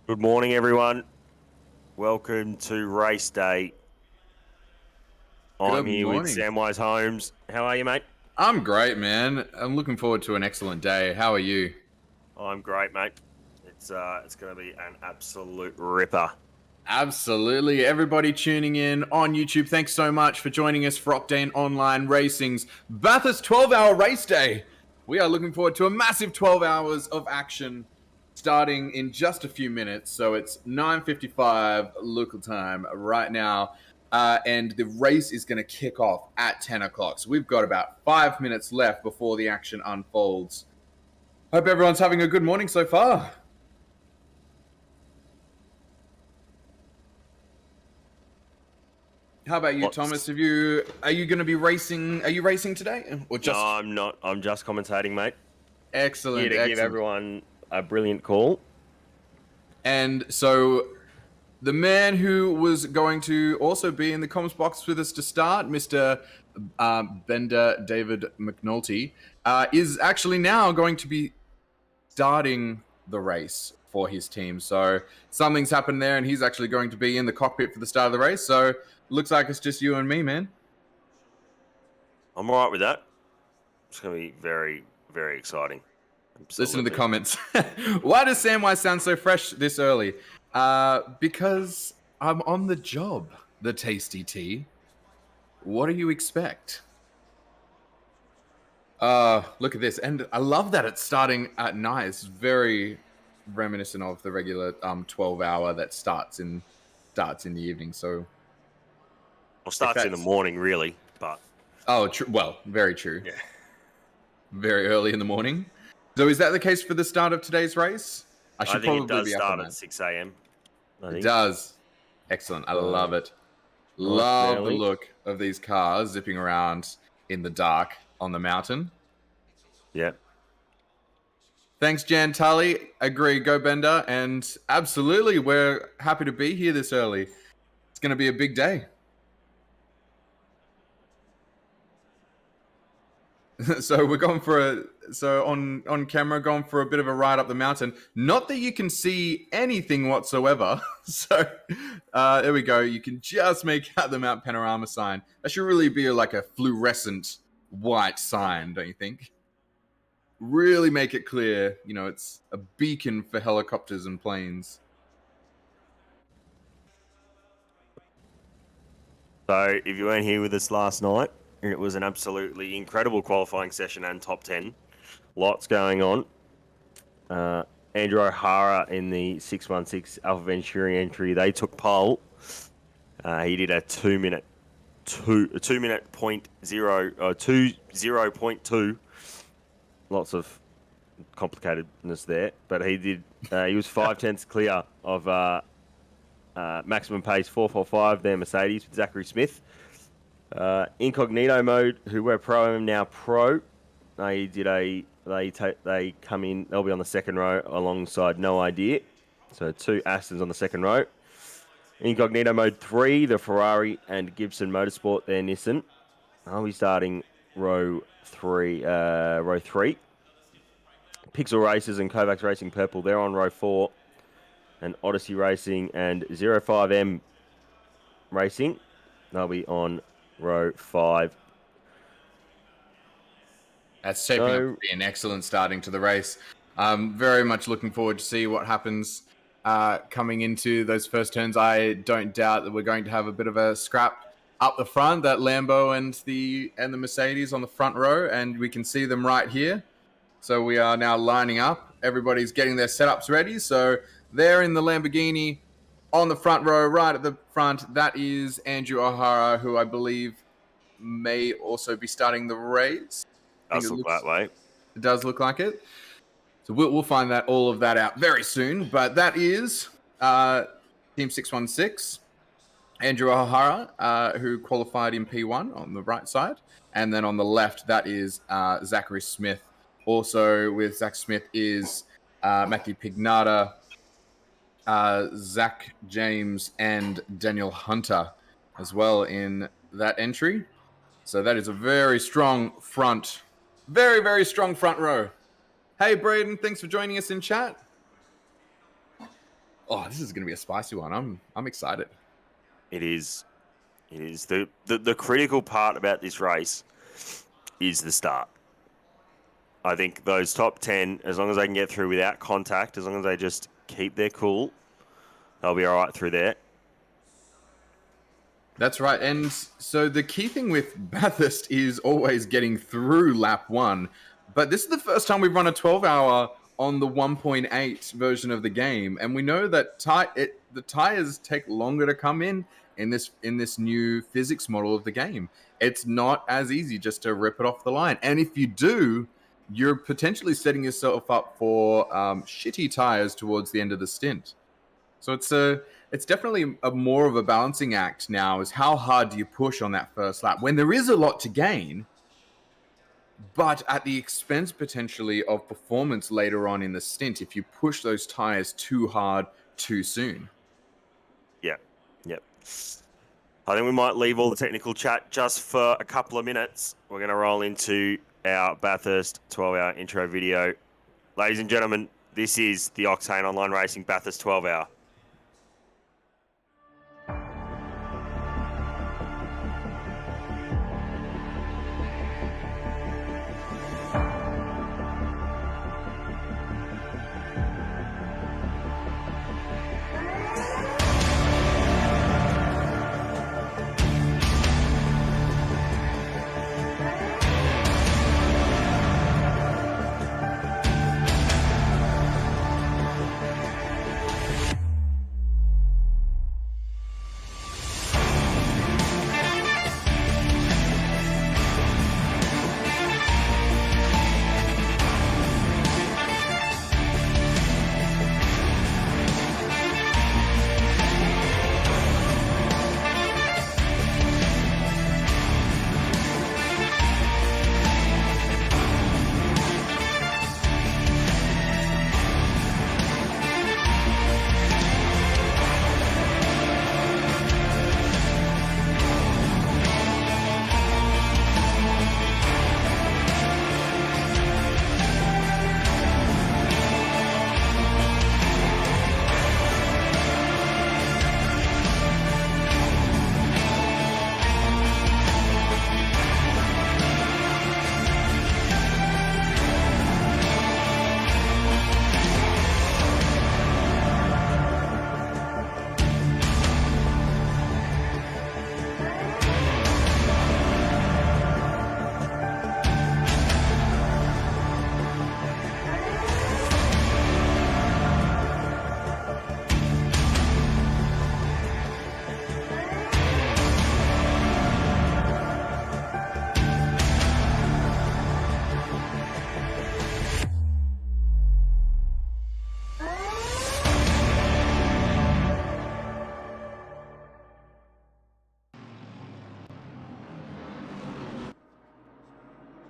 Good morning, everyone. Welcome to race day. I'm Good here with morning. Samwise Holmes. How are you, mate? I'm great, man. I'm looking forward to an excellent day. How are you? I'm great, mate. It's going to be an absolute ripper. Absolutely. Everybody tuning in on YouTube, thanks so much for joining us for Octane Online Racing's Bathurst 12-hour race day. We are looking forward to a massive 12 hours of action starting in just a few minutes. So it's 9:55 local time right now. And the race is going to kick off at 10 o'clock. So we've got about 5 minutes left before the action unfolds. Hope everyone's having a good morning so far. How about you, Thomas? Are you going to be racing? Are you racing today, or just? No, I'm not. I'm just commentating, mate. Excellent. Here to give everyone a brilliant call. And so, the man who was going to also be in the comms box with us to start, Mr. Bender David McNulty, is actually now going to be starting the race for his team. So something's happened there, and he's actually going to be in the cockpit for the start of the race. So looks like it's just you and me, man. I'm all right with that. It's going to be very, very exciting. Absolutely. Listen to the comments. Why does Samwise sound so fresh this early? Because I'm on the job, the Tasty Tea. What do you expect? Look at this. And I love that it's starting at night. It's very reminiscent of the regular 12-hour that starts in the evening. So starts in the morning, really, but well, very true. Yeah, very early in the morning. So is that the case for the start of today's race? I think probably it does start at 6 a.m. It does. Excellent. I love it. Love the look of these cars zipping around in the dark on the mountain. Yeah. Thanks, Jan Tully. Agree. Go Bender. And absolutely, we're happy to be here this early. It's going to be a big day. So we're going for on camera, going for a bit of a ride up the mountain. Not that you can see anything whatsoever. So there we go. You can just make out the Mount Panorama sign. That should really be like a fluorescent white sign, don't you think? Really make it clear. You know, it's a beacon for helicopters and planes. So if you weren't here with us last night, it was an absolutely incredible qualifying session and top 10. Lots going on. Andrew O'Hara in the 616 Alpha Venturi entry, they took pole. He did a 2-minute 0.2. Lots of complicatedness there, but he was 5/10 clear of maximum pace 4:45 there, Mercedes with Zachary Smith. Incognito mode, who were pro and now pro. They come in. They'll be on the second row alongside No Idea. So 2 Astons on the second row. Incognito mode 3, the Ferrari and Gibson Motorsport, their Nissan. I'll be starting row 3. Pixel Racers and Kovacs Racing Purple, they're on row 4. And Odyssey Racing and 05M Racing, they'll be on row 5. That's shaping up to be an excellent starting to the race. Very much looking forward to see what happens coming into those first turns. I don't doubt that we're going to have a bit of a scrap up the front, that Lambo and the Mercedes on the front row, and we can see them right here. So we are now lining up. Everybody's getting their setups ready. So they're in the Lamborghini on the front row, right at the front. That is Andrew O'Hara, who I believe may also be starting the race. Does look that way. It does look like it. So we'll find all of that out very soon. But that is Team 616, Andrew O'Hara, who qualified in P1 on the right side. And then on the left, that is Zachary Smith. Also with Zach Smith is Matthew Pignata, Zach James, and Daniel Hunter as well in that entry. So that is a very strong front. Very, very strong front row. Hey, Braden, thanks for joining us in chat. Oh, this is going to be a spicy one. I'm excited. It is. It is. The critical part about this race is the start. I think those top 10, as long as they can get through without contact, as long as they just keep their cool, they'll be all right through there. That's right. And so the key thing with Bathurst is always getting through lap 1. But this is the first time we've run a 12-hour on the 1.8 version of the game. And we know that the tires take longer to come in this new physics model of the game. It's not as easy just to rip it off the line. And if you do, you're potentially setting yourself up for shitty tires towards the end of the stint. So it's definitely more of a balancing act now, is how hard do you push on that first lap when there is a lot to gain, but at the expense potentially of performance later on in the stint if you push those tires too hard too soon. Yep. I think we might leave all the technical chat just for a couple of minutes. We're going to roll into our Bathurst 12-hour intro video. Ladies and gentlemen, this is the Octane Online Racing Bathurst 12-hour.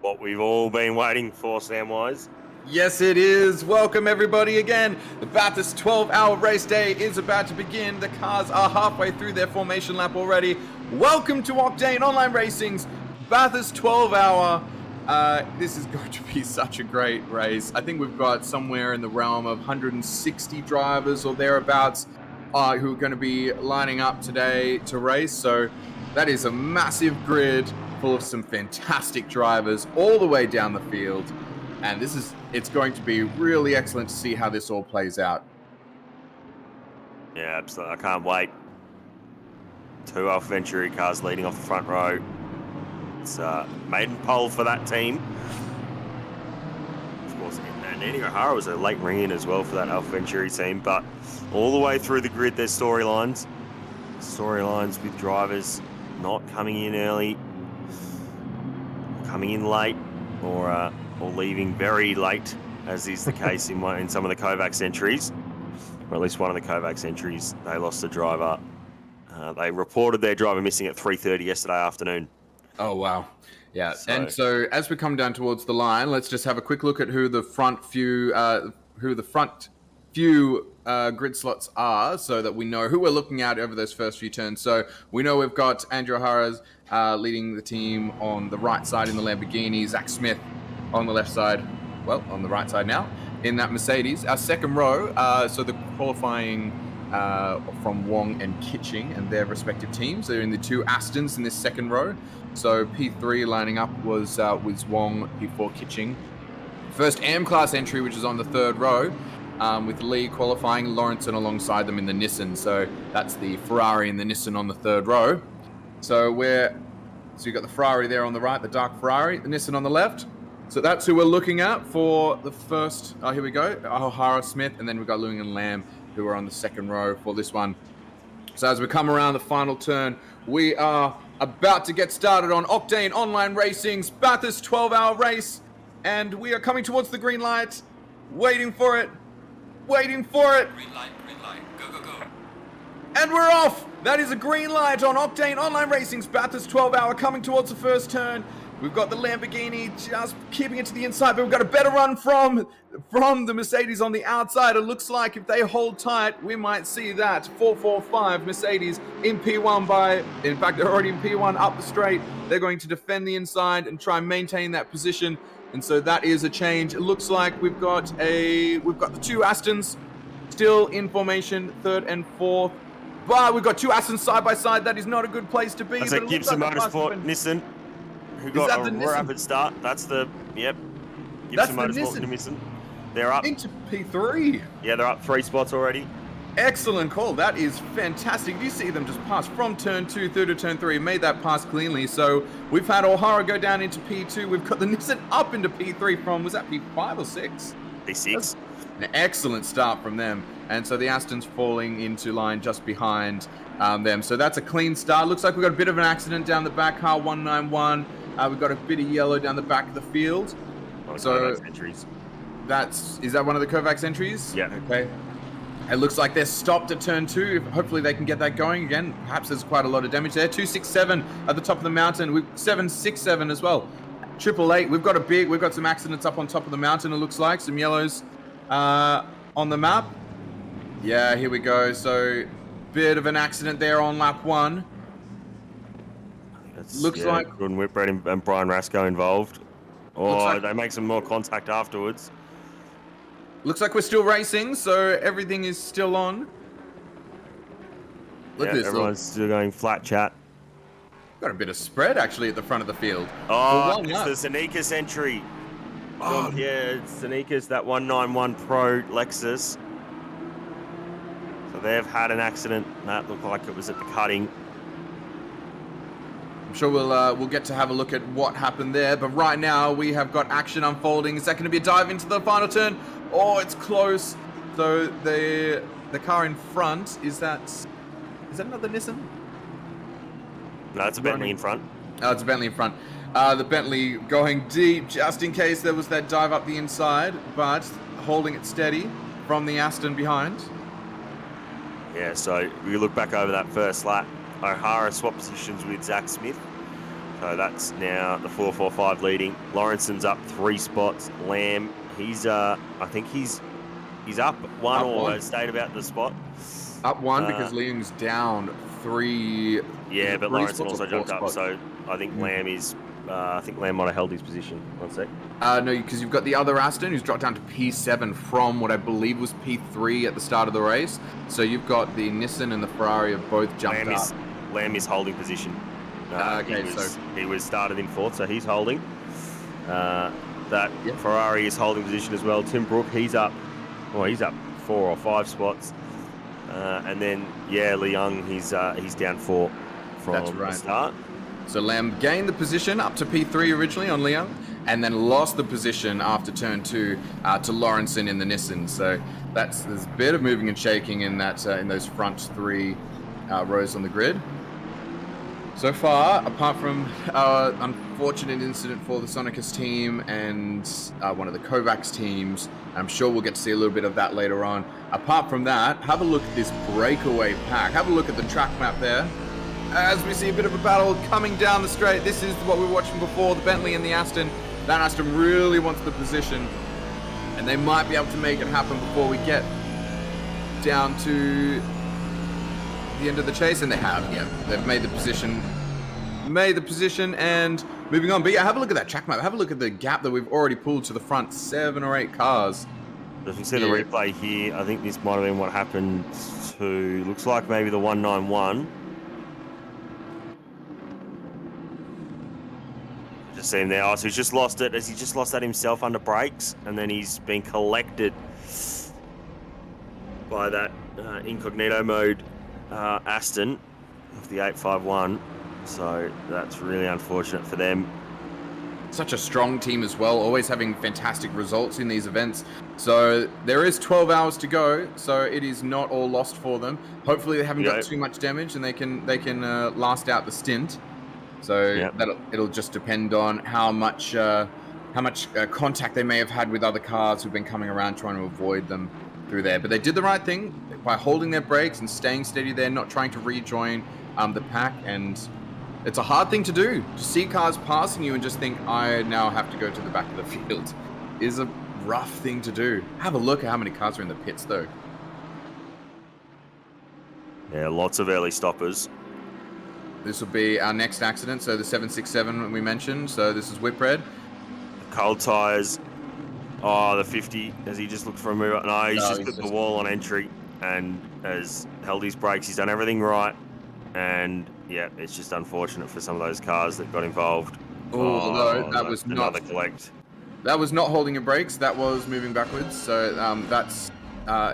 What we've all been waiting for, Samwise. Yes, it is. Welcome, everybody, again. The Bathurst 12-hour race day is about to begin. The cars are halfway through their formation lap already. Welcome to Octane Online Racing's Bathurst 12-hour. This is going to be such a great race. I think we've got somewhere in the realm of 160 drivers or thereabouts who are going to be lining up today to race. So that is a massive grid full of some fantastic drivers all the way down the field. And it's going to be really excellent to see how this all plays out. Yeah, absolutely. I can't wait. 2 Alpha Venturi cars leading off the front row. It's maiden pole for that team. Of course, and Andy O'Hara was a late ring-in as well for that Alpha Venturi team. But all the way through the grid, there's storylines. Storylines with drivers not coming in early, coming in late, or leaving very late, as is the case in some of the Kovacs entries, or at least one of the Kovacs entries. They lost a driver. They reported their driver missing at 3:30 yesterday afternoon. Oh, wow. Yeah. And so as we come down towards the line, let's just have a quick look at who the front few grid slots are, so that we know who we're looking at over those first few turns. So we know we've got Andrew O'Hara's leading the team on the right side in the Lamborghini, Zach Smith on the left side, well, on the right side now, in that Mercedes. Our second row, so the qualifying from Wong and Kitching and their respective teams. They're in the two Astons in this second row. So P3 lining up was Wong, P4 Kitching. First AM class entry, which is on the third row, with Lee qualifying, Lawrenson alongside them in the Nissan. So that's the Ferrari and the Nissan on the third row. So you've got the Ferrari there on the right, the dark Ferrari, the Nissan on the left. So that's who we're looking at for the first. Oh, here we go. O'Hara, Smith, and then we've got Lewing and Lamb, who are on the second row for this one. So as we come around the final turn, we are about to get started on Octane Online Racing's Bathurst 12-hour race. And we are coming towards the green light, waiting for it. Green light, go, go, go. And we're off! That is a green light on Octane Online Racing's Bathurst 12-hour coming towards the first turn. We've got the Lamborghini just keeping it to the inside, but we've got a better run from the Mercedes on the outside. It looks like if they hold tight, we might see that 445 Mercedes in P1 in fact, they're already in P1 up the straight. They're going to defend the inside and try and maintain that position. And so that is a change. It looks like we've got the two Astons still in formation, third and fourth. But we've got two Astons side by side. That is not a good place to be. That's a Gibson Motorsport Nissan, who got a rapid start. That's the, yep. Gibson Motorsport Nissan. They're up. Into P3. Yeah, they're up 3 spots already. Excellent call. That is fantastic. You see them just pass from turn 2 through to turn 3. Made that pass cleanly. So we've had O'Hara go down into P2. We've got the Nissan up into P3 from, was that P5 or 6? P6. An excellent start from them. And so the Aston's falling into line just behind them. So that's a clean start. Looks like we've got a bit of an accident down the back, car 191. We've got a bit of yellow down the back of the field. So entries. Is that one of the Kovacs entries? Yeah. Okay. It looks like they're stopped at turn 2. Hopefully they can get that going again. Perhaps there's quite a lot of damage there. 267 at the top of the mountain. 767 as well. 888. We've got some accidents up on top of the mountain. It looks like some yellows on the map. Yeah, here we go. So bit of an accident there on lap 1. Looks like Gordon Whitbread and Brian Rasco involved. Or they make some more contact afterwards. Looks like we're still racing, so everything is still on. Look at this. Everyone's still going flat chat. Got a bit of spread actually at the front of the field. Oh, it's the Sanikas entry. Oh, yeah, it's Sanikas, that 191 Pro Lexus. So they've had an accident. That looked like it was at the cutting. I'm sure we'll get to have a look at what happened there, but right now we have got action unfolding. Is that going to be a dive into the final turn? Oh, it's close. So the car in front, is that another Nissan? No, it's a Bentley in front. Oh, it's a Bentley in front. The Bentley going deep just in case there was that dive up the inside, but holding it steady from the Aston behind. Yeah, so we look back over that first lap. O'Hara swap positions with Zach Smith. So that's now the 445 leading. Lawrenson's up 3 spots. Lamb, I think he's up 1 or has stayed about the spot. Up 1 because Liam's down 3. Yeah, but Lawrenson also jumped up. So I think Lamb is. I think Lamb might have held his position. 1 sec. No, because you've got the other Aston who's dropped down to P7 from what I believe was P3 at the start of the race. So you've got the Nissan and the Ferrari have both jumped up. Lamb is holding position. He was started in 4th, so he's holding. Ferrari is holding position as well. Tim Brook, he's up 4 or 5 spots. And then, Lee Young, he's down 4 from the start. So Lamb gained the position up to P3 originally on Leon, and then lost the position after turn 2 to Lawrenson in the Nissan. So there's a bit of moving and shaking in that in those front 3 rows on the grid. So far, apart from unfortunate incident for the Sonicus team and one of the Kovacs teams, I'm sure we'll get to see a little bit of that later on. Apart from that, have a look at this breakaway pack. Have a look at the track map there. As we see a bit of a battle coming down the straight. This is what we were watching before, the Bentley and the Aston. That Aston really wants the position, and they might be able to make it happen before we get down to the end of the chase, and they have. They've made the position and moving on. But have a look at that track map. Have a look at the gap that we've already pulled to the front. 7 or 8 cars. If you see the replay here, I think this might have been what happened to, looks like maybe the 191. Just see him there. Oh, so he's just lost it. Has he just lost that himself under brakes? And then he's been collected by that incognito mode Aston of the 851. So that's really unfortunate for them. Such a strong team as well, always having fantastic results in these events. So there is 12 hours to go, so it is not all lost for them. Hopefully they haven't got too much damage and they can last out the stint. So it'll just depend on how much contact they may have had with other cars who've been coming around trying to avoid them through there. But they did the right thing by holding their brakes and staying steady there, not trying to rejoin the pack. And it's a hard thing to do, to see cars passing you and just think, I now have to go to the back of the field. Is a rough thing to do. Have a look at how many cars are in the pits though. Yeah, lots of early stoppers. This will be our next accident, so the 767 we mentioned. So this is Whipred. Cold tyres. Oh, the 50. Has he just looked for a move? No, he's just clipped the wall on entry and has held his brakes. He's done everything right. And yeah, it's just unfortunate for some of those cars that got involved. Although that was not another collect. That was not holding your brakes. That was moving backwards. So that's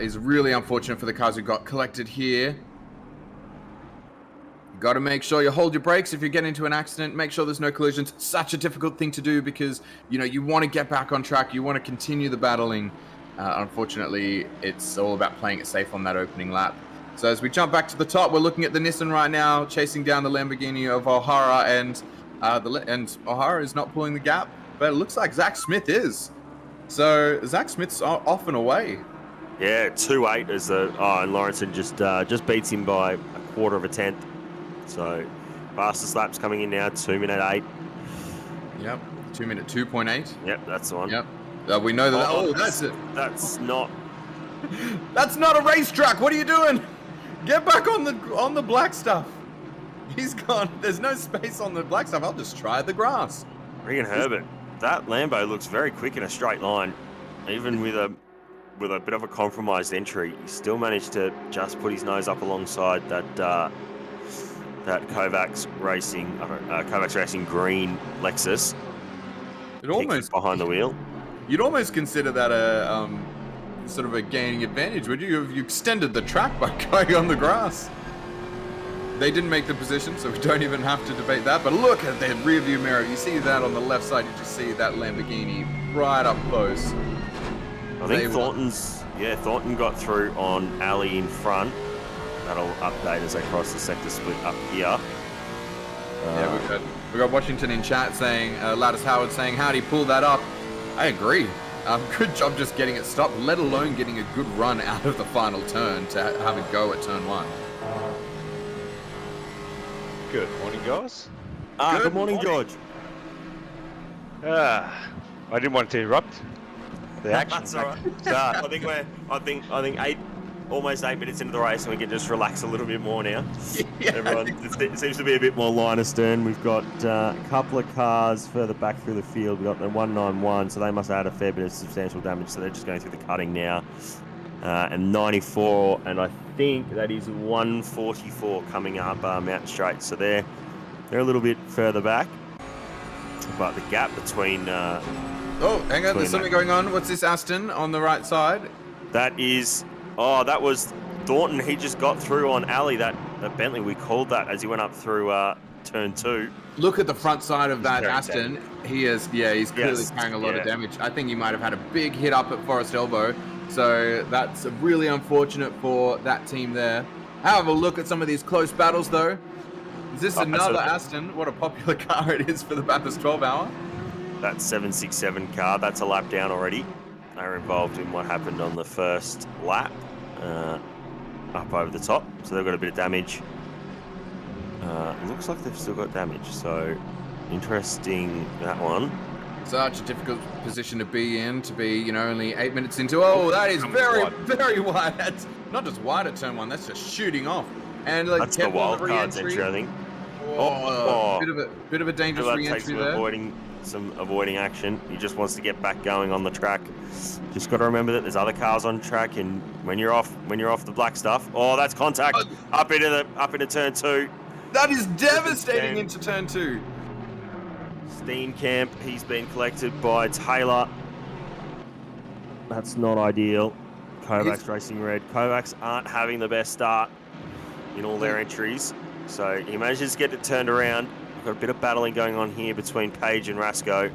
is really unfortunate for the cars who got collected here. Got to make sure you hold your brakes if you get into an accident. Make sure there's no collisions. It's such a difficult thing to do because you want to get back on track. You want to continue the battling. Unfortunately, it's all about playing it safe on that opening lap. So as we jump back to the top, we're looking at the Nissan right now, chasing down the Lamborghini of O'Hara, and O'Hara is not pulling the gap, but it looks like Zach Smith is. So Zach Smith's off and away. Yeah, 2.8 as and Lawrenson just beats him by a quarter of a tenth. So fastest lap's coming in now, 2:08. Yep, 2:02, 2.8. Yep, that's the one. Yep. We know that. That's it. That's not. That's not a racetrack. What are you doing? Get back on the black stuff. He's gone. There's no space on the black stuff. I'll just try the grass. Regan Herbert. That Lambo looks very quick in a straight line, even with a bit of a compromised entry. He still managed to just put his nose up alongside that Kovacs Racing green Lexus. It almost behind the wheel. You'd almost consider that a sort of a gaining advantage, would you? You extended the track by going on the grass. They didn't make the position, so we don't even have to debate that. But look at the rear view mirror. You see that on the left side. You just see that Lamborghini right up close. I think Thornton got through on Ali in front. That'll update as they cross the sector split up here. Yeah, we got Washington in chat saying, Lattice Howard saying, how'd he pull that up? I agree. Good job just getting it stopped, let alone getting a good run out of the final turn to have a go at turn one. Good morning, guys. Good morning, George. I didn't want to interrupt the action. That's all right. I think almost 8 minutes into the race, and we can just relax a little bit more now. It seems to be a bit more line astern. We've got a couple of cars further back through the field. We've got the 191, so they must have had a fair bit of substantial damage, so they're just going through the cutting now. And 94, and I think that is 144 coming up Mountain Straight. So they're a little bit further back, but the gap between... oh, hang on, there's something going on. What's this Aston on the right side? That is... Oh, that was Thornton. He just got through on Ali, that Bentley. We called that as he went up through turn 2. Look at the front side of that Aston. He's clearly carrying a lot of damage. I think he might have had a big hit up at Forest Elbow. So that's really unfortunate for that team there. Have a look at some of these close battles, though. Is this another Aston? What a popular car it is for the Bathurst 12 hour. That 767 car, that's a lap down already. They were involved in what happened on the first lap, up over the top. So they've got a bit of damage. It looks like they've still got damage. So interesting, that one. Such a difficult position to be in, to be, only 8 minutes into. Oh, that is very, very wide. That's not just wide at turn 1, that's just shooting off. And that's the wild cards entry, I think. Bit of a dangerous re-entry there. Avoiding some avoiding action. He just wants to get back going on the track. Just got to remember that there's other cars on track, and when you're off the black stuff, oh, that's contact up into turn 2. That is devastating into turn 2. Steenkamp, he's been collected by Taylor. That's not ideal. Kovacs racing red. Kovacs aren't having the best start in all their entries. So he manages to get it turned around. Got a bit of battling going on here between Page and Rasco.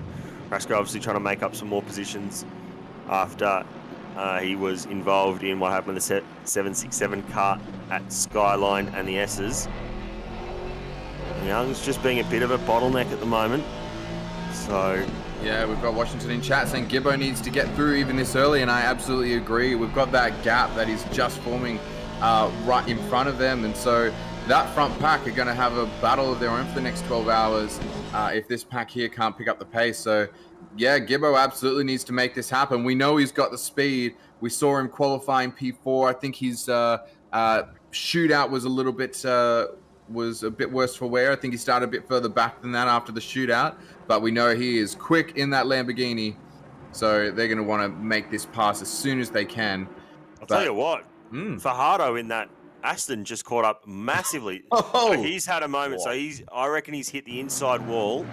Rasco obviously trying to make up some more positions after he was involved in what happened in the 767 kart at Skyline and the S's. Young's just being a bit of a bottleneck at the moment. So yeah, we've got Washington in chat saying Gibbo needs to get through even this early, and I absolutely agree. We've got that gap that is just forming right in front of them, and so that front pack are going to have a battle of their own for the next 12 hours if this pack here can't pick up the pace. So yeah, Gibbo absolutely needs to make this happen. We know he's got the speed. We saw him qualifying P4. I think his shootout was a bit worse for wear. I think he started a bit further back than that after the shootout, but we know he is quick in that Lamborghini, so they're going to want to make this pass as soon as they can. I'll tell you what, Fajardo in that Aston just caught up massively. Oh, so he's had a moment. So I reckon he's hit the inside wall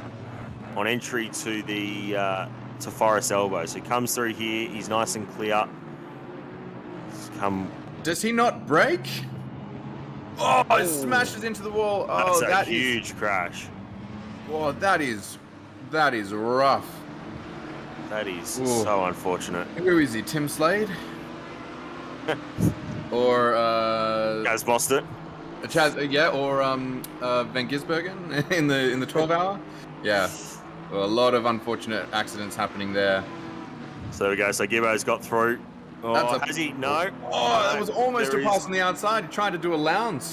on entry to the to Forest Elbow. So he comes through here. He's nice and clear. Does he not brake? Oh, it smashes into the wall. Oh, that's a huge crash. Well, that is rough. That is so unfortunate. Who is he? Tim Slade? Or Gaz Boston? Chaz, yeah, or Van Gisbergen in the 12 hour. Yeah, well, a lot of unfortunate accidents happening there. So there we go. So Gibbo's got through. Oh, has he? No. Oh, that was almost a pass on the outside. He tried to do a lounge.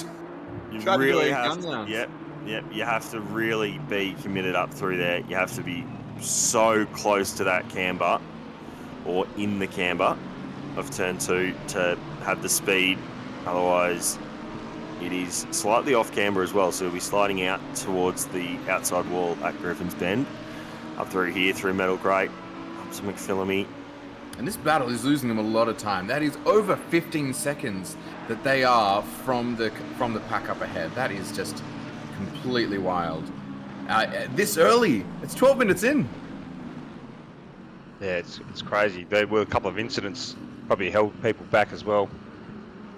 You really have to. Yep. You have to really be committed up through there. You have to be so close to that camber, or in the camber of turn 2 to have the speed. Otherwise, it is slightly off camber as well. So we'll be sliding out towards the outside wall at Griffin's Bend, up through here through Metal Grate, up to McPhillamy. And this battle is losing them a lot of time. That is over 15 seconds that they are from the pack up ahead. That is just completely wild. This early, it's 12 minutes in. Yeah, it's crazy. There were a couple of incidents probably held people back as well.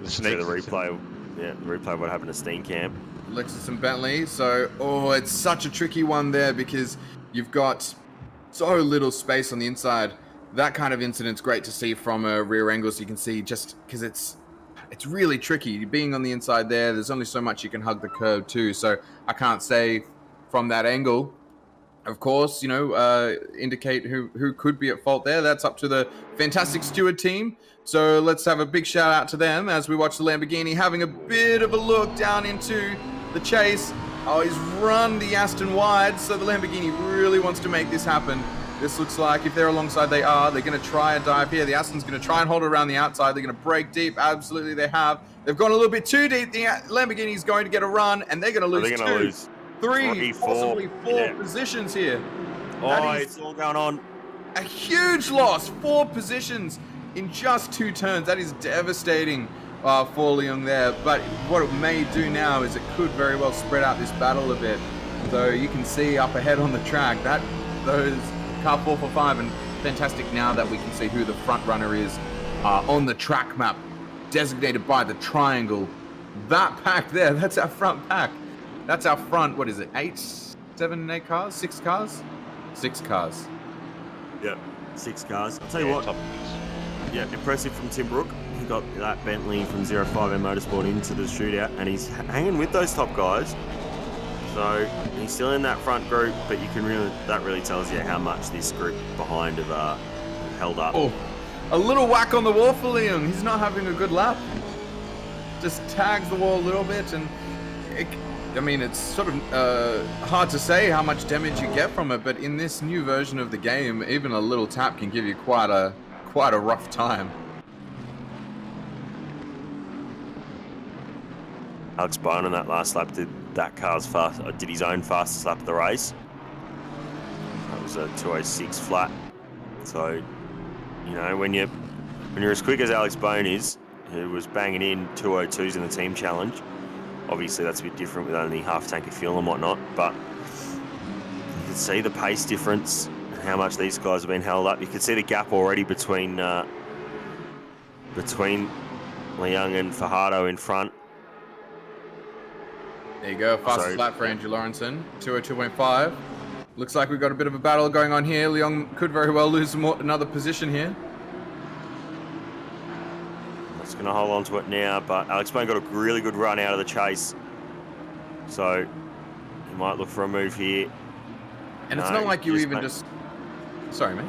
The replay, the replay of what happened to Steenkamp. Lexus and Bentley. So, it's such a tricky one there because you've got so little space on the inside. That kind of incident's great to see from a rear angle, so you can see just because it's really tricky. Being on the inside there's only so much you can hug the curb too. So I can't say from that angle, of course, indicate who could be at fault there. That's up to the fantastic steward team. So let's have a big shout out to them as we watch the Lamborghini having a bit of a look down into the chase. Oh, he's run the Aston wide, so the Lamborghini really wants to make this happen. This looks like if they're alongside, they're going to try and dive here. The Aston's going to try and hold it around the outside. They're going to break deep. Absolutely, they have. They've gone a little bit too deep. The Lamborghini's going to get a run, and they're going to lose three, possibly four positions here. Oh, it's all going on. A huge loss. 4 positions in just 2 turns. That is devastating for Leung there. But what it may do now is it could very well spread out this battle a bit. So you can see up ahead on the track that those car 445, and fantastic now that we can see who the front runner is on the track map designated by the triangle. That pack there, that's our front pack. That's our front, what is it, 8 cars? 6 cars? 6 cars. Yep, 6 cars. I'll tell you what, impressive from Tim Brook. He got that Bentley from 05M Motorsport into the shootout, and he's hanging with those top guys. So he's still in that front group, but that really tells you how much this group behind have held up. Oh, a little whack on the wall for Liam. He's not having a good lap. Just tags the wall a little bit, and it's sort of hard to say how much damage you get from it. But in this new version of the game, even a little tap can give you quite a rough time. Alex Bone on that last lap did his own fastest lap of the race. was a 206 flat. So, you know, when you're as quick as Alex Bone is, who was banging in 202s in the team challenge, obviously that's a bit different with only half tank of fuel and whatnot, but you can see the pace difference and how much these guys have been held up. You can see the gap already between Leung and Fajardo in front. There you go, fastest lap for Andrew Lawrenson, 202.5. Looks like we've got a bit of a battle going on here. Leung could very well lose another position here. That's going to hold on to it now, but Alex Bone got a really good run out of the chase. So he might look for a move here. And it's not like you even just... Sorry, mate.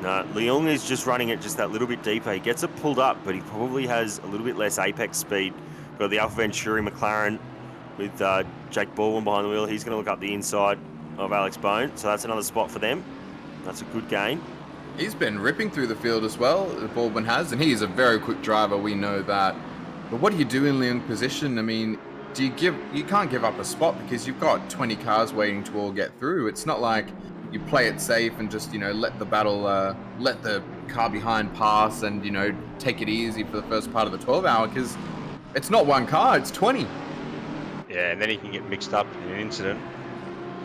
No, Leung is just running it just that little bit deeper. He gets it pulled up, but he probably has a little bit less apex speed. Got the Alpha Venturi McLaren with Jake Baldwin behind the wheel. He's going to look up the inside of Alex Bone, so that's another spot for them. That's a good gain. He's been ripping through the field as well, Baldwin has, and he is a very quick driver, we know that. But what do you do in Leung position? I mean, you can't give up a spot because you've got 20 cars waiting to all get through. It's not like you play it safe and just, you know, let the battle, let the car behind pass and, you know, take it easy for the first part of the 12-hour, because it's not one car, it's 20. Yeah, and then he can get mixed up in an incident,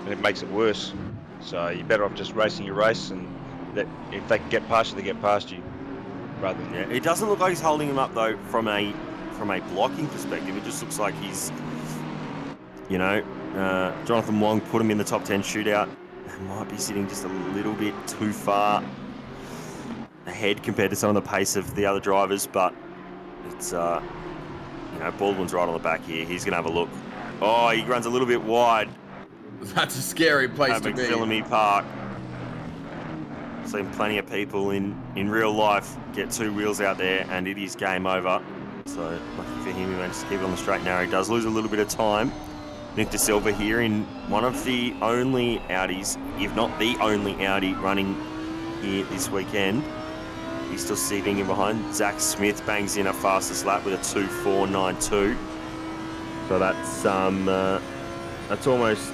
and it makes it worse. So you're better off just racing your race, and that if they can get past you, they get past you. Rather than it doesn't look like he's holding him up though from a blocking perspective. It just looks like he's, you know, Jonathan Wong put him in the top 10 shootout. Might be sitting just a little bit too far ahead compared to some of the pace of the other drivers, but it's you know, Baldwin's right on the back here. He's gonna have a look. Oh, he runs a little bit wide. That's a scary place to be. McPhillamy Park. Seen plenty of people in real life get two wheels out there, and it is game over. So lucky for him, he managed to keep it on the straight and narrow. He does lose a little bit of time. Nick De Silva here in one of the only Audis, if not the only Audi running here this weekend. He's still sitting in behind. Zach Smith bangs in a fastest lap with a 2:4.92. So that's almost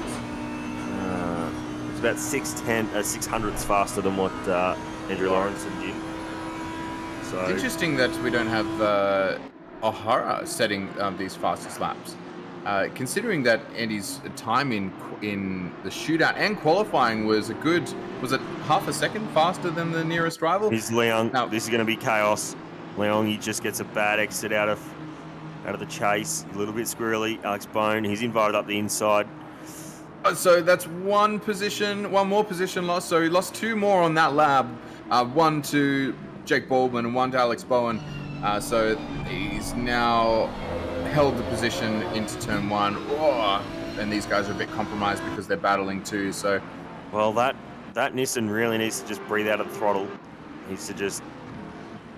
it's about 6/hundredths faster than what Andrew Lawrenson did. So it's interesting that we don't have O'Hara setting these fastest laps. Considering that Andy's time in the shootout and qualifying was it half a second faster than the nearest rival? Here's Leung. Now, this is going to be chaos. Leung, he just gets a bad exit out of the chase. A little bit squirrely. Alex Bone, he's invited up the inside. So that's one more position lost. So he lost two more on that lap. One to Jake Baldwin and one to Alex Bowen. So he's now held the position into turn one. Oh, and these guys are a bit compromised because they're battling too. So, well, that Nissan really needs to just breathe out of the throttle. Needs to just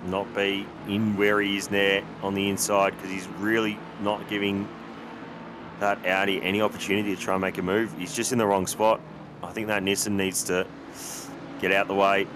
not be in where he is there on the inside, because he's really not giving that Audi any opportunity to try and make a move. He's just in the wrong spot. I think that Nissan needs to get out the way.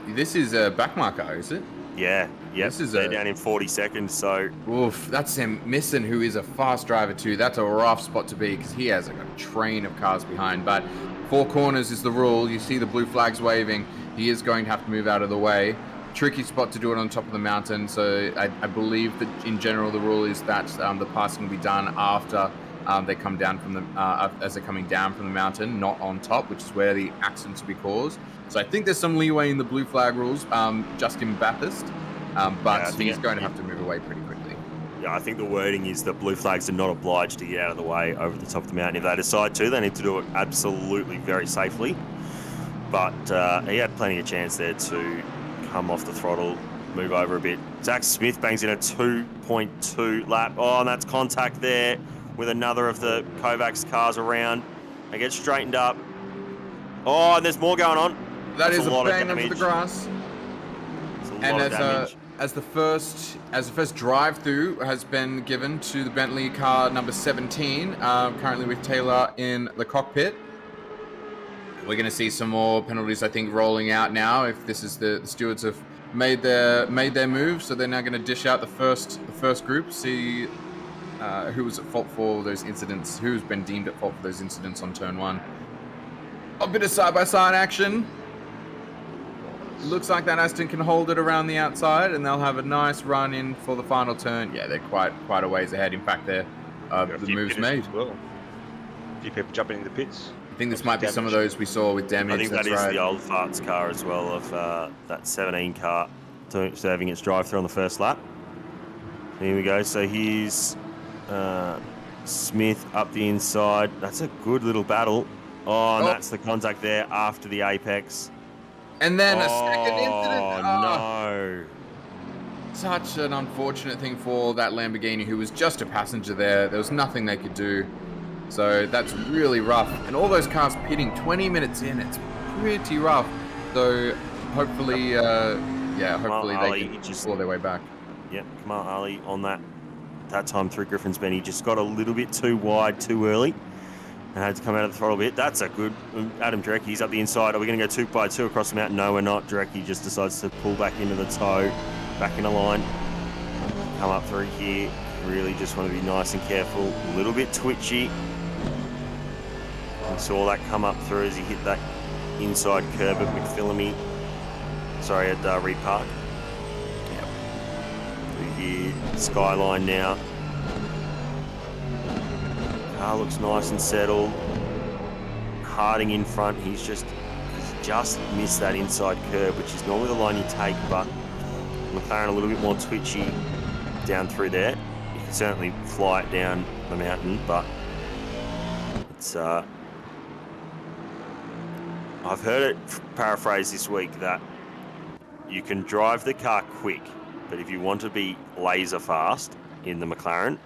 This is a backmarker, is it? Yeah. This is they're down in 40 seconds, so... Oof, that's Sam Misson, who is a fast driver too. That's a rough spot to be, because he has a train of cars behind. But 4 corners is the rule. You see the blue flags waving. He is going to have to move out of the way. Tricky spot to do it on top of the mountain. So I believe that in general the rule is that the passing will be done after they come down from the as they're coming down from the mountain, not on top, which is where the accidents will be caused. So I think there's some leeway in the blue flag rules, Justin Bathurst, but he's going to have to move away pretty quickly. Yeah, I think the wording is that blue flags are not obliged to get out of the way over the top of the mountain. If they decide to, they need to do it absolutely very safely. But he had plenty of chance there to come off the throttle, move over a bit. Zach Smith bangs in a 2.2 lap. Oh, and that's contact there with another of the Kovacs cars around. They get straightened up. Oh, and there's more going on. That's is a bang onto the grass. And as the first drive-through has been given to the Bentley car number 17, currently with Taylor in the cockpit. We're going to see some more penalties, I think, rolling out now. If this is the stewards have made their move, so they're now going to dish out the first group. See who was at fault for those incidents, who's been deemed at fault for those incidents on turn one. A bit of side-by-side action. Looks like that Aston can hold it around the outside, and they'll have a nice run in for the final turn. Yeah, they're quite a ways ahead. In fact, they're the move's made. Well, a few people jumping in the pits. I think this might be some of those we saw with damage. I think that is the old farts car as well of that 17 car serving its drive-through on the first lap. Here we go. So here's Smith up the inside. That's a good little battle. Oh, and that's the contact there after the apex. And then a second incident. Oh, no. Such an unfortunate thing for that Lamborghini, who was just a passenger there. There was nothing they could do. So that's really rough. And all those cars pitting 20 minutes in, it's pretty rough. So hopefully, hopefully they can just claw their way back. Yep, Kamal Ali on that time through Griffin's Bend. He just got a little bit too wide too early and had to come out of the throttle a bit. That's a good Adam Drecky's up the inside. Are we going to go 2x2 across the mountain? No, we're not. Drecky just decides to pull back into the toe, back in the line. Come up through here. Really just want to be nice and careful. A little bit twitchy. We saw that come up through as he hit that inside curb at McPhillamy. Sorry, at Reed Park. Yep. Through here, Skyline now. Car looks nice and settled. Harding in front. He's just missed that inside curb, which is normally the line you take, but McLaren a little bit more twitchy down through there. You can certainly fly it down the mountain, but it's I've heard it paraphrased this week that you can drive the car quick, but if you want to be laser fast in the McLaren,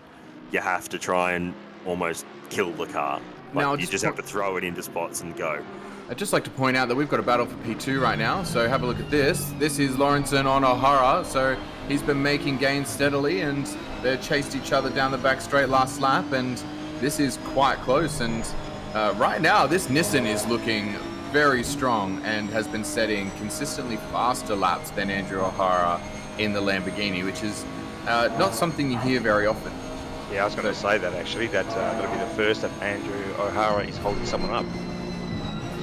you have to try and almost kill the car. Like, you just have to throw it into spots and go. I'd just like to point out that we've got a battle for P2 right now, so have a look at this. This is Lawrenson on O'Hara, so he's been making gains steadily, and they chased each other down the back straight last lap, and this is quite close. And right now, this Nissan is looking very strong and has been setting consistently faster laps than Andrew O'Hara in the Lamborghini, which is not something you hear very often. Yeah, I was going to say that actually. That's going to be the first that Andrew O'Hara is holding someone up.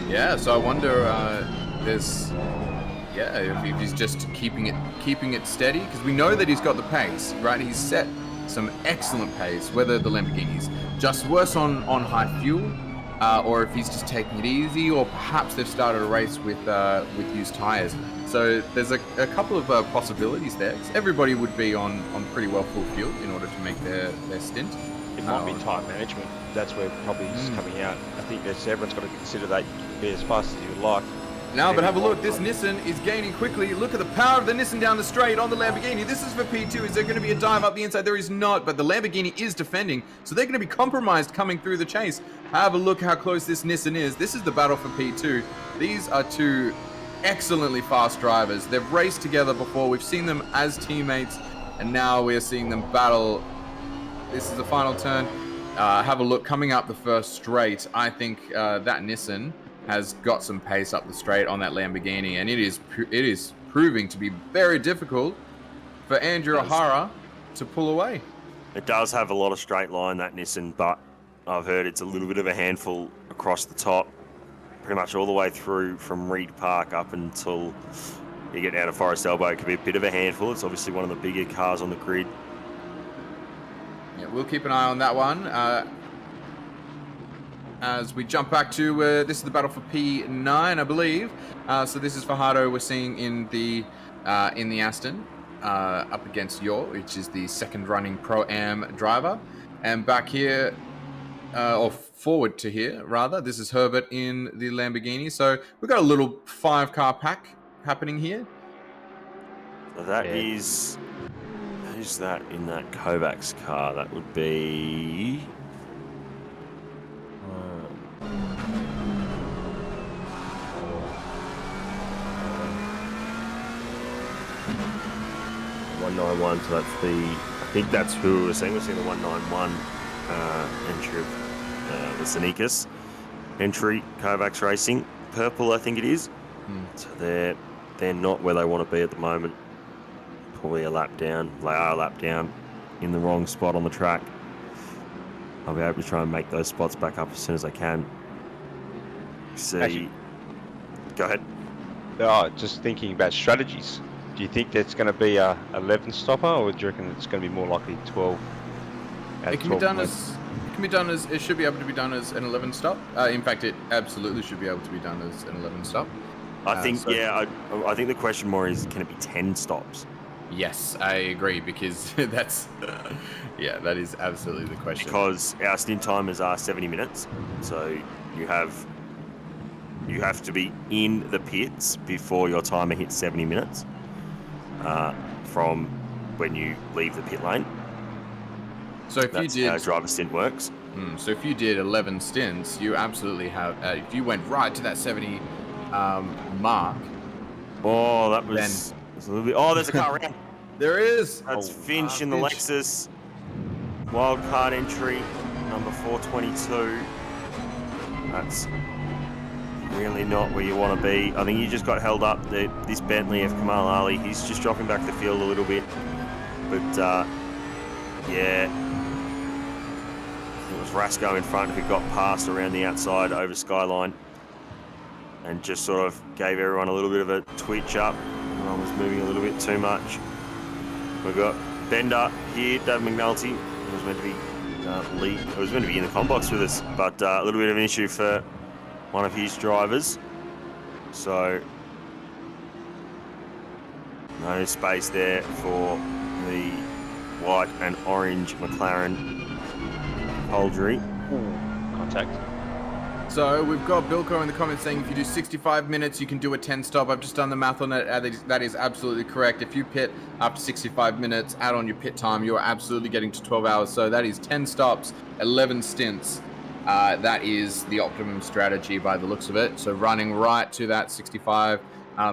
Yeah, so I wonder if he's just keeping it steady, because we know that he's got the pace, right? He's set some excellent pace, whether the Lamborghini's just worse on high fuel, or if he's just taking it easy, or perhaps they've started a race with used tires. So there's a couple of possibilities there. Everybody would be on pretty well full fuel in order to make their stint. It might be time management. That's where probably is coming out. I think everyone's got to consider that you can be as fast as you would like. Now, but have a look. This Nissan is gaining quickly. Look at the power of the Nissan down the straight on the Lamborghini. This is for P2. Is there going to be a dive up the inside? There is not, but the Lamborghini is defending, so they're going to be compromised coming through the chase. Have a look how close this Nissan is. This is the battle for P2. These are two excellently fast drivers. They've raced together before. We've seen them as teammates, and now we're seeing them battle. This is the final turn. Have a look coming up the first straight. I think that Nissan has got some pace up the straight on that Lamborghini, and it is proving to be very difficult for Andrew O'Hara to pull away. It does have a lot of straight line, that Nissan, but I've heard it's a little bit of a handful across the top, pretty much all the way through from Reed Park up until you get down to Forest Elbow. It could be a bit of a handful. It's obviously one of the bigger cars on the grid. Yeah, we'll keep an eye on that one. As we jump back to this is the battle for P9, I believe. So this is Fajardo we're seeing in the Aston up against Yor, which is the second running Pro-Am driver. And back here, or forward to here rather, this is Herbert in the Lamborghini. So we've got a little 5-car pack happening here. So that is... Who's that in that Kovacs car? That would be... 191, so that's I think that's who we were seeing. We're seeing the 191 entry of the Sneakers entry, Kovacs Racing. Purple, I think it is. So they're not where they want to be at the moment. Probably a lap down. They are a lap down in the wrong spot on the track. I'll be able to try and make those spots back up as soon as I can. see. Actually- Go ahead. Oh, just thinking about strategies. Do you think that's going to be a 11 stopper, or do you reckon it's going to be more likely 12? It can be done as it should be able to be done as an 11 stop. In fact, it absolutely should be able to be done as an 11 stop. I think I think the question more is, can it be 10 stops? Yes, I agree, because that's that is absolutely the question. Because our stint timers are 70 minutes, so you have to be in the pits before your timer hits 70 minutes from when you leave the pit lane. So if That's you did how driver stint works. So if you did 11 stints, you absolutely have. If you went right to that 70 mark. Oh, that was a little bit. Oh, there's a car around. There is. That's Finch in the Lexus. Wild card entry, number 422. That's really not where you want to be. I think you just got held up. This Bentley of Kamal Ali, he's just dropping back the field a little bit. But, yeah. It was Rasco in front who got past around the outside over Skyline and just sort of gave everyone a little bit of a twitch up. Everyone was moving a little bit too much. We've got Bender here, Dave McNulty. It was meant to be lead. It was meant to be in the comp box with us, but a little bit of an issue for one of his drivers. So no space there for the white and orange McLaren Holdry. Contact. So we've got Bilko in the comments saying if you do 65 minutes, you can do a 10 stop. I've just done the math on it. That is absolutely correct. If you pit after 65 minutes, add on your pit time, you're absolutely getting to 12 hours. So that is 10 stops, 11 stints. That is the optimum strategy by the looks of it. So running right to that 65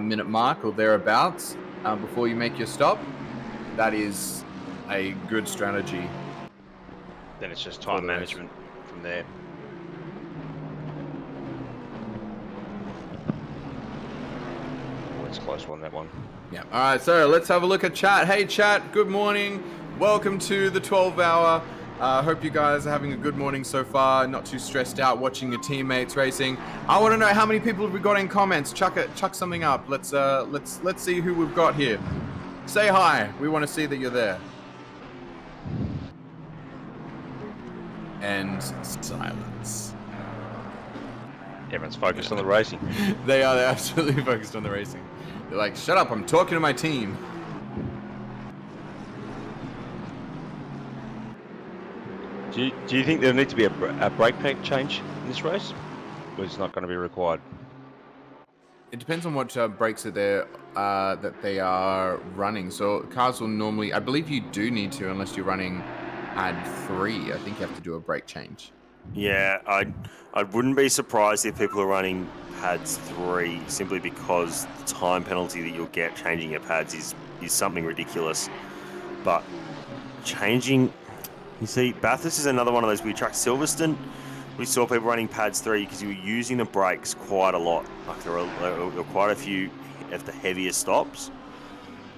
minute mark or thereabouts before you make your stop, that is a good strategy. Then it's just time management from there. It's a close one, that one. Yeah. All right, so let's have a look at chat. Hey, chat, good morning. Welcome to the 12-hour. Hope you guys are having a good morning so far. Not too stressed out watching your teammates racing. I want to know how many people have we got in comments. Chuck something up. Let's see who we've got here. Say hi. We want to see that you're there. And silence. Everyone's focused on the racing. They're absolutely focused on the racing. They're like, shut up, I'm talking to my team. Do you think there'll need to be a brake pack change in this race? Or it's not going to be required? It depends on what brakes that they are running. So cars will normally, I believe you do need to, unless you're running pad 3. I think you have to do a brake change. Yeah, I wouldn't be surprised if people are running pads 3 simply because the time penalty that you'll get changing your pads is something ridiculous. But changing, you see, Bathurst is another one of those weird tracks. Silverstone, we saw people running pads 3 because you were using the brakes quite a lot. Like there were quite a few of the heavier stops.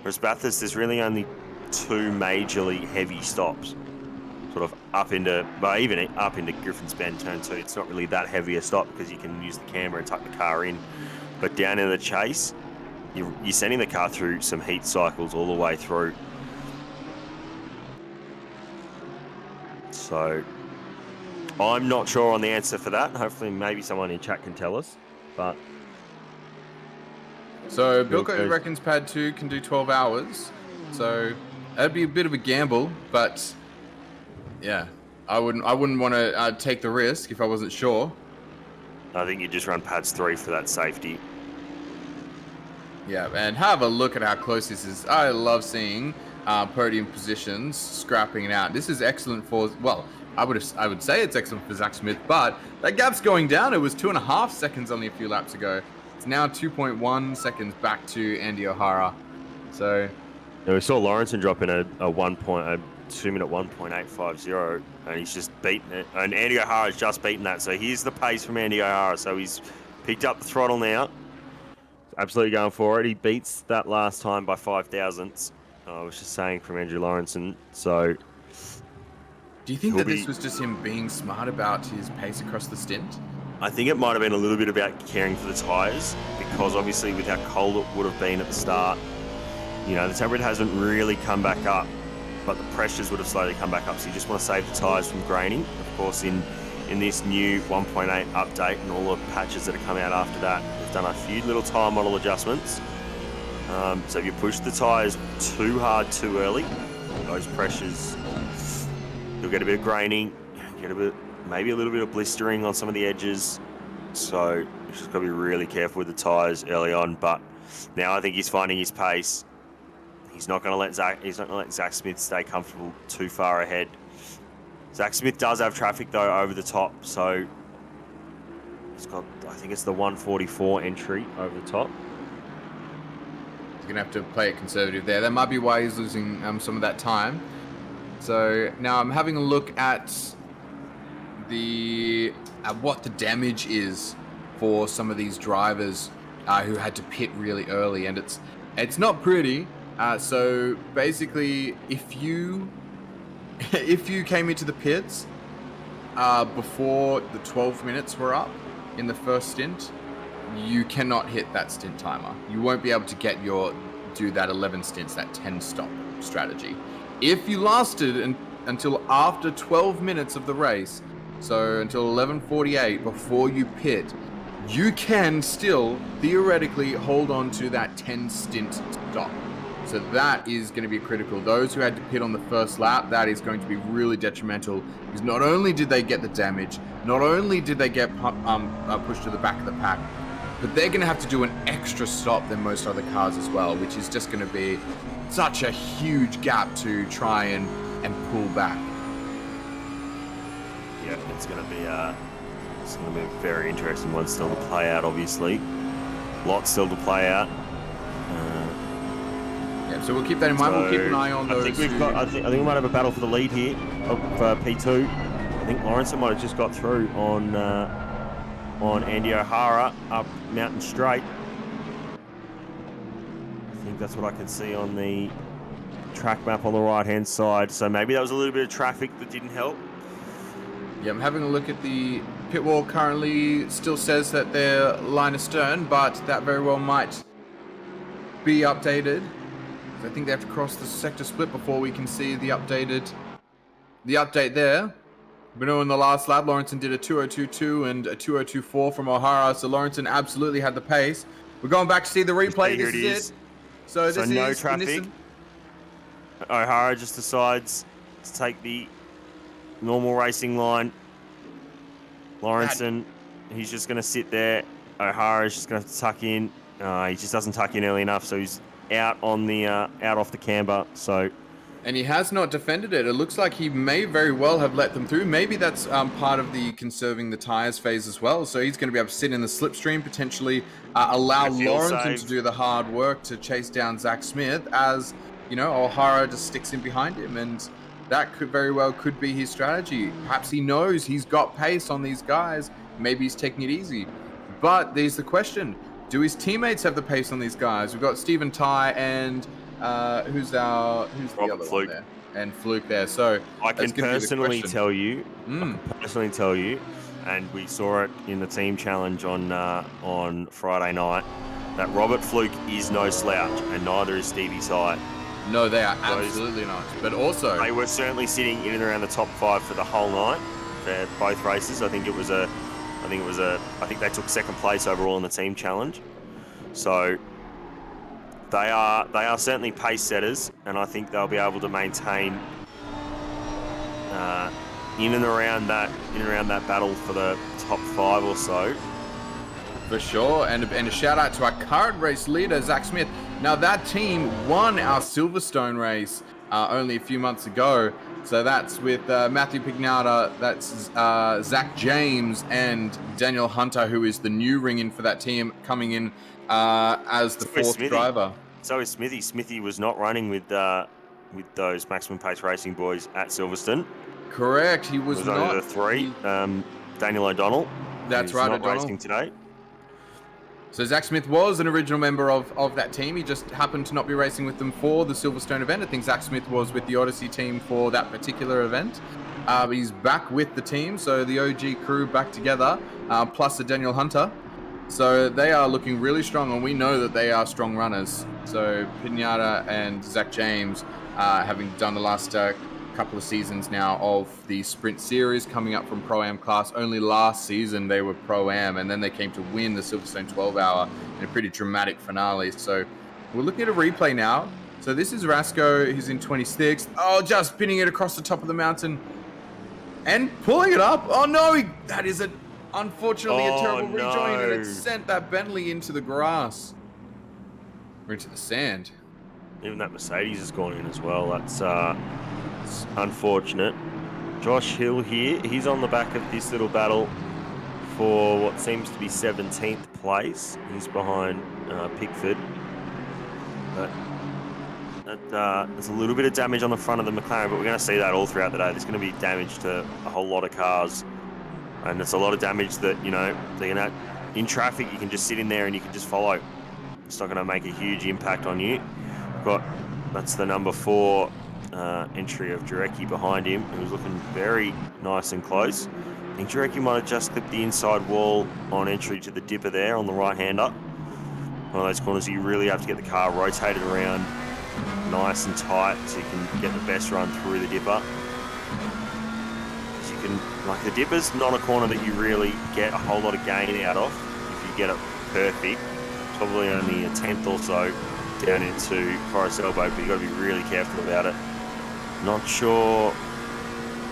Whereas Bathurst, there's really only 2 majorly heavy stops. Sort of even up into Griffin's Bend turn 2. It's not really that heavy a stop because you can use the camera and tuck the car in. But down in the chase, you're sending the car through some heat cycles all the way through. So I'm not sure on the answer for that. Hopefully maybe someone in chat can tell us. But so Bilko reckons pad 2 can do 12 hours. So that'd be a bit of a gamble, but yeah, I wouldn't want to take the risk if I wasn't sure. I think you just run pads 3 for that safety. Yeah, and have a look at how close this is. I love seeing podium positions scrapping it out. This is excellent for, well, I would say it's excellent for Zach Smith, but that gap's going down. It was 2.5 seconds only a few laps ago. It's now 2.1 seconds back to Andy O'Hara. So yeah, we saw Lawrenson drop in a 2-minute 1.850, and he's just beaten it. And Andy O'Hara's just beaten that. So here's the pace from Andy O'Hara. So he's picked up the throttle now. Absolutely going for it. He beats that last time by 5 thousandths. I was just saying from Andrew Lawrenson. So do you think that this was just him being smart about his pace across the stint? I think it might have been a little bit about caring for the tyres, because obviously with how cold it would have been at the start, you know, the temperature hasn't really come back up, but the pressures would have slowly come back up. So you just want to save the tyres from graining. Of course, in this new 1.8 update and all the patches that have come out after that, they've done a few little tyre model adjustments. So if you push the tyres too hard too early, those pressures, you'll get a bit of graining, maybe a little bit of blistering on some of the edges. So you just got to be really careful with the tyres early on. But now I think he's finding his pace. He's not going to let Zach Smith stay comfortable too far ahead. Zach Smith does have traffic though over the top, so he's got, I think it's the 144 entry over the top. He's going to have to play it conservative there. That might be why he's losing some of that time. So now I'm having a look at what the damage is for some of these drivers who had to pit really early, and it's not pretty. So basically, if you came into the pits before the 12 minutes were up in the first stint, you cannot hit that stint timer. You won't be able to do that 11 stints, that 10 stop strategy. If you lasted until after 12 minutes of the race, so until 11:48 before you pit, you can still theoretically hold on to that 10 stint stop. So that is going to be critical. Those who had to pit on the first lap, that is going to be really detrimental, because not only did they get the damage, not only did they get pushed to the back of the pack, but they're going to have to do an extra stop than most other cars as well, which is just going to be such a huge gap to try and pull back. Yeah, it's going to be a very interesting one still to play out, obviously. Lots still to play out. So we'll keep that in mind. We'll keep an eye on those. I think we might have a battle for the lead here of P2. I think Lawrenson might have just got through on Andy O'Hara up Mountain Straight. I think that's what I can see on the track map on the right-hand side. So maybe that was a little bit of traffic that didn't help. Yeah, I'm having a look at the pit wall. Currently still says that they're line astern, but that very well might be updated. I think they have to cross the sector split before we can see the update there. We know in the last lap, Lawrenson did a 2:02.2 and a 2:02.4 from O'Hara, so Lawrenson absolutely had the pace. We're going back to see the replay. This is it. So this no is traffic. O'Hara just decides to take the normal racing line. Lawrenson, he's just going to sit there. O'Hara is just going to have to tuck in. He just doesn't tuck in early enough, so he's out off the camber. So, and he has not defended it. It looks like he may very well have let them through. Maybe that's part of the conserving the tires phase as well. So he's going to be able to sit in the slipstream, potentially allow Lawrenson to do the hard work to chase down Zach Smith, as you know, O'Hara just sticks in behind him, and that could be his strategy. Perhaps he knows he's got pace on these guys. Maybe he's taking it easy. But there's the question. Do his teammates have the pace on these guys? We've got Stephen Ty and who's the other Fluke. one there? And Fluke there. So I can personally tell you, and we saw it in the team challenge on Friday night, that Robert Fluke is no slouch, and neither is Stevie Ty. No, they are absolutely not. But also, they were certainly sitting in and around the top 5 for the whole night for both races. I think they took second place overall in the team challenge. So they are certainly pace setters, and I think they'll be able to maintain in and around that battle for the top 5 or so. For sure, and a shout out to our current race leader, Zach Smith. Now that team won our Silverstone race only a few months ago. So that's with Matthew Pignata, that's Zach James, and Daniel Hunter, who is the new ring-in for that team, coming in as the fourth driver. So is Smithy. Smithy was not running with those Maximum Pace Racing boys at Silverstone. Correct, he was not. Only the 3. Daniel O'Donnell. That's right, not O'Donnell. racing today. So Zach Smith was an original member of that team. He just happened to not be racing with them for the Silverstone event. I think Zach Smith was with the Odyssey team for that particular event. He's back with the team, so the OG crew back together, plus a Daniel Hunter. So they are looking really strong, and we know that they are strong runners. So Pinata and Zach James, having done the last couple of seasons now of the sprint series, coming up from Pro-Am class. Only last season they were Pro-Am, and then they came to win the Silverstone 12-hour in a pretty dramatic finale. So we're looking at a replay now. So this is Rasco, who's in 26th. Oh, just pinning it across the top of the mountain and pulling it up. Oh no, that is unfortunately a terrible rejoin, and it sent that Bentley into the grass. Or into the sand. Even that Mercedes has gone in as well. That's it's unfortunate. Josh Hill here, he's on the back of this little battle for what seems to be 17th place. He's behind Pickford. But there's a little bit of damage on the front of the McLaren, but we're going to see that all throughout the day. There's going to be damage to a whole lot of cars, and it's a lot of damage that, you know, they're going to, in traffic, you can just sit in there and you can just follow. It's not going to make a huge impact on you. That's the number 4 entry of Jarecki behind him, who's looking very nice and close. I think Jarecki might have just clipped the inside wall on entry to the dipper there on the right-hander. One of those corners you really have to get the car rotated around nice and tight so you can get the best run through the dipper. So you can, like, the dipper's not a corner that you really get a whole lot of gain out of if you get it perfect. Probably only a tenth or so down into Forest Elbow, but you've got to be really careful about it. Not sure.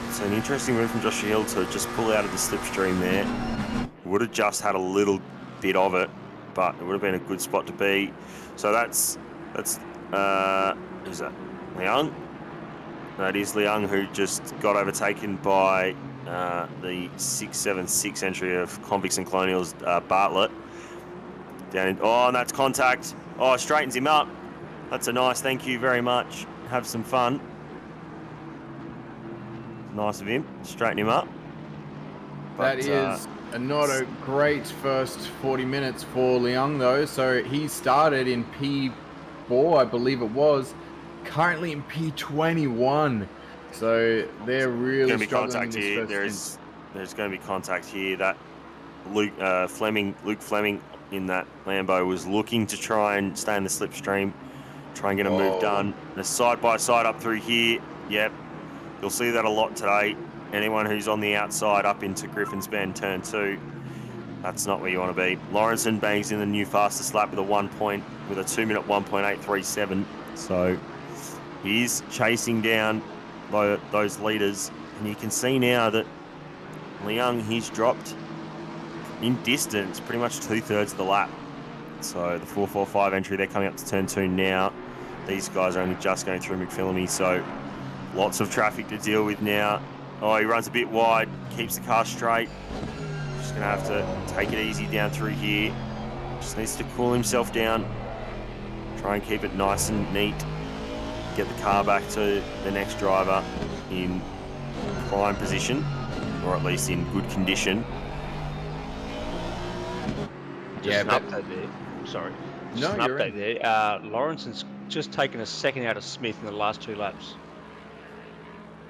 It's an interesting move from Joshua Hill to just pull out of the slipstream there. Would have just had a little bit of it, but it would have been a good spot to be. So that's who's that? Liang? That is Liang, who just got overtaken by the 676 entry of Convicts and Colonials, Bartlett. And that's contact. Oh, straightens him up. That's a nice thank you very much. Have some fun. Nice of him. Straighten him up. But, that is not a great first 40 minutes for Liang, though. So he started in P4, I believe it was. Currently in P21. So they're really struggling in this first There's going to be contact here. That Luke Fleming in that Lambo was looking to try and stay in the slipstream, try and get a move done. The side-by-side up through here, yep. You'll see that a lot today. Anyone who's on the outside up into Griffin's Bend, turn 2, that's not where you want to be. Lawrenson bangs in the new fastest lap with a 2-minute 1.837. So he's chasing down those leaders, and you can see now that Liang, he's dropped in distance pretty much 2/3 of the lap. So the 445 entry, they're coming up to turn 2 now. These guys are only just going through McPhillamy, so lots of traffic to deal with now. Oh, he runs a bit wide, keeps the car straight. Just going to have to take it easy down through here. Just needs to cool himself down. Try and keep it nice and neat. Get the car back to the next driver in prime position, or at least in good condition. Just an update there. Sorry. Just an update there. Lawrenson's just taken a second out of Smith in the last 2 laps.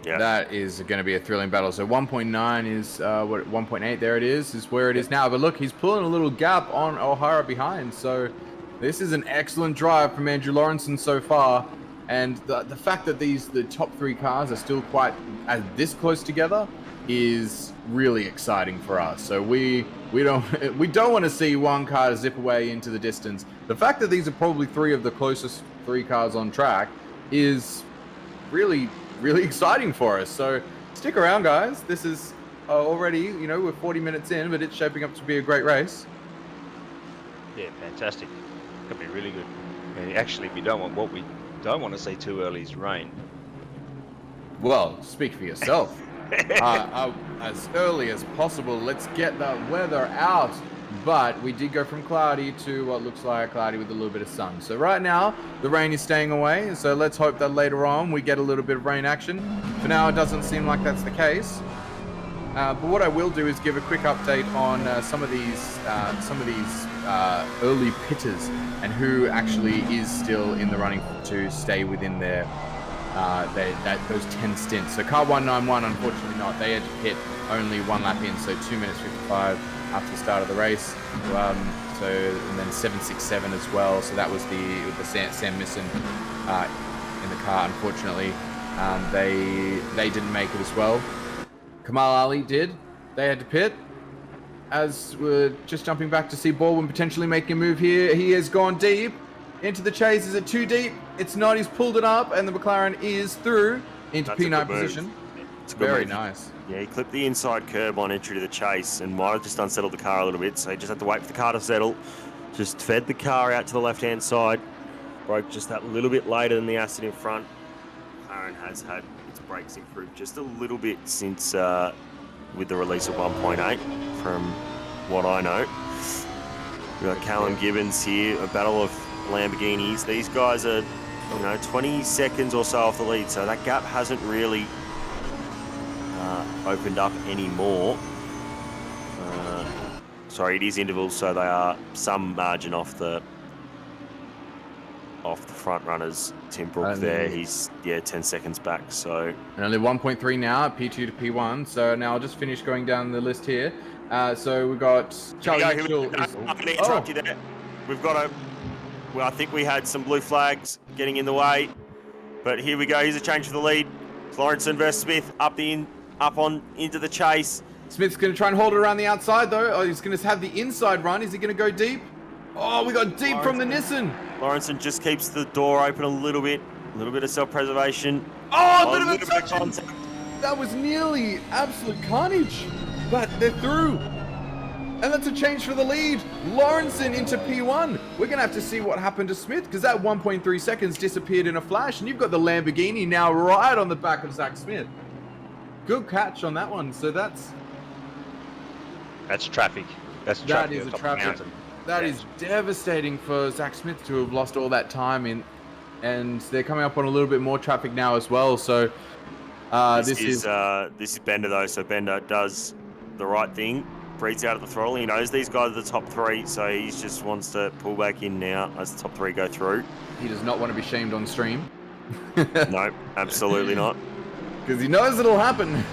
Yeah. That is going to be a thrilling battle. So 1.9 is 1.8 there it is where it is now. But look, he's pulling a little gap on O'Hara behind. So this is an excellent drive from Andrew Lawrenson so far. And the fact that the top 3 cars are still quite this close together is really exciting for us. So we don't want to see one car zip away into the distance. The fact that these are probably 3 of the closest 3 cars on track is really exciting for us. So stick around, guys. This is already, we're 40 minutes in, but it's shaping up to be a great race. Yeah, fantastic. Could be really good. And actually, we don't want to see too early is rain. Well, speak for yourself. As early as possible. Let's get the weather out. But we did go from cloudy to what looks like cloudy with a little bit of sun. So right now, the rain is staying away. So let's hope that later on we get a little bit of rain action. For now, it doesn't seem like that's the case. But what I will do is give a quick update on some of these early pitters and who actually is still in the running to stay within their those 10 stints. So car 191, unfortunately not. They had to pit only 1 lap in, so 2 minutes 55 after the start of the race. And then 767 as well. So that was with the Sam Misson in the car. Unfortunately, they didn't make it as well. Kamal Ali did. They had to pit. As we're just jumping back to see Baldwin potentially making a move here. He has gone deep into the chase. Is it too deep? It's not. He's pulled it up, and the McLaren is through into P9 position. It's a good Very move. nice. Yeah, he clipped the inside curb on entry to the chase and might have just unsettled the car a little bit, so he just had to wait for the car to settle. Just fed the car out to the left-hand side. Broke just that little bit later than the Aston in front. McLaren has had its brakes improved just a little bit since with the release of 1.8, from what I know. We've got Callum Gibbons here, a battle of Lamborghinis. These guys are, 20 seconds or so off the lead, so that gap hasn't really opened up anymore. Sorry, it is intervals, so they are some margin off the front runners. Tim Brook there, he's 10 seconds back. So and only 1.3 now, P2 to P1. So now I'll just finish going down the list here. So we've got Charlie Mitchell. I'm going to interrupt you there. We've got I think we had some blue flags getting in the way, but here we go. Here's a change for the lead. Lawrenson versus Smith into the chase. Smith's going to try and hold it around the outside though. Oh, he's going to have the inside run. Is he going to go deep? Oh, we got deep from the Nissan. Lawrenson just keeps the door open a little bit of self-preservation. Oh, a bit of contact. That was nearly absolute carnage, but they're through. And that's a change for the lead. Lawrenson into P1. We're going to have to see what happened to Smith, because that 1.3 seconds disappeared in a flash, and you've got the Lamborghini now right on the back of Zach Smith. Good catch on that one. So that's traffic. That is a traffic. That is devastating for Zach Smith to have lost all that time in, and they're coming up on a little bit more traffic now as well. So this is Bender though. So Bender does the right thing, breathes out of the throttle. He knows these guys are the top three, so he just wants to pull back in now as the top three go through. He does not want to be shamed on stream. No, absolutely not. Because he knows it'll happen.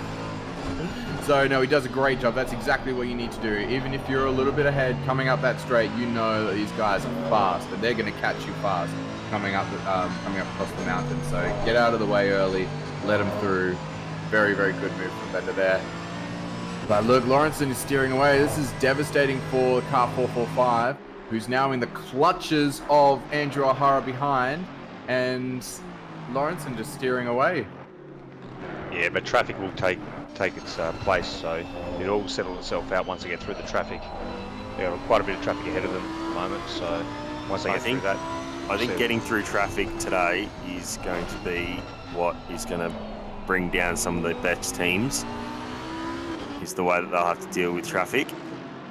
So, no, he does a great job. That's exactly what you need to do. Even if you're a little bit ahead coming up that straight, you know that these guys are fast, and they're going to catch you fast coming up across the mountain. So get out of the way early, let them through. Very, very good move from Bender there. But look, Lawrenson is steering away. This is devastating for car 445, who's now in the clutches of Andrew O'Hara behind, and Lawrenson just steering away. Yeah, but traffic will take its place, so it'll all settle itself out once they get through the traffic. They've got quite a bit of traffic ahead of them at the moment, so once they get through that... I think getting through traffic today is going to be what is going to bring down some of the best teams, is the way that they'll have to deal with traffic.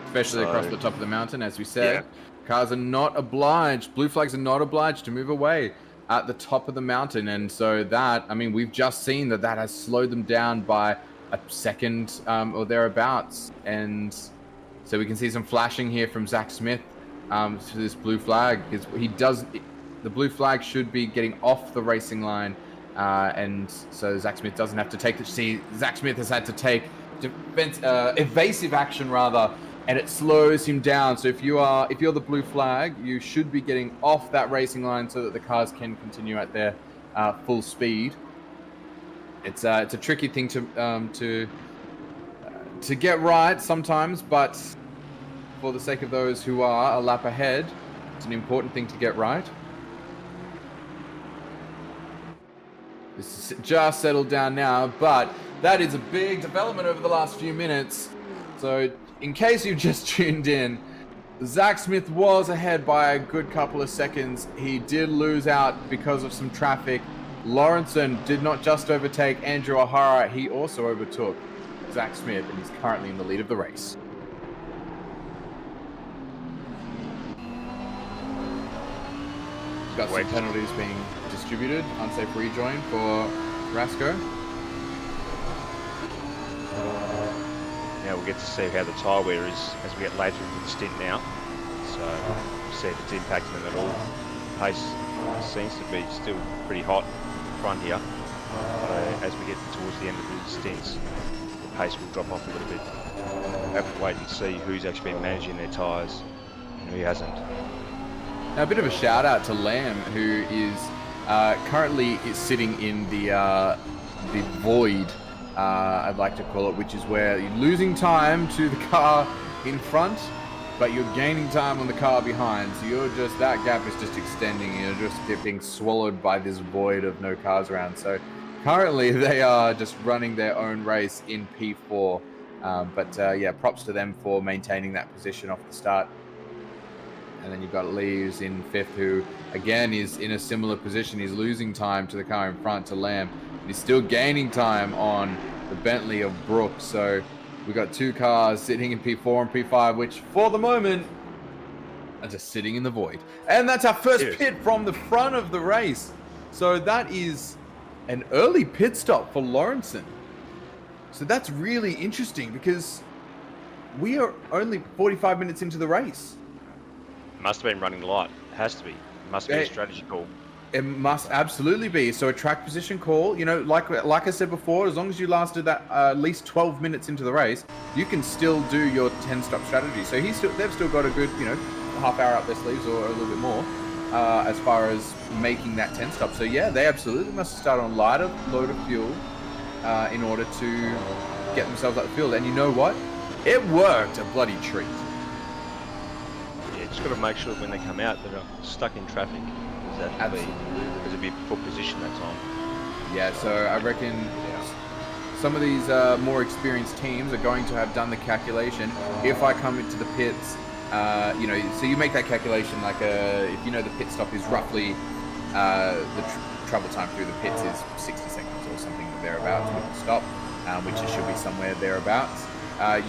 Especially across the top of the mountain, as we said. Yeah. Cars are not obliged, blue flags are not obliged to move away at the top of the mountain, and so that, I mean, we've just seen that has slowed them down by a second or thereabouts, and so we can see some flashing here from Zach Smith to this blue flag. The blue flag should be getting off the racing line, and so Zach Smith doesn't have to take Zach Smith has had to take evasive action rather, and it slows him down. So if you're the blue flag, you should be getting off that racing line so that the cars can continue at their full speed. It's a tricky thing to get right sometimes, but for the sake of those who are a lap ahead, it's an important thing to get right. This is just settled down now, but that is a big development over the last few minutes. So in case you just tuned in, Zach Smith was ahead by a good couple of seconds. He did lose out because of some traffic. Lawrenson did not just overtake Andrew O'Hara, he also overtook Zach Smith, and he's currently in the lead of the race. Got some penalties being distributed. Unsafe rejoin for Rasco. Now we'll get to see how the tyre wear is as we get later into the stint now. So we'll see if it's impacting them at all. Pace seems to be still pretty hot in front here. As we get towards the end of the stints, the pace will drop off a little bit. We'll have to wait and see who's actually been managing their tyres and who hasn't. Now, a bit of a shout out to Lamb, who is currently sitting in the void, I'd like to call it, which is where you're losing time to the car in front, but you're gaining time on the car behind. So that gap is just extending. You're just being swallowed by this void of no cars around. So currently they are just running their own race in P4. Yeah, props to them for maintaining that position off the start. And then you've got Leaves in 5th, who again is in a similar position. He's losing time to the car in front, to Lamb. And he's still gaining time on the Bentley of Brooks. So we've got 2 cars sitting in P4 and P5, which for the moment are just sitting in the void. And that's our first pit from the front of the race. So that is an early pit stop for Lawrenson. So that's really interesting because we are only 45 minutes into the race. Must have been running light. It has to be. It must be a strategy call. It must absolutely be. So a track position call, you know, like I said before, as long as you lasted that at least 12 minutes into the race, you can still do your 10-stop strategy. So they've still got a good, you know, half hour up their sleeves or a little bit more as far as making that 10-stop. So yeah, they absolutely must start on lighter load of fuel in order to get themselves up the field. And you know what? It worked a bloody treat. Yeah, just got to make sure that when they come out, they're not stuck in traffic. Because it'd be a poor position that time. Yeah, so I reckon some of these more experienced teams are going to have done the calculation. If I come into the pits, you know, so you make that calculation like if you know the pit stop is roughly the travel time through the pits is 60 seconds or something thereabouts with the stop, which it should be somewhere thereabouts.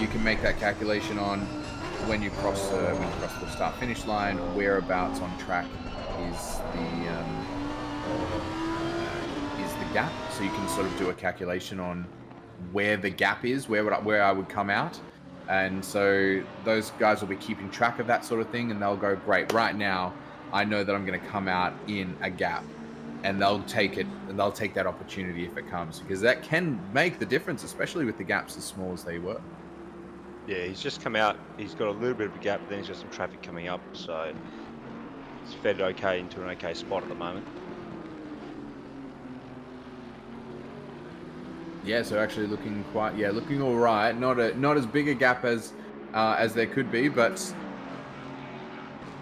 You can make that calculation on when you cross the start-finish line, whereabouts on track is the gap. So you can sort of do a calculation on where the gap is, where I would come out. And so those guys will be keeping track of that sort of thing, and they'll go, great, right now I know that I'm going to come out in a gap, and they'll take it, and they'll take that opportunity if it comes, because that can make the difference, especially with the gaps as small as they were. Yeah, he's just come out, he's got a little bit of a gap, but then he's got some traffic coming up, so it's fed okay into an okay spot at the moment. Yeah, so actually looking looking all right. Not as big a gap as there could be, but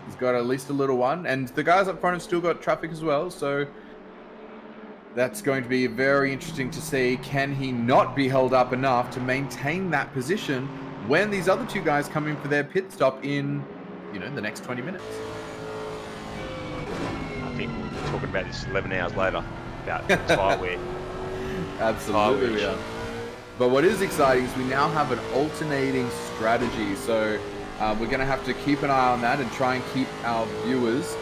he's got at least a little one. And the guys up front have still got traffic as well, so that's going to be very interesting to see. Can he not be held up enough to maintain that position when these other 2 guys come in for their pit stop in, you know, the next 20 minutes? I think we're talking about this 11 hours later, about tyre wear. Absolutely, yeah. But what is exciting is we now have an alternating strategy. So we're going to have to keep an eye on that and try and keep our viewers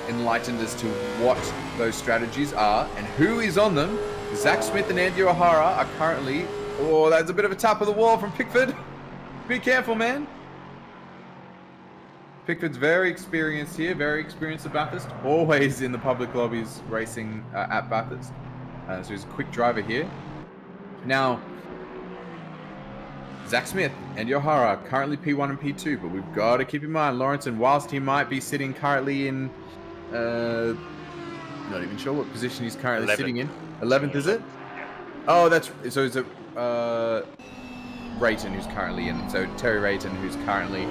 enlightened as to what those strategies are and who is on them. Zach Smith and Andy O'Hara are currently... Oh, that's a bit of a tap of the wall from Pickford. Be careful, man. Pickford's very experienced here, very experienced at Bathurst. Always in the public lobbies racing at Bathurst. So he's a quick driver here. Now, Zach Smith and O'Hara currently P1 and P2, but we've got to keep in mind Lawrenson, whilst he might be sitting currently in, not even sure what position he's currently 11th. sitting in. 11th, is it? Oh, so it's a Rayton who's currently in. So Terry Rayton, who's currently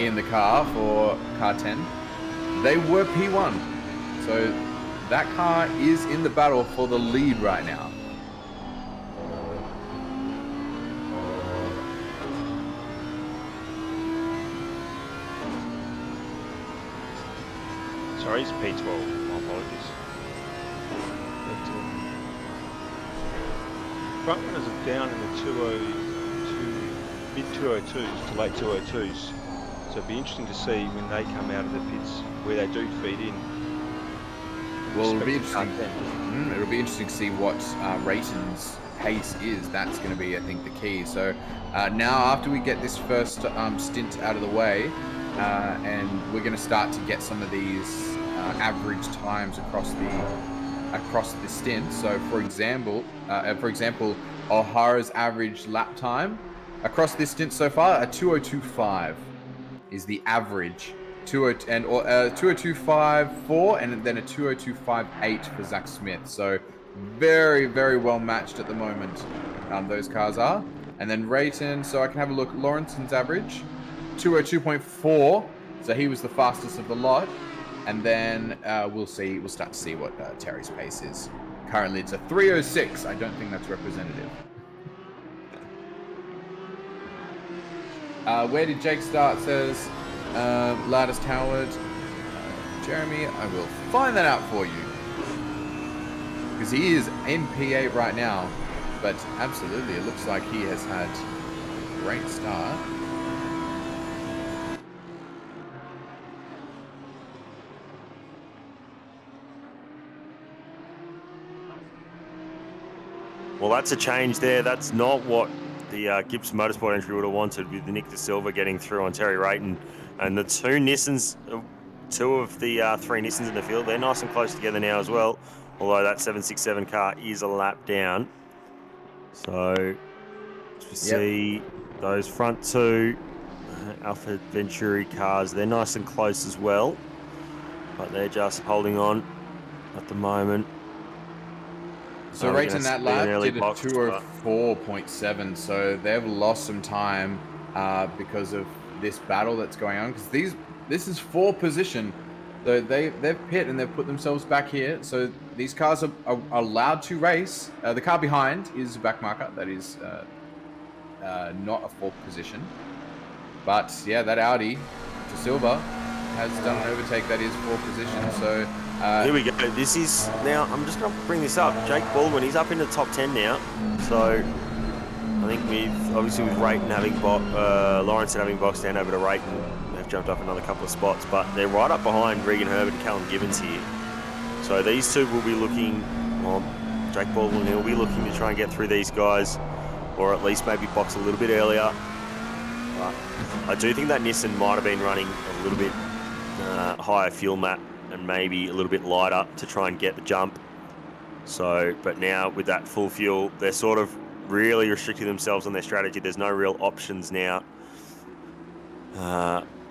in the car for car 10. They were P1. So that car is in the battle for the lead right now. Sorry, it's P12. My apologies. Front runners are down in the 202, mid 202s to late 202s. So it'll be interesting to see when they come out of the pits where they do feed in. Well, it'll be interesting. It'll be interesting to see what Rayton's pace is. That's going to be, I think, the key. So now, after we get this first stint out of the way, and we're going to start to get some of these average times across across the stint. So, for example, O'Hara's average lap time across this stint so far, a 2:02.5 is the average. 2:02.54 and then a 2:02.58 for Zach Smith. So very, very well matched at the moment. Those cars are. And then Rayton, so I can have a look. Lawrenson's average, 2:02.4. So he was the fastest of the lot. And then we'll start to see what Terry's pace is. Currently it's a 3:06. I don't think that's representative. Where did Jake start? Says Lattice Howard. Jeremy, I will find that out for you. Because he is in P8 right now. But absolutely, it looks like he has had a great start. Well, that's a change there. That's not what the Gibson Motorsport entry would have wanted, with Nick De Silva getting through on Terry Rayton. And the two Nissans, two of the three Nissans in the field, they're nice and close together now as well. Although that 767 car is a lap down. So, we see those front two Alpha Venturi cars, they're nice and close as well. But they're just holding on at the moment. So Rayton that lap did a 2:04.7, so they've lost some time because of this battle that's going on. Because this is 4th position, so they've pit and they've put themselves back here. So these cars are allowed to race. The car behind is a back marker. That is not a 4th position. But yeah, that Audi De Silva has done an overtake that is 4th position. So. Here we go. This is now. I'm just going to bring this up. Jake Baldwin, he's up in the top 10 now. So I think with Rayton having Lawrence having boxed down over to Rayton, they've jumped up another couple of spots. But they're right up behind Regan Herbert and Callum Gibbons here. So these two will be looking. Well, Jake Baldwin, he'll be looking to try and get through these guys, or at least maybe box a little bit earlier. But I do think that Nissan might have been running a little bit higher fuel map and maybe a little bit lighter to try and get the jump. So, but now with that full fuel, they're sort of really restricting themselves on their strategy. There's no real options now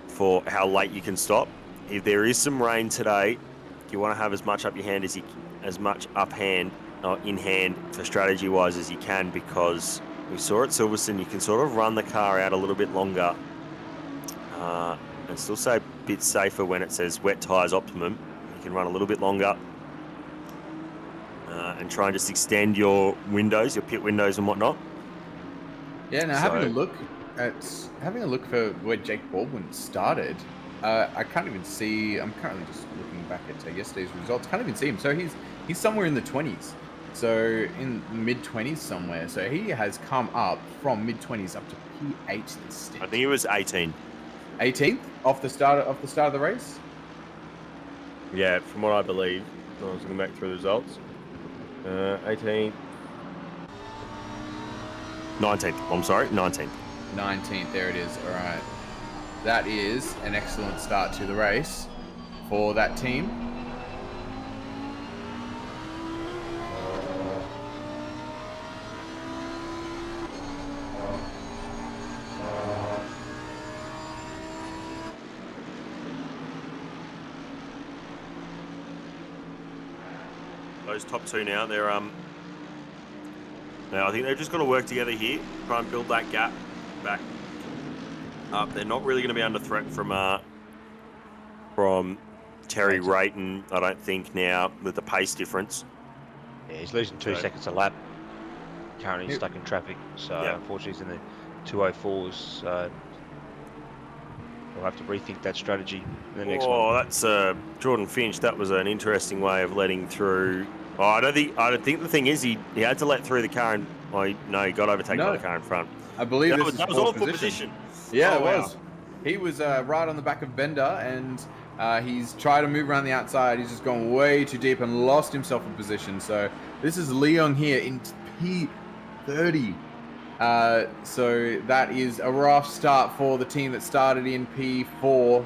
for how late you can stop. If there is some rain today, you want to have as much up your hand in hand for strategy wise as you can, because we saw at Silverstone you can sort of run the car out a little bit longer and still say a bit safer when it says wet tyres optimum. You can run a little bit longer and try and just extend your windows, your pit windows and whatnot. Yeah, now having a look for where Jake Baldwin started, I can't even see. I'm currently just looking back at yesterday's results. Can't even see him. So he's somewhere in the 20s. So in mid-20s somewhere. So he has come up from mid-20s up to P8 this stint. I think it was 18. 18th off the start of the race. Yeah, from what I believe. I was looking back through the results. 18th. 19th. I'm sorry, 19th. 19th, there it is. All right. That is an excellent start to the race for that team. Those top two now, they're now I think they've just got to work together here, try and build that gap back up. They're not really going to be under threat from Terry Rayton, I don't think, now with the pace difference. Yeah, he's losing 2 seconds a lap. Currently stuck in traffic, so unfortunately he's in the 2:04s. So we'll have to rethink that strategy in the next one. Oh, that's Jordan Finch. That was an interesting way of letting through. Oh, I don't think the thing is he had to let through the car, and he got overtaken by the car in front. I believe that was all full position. Yeah, it was. He was right on the back of Bender, and he's tried to move around the outside. He's just gone way too deep and lost himself in position. So this is Leon here in P30. So that is a rough start for the team that started in P4.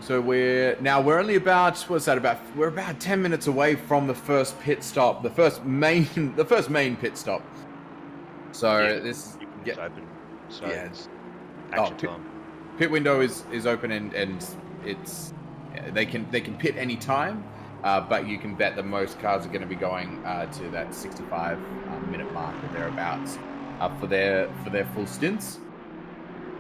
So we're only about, we're about 10 minutes away from the first pit stop, the first main pit stop. So this it's open. So yeah, it's action time. Pit window is open and it's they can pit any time, but you can bet that most cars are going to be going to that 65 minute mark or thereabouts for their full stints.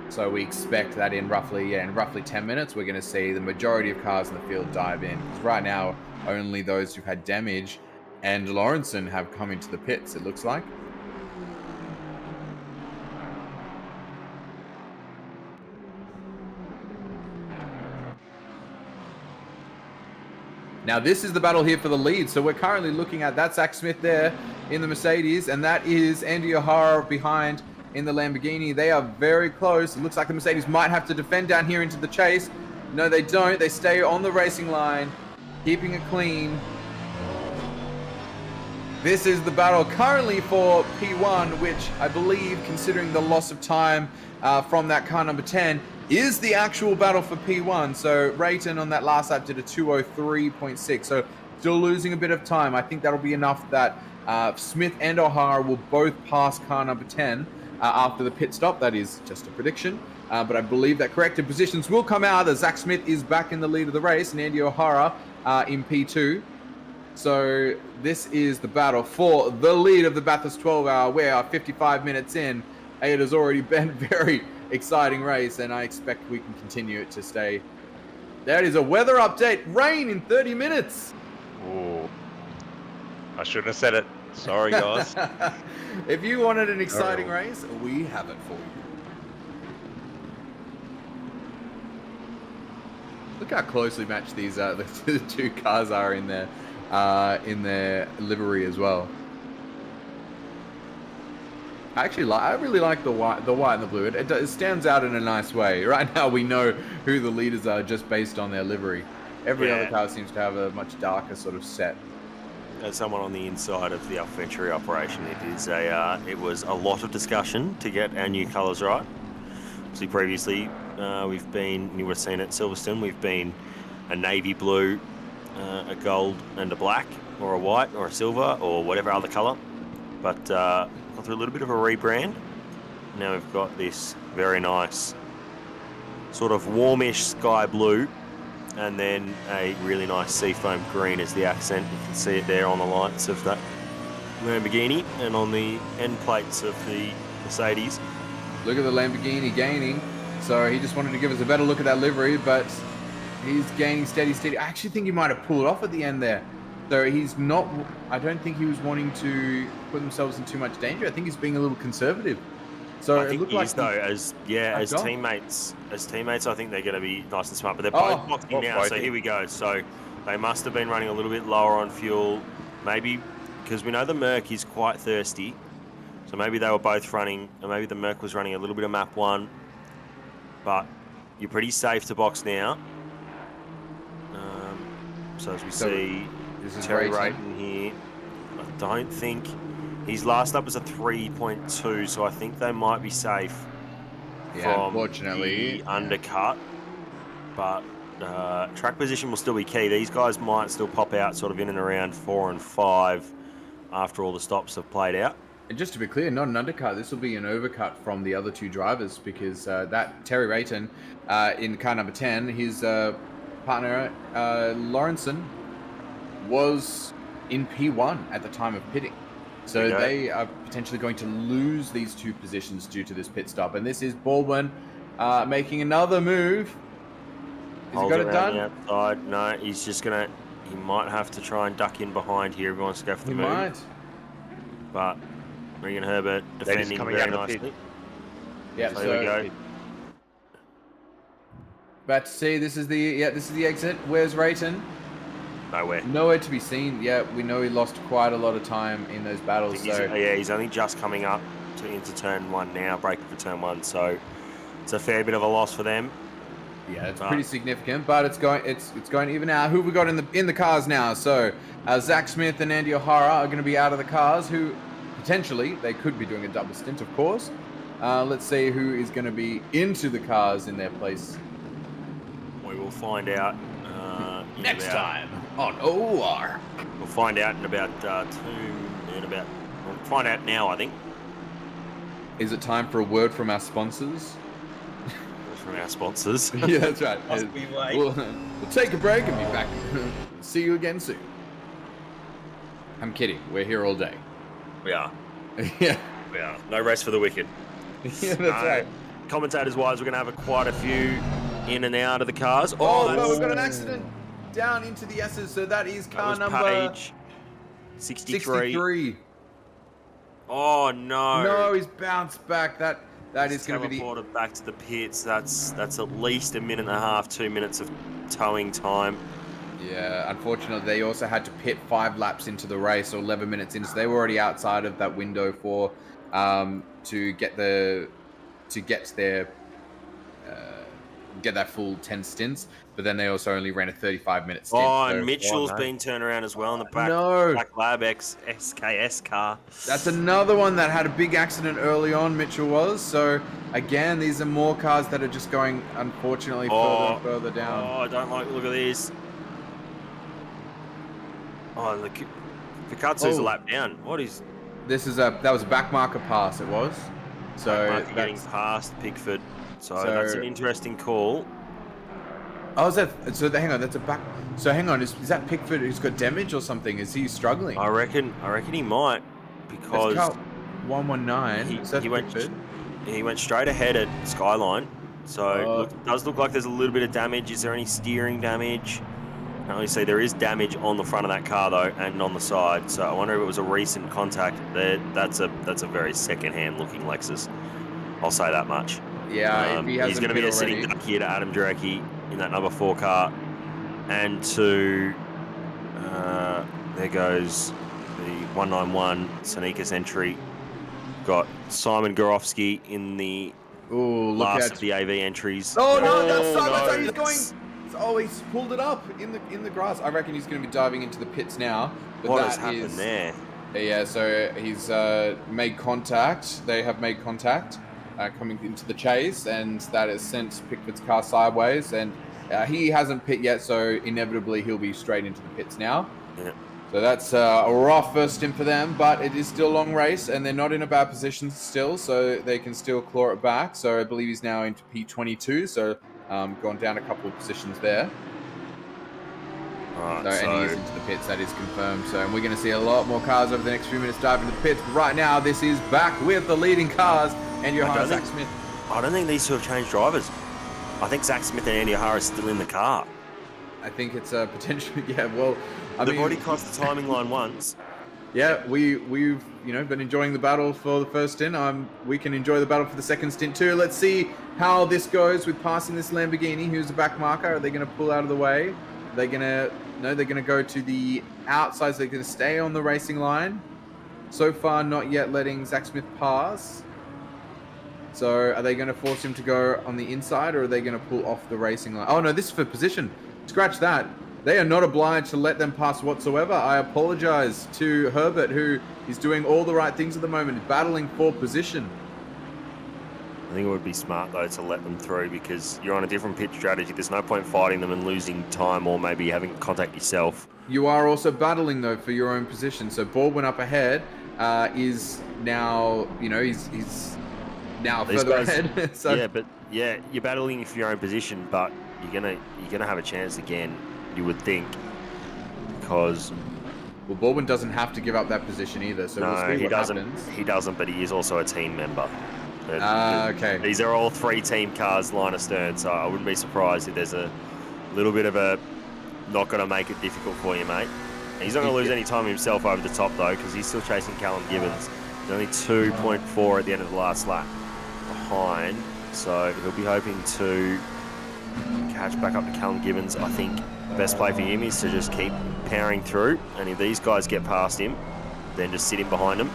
So we expect that in roughly 10 minutes, we're going to see the majority of cars in the field dive in. Because right now, only those who've had damage and Lawrenson have come into the pits, it looks like. Now, this is the battle here for the lead. So we're currently looking at that Zach Smith there in the Mercedes, and that is Andy O'Hara behind in the Lamborghini. They are very close. It looks like the Mercedes might have to defend down here into the chase. No, they don't. They stay on the racing line, keeping it clean. This is the battle currently for P1, which I believe, considering the loss of time from that car number 10, is the actual battle for P1. So Rayton on that last lap did a 2:03.6. So still losing a bit of time. I think that'll be enough that Smith and O'Hara will both pass car number 10 after the pit stop. That is just a prediction, but I believe that corrected positions will come out as Zach Smith is back in the lead of the race and Andy O'Hara in P2. So this is the battle for the lead of the Bathurst 12 hour. We are 55 minutes in. It has already been a very exciting race, and I expect we can continue it to stay. That is a weather update. Rain in 30 minutes. Oh, I shouldn't have said it. Sorry, guys. If you wanted an exciting race, we have it for you. Look how closely matched these the two cars are in their livery as well. I really like the white and the blue. It stands out in a nice way. Right now, we know who the leaders are just based on their livery. Every other car seems to have a much darker sort of set. As someone on the inside of the Alpha Venturi operation, it was a lot of discussion to get our new colours right. See, previously we've been, you would have seen at Silverstone, we've been a navy blue, a gold and a black, or a white or a silver or whatever other colour. But gone through a little bit of a rebrand. Now we've got this very nice sort of warmish sky blue, and then a really nice seafoam green as the accent. You can see it there on the lights of that Lamborghini and on the end plates of the Mercedes. Look at the Lamborghini gaining. So he just wanted to give us a better look at that livery, but he's gaining steady. I actually think he might have pulled off at the end there. So he's not, I don't think he was wanting to put themselves in too much danger. I think he's being a little conservative. So I think he is, though, as teammates, I think they're going to be nice and smart. But they're both boxing now, so here we go. So they must have been running a little bit lower on fuel, maybe because we know the Merc is quite thirsty. So maybe they were both running, or maybe the Merc was running a little bit of map 1. But you're pretty safe to box now. So as we see, Terry Rayton here, I don't think his last up was a 3.2, so I think they might be safe from unfortunately the undercut. But track position will still be key. These guys might still pop out sort of in and around 4 and 5 after all the stops have played out. And just to be clear, not an undercut. This will be an overcut from the other two drivers, because that Terry Rayton in car number 10, his partner Lawrenson was in P1 at the time of pitting. So they are potentially going to lose these two positions due to this pit stop. And this is Baldwin making another move. Has he got it done? Outside. No, he's just going to... He might have to try and duck in behind here if he wants to go for the move. He might. But Regan Herbert defending very nicely. Yeah, so here we go. About to see, this is the exit. Where's Rayton? Nowhere. Nowhere to be seen. Yeah, we know he lost quite a lot of time in those battles. He's only just coming up into turn 1 now, braking for turn 1. So it's a fair bit of a loss for them. Yeah, it's pretty significant, but it's going to even out. Who have we got in the cars now? So Zach Smith and Andy O'Hara are going to be out of the cars. Who potentially they could be doing a double stint, of course. Let's see who is going to be into the cars in their place. we will find out Next time on OOR. We'll find out in about we'll find out now, I think. Is it time for a word from our sponsors? From our sponsors. Yeah, that's right. Must we wait? We'll take a break and be back. See you again soon. I'm kidding. We're here all day. We are. Yeah. We are. No rest for the wicked. Yeah, that's right. Commentators-wise, we're going to have quite a few in and out of the cars. Oh, no, we've got an accident down into the S's. So that is car number... Page 63. Oh, no. No, he's bounced back. That is going to be teleported back to the pits. That's at least a minute and a half, 2 minutes of towing time. Yeah, unfortunately, they also had to pit 5 laps into the race, or 11 minutes in, so they were already outside of that window for to get that full 10 stints. But then they also only ran a 35-minute stint. Oh, and Mitchell's been turned around as well in the Black Lab X SKS car. That's another one that had a big accident early on, Mitchell was. So, again, these are more cars that are just going, unfortunately, further and further down. Oh, I don't like the look of these. Oh, look, Fikatsu's a lap down. What is... That was a backmarker pass, it was. So getting past Pickford. So that's an interesting call. Oh, is that... So, hang on, that's a back... So, hang on, is that Pickford who's got damage or something? Is he struggling? I reckon he might, because... That's car 119. He went straight ahead at Skyline. So, it does look like there's a little bit of damage. Is there any steering damage? I can only see there is damage on the front of that car, though, and on the side. So, I wonder if it was a recent contact. That's a very second-hand looking Lexus. I'll say that much. Yeah, if he hasn't he's going to be a sitting duck here to Adam Jarecki in that number 4 car, and to there goes the 191 Sonikas entry. Got Simon Gorofsky in the last of the AV entries. Oh no, that's how he's going. Oh, he's pulled it up in the grass. I reckon he's going to be diving into the pits now. But what has happened there? Yeah, so he's made contact. They have made contact. Coming into the chase, and that has sent Pickford's car sideways, and he hasn't pit yet, so inevitably he'll be straight into the pits now. Yeah. So that's a rough first stint for them, but it is still a long race, and they're not in a bad position still, so they can still claw it back. So I believe he's now into P22, so gone down a couple of positions there. Right, and he is into the pits, that is confirmed. So and we're going to see a lot more cars over the next few minutes dive into the pits, but right now this is back with the leading cars. And Zach Smith. I don't think these two have changed drivers. I think Zach Smith and Andy O'Hara are still in the car. I think it's a potential. Yeah, well, they've already crossed the timing line once. Yeah, we've been enjoying the battle for the first stint. We can enjoy the battle for the second stint too. Let's see how this goes with passing this Lamborghini, who's a back marker. Are they going to pull out of the way? Are they going to they're going to go to the outside. So they're going to stay on the racing line. So far, not yet letting Zach Smith pass. So are they going to force him to go on the inside, or are they going to pull off the racing line? Oh, no, this is for position. Scratch that. They are not obliged to let them pass whatsoever. I apologize to Herbert, who is doing all the right things at the moment, battling for position. I think it would be smart, though, to let them through, because you're on a different pit strategy. There's no point fighting them and losing time, or maybe having contact yourself. You are also battling, though, for your own position. So Baldwin up ahead is now, he's now further ahead. So. Yeah, you're battling for your own position, but you're gonna have a chance again, you would think, because Baldwin doesn't have to give up that position either. So no, we'll see he what doesn't. happens. He doesn't, but he is also a team member. Okay. These are all 3 team cars, line astern, so I wouldn't be surprised if there's a little bit of a not going to make it difficult for you, mate. And he's not going to lose any time himself over the top, though, because he's still chasing Callum Gibbons. He's only 2.4 at the end of the last lap behind, so he'll be hoping to catch back up to Callum Gibbons. I think the best play for him is to just keep powering through, and if these guys get past him, then just sit in behind them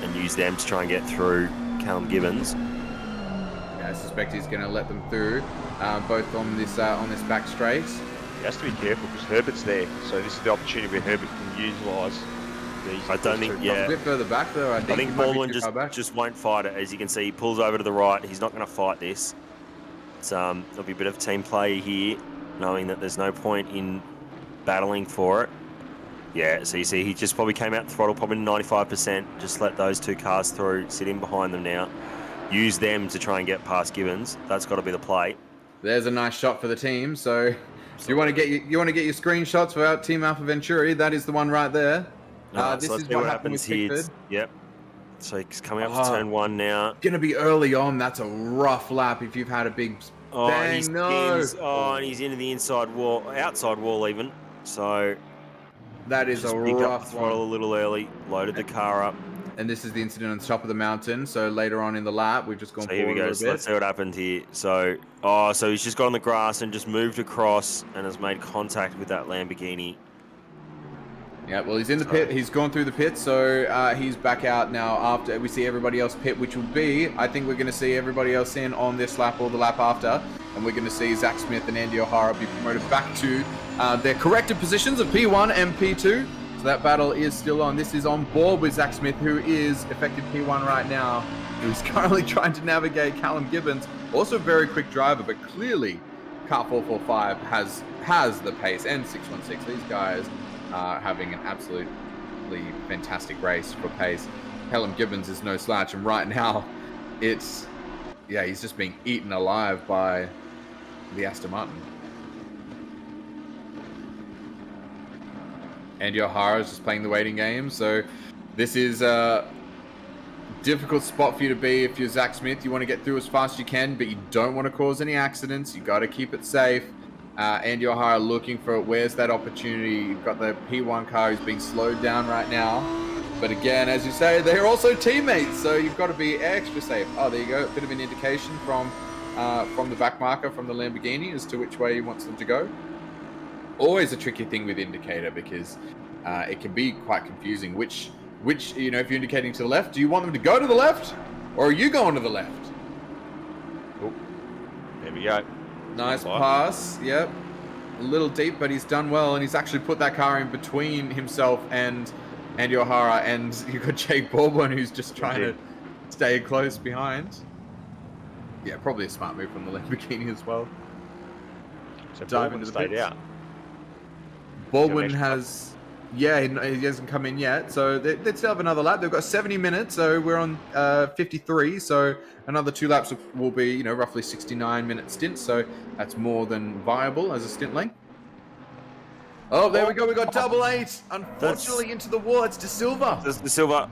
and use them to try and get through Callum Gibbons. Yeah, I suspect he's going to let them through, both on this back straight. He has to be careful because Herbert's there, so this is the opportunity where Herbert can utilise these. I don't think, A bit further back though. I think Baldwin just won't fight it. As you can see, he pulls over to the right. He's not going to fight this. there'll be a bit of team play here, knowing that there's no point in battling for it. Yeah, so you see he just probably came out the throttle, probably 95%. Just let those two cars through, sit in behind them now. Use them to try and get past Gibbons. That's got to be the play. There's a nice shot for the team. So you want to get your screenshots for our Team Alpha Venturi. That is the one right there. This so is what happened with Pickford. Yep. So he's coming up to turn 1 now. Going to be early on. That's a rough lap if you've had a big bang. And he's into the outside wall even. So that is just a picked up rough the throttle one. a little early, loaded the car up. And this is the incident on the top of the mountain. So later on in the lap, we've just gone forward Here we go. a little So bit. let's see what happened here. So he's just got on the grass and just moved across and has made contact with that Lamborghini. Yeah, well, he's in the pit. He's gone through the pit, so he's back out now after we see everybody else pit, which will be, I think we're going to see everybody else in on this lap or the lap after, and we're going to see Zach Smith and Andy O'Hara be promoted back to their corrected positions of P1 and P2. So that battle is still on. This is on board with Zach Smith, who is effective P1 right now, who's currently trying to navigate Callum Gibbons. Also a very quick driver, but clearly Car 445 has the pace, and 616. These guys having an absolutely fantastic race for pace. Callum Gibbons is no slouch, and right now he's just being eaten alive by the Aston Martin. Andy O'Hara is just playing the waiting game, so this is a difficult spot for you to be if you're Zach Smith. You want to get through as fast as you can, but you don't want to cause any accidents. You got to keep it safe. Andy O'Hara looking for where's that opportunity. You've got the P1 car who's being slowed down right now. But again, as you say, they're also teammates, so you've got to be extra safe. Oh, there you go. A bit of an indication from the back marker from the Lamborghini as to which way he wants them to go. Always a tricky thing with indicator because it can be quite confusing. Which if you're indicating to the left, do you want them to go to the left or are you going to the left? Oh, there we go. Nice pass, yep. A little deep, but he's done well, and he's actually put that car in between himself and Andy O'Hara, and you've got Jake Baldwin who's just trying to stay close behind. Yeah, probably a smart move from the Lamborghini as well. So Dive into the stayed pits. out. Baldwin has... Yeah, he hasn't come in yet, so they still have another lap. They've got 70 minutes, so we're on 53, so another 2 laps will be, roughly 69-minute stints, so that's more than viable as a stint length. Oh, there we go, we got double 8. Unfortunately, into the wall, it's De Silva. That's De Silva.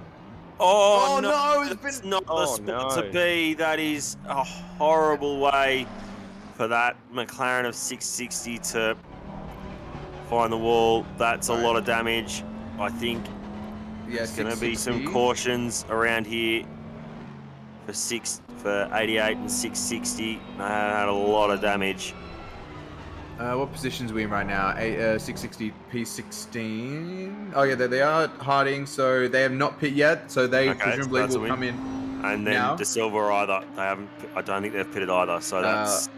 Oh no, it's not the spot to be. That is a horrible way for that McLaren of 660 to find the wall. That's a lot of damage. I think there's going to be some cautions around here for 88 and 660. They had a lot of damage. What positions are we in right now? 660 P16. Oh yeah, there they are. Harding. So they have not pit yet. So they presumably will come in. And then De Silva either. They haven't. I don't think they've pitted either. So that's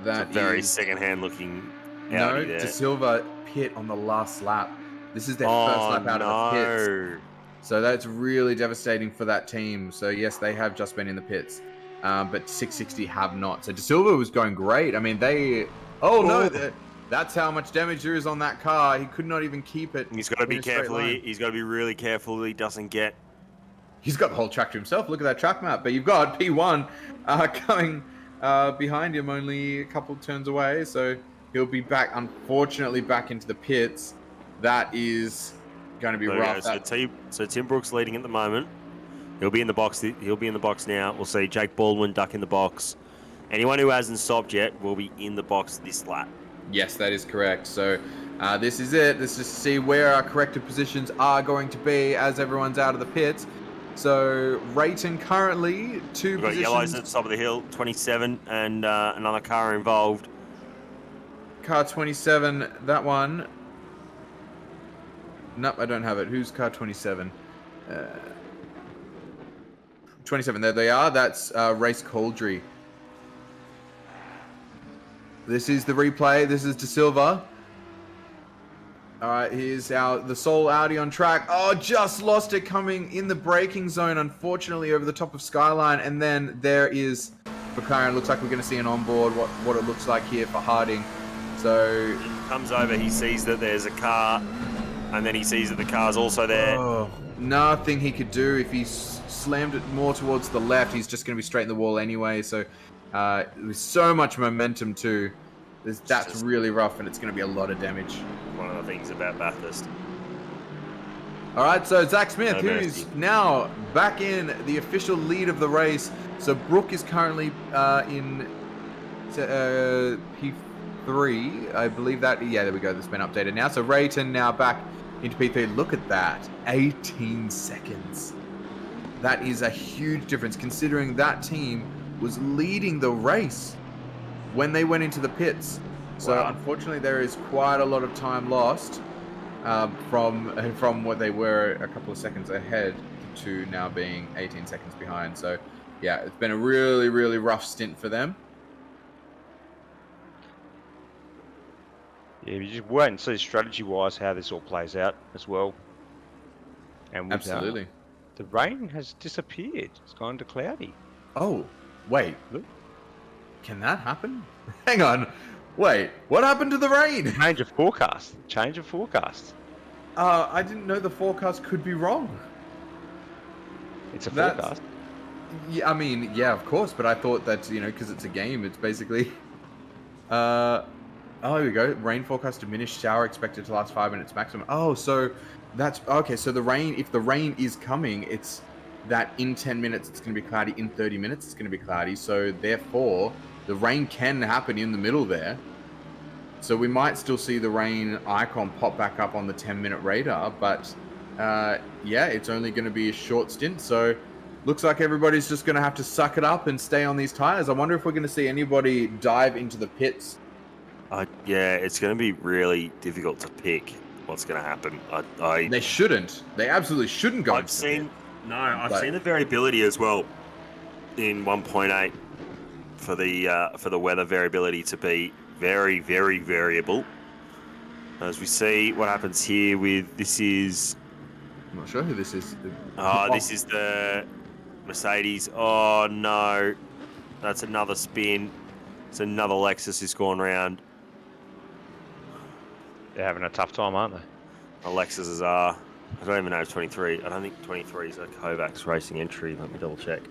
a very second-hand looking. No, De Silva pit on the last lap. This is their first lap out of the pits. So that's really devastating for that team. So yes, they have just been in the pits, but 660 have not. So De Silva was going great. I mean, that's how much damage there is on that car. He could not even keep it. He's got to be careful. He's got to be really careful he doesn't get. He's got the whole track to himself. Look at that track map. But you've got P1 coming behind him, only a couple turns away. So he'll be back, unfortunately, back into the pits. That is going to be rough. So Tim Brooks leading at the moment. He'll be in the box. He'll be in the box now. We'll see Jake Baldwin duck in the box. Anyone who hasn't stopped yet will be in the box this lap. Yes, that is correct. So this is it. Let's just see where our corrected positions are going to be as everyone's out of the pits. So Rayton currently 2 We've got positions. yellows at the top of the hill, 27, and another car involved. Car 27, that one. Nope, I don't have it. Who's car 27? 27, there they are. That's Race Coldry. This is the replay. This is De Silva. All right, here's the sole Audi on track. Oh, just lost it coming in the braking zone, unfortunately, over the top of Skyline. And then there is McLaren. Looks like we're going to see an onboard, what it looks like here for Harding. So he comes over, he sees that there's a car, and then he sees that the car's also there. Oh, nothing he could do. If he slammed it more towards the left, he's just going to be straight in the wall anyway. So with so much momentum too, that's really rough, and it's going to be a lot of damage. One of the things about Bathurst. All right, so Zach Smith, who's now back in the official lead of the race. So Brooke is currently in P3, I believe that. Yeah, there we go. That's been updated now. So Rayton now back into P3. Look at that, 18 seconds. That is a huge difference, considering that team was leading the race when they went into the pits. So unfortunately, there is quite a lot of time lost. From what they were a couple of seconds ahead to now being 18 seconds behind. So, yeah, it's been a really, really rough stint for them. Yeah, you just wait and see strategy-wise how this all plays out as well. And absolutely, the rain has disappeared. It's gone to cloudy. Oh, wait. Look. Can that happen? Hang on. Wait, what happened to the rain? Change of forecast. Change of forecast. I didn't know the forecast could be wrong. It's a forecast. Yeah, I mean, yeah, of course, but I thought that, you know, because it's a game, it's basically... oh, here we go. Rain forecast diminished, shower expected to last 5 minutes maximum. Oh, so that's... Okay, so the rain, if the rain is coming, it's that in 10 minutes it's going to be cloudy, in 30 minutes it's going to be cloudy, so therefore... The rain can happen in the middle there. So we might still see the rain icon pop back up on the 10-minute radar. But, yeah, it's only going to be a short stint. So looks like everybody's just going to have to suck it up and stay on these tyres. I wonder if we're going to see anybody dive into the pits. Yeah, it's going to be really difficult to pick what's going to happen. They shouldn't. They absolutely shouldn't go I've seen the variability as well in 1.8. For the weather variability to be very, very variable. As we see what happens here with this is... I'm not sure who this is. This is the Mercedes. Oh, no. That's another spin. It's another Lexus who's gone round. They're having a tough time, aren't they? The Lexuses are... I don't even know if 23... I don't think 23 is a Kovacs racing entry. Let me double check.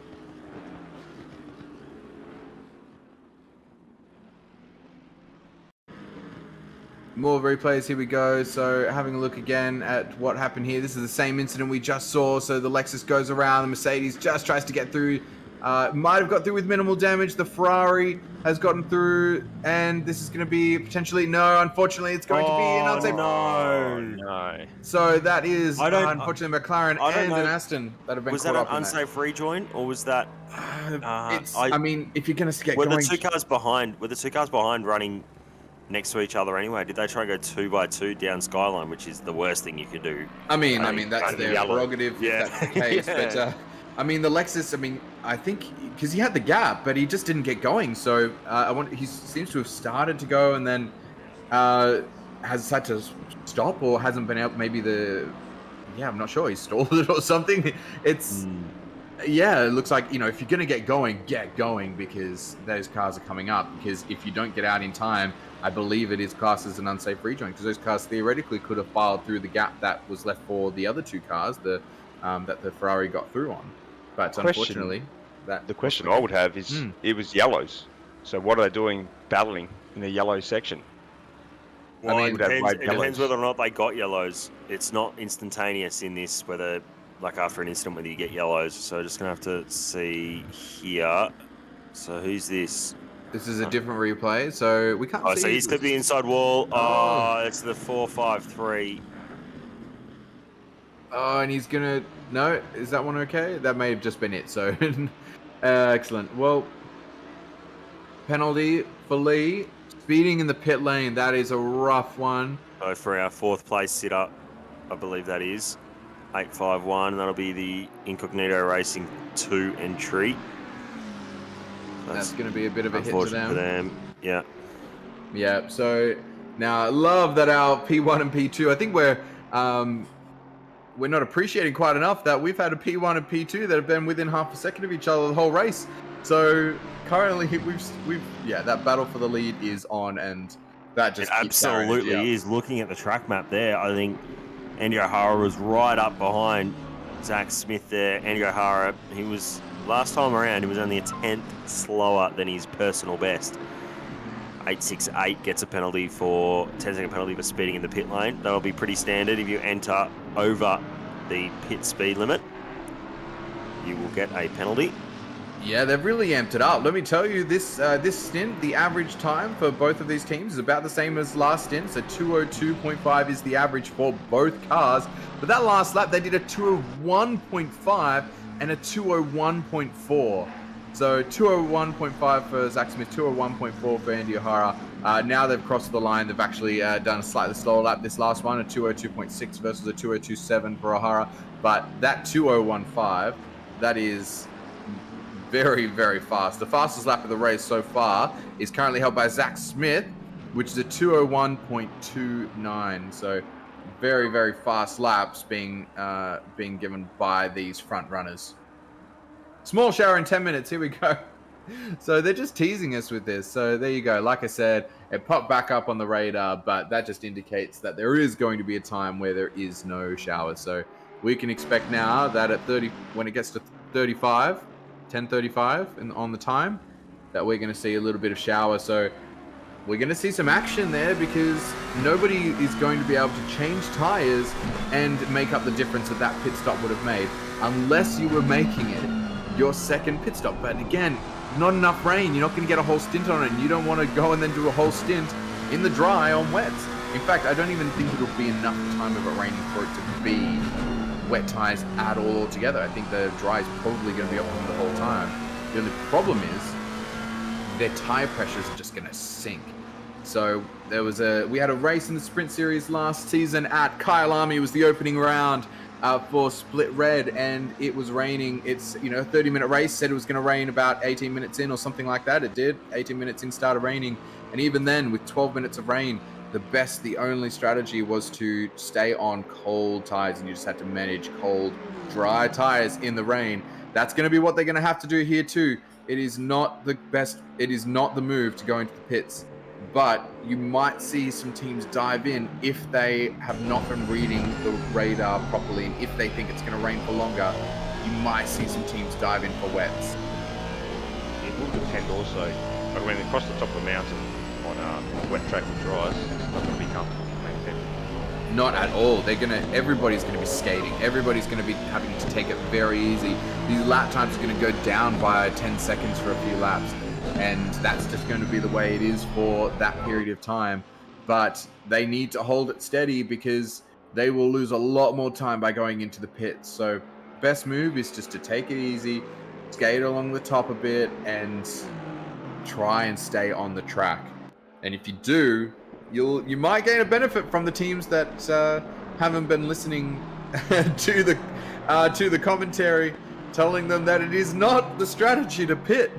More replays, here we go. So having a look again at what happened here. This is the same incident we just saw. So the Lexus goes around, the Mercedes just tries to get through. Might have got through with minimal damage. The Ferrari has gotten through, and this is going to be potentially... No, unfortunately, it's going to be an unsafe... No. So that is, unfortunately, McLaren and an Aston that have been caught up in that. Was that an unsafe rejoin, or was that... I mean, if you're going to get going... Were the two cars behind running... next to each other anyway? Did they try and go 2x2 down Skyline, which is the worst thing you could do? I mean that's their prerogative, if that's the case. But I mean, the Lexus, I think because he had the gap, but he just didn't get going. So he seems to have started to go and then has had to stop or hasn't been able. Maybe I'm not sure. He stalled it or something. It's. Yeah, it looks like, if you're going to get going because those cars are coming up. Because if you don't get out in time, I believe it is classed as an unsafe rejoin. Because those cars theoretically could have filed through the gap that was left for the other two cars that the Ferrari got through on. But unfortunately, the question I would have is, it was yellows. So what are they doing battling in the yellow section? Well, it depends whether or not they got yellows. It's not instantaneous in this, whether... like after an incident, whether you get yellows. So just going to have to see here. So who's this? This is a different replay, so we can't see. So he's clipped the inside wall. Oh, it's the 453. Oh, and he's going to... No, is that one okay? That may have just been it, so... excellent. Well, penalty for Lee. Speeding in the pit lane, that is a rough one. So for our 4th place sit-up, I believe that is. 851, and that'll be the Incognito Racing 2 entry. That's going to be a bit of a hit to them. For them. Yeah. Yeah, so now I love that our P1 and P2, I think we're we're not appreciating quite enough that we've had a P1 and P2 that have been within half a second of each other the whole race. So currently we've that battle for the lead is on, and that just keeps absolutely is. Looking at the track map there, I think Andy O'Hara was right up behind Zach Smith there. Andy O'Hara, he was last time around, he was only a 10th slower than his personal best. 868 gets a penalty for 10-second penalty for speeding in the pit lane. That'll be pretty standard. If you enter over the pit speed limit, you will get a penalty. Yeah, they've really amped it up. Let me tell you, this stint, the average time for both of these teams is about the same as last stint. So 202.5 is the average for both cars. But that last lap, they did a 201.5 and a 201.4. So 201.5 for Zach Smith, 201.4 for Andy O'Hara. Now they've crossed the line. They've actually done a slightly slower lap this last one, a 202.6 versus a 202.7 for O'Hara. But that 201.5, that is very, very fast. The fastest lap of the race so far is currently held by Zach Smith, which is a 201.29. So very, very fast laps being given by these front runners. Small shower in 10 minutes. Here we go. So they're just teasing us with this. So there you go. Like I said, it popped back up on the radar, but that just indicates that there is going to be a time where there is no shower. So we can expect now that at 30, when it gets to 35, 10:35 on the time, that we're going to see a little bit of shower. So we're going to see some action there, because nobody is going to be able to change tires and make up the difference that pit stop would have made, unless you were making it your second pit stop. But again, not enough rain. You're not going to get a whole stint on it, and you don't want to go and then do a whole stint in the dry on wets. In fact, I don't even think it'll be enough time of it raining for it to be wet tires at all altogether. I think the dry is probably going to be up the whole time. The only problem is their tire pressures are just going to sink. So we had a race in the sprint series last season at Kyalami. It was the opening round for Split Red, and it was raining. It's a 30-minute race. Said it was going to rain about 18 minutes in or something like that. It did. 18 minutes in started raining, and even then, with 12 minutes of rain, the only strategy was to stay on cold tires, and you just had to manage cold, dry tires in the rain. That's going to be what they're going to have to do here too. It is not the best. It is not the move to go into the pits. But you might see some teams dive in if they have not been reading the radar properly, and if they think it's going to rain for longer. You might see some teams dive in for wets. It will depend also. Like when they cross the top of the mountain on a wet track with dries, it's not going to be comfortable to maintain. Not at all. Everybody's going to be skating. Everybody's going to be having to take it very easy. These lap times are going to go down by 10 seconds for a few laps. And that's just going to be the way it is for that period of time. But they need to hold it steady, because they will lose a lot more time by going into the pits. So best move is just to take it easy, skate along the top a bit, and try and stay on the track. And if you do, you might gain a benefit from the teams that haven't been listening to the commentary, telling them that it is not the strategy to pit.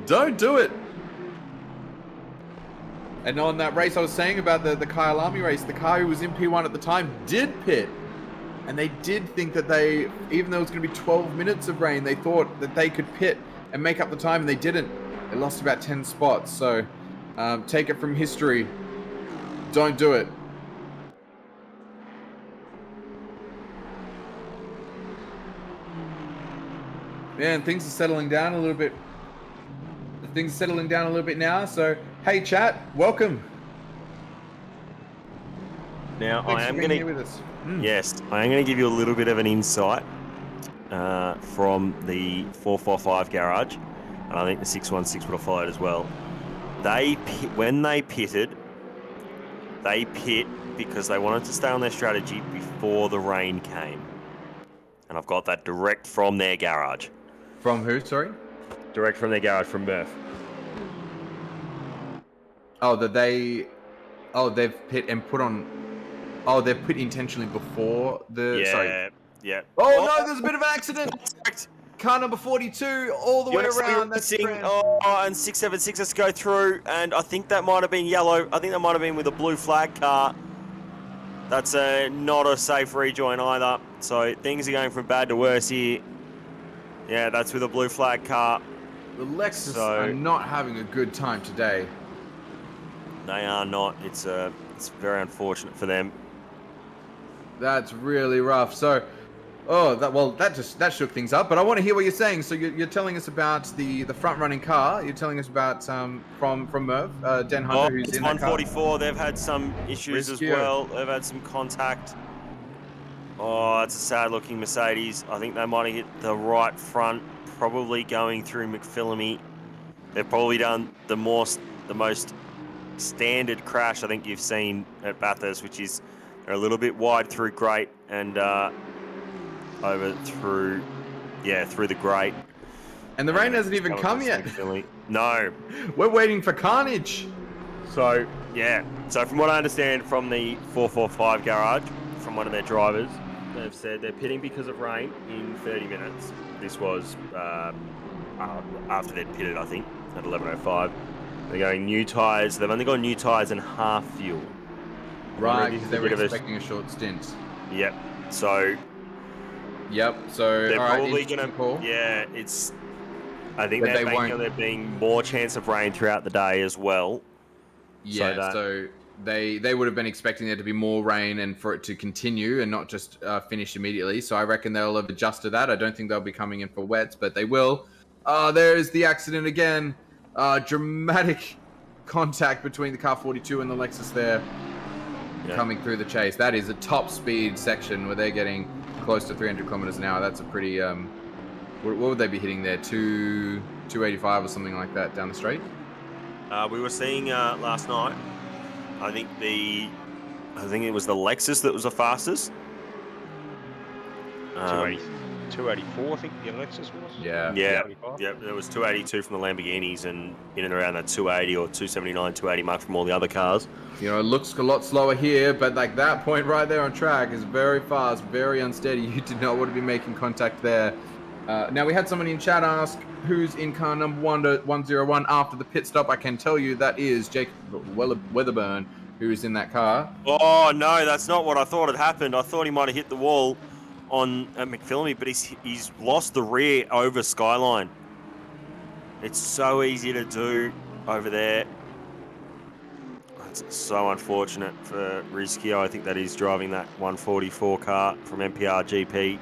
Don't do it. And on that race I was saying about the Kyalami race, the car who was in P1 at the time did pit. And they did think that even though it was going to be 12 minutes of rain, they thought that they could pit and make up the time, and they didn't. They lost about 10 spots. So take it from history. Don't do it. Man, things are settling down a little bit. Things are settling down a little bit now. So, hey, chat, welcome. Now, Thanks I am for being going here with us. Yes, I am going to give you a little bit of an insight from the 445 garage, and I think the 616 would have followed as well. When they pitted, they pit because they wanted to stay on their strategy before the rain came. And I've got that direct from their garage. From who, sorry? Direct from their garage, from Murph. Oh, they've pit and put on... Oh, they've put intentionally before the... Yeah, sorry. yeah. Oh, no, there's a bit of an accident. Car number 42, all the way around. That's and 676 has to go through, and I think that might have been yellow. I think that might have been with a blue flag car. That's not a safe rejoin either. So things are going from bad to worse here. Yeah, that's with a blue flag car. The Lexus are not having a good time today. They are not. It's very unfortunate for them. That's really rough. So, that shook things up. But I want to hear what you're saying. So you're telling us about the front running car. You're telling us about from Merv, Den Hunter, who's in that car. 144. They've had some issues as well. They've had some contact. Oh, it's a sad-looking Mercedes. I think they might have hit the right front, probably going through McPhillamy. They've probably done the most standard crash I think you've seen at Bathurst, which is they're a little bit wide through grate and over through the grate. And the rain hasn't even come yet. No. We're waiting for carnage. So, yeah. So from what I understand from the 445 garage, from one of their drivers, they've said they're pitting because of rain in 30 minutes. This was after they'd pitted, I think, at 11:05. They're going new tyres. They've only got new tyres and half fuel. Right, because they were expecting a short stint. Yep. So... Yep, so... They're probably going to... Yeah, it's... I think they're banking on there being more chance of rain throughout the day as well. Yeah, so they would have been expecting there to be more rain and for it to continue and not just finish immediately. So I reckon they'll have adjusted that. I don't think they'll be coming in for wets, but they will. There's the accident again. Dramatic contact between the car 42 and the Lexus there. Yeah. Coming through the chase. That is a top speed section where they're getting close to 300 kilometers an hour. That's a pretty... what would they be hitting there? 285 or something like that down the straight? We were seeing last night. I think it was the Lexus that was the fastest. 284, I think the Lexus was. Yeah. There was 282 from the Lamborghinis and in and around that 280 or 279, 280 mark from all the other cars. You know, it looks a lot slower here, but like that point right there on track is very fast, very unsteady. You did not want to be making contact there. Now we had someone in chat ask who's in car number 101 after the pit stop. I can tell you that is Jake Weatherburn who is in that car. Oh no, that's not what I thought had happened. I thought he might have hit the wall at McPhillamy, but he's lost the rear over Skyline. It's so easy to do over there. It's so unfortunate for Rizkio. I think that he's driving that 144 car from MPR GP.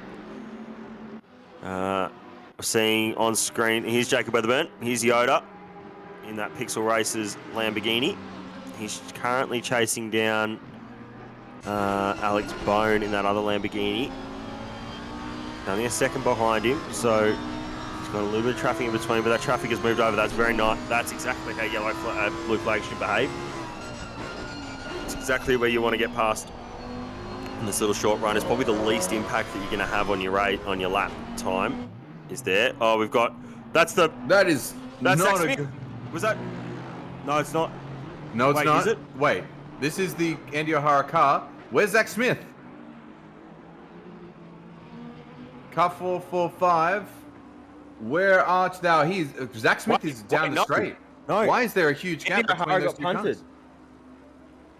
Seeing on screen, here's Jacob Weatherburn. Here's Yoda in that Pixel Racers Lamborghini. He's currently chasing down Alex Bone in that other Lamborghini. Only a second behind him, so he's got a little bit of traffic in between, but that traffic has moved over. That's very nice. That's exactly how blue flag should behave. It's exactly where you want to get past in this little short run. It's probably the least impact that you're going to have on your lap time. Is there? Oh, we've got. That's Zach Smith. Was that? No, it's not. No, it's not. Is it? Wait, this is the Andy O'Hara car. Where's Zach Smith? Car 445. Where art thou? Zach Smith is down the straight. No. Why is there a huge gap between those two cars?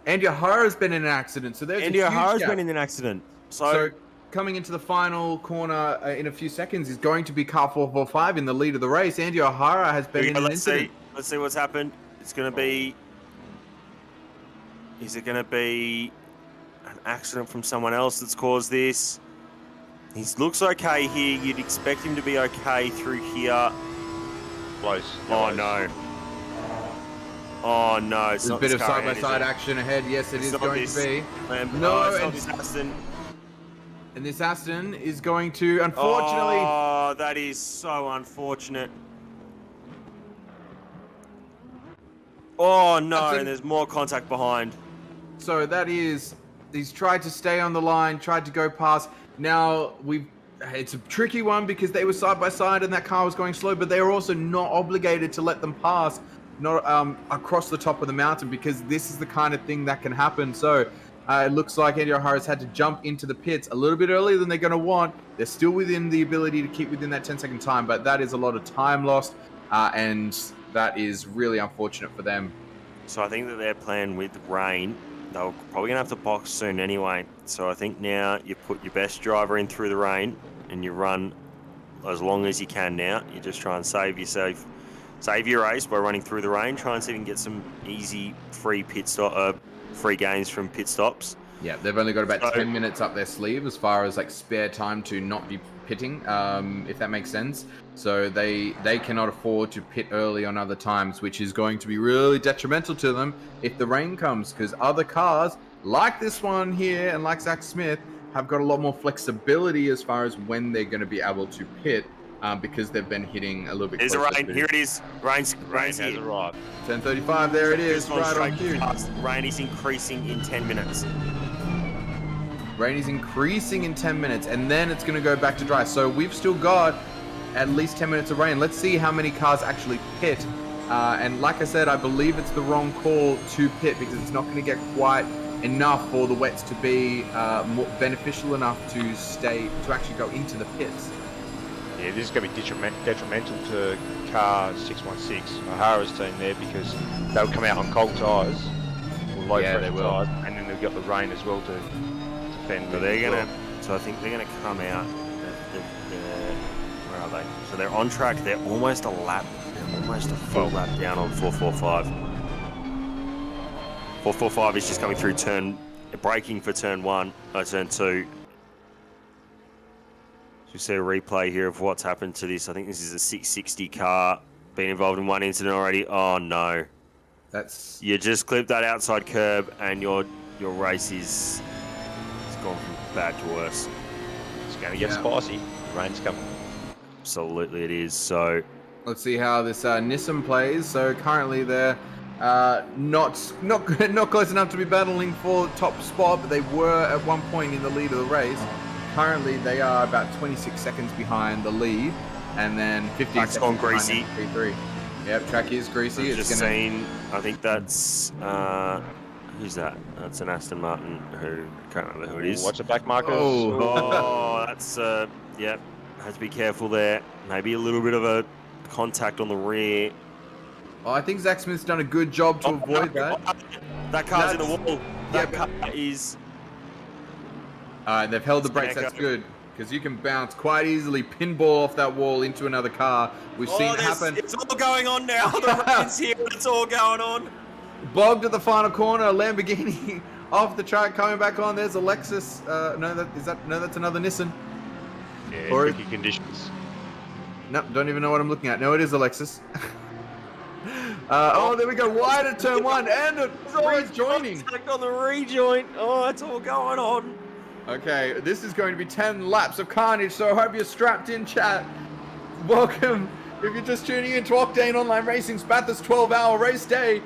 Andy O'Hara's been in an accident, so there's Andy O'Hara's been in an accident. So coming into the final corner in a few seconds is going to be car 445 in the lead of the race. Andy O'Hara has been in an incident. Let's see what's happened. It's going to be... Is it going to be an accident from someone else that's caused this? He looks okay here. You'd expect him to be okay through here. Close. Oh, no. Oh, no. There's a bit of side-by-side action ahead. Yes, it is going to be. No, it's not this Aston. And this Aston is going to, unfortunately... Oh, that is so unfortunate. Oh, no, and there's more contact behind. So that is... He's tried to stay on the line, tried to go past... Now, it's a tricky one because they were side by side and that car was going slow, but they are also not obligated to let them pass across the top of the mountain because this is the kind of thing that can happen. So it looks like Andy O'Hara's had to jump into the pits a little bit earlier than they're going to want. They're still within the ability to keep within that 10-second time, but that is a lot of time lost, and that is really unfortunate for them. So I think that their plan with rain they're probably going to have to box soon anyway. So I think now you put your best driver in through the rain and you run as long as you can now. You just try and save your race by running through the rain. Try and see if you can get some easy free gains from pit stops. Yeah, they've only got about 10 minutes up their sleeve as far as like spare time to not be pitting, if that makes sense. So they cannot afford to pit early on other times, which is going to be really detrimental to them if the rain comes, because other cars like this one here and like Zach Smith have got a lot more flexibility as far as when they're going to be able to pit, because they've been hitting a little bit closer. There's a rain. Here it is. Rain has arrived. 10:35. There it is. Right on cue. Rain is increasing in 10 minutes. Rain is increasing in 10 minutes, and then it's going to go back to dry. So we've still got at least 10 minutes of rain. Let's see how many cars actually pit. And like I said, I believe it's the wrong call to pit because it's not going to get quite enough for the wets to be more beneficial enough to actually go into the pits. Yeah, this is going to be detrimental to car 616, O'Hara's team there, because they'll come out on cold tyres, or low pressure tyres, and then they've got the rain as well to defend. So I think they're gonna come out. Where are they? So they're on track. They're almost a lap. They're almost a full lap down on 445. 445 is just coming through braking for turn 2. So you see a replay here of what's happened to this. I think this is a 660 car been involved in one incident already. Oh no. You just clipped that outside curb and your race is gone from bad to worse. It's going to get spicy. The rain's coming. Absolutely it is. So let's see how this Nissan plays. So currently they're not close enough to be battling for top spot, but they were at one point in the lead of the race. Currently they are about 26 seconds behind the lead, and then 15 seconds gone greasy. behind P3. Yep, track is greasy. I think that's who's that? That's an Aston Martin. I can't remember who it is. Watch the back markers. Oh, that's yep. Has to be careful there. Maybe a little bit of a contact on the rear. Oh, I think Zach Smith's done a good job to avoid that. That car's in the wall. That car is. They've held the brakes. That's good, because you can bounce quite easily, pinball off that wall into another car. We've seen it happen. It's all going on now. The rain's here. It's all going on. Bogged at the final corner, a Lamborghini off the track, coming back on. There's a Lexus. That's another Nissan. Yeah, tricky conditions. No, don't even know what I'm looking at. No, it is a Lexus. There we go. Wide at turn 1, and it's always joining. On the rejoin. Oh, it's all going on. Okay, this is going to be 10 laps of carnage, so I hope you're strapped in, chat. Welcome, if you're just tuning in, to Octane Online Racing's Bathurst 12-hour race day,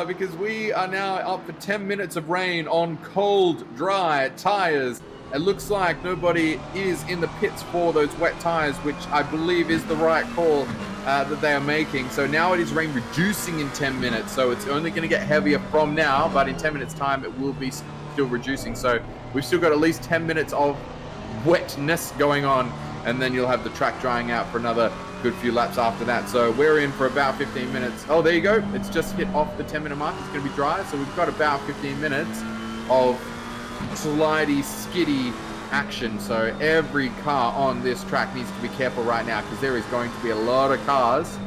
because we are now up for 10 minutes of rain on cold, dry tyres. It looks like nobody is in the pits for those wet tyres, which I believe is the right call that they are making. So now it is rain reducing in 10 minutes, so it's only going to get heavier from now, but in 10 minutes time it will be still reducing. So we've still got at least 10 minutes of wetness going on, and then you'll have the track drying out for another good few laps after that. So we're in for about 15 minutes. Oh, there you go. It's just hit off the 10-minute mark. It's going to be dry. So we've got about 15 minutes of slidey, skiddy action. So every car on this track needs to be careful right now, because there is going to be a lot of cars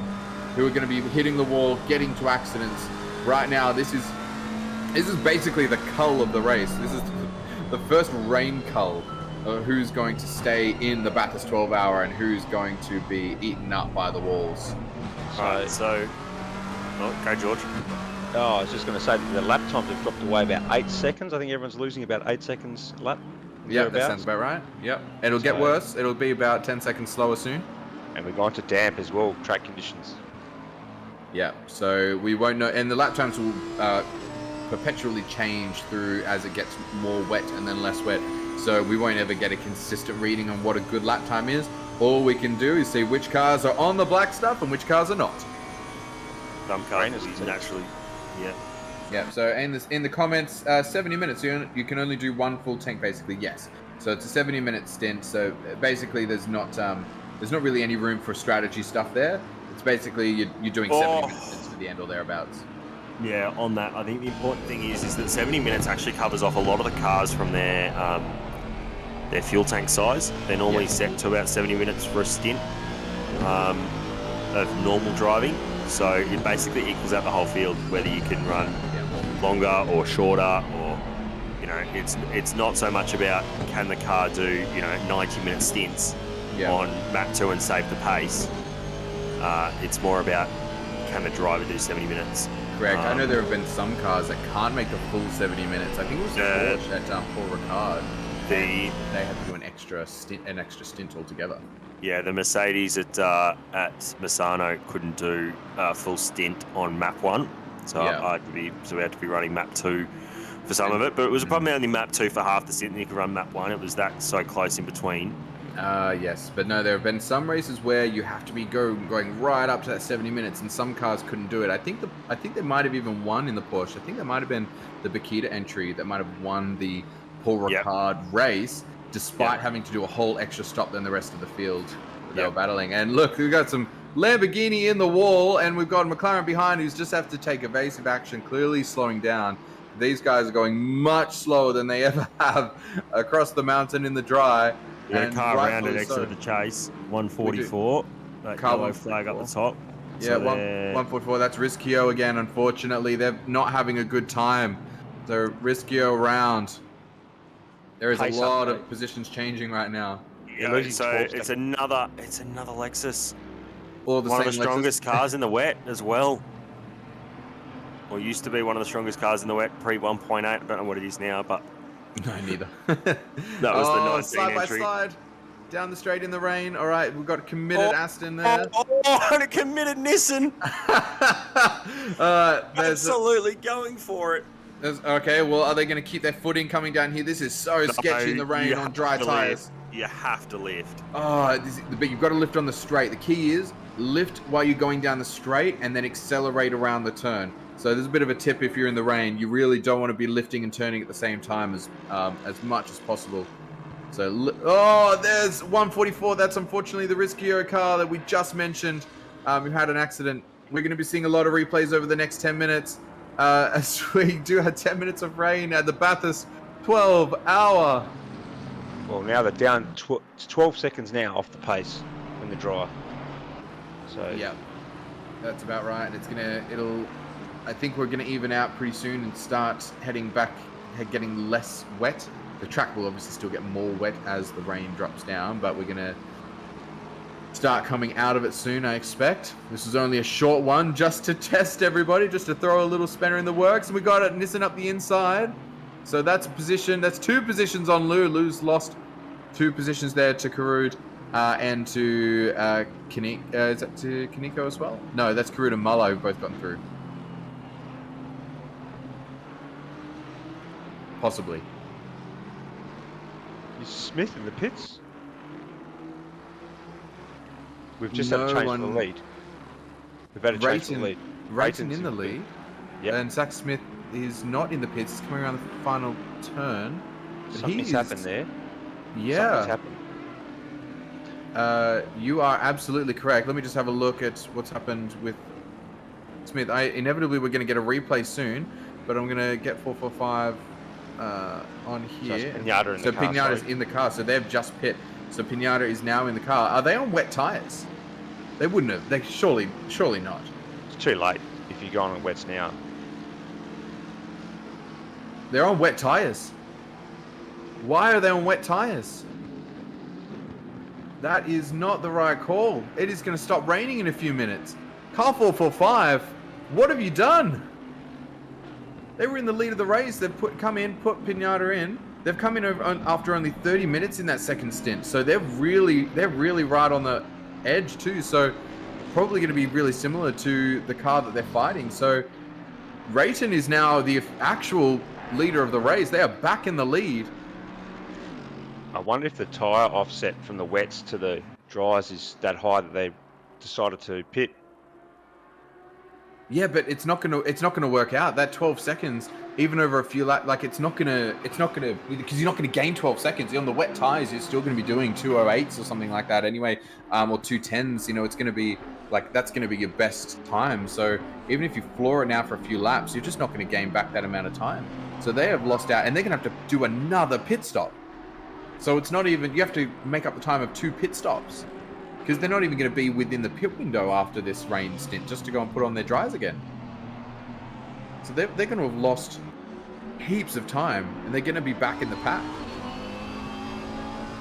who are going to be hitting the wall, getting to accidents. Right now, this is basically the cull of the race. This is the first rain cull of who's going to stay in the Bathurst 12-hour and who's going to be eaten up by the walls. Go George. Oh, I was just going to say that the lap times have dropped away about 8 seconds. I think everyone's losing about 8 seconds lap. Yeah, that sounds about right. Yep. It'll get worse. It'll be about 10 seconds slower soon. And we're going to damp as well, track conditions. Yeah, so we won't know. And the lap times will perpetually change through as it gets more wet and then less wet. So we won't ever get a consistent reading on what a good lap time is. All we can do is see which cars are on the black stuff and which cars are not. Some cars naturally, yeah. Yeah, so in the comments, 70 minutes, you can only do one full tank basically, yes. So it's a 70-minute stint, so basically there's not really any room for strategy stuff there. It's basically you're doing 70 minutes to the end or thereabouts. Yeah, on that, I think the important thing is that 70 minutes actually covers off a lot of the cars from their fuel tank size. They're normally set to about 70 minutes for a stint of normal driving. So it basically equals out the whole field, whether you can run longer or shorter, or it's not so much about can the car do 90-minute stints on map 2 and save the pace. It's more about can the driver do 70 minutes. Correct. I know there have been some cars that can't make the full 70 minutes. I think it was the Porsche at Paul Ricard. They had to do an extra stint altogether. Yeah, the Mercedes at Misano couldn't do a full stint on map 1, so we had to be running map 2 for some of it. But it was probably only map 2 for half the stint, and you could run map 1. It was that so close in between. Yes, but no, there have been some races where you have to be going right up to that 70 minutes, and some cars couldn't do it. I think they might have even won in the Porsche. I think there might have been the Bakita entry that might have won the Paul Ricard race, despite having to do a whole extra stop than the rest of the field they were battling. And look, we've got some Lamborghini in the wall, and we've got McLaren behind who's just have to take evasive action, clearly slowing down. These guys are going much slower than they ever have across the mountain in the dry. Yeah, car rounded exit the chase, 144. That yellow flag up the top. Yeah, 144. That's Rischio again, unfortunately. They're not having a good time. So Rischio around. There is a lot of positions changing right now. Yeah, so it's another Lexus. Or the one same of the strongest cars in the wet as well. Or used to be one of the strongest cars in the wet pre 1.8. I don't know what it is now, but no, neither. That was the 19 slide entry. by slide, down the straight in the rain. All right, we've got a committed Aston there. And a committed Nissan. Absolutely going for it. Okay, well, are they going to keep their footing coming down here? This is so sketchy in the rain on dry tires. You have to lift. But you've got to lift on the straight. The key is lift while you're going down the straight and then accelerate around the turn. So there's a bit of a tip if you're in the rain. You really don't want to be lifting and turning at the same time as much as possible. So, there's 144. That's unfortunately the Rischio car that we just mentioned. We've had an accident. We're going to be seeing a lot of replays over the next 10 minutes. As we do have 10 minutes of rain at the Bathurst 12-hour. Well, now they're down 12 seconds now off the pace in the dry. So yeah, that's about right. I think we're gonna even out pretty soon and start heading back, getting less wet. The track will obviously still get more wet as the rain drops down, but we're gonna start coming out of it soon, I expect. This is only a short one just to test everybody, just to throw a little spanner in the works. And we got it, Nissan up the inside. So that's a position. That's 2 positions on Lou. Lou's lost 2 positions there to Karud and to Kaneko. Is that to Kaneko as well? No, that's Karud and Mullo who've both gotten through. Possibly. Is Smith in the pits? We've just had to change the lead. We've had to change the lead. Rayton in the lead. Yep. And Zach Smith is not in the pits. He's coming around the final turn. Something's happened there. Yeah. Something's happened. You are absolutely correct. Let me just have a look at what's happened with Smith. Inevitably, we're going to get a replay soon, but I'm going to get 445 on here. So Pignata's in the car, so they've just pit. So Pinata is now in the car. Are they on wet tires? They wouldn't have. They surely not. It's too late if you go on wets now. They're on wet tires. Why are they on wet tires? That is not the right call. It is going to stop raining in a few minutes. Car 445, what have you done? They were in the lead of the race. They've put Pinata in. They've come in after only 30 minutes in that second stint. So they're really right on the edge too. So probably going to be really similar to the car that they're fighting. So Rayton is now the actual leader of the race. They are back in the lead. I wonder if the tyre offset from the wets to the dries is that high that they decided to pit. Yeah, but it's not gonna work out. That 12 seconds, even over a few laps, like it's not gonna because you're not gonna gain 12 seconds. On the wet tires, you're still gonna be doing 208s or something like that anyway, or 210s. You know, it's gonna be like that's going to be your best time. So even if you floor it now for a few laps, you're just not going to gain back that amount of time. So they have lost out, and they're going to have to do another pit stop. So it's not even, you have to make up the time of 2 pit stops, because they're not even going to be within the pit window after this rain stint just to go and put on their dries again. So they're going to have lost heaps of time, and they're going to be back in the pack.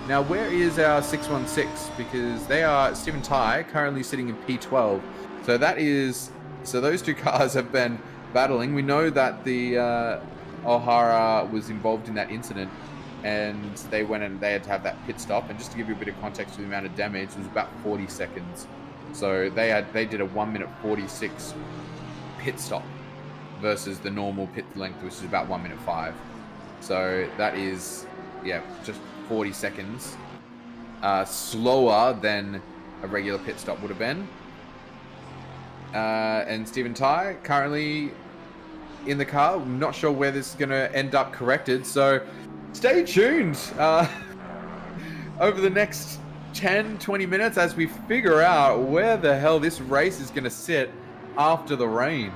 Now, where is our 616? Because they are, Stephen Ty, currently sitting in P12. So so those 2 cars have been battling. We know that the O'Hara was involved in that incident, and they went and they had to have that pit stop. And just to give you a bit of context to the amount of damage, it was about 40 seconds. So they did a 1 minute 46 pit stop versus the normal pit length, which is about 1 minute 5. So that is, yeah, just 40 seconds slower than a regular pit stop would have been. And Stephen Ty currently in the car. I'm not sure where this is going to end up corrected, so stay tuned over the next 10-20 minutes as we figure out where the hell this race is going to sit after the rain.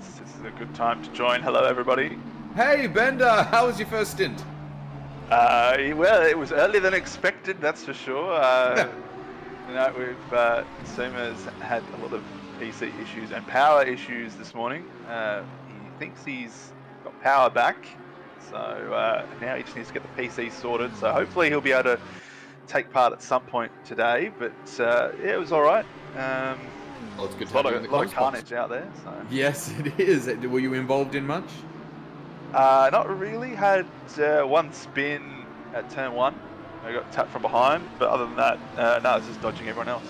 This is a good time to join. Hello, everybody. Hey, Bender, how was your first stint? Well, it was earlier than expected, that's for sure. You know, Suma's had a lot of PC issues and power issues this morning. He thinks he's got power back, so now he just needs to get the PC sorted. So hopefully he'll be able to take part at some point today. But yeah, it was all right. Well, it's good to have a lot of carnage out there. So. Yes, it is. Were you involved in much? Not really. Had one spin at turn 1. I got tapped from behind, but other than that, no, I was just dodging everyone else.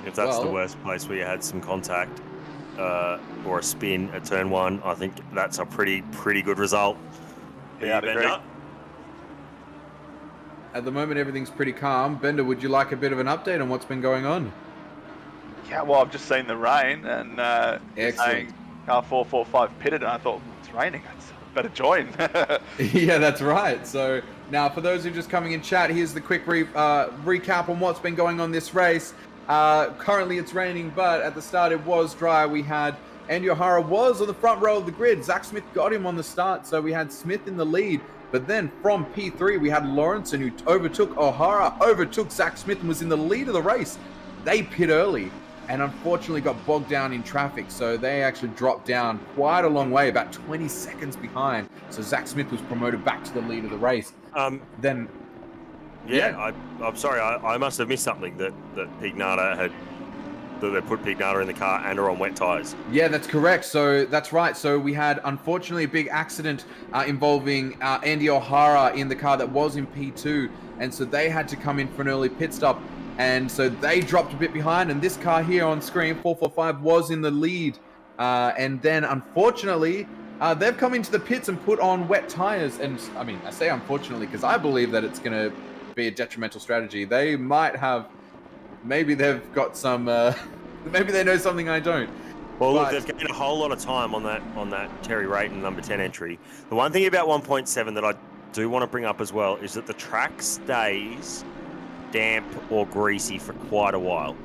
If that's the worst place where you had some contact or a spin at turn 1, I think that's a pretty good result. Yeah, I'd agree. At the moment, everything's pretty calm. Bender, would you like a bit of an update on what's been going on? Yeah, well, I've just seen the rain, and saying car 445 pitted, and I thought, it's raining, I better join. Yeah, that's right. So now, for those who are just coming in chat, here's the quick recap on what's been going on this race. Currently, it's raining, but at the start, it was dry. We had Andy O'Hara was on the front row of the grid. Zach Smith got him on the start, so we had Smith in the lead. But then from P3, we had Lawrenson, who overtook O'Hara, overtook Zach Smith, and was in the lead of the race. They pit early and unfortunately got bogged down in traffic, so they actually dropped down quite a long way, about 20 seconds behind. So Zach Smith was promoted back to the lead of the race. I'm sorry, I must have missed something that Pignata had. That they put Pignata in the car and are on wet tyres. Yeah, that's correct. So that's right. So we had, unfortunately, a big accident involving Andy O'Hara in the car that was in P2. And so they had to come in for an early pit stop. And so they dropped a bit behind. And this car here on screen, 445, was in the lead. And then, unfortunately, they've come into the pits and put on wet tyres. And, I mean, I say unfortunately because I believe that it's going to be a detrimental strategy. They might have... Maybe they've got some. Maybe they know something I don't. Well, look, they've gained a whole lot of time on that Terry Rayton number 10 entry. The one thing about 1.7 that I do want to bring up as well is that the track stays damp or greasy for quite a while.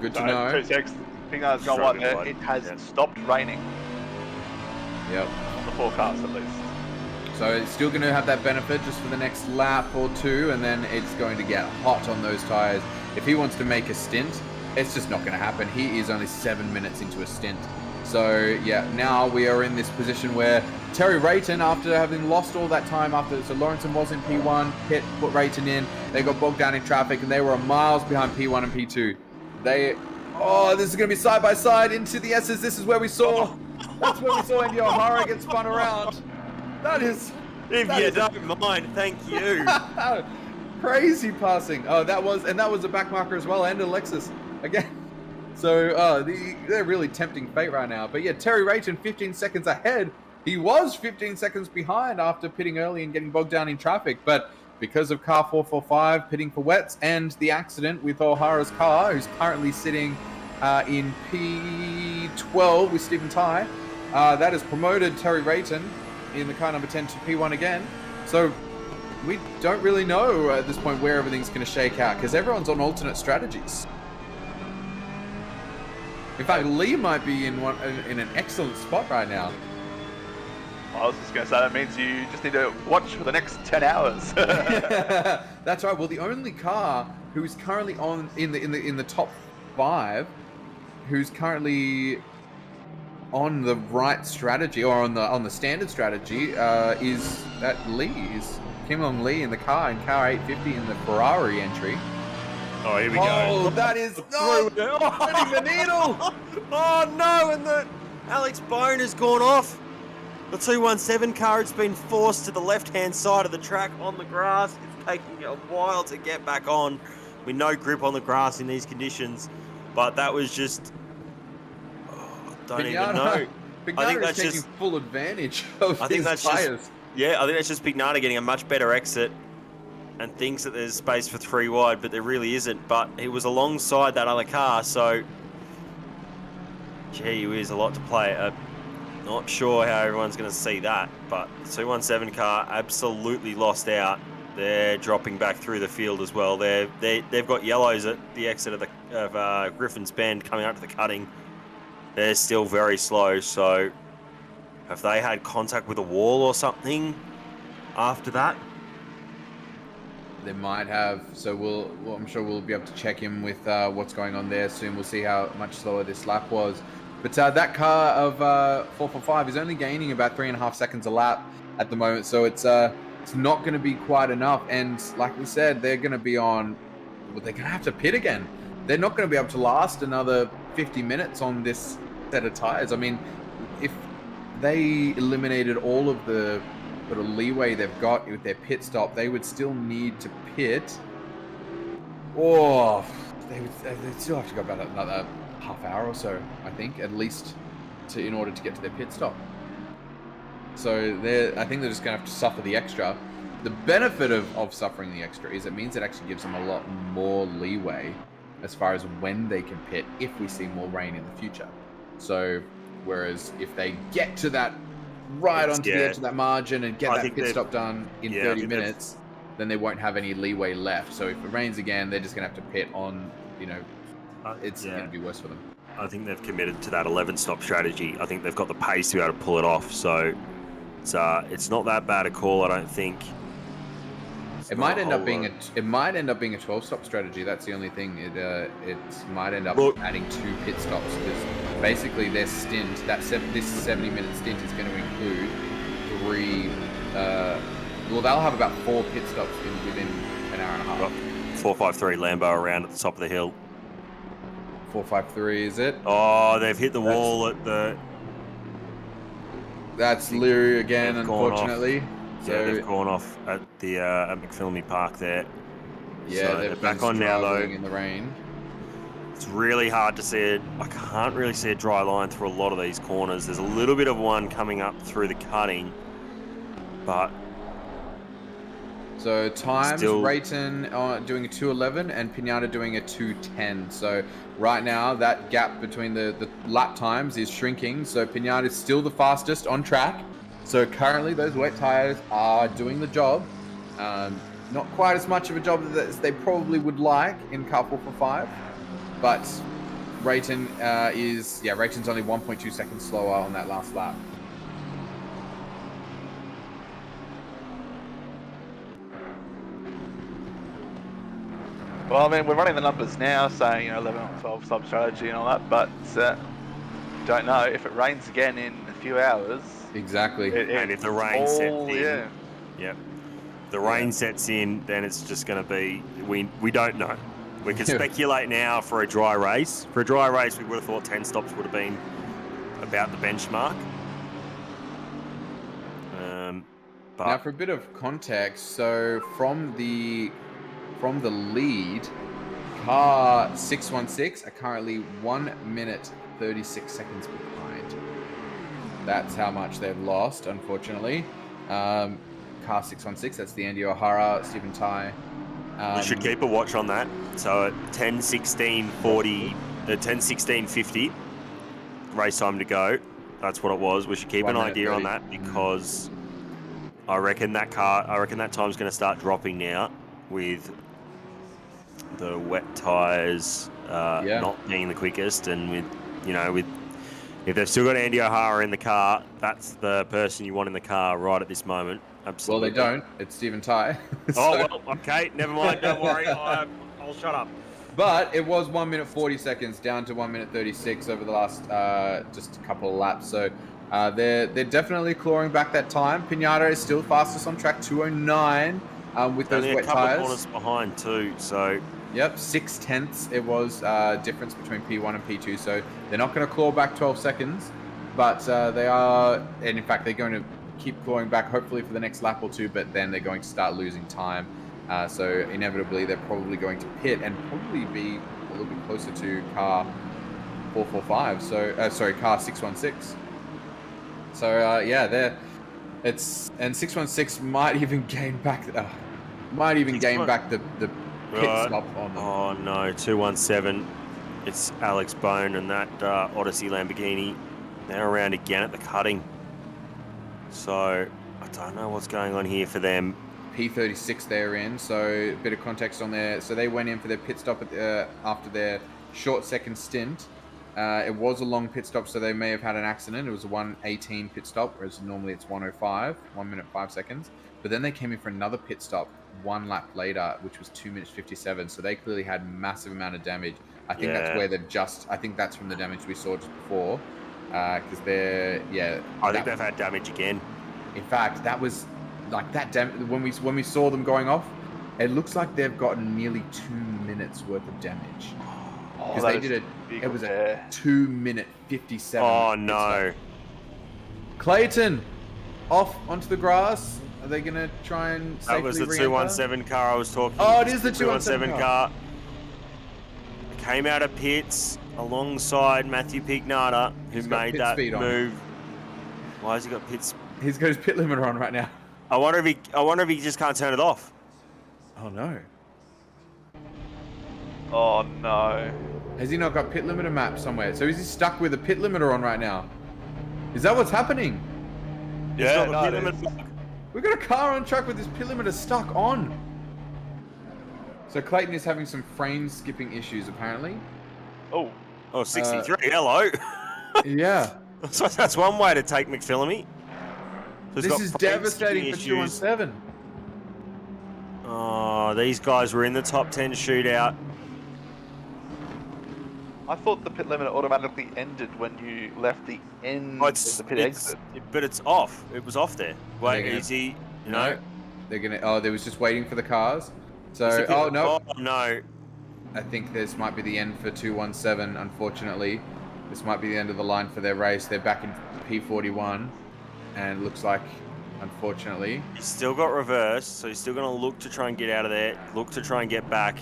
Good to know. 2 seconds. Pignata's gone one. It has stopped raining. Yep. On the forecast, at least. So it's still going to have that benefit just for the next lap or two, and then it's going to get hot on those tyres. If he wants to make a stint, it's just not going to happen. He is only 7 minutes into a stint. So, yeah, now we are in this position where Terry Rayton, after having lost all that time, so Lawrenson was in P1, put Rayton in, they got bogged down in traffic, and they were miles behind P1 and P2. This is going to be side by side into the S's. This is where we saw, that's where we saw Andy O'Hara get spun around. That is... If you don't mind, thank you. Crazy passing. Oh, that was a back marker as well, and Alexis again. So they're really tempting fate right now. But yeah, Terry Rayton 15 seconds ahead. He was 15 seconds behind after pitting early and getting bogged down in traffic. But because of car 445 pitting for wets and the accident with O'Hara's car, who's currently sitting in P12 with Stephen Ty, that has promoted Terry Rayton in the car number 10 to P1 again. So we don't really know at this point where everything's going to shake out because everyone's on alternate strategies. In fact, Lee might be in an excellent spot right now. I was just going to say, that means you just need to watch for the next 10 hours. That's right. Well, the only car who's currently in the top 5, who's currently on the right strategy or on the standard strategy, is that Lee's Kim Long Lee in the car in car 850 in the Ferrari entry. Oh, here we go. Oh, that is threading the needle. Oh no, and the Alex Bone has gone off. The 217 car has been forced to the left-hand side of the track on the grass. It's taking a while to get back on. With no grip on the grass in these conditions, but that was just. I don't even know. I think that's taking full advantage of his tyres. Yeah, I think that's just Pignata getting a much better exit and thinks that there's space for 3 wide, but there really isn't. But he was alongside that other car, so gee whiz, a lot to play. Not sure how everyone's going to see that, but the 217 car absolutely lost out. They're dropping back through the field as well. They've got yellows at the exit of Griffin's Bend coming up to the cutting. They're still very slow, so have they had contact with a wall or something after that? They might have, so I'm sure we'll be able to check in with what's going on there soon. We'll see how much slower this lap was. But that car of 445 is only gaining about 3.5 seconds a lap at the moment, so it's not going to be quite enough. And like we said, they're going to be on. Well, they're going to have to pit again. They're not going to be able to last another 50 minutes on this set of tires. I mean, if they eliminated all of the sort of leeway they've got with their pit stop, they would still need to pit. Oh, they'd still have to go about another half hour or so, I think, at least, in order to get to their pit stop. So I think they're just going to have to suffer the extra. The benefit of suffering the extra is it means it actually gives them a lot more leeway as far as when they can pit if we see more rain in the future. So whereas if they get to that onto the edge of that margin and get that pit stop done in 30 minutes, then they won't have any leeway left. So if it rains again, they're just going to have to pit on, it's going to be worse for them. I think they've committed to that 11-stop strategy. I think they've got the pace to be able to pull it off. So it's not that bad a call, I don't think. It might end up being a 12-stop strategy. That's the only thing. It might end up adding 2 pit stops because basically their stint, this 70-minute stint, is going to include 3. They'll have about 4 pit stops within an hour and a half. 453 Lambo around at the top of the hill. 453, is it? Oh, they've hit the wall at the. That's Leary again, unfortunately. Yeah, they've gone off at the at McPhillamy Park there. Yeah, so they're back on now though. In the rain. It's really hard to see it. I can't really see a dry line through a lot of these corners. There's a little bit of one coming up through the cutting, but. So times, Rayton doing a 2:11 and Pignata doing a 2:10. So right now that gap between the lap times is shrinking. So Pignata is still the fastest on track. So currently those wet tires are doing the job. Not quite as much of a job as they probably would like in car 445. But Rayton's only 1.2 seconds slower on that last lap. Well, I mean, we're running the numbers now, saying 11 or 12 stop strategy and all that, but don't know if it rains again in a few hours. Exactly. And if the rain sets in, the rain sets in, then it's just going to be we don't know. We can speculate now for a dry race. For a dry race, we would have thought 10 stops would have been about the benchmark. But now, for a bit of context, so from the lead, car 616 are currently 1 minute 36 seconds behind. That's how much they've lost, unfortunately. Car 616, that's the Andy O'Hara, Stephen Ty. We should keep a watch on that. So at 10:16:50, race time to go. That's what it was. We should keep an idea on that because I reckon that time's going to start dropping now with the wet tyres not being the quickest, and with if they've still got Andy O'Hara in the car, that's the person you want in the car right at this moment. Absolutely. Well, they don't. It's Stephen Ty. Oh, well, okay. Never mind. Don't worry. I'll shut up. But it was 1 minute 40 seconds down to 1 minute 36 over the last just a couple of laps. So they're definitely clawing back that time. Pinata is still fastest on track, 209 with those wet a couple tyres. of corners behind too. So yep, 0.6 it was difference between P1 and P2. So they're not going to claw back 12 seconds, but they are, and in fact they're going to keep clawing back hopefully for the next lap or two. But then they're going to start losing time. So inevitably they're probably going to pit and probably be a little bit closer to car 445. So sorry, car 616. So yeah, and 616 might even gain back the pit stop on them. Oh no, 217. It's Alex Bone and that Odyssey Lamborghini. They're around again at the cutting. So I don't know what's going on here for them. P36 they're in, so a bit of context on there. So they went in for their pit stop after their short second stint. It was a long pit stop, so they may have had an accident. It was a 1:18 pit stop, whereas normally it's 1:05, 1 minute 5 seconds. But then they came in for another pit stop 1 lap later, which was 2 minutes 57. So they clearly had massive amount of damage. I think that's where I think that's from the damage we saw just before, because they're I think they've had damage again. In fact, that was. Like that when we saw them going off, it looks like they've gotten nearly 2 minutes worth of damage. Because it was a 2 minute 57. Oh no. Clayton, off onto the grass. Are they gonna try and safely That was the 217 car I was talking. Oh, it is the 217 car. Came out of pits alongside Matthew Pignata, who made that move. Why has he got pits? He's got his pit limiter on right now. I wonder if he just can't turn it off. Oh no. Oh no. Has he not got pit limiter map somewhere? So is he stuck with a pit limiter on right now? Is that what's happening? Yeah, We've got a car on track with this pit limiter stuck on. So Clayton is having some frame skipping issues apparently. Oh, 63. Hello. Yeah. So that's one way to take McPhillamy. This is devastating for 217. Oh, these guys were in the top 10 shootout. I thought the pit limiter automatically ended when you left the end of the pit exit. But it's off. It was off there. Wait, is he? No. They're gonna. Oh, they was just waiting for the cars. So, no. Oh no. I think this might be the end for 217. Unfortunately, this might be the end of the line for their race. They're back in P41. And it looks like, unfortunately... He's still got reverse, so he's still going to look to try and get out of there. Look to try and get back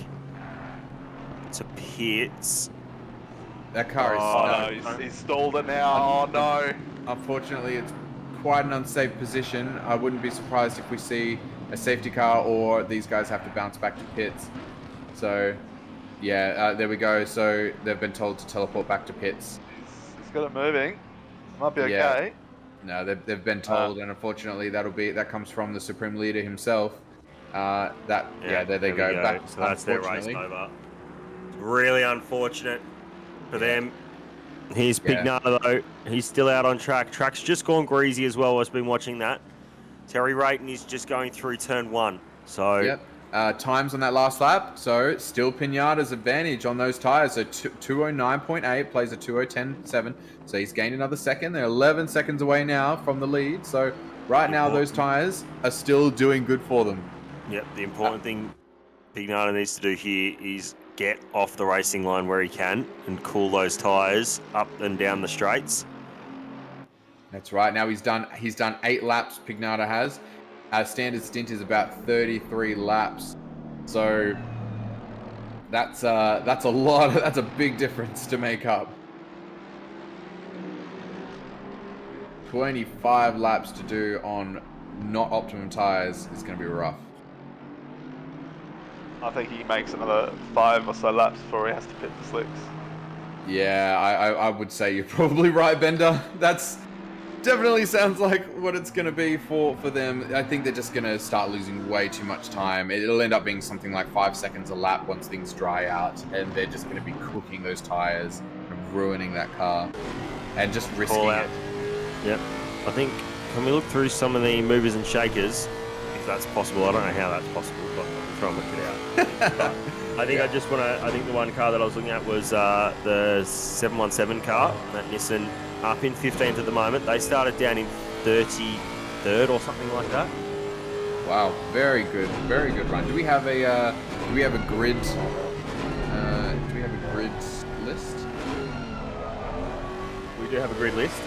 to pits. That car is... Oh, no, he's stalled it now. Oh, no. Unfortunately, it's quite an unsafe position. I wouldn't be surprised if we see a safety car or these guys have to bounce back to pits. So, yeah, there we go. So, they've been told to teleport back to pits. He's got it moving. Might be okay. Yeah. No, they've been told, and unfortunately, that comes from the Supreme Leader himself. There they go. Back, so that's their race over. It's really unfortunate for them. Here's Pignata though. He's still out on track. Track's just gone greasy as well. I've been watching that. Terry Rayton is just going through turn 1. So. Yep. Times on that last lap. So still Pinata's advantage on those tires. So 209.8 plays a 2:10.7. So he's gained another second. They're 11 seconds away now from the lead. So right now those tires are still doing good for them. Yep. The important thing Pignata needs to do here is get off the racing line where he can and cool those tires up and down the straights. That's right. Now he's done 8 laps. Pignata has. Our standard stint is about 33 laps, so that's a lot. That's a big difference to make up. 25 laps to do on not optimum tires is going to be rough. I think he makes another 5 or so laps before he has to pit the slicks. Yeah, I would say you're probably right, Bender. definitely sounds like what it's going to be for them. I think they're just going to start losing way too much time. It'll end up being something like 5 seconds a lap once things dry out, and they're just going to be cooking those tires and ruining that car and just risking it. Yep. I think, can we look through some of the movers and shakers, if that's possible? I don't know how that's possible, but I'll try and work it out. I think I think the one car that I was looking at was the 717 car, that Nissan, up in 15th at the moment. They started down in 33rd or something like that. Wow, very good run. Do we have a grid? Do we have a grid list? We do have a grid list.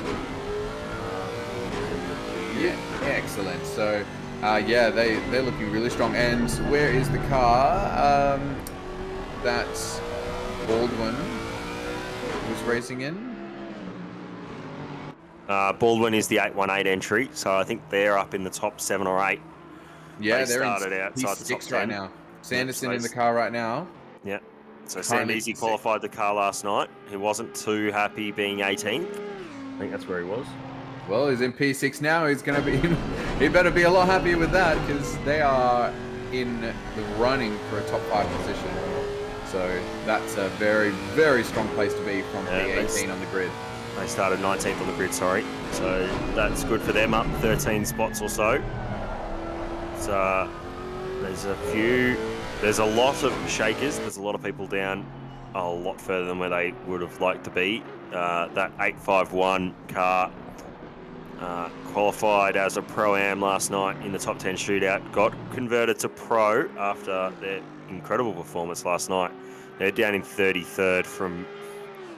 Yeah, excellent. So, they're looking really strong. And where is the car that Baldwin was racing in? Baldwin is the 818 entry, so I think they're up in the top 7 or 8. Yeah, they started outside the top 10 right now. Sanderson in the car right now. Yeah. So Sam Easy qualified the car last night. He wasn't too happy being 18th. I think that's where he was. Well, he's in P6 now. He's going to be. He better be a lot happier with that because they are in the running for a top 5 position. So that's a very, very strong place to be from P18 on the grid. They started 19th on the grid, sorry. So that's good for them, up 13 spots or so. So there's a lot of shakers. There's a lot of people down a lot further than where they would have liked to be. That 851 car qualified as a Pro-Am last night in the top 10 shootout, got converted to Pro after their incredible performance last night. They're down in 33rd from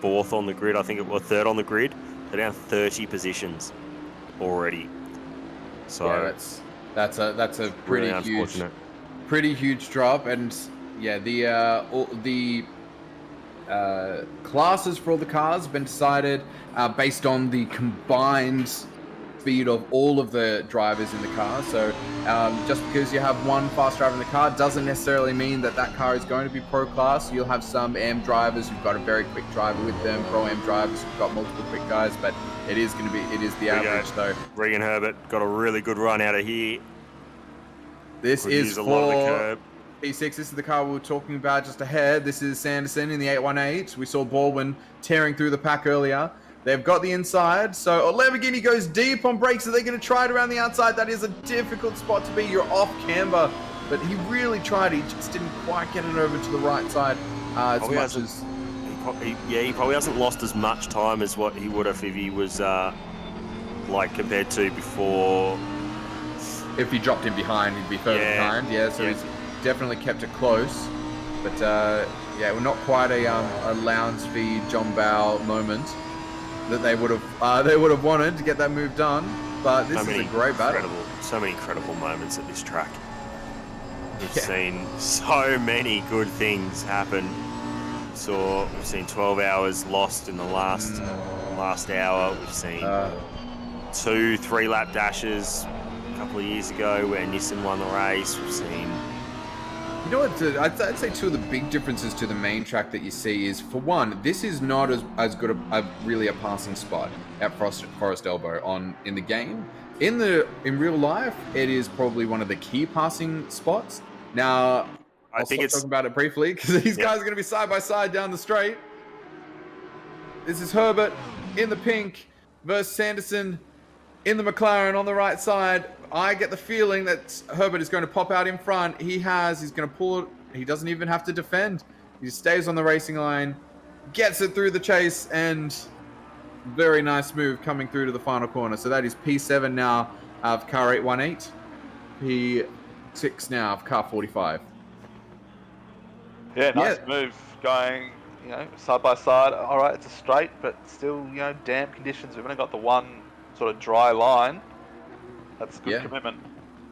4th on the grid, I think it was 3rd on the grid. They're down 30 positions already. So yeah, that's a pretty huge drop. And yeah, the classes for all the cars have been decided based on the combined speed of all of the drivers in the car. So just because you have one fast driver in the car doesn't necessarily mean that car is going to be pro class. You'll have some AM drivers who've got a very quick driver with them, pro AM drivers who've got multiple quick guys, but it is the average though. Regan Herbert got a really good run out of here. This is for P6. This is the car we were talking about just ahead. This is Sanderson in the 818. We saw Baldwin tearing through the pack earlier. They've got the inside, so Lamborghini goes deep on brakes. Are they going to try it around the outside? That is a difficult spot to be. You're off camber, but he really tried. He just didn't quite get it over to the right side he probably hasn't lost as much time as what he would have if he was compared to before. If he dropped in behind, he'd be further behind. Yeah, so he's definitely kept it close. But we're not quite a Lowndes v John Bow moment that they would have wanted to get that move done, but this is a great battle. So many incredible moments at this track. We've seen so many good things happen. We've seen 12 hours lost in the last hour. We've seen 2 3-lap dashes a couple of years ago where Nissan won the race. We've seen. You know what? I'd say 2 of the big differences to the main track that you see is, for one, this is not as good a passing spot at Forest Elbow in the game. In real life, it is probably one of the key passing spots. Now, I'll talk about it briefly because these guys are going to be side by side down the straight. This is Herbert in the pink versus Sanderson in the McLaren on the right side. I get the feeling that Herbert is going to pop out in front. He's going to pull it. He doesn't even have to defend. He just stays on the racing line, gets it through the chase, and very nice move coming through to the final corner. So that is P7 now of car 818. P6 now of car 45. Yeah, nice move going, side by side. All right, it's a straight, but still, damp conditions. We've only got the one sort of dry line. That's a good commitment.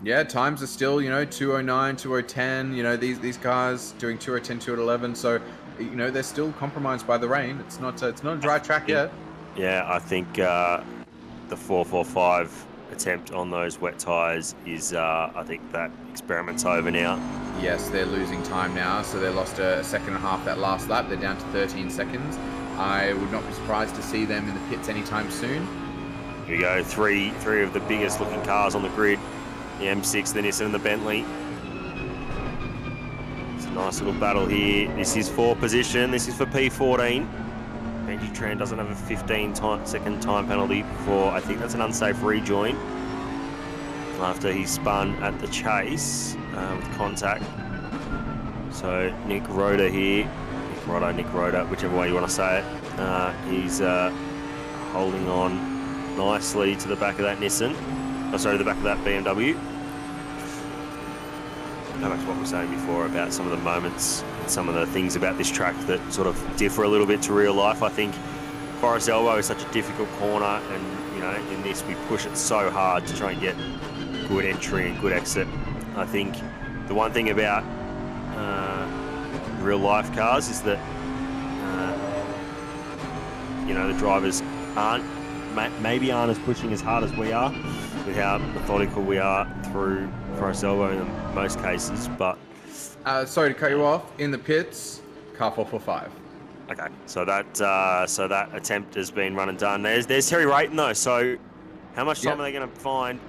Yeah, times are still, 209, 2010. These cars doing 210, 211. So, they're still compromised by the rain. It's not a dry track yet. Yeah, I think the 445 attempt on those wet tyres is, I think that experiment's over now. Yes, they're losing time now. So they lost a second and a half that last lap. They're down to 13 seconds. I would not be surprised to see them in the pits anytime soon. Here we go, three of the biggest looking cars on the grid. The M6, the Nissan and the Bentley. It's a nice little battle here. This is for position, this is for P14. Benji Tran doesn't have a 15-second time penalty for, I think that's an unsafe rejoin, after he spun at the chase with contact. So Nick Rhoda here, Nick Rhoda, whichever way you want to say it. He's holding on nicely to the back of that Nissan. Oh, sorry, the back of that BMW. Go back to what we were saying before about some of the moments and some of the things about this track that sort of differ a little bit to real life. I think Forest Elbow is such a difficult corner, and you know, in this we push it so hard to try and get good entry and good exit. I think the one thing about real life cars is that you know, the drivers maybe aren't as pushing as hard as we are, with how methodical we are through Forest Elbow in most cases. But sorry to cut you off. In the pits, car 445. Okay, so that attempt has been run and done. There's Terry Rayton though. So how much time are they going to find?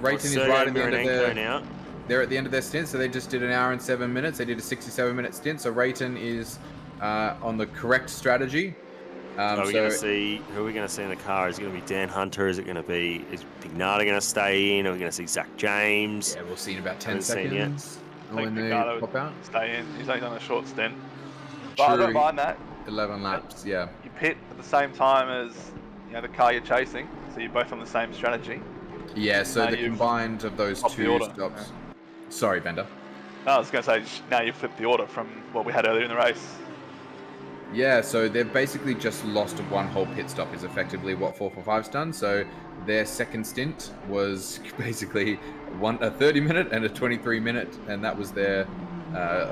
Rayton is right at the end of their now. They're at the end of their stint, so they just did an hour and 7 minutes. They did a 67-minute stint. So Rayton is on the correct strategy. Who are we going to see in the car? Is it going to be Dan Hunter? Is Pignata going to stay in? Are we going to see Zach James? Yeah, we'll see in about 10 seconds. When they pop out. Stay in. He's only done a short stint. But I don't mind that. 11 laps, yeah. You pit at the same time as the car you're chasing, so you're both on the same strategy. Yeah, so the combined of those two stops. Yeah. Sorry, Bender. No, I was going to say, now you flipped the order from what we had earlier in the race. Yeah, so they've basically just lost one whole pit stop is effectively what 445's done. So their second stint was basically a 30-minute and a 23-minute, and that was their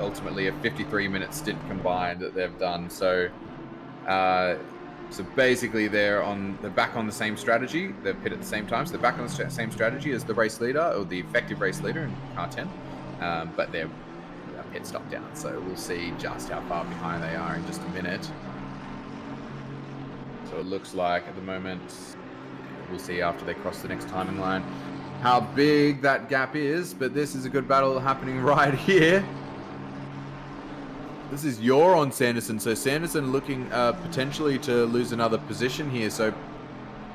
ultimately a 53-minute stint combined that they've done. So so basically they're back on the same strategy. They're pit at the same time, so they're back on the same strategy as the race leader, or the effective race leader in car 10, but they're pit stop down, so we'll see just how far behind they are in just a minute. So it looks like at the moment, we'll see after they cross the next timing line how big that gap is, but this is a good battle happening right here. This is Yor on Sanderson, so Sanderson looking potentially to lose another position here. So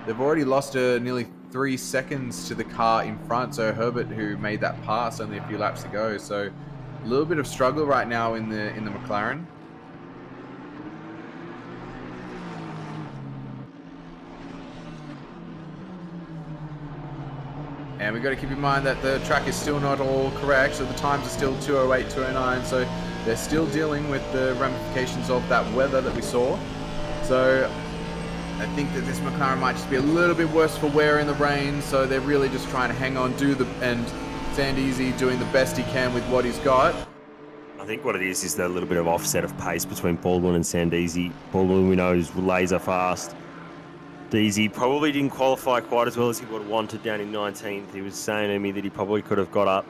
they've already lost nearly 3 seconds to the car in front, so Herbert, who made that pass only a few laps to go, so a little bit of struggle right now in the McLaren. And we've got to keep in mind that the track is still not all correct, so the times are still 2:08, 2:09, so they're still dealing with the ramifications of that weather that we saw. So I think that this McLaren might just be a little bit worse for wear in the rain, so they're really just trying to hang on, and Sandeezy doing the best he can with what he's got. I think what it is a little bit of offset of pace between Baldwin and Sandeezy. Baldwin, we know, is laser fast. Deezy probably didn't qualify quite as well as he would have wanted down in 19th. He was saying to me that he probably could have got up.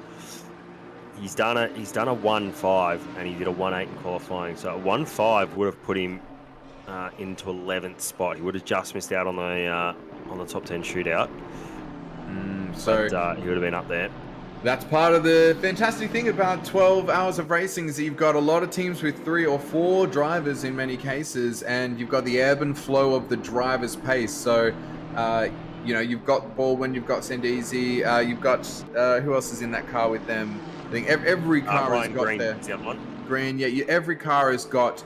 He's done a 1.5 and he did a 1.8 in qualifying. So a 1.5 would have put him into 11th spot. He would have just missed out on the top 10 shootout. But he would have been up there. That's part of the fantastic thing about 12 hours of racing is you've got a lot of teams with 3 or 4 drivers in many cases, and you've got the ebb and flow of the driver's pace. So, you've got Baldwin, you've got Sandeezy, you've got, who else is in that car with them? I think every car has got their... Green, yeah, every car has got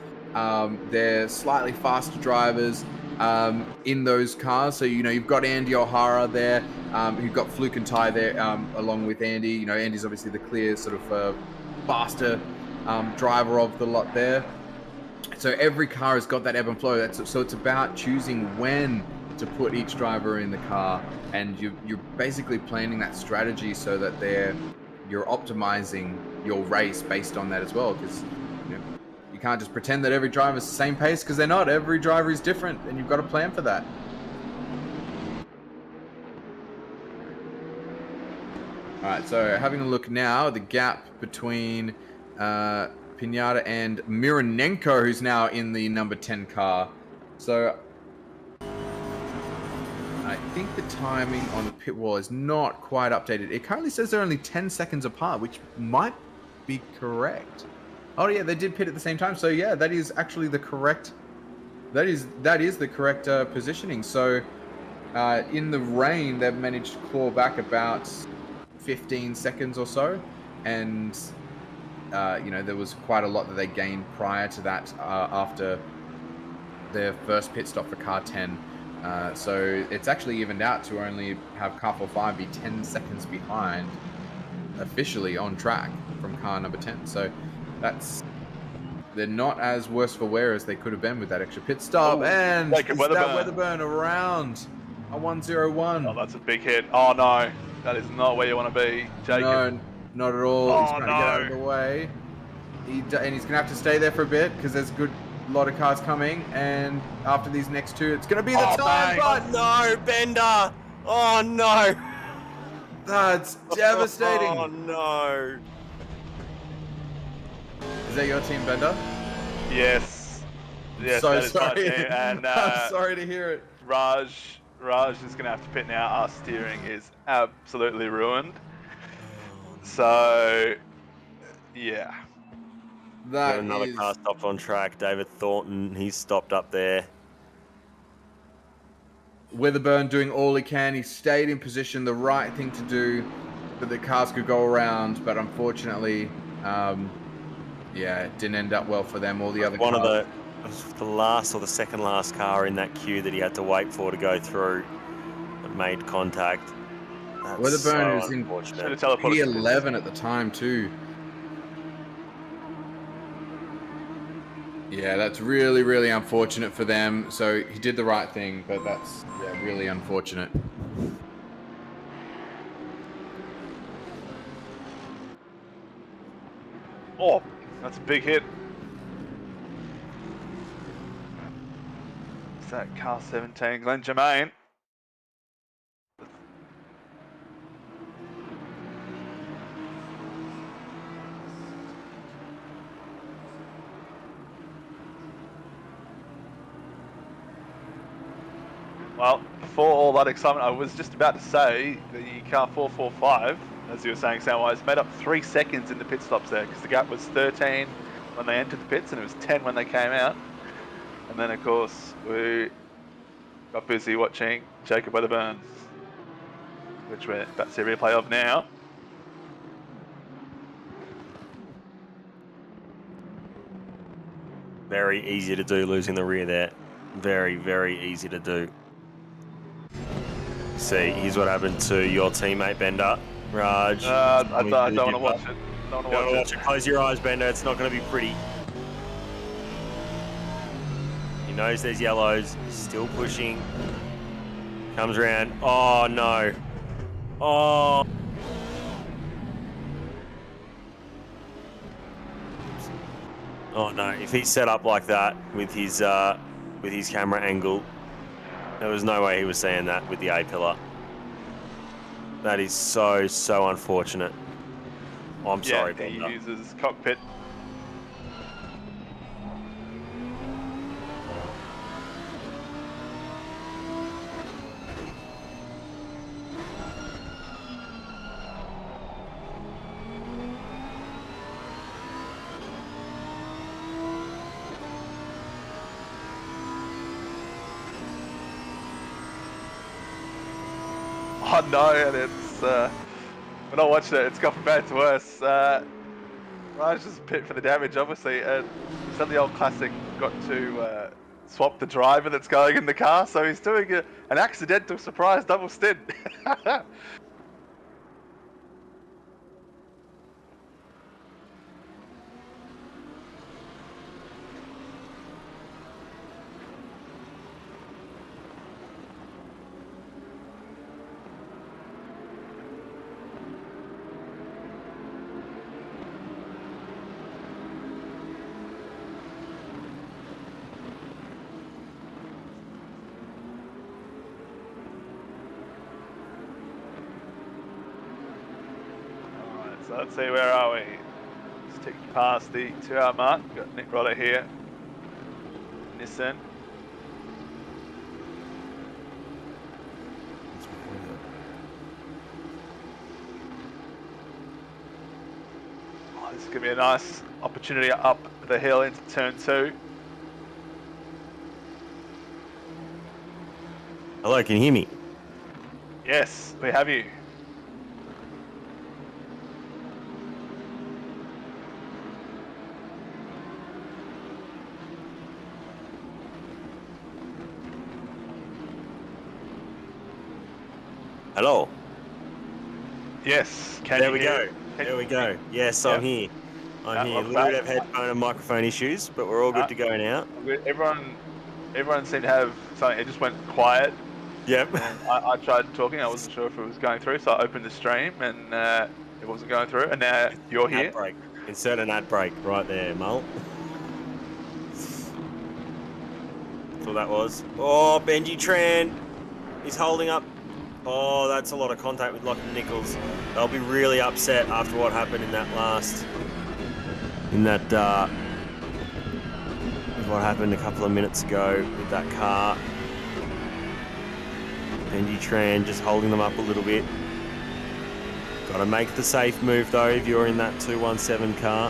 their slightly faster drivers in those cars. So, you've got Andy O'Hara there. You've got Fluke and Ty there along with Andy. Andy's obviously the clear sort of faster driver of the lot there. So every car has got that ebb and flow. So it's about choosing when to put each driver in the car, and you're basically planning that strategy so that you're optimizing your race based on that as well. Because you can't just pretend that every driver is the same pace, because they're not. Every driver is different, and you've got to plan for that. All right, so having a look now, the gap between Pignata and Mironenko, who's now in the number 10 car. So I think the timing on the pit wall is not quite updated. It currently says they're only 10 seconds apart, which might be correct. Oh yeah, they did pit at the same time. So yeah, that is actually the correct. That is the correct positioning. So in the rain, they've managed to claw back about 15 seconds or so, and there was quite a lot that they gained prior to that after their first pit stop for car 10. So it's actually evened out to only have car 45 be 10 seconds behind officially on track from car number 10. So they're not as worse for wear as they could have been with that extra pit stop. And is that Weatherburn around a 101? Oh, that's a big hit. Oh no, that is not where you want to be, Jacob. No, not at all. Oh, he's trying to get out of the way. And he's going to have to stay there for a bit because there's a good lot of cars coming. And after these next two, it's going to be the time. But no, Bender. Oh, no. That's devastating. Oh, no. Is that your team, Bender? Yes. Yes, so that is my sorry. team. And, I'm sorry to hear it. Raj is going to have to pit now. Our steering is absolutely ruined. So, yeah. Another car stopped on track. David Thornton, he's stopped up there. Weatherburn doing all he can. He stayed in position, the right thing to do, that the cars could go around. But unfortunately, it didn't end up well for them. All the other cars. The last or the second last car in that queue that he had to wait for to go through that made contact. Weatherburn was in P11 at the time too. Yeah, that's really, really unfortunate for them. So he did the right thing, but that's really unfortunate. Oh, that's a big hit. Is that car 17, Glenn Germain? Well, before all that excitement, I was just about to say the car 445, as you were saying, Samwise, made up 3 seconds in the pit stops there because the gap was 13 when they entered the pits and it was 10 when they came out. And then, of course, we got busy watching Jacob Weatherburn, which we're about to see a replay of now. Very easy to do, losing the rear there. Very, very easy to do. See, here's what happened to your teammate, Bender. Raj. I don't want to watch it. Don't want to watch it. Close your eyes, Bender. It's not going to be pretty. He knows there's yellows. He's still pushing. Comes around. Oh, no. Oh. Oh, no. If he's set up like that with his camera angle, there was no way he was seeing that with the A-pillar. That is so, so unfortunate. Oh, I'm sorry, Bender. He uses cockpit. Oh no, and it's, when I watched it, it's gone from bad to worse. Raj just pit for the damage, obviously, and he's done the old classic, got to swap the driver that's going in the car, so he's doing an accidental surprise double stint. So let's see, where are we? Just ticking past the 2-hour mark. Got Nick Rodder here. Nissan. This is going to be a nice opportunity up the hill into turn 2. Hello, can you hear me? Yes, we have you. Hello. Yes, can There you we hear? go. There we go. Yes, I'm here. I'm here. A welcome little bit back. of headphone and microphone issues, but we're all good to go now. Everyone seemed to have something. It just went quiet. Yep. And I tried talking. I wasn't sure if it was going through, so I opened the stream and it wasn't going through. And now you're here. Ad break. Insert an ad break right there, Mull. That's what that was. Oh, Benji Tran. He's holding up. Oh, that's a lot of contact with Lachlan Nichols. They'll be really upset after what happened in that what happened a couple of minutes ago with that car. Benji Tran just holding them up a little bit. Got to make the safe move though if you're in that 217 car.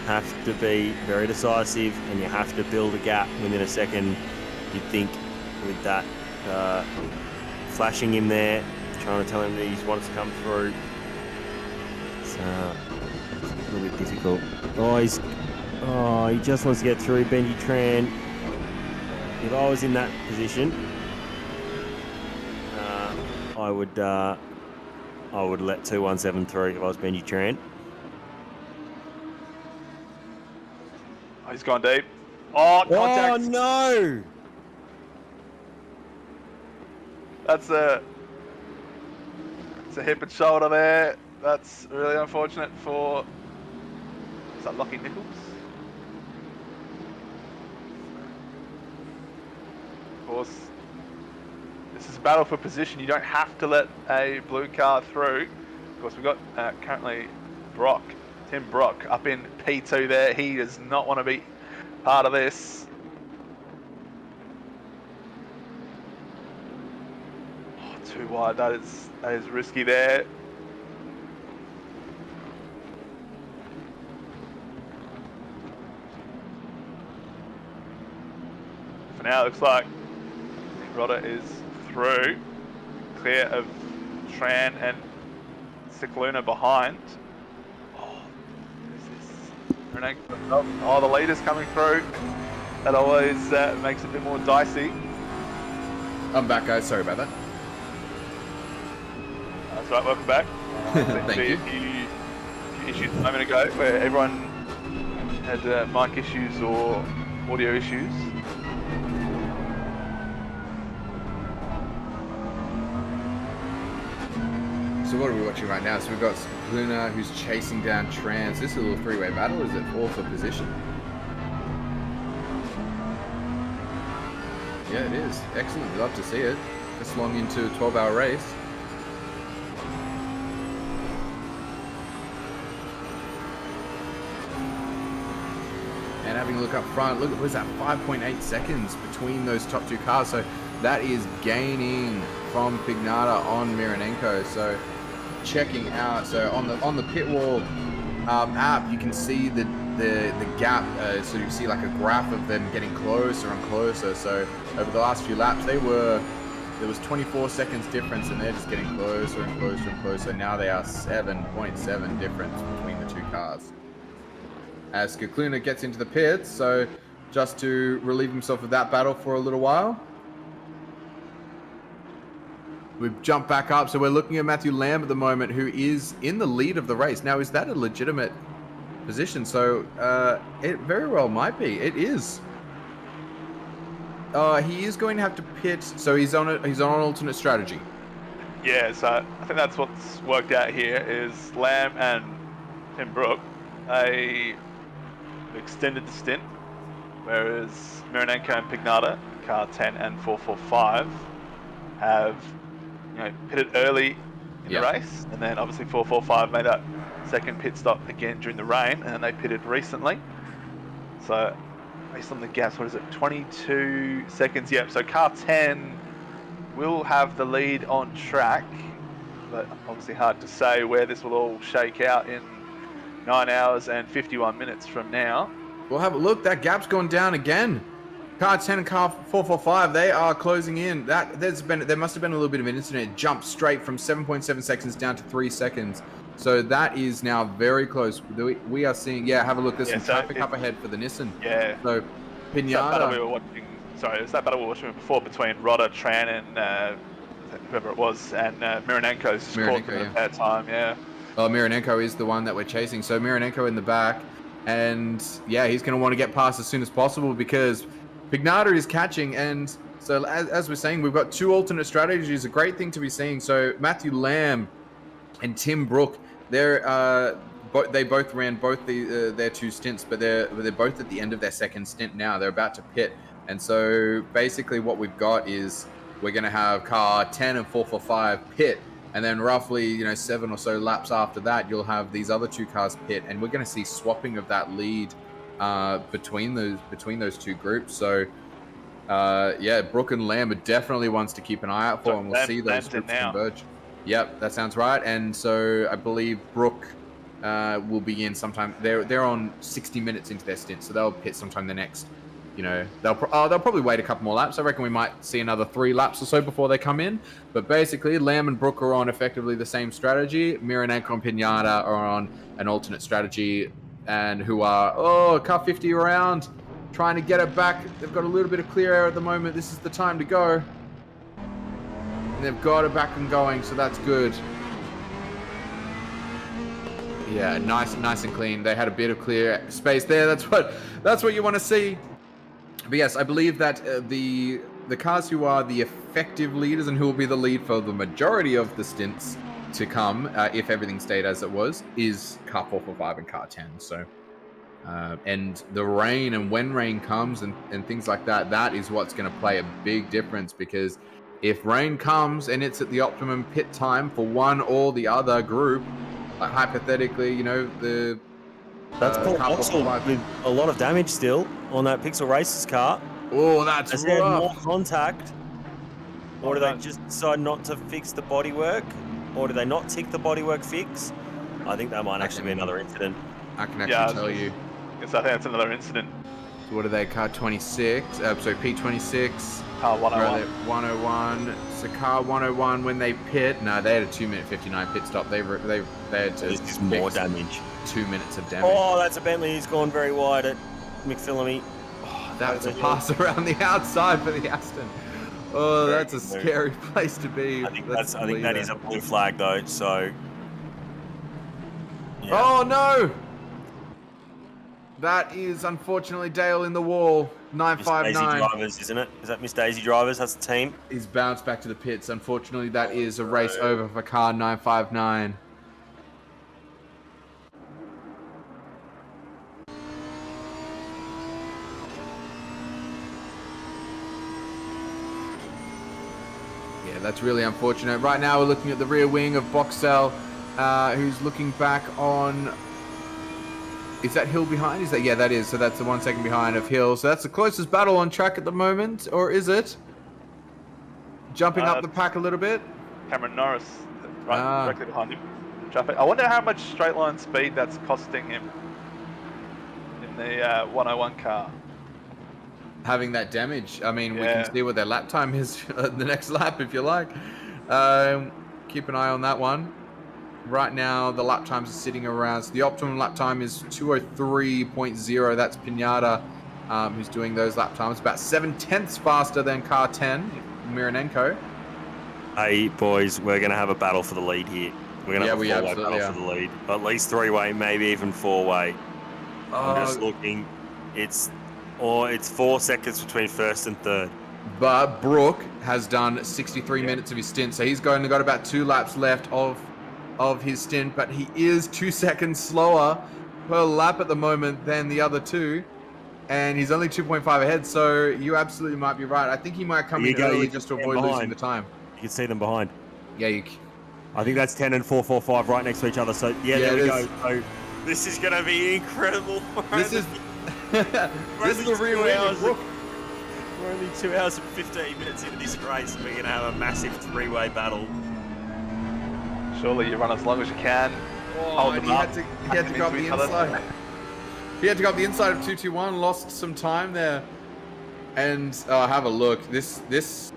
Have to be very decisive and you have to build a gap within a second, you'd think, with that flashing him there, trying to tell him that he wants to come through. It's a little bit difficult. Oh, he just wants to get through. Benji Tran. If I was in that position, I would let 217 through if I was Benji Tran. Oh, he's gone deep. Oh, contact. Oh no! That's a hip and shoulder there. That's really unfortunate for. Is that Lockie Nichols? Of course, this is a battle for position. You don't have to let a blue car through. Of course, we've got currently Tim Brock up in P2 there. He does not want to be part of this. Oh, too wide. That is risky there. For now, it looks like Rodder is through, clear of Tran and Cicluna behind. Oh, who's this? Oh, the leader's coming through. That always makes it a bit more dicey. I'm back, guys. Sorry about that. That's right, welcome back. Thank you. A few issues a moment ago where everyone had mic issues or audio issues. So what are we watching right now? So we've got Luna who's chasing down Trans. This is a little three-way battle. Is it all for position? Yeah, it is. Excellent. We'd love to see it. This long into a 12-hour race. And having a look up front, look, was that 5.8 seconds between those top two cars? So that is gaining from Pignata on Mironenko. So checking out, so on the pit wall app, you can see the gap. So you see like a graph of them getting closer and closer. So over the last few laps, there was 24 seconds difference, and they're just getting closer and closer and closer. Now they are 7.7 difference between the two cars. As Cicluna gets into the pits, so just to relieve himself of that battle for a little while. We've jumped back up, so we're looking at Matthew Lamb at the moment, who is in the lead of the race. Now, is that a legitimate position? So it very well might be. It is. He is going to have to pit, so he's on an alternate strategy. Yeah, so I think that's what's worked out here is Lamb and Tim Brook, they extended the stint, whereas Mironenko and Pignata, car 10 and 445, have pitted early in the race, and then obviously 445 made that second pit stop again during the rain, and then they pitted recently. So based on the gaps, what is it, 22 seconds? Yep, so car 10 will have the lead on track, but obviously hard to say where this will all shake out in 9 hours and 51 minutes from now. We'll have a look. That gap's gone down again. Car 10 and car 445, they are closing in. There must have been a little bit of an incident. It jumped straight from 7.7 seconds down to 3 seconds. So that is now very close. We are seeing, have a look. There's some traffic up ahead for the Nissan. Yeah. So Pinata. It was that battle we were watching before between Rodder, Tran, and whoever it was, and Mironenko's caught them at that time. Yeah. Well, Mironenko is the one that we're chasing. So Mironenko in the back, and he's going to want to get past as soon as possible because Pignata is catching. And so as we're saying, we've got 2 alternate strategies. A great thing to be seeing. So Matthew Lamb and Tim Brook, they both ran their 2 stints, but they're both at the end of their second stint now. They're about to pit. And so basically what we've got is we're going to have car 10 and 445 pit. And then roughly, 7 or so laps after that, you'll have these other 2 cars pit. And we're going to see swapping of that lead between those 2 groups. So, Brook and Lamb are definitely ones to keep an eye out for. And we'll see those groups converge. Yep, that sounds right. And so I believe Brook will be in sometime. They're on 60 minutes into their stint. So they'll pit sometime the next. They'll probably wait a couple more laps. I reckon we might see another 3 laps or so before they come in. But basically, Lamb and Brook are on effectively the same strategy. Mironenko and Pinata are on an alternate strategy, and who are car 50 around, trying to get it back. They've got a little bit of clear air at the moment. This is the time to go. And they've got it back and going, so that's good. Yeah, nice and clean. They had a bit of clear space there. That's what you want to see. But yes, I believe that the cars who are the effective leaders and who will be the lead for the majority of the stints to come, if everything stayed as it was, is car 445 and car 10. So, and the rain and when rain comes and things like that, that is what's going to play a big difference, because if rain comes and it's at the optimum pit time for one or the other group, like hypothetically, that's Paul Boxall with a lot of damage still on that Pixel Racers car. Oh, that's rough. Has there more contact? Or do they just decide not to fix the bodywork? Or do they not tick the bodywork fix? I think that might actually be another incident. I can actually tell you. Yes, I think that's another incident. So what are they? Car 26. P26. Car 101. 101. So car 101 when they pit. No, they had a 2-minute 59 pit stop. They had to. This is more damage. 2 minutes of damage. Oh, that's a Bentley. He's gone very wide at McPhillamy. Oh, that's a pass around the outside for the Aston. Oh, that's a scary place to be. I think that is a blue flag though. So. Yeah. Oh no! That is unfortunately Dale in the wall. 959. Miss Daisy Drivers, isn't it? Is that Miss Daisy Drivers? That's the team. He's bounced back to the pits. Unfortunately, that is a race over for car 959. That's really unfortunate. Right now we're looking at the rear wing of Boxell, who's looking back on... Is that Hill behind? Is that... Yeah, that is. So that's the 1 second behind of Hill. So that's the closest battle on track at the moment. Or is it? Jumping up the pack a little bit? Cameron Norris, right directly behind him. Traffic. I wonder how much straight line speed that's costing him in the 101 car. Having that damage. I mean, we can see what their lap time is the next lap, if you like. Keep an eye on that one. Right now, the lap times are sitting around. So the optimum lap time is 2:03.0. That's Pinata, who's doing those lap times. About 7/10 faster than car 10, Mironenko. Hey, boys, we're going to have a battle for the lead here. We're going to have a four-way battle for the lead. At least 3-way, maybe even 4-way. I'm just looking. It's 4 seconds between first and third. But Brook has done 63 minutes of his stint, so he's got about 2 laps left of his stint, but he is 2 seconds slower per lap at the moment than the other 2, and he's only 2.5 ahead, so you absolutely might be right. I think he might come in early just to avoid losing the time. You can see them behind. Yeah, I think that's 10 and 445 right next to each other, so there we go. So this is going to be incredible. This is the real hours. We're only 2 hours and 15 minutes into this race, and we're going to have a massive 3-way battle. Surely you run as long as you can. Oh, and he had to go up the inside. He had to go up the inside of 221, lost some time there. And have a look. This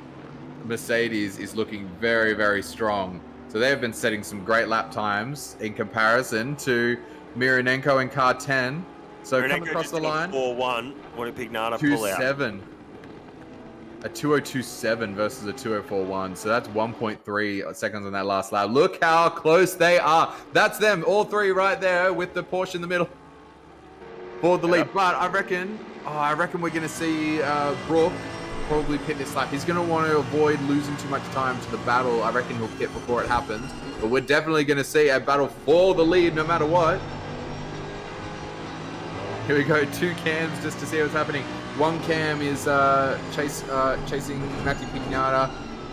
Mercedes is looking very, very strong. So they have been setting some great lap times in comparison to Mironenko and car 10. So Mironenko coming across the line. 4-1. What did Pignata pull out? 2.7. A 2:02.7 versus a 2:04.1. So that's 1.3 seconds on that last lap. Look how close they are. That's them, all three right there with the Porsche in the middle for the lead. But I reckon we're going to see Brook probably pit this lap. He's going to want to avoid losing too much time to the battle. I reckon he'll pit before it happens. But we're definitely going to see a battle for the lead no matter what. Here we go, 2 cams just to see what's happening. 1 cam is chasing Matthew Pignata,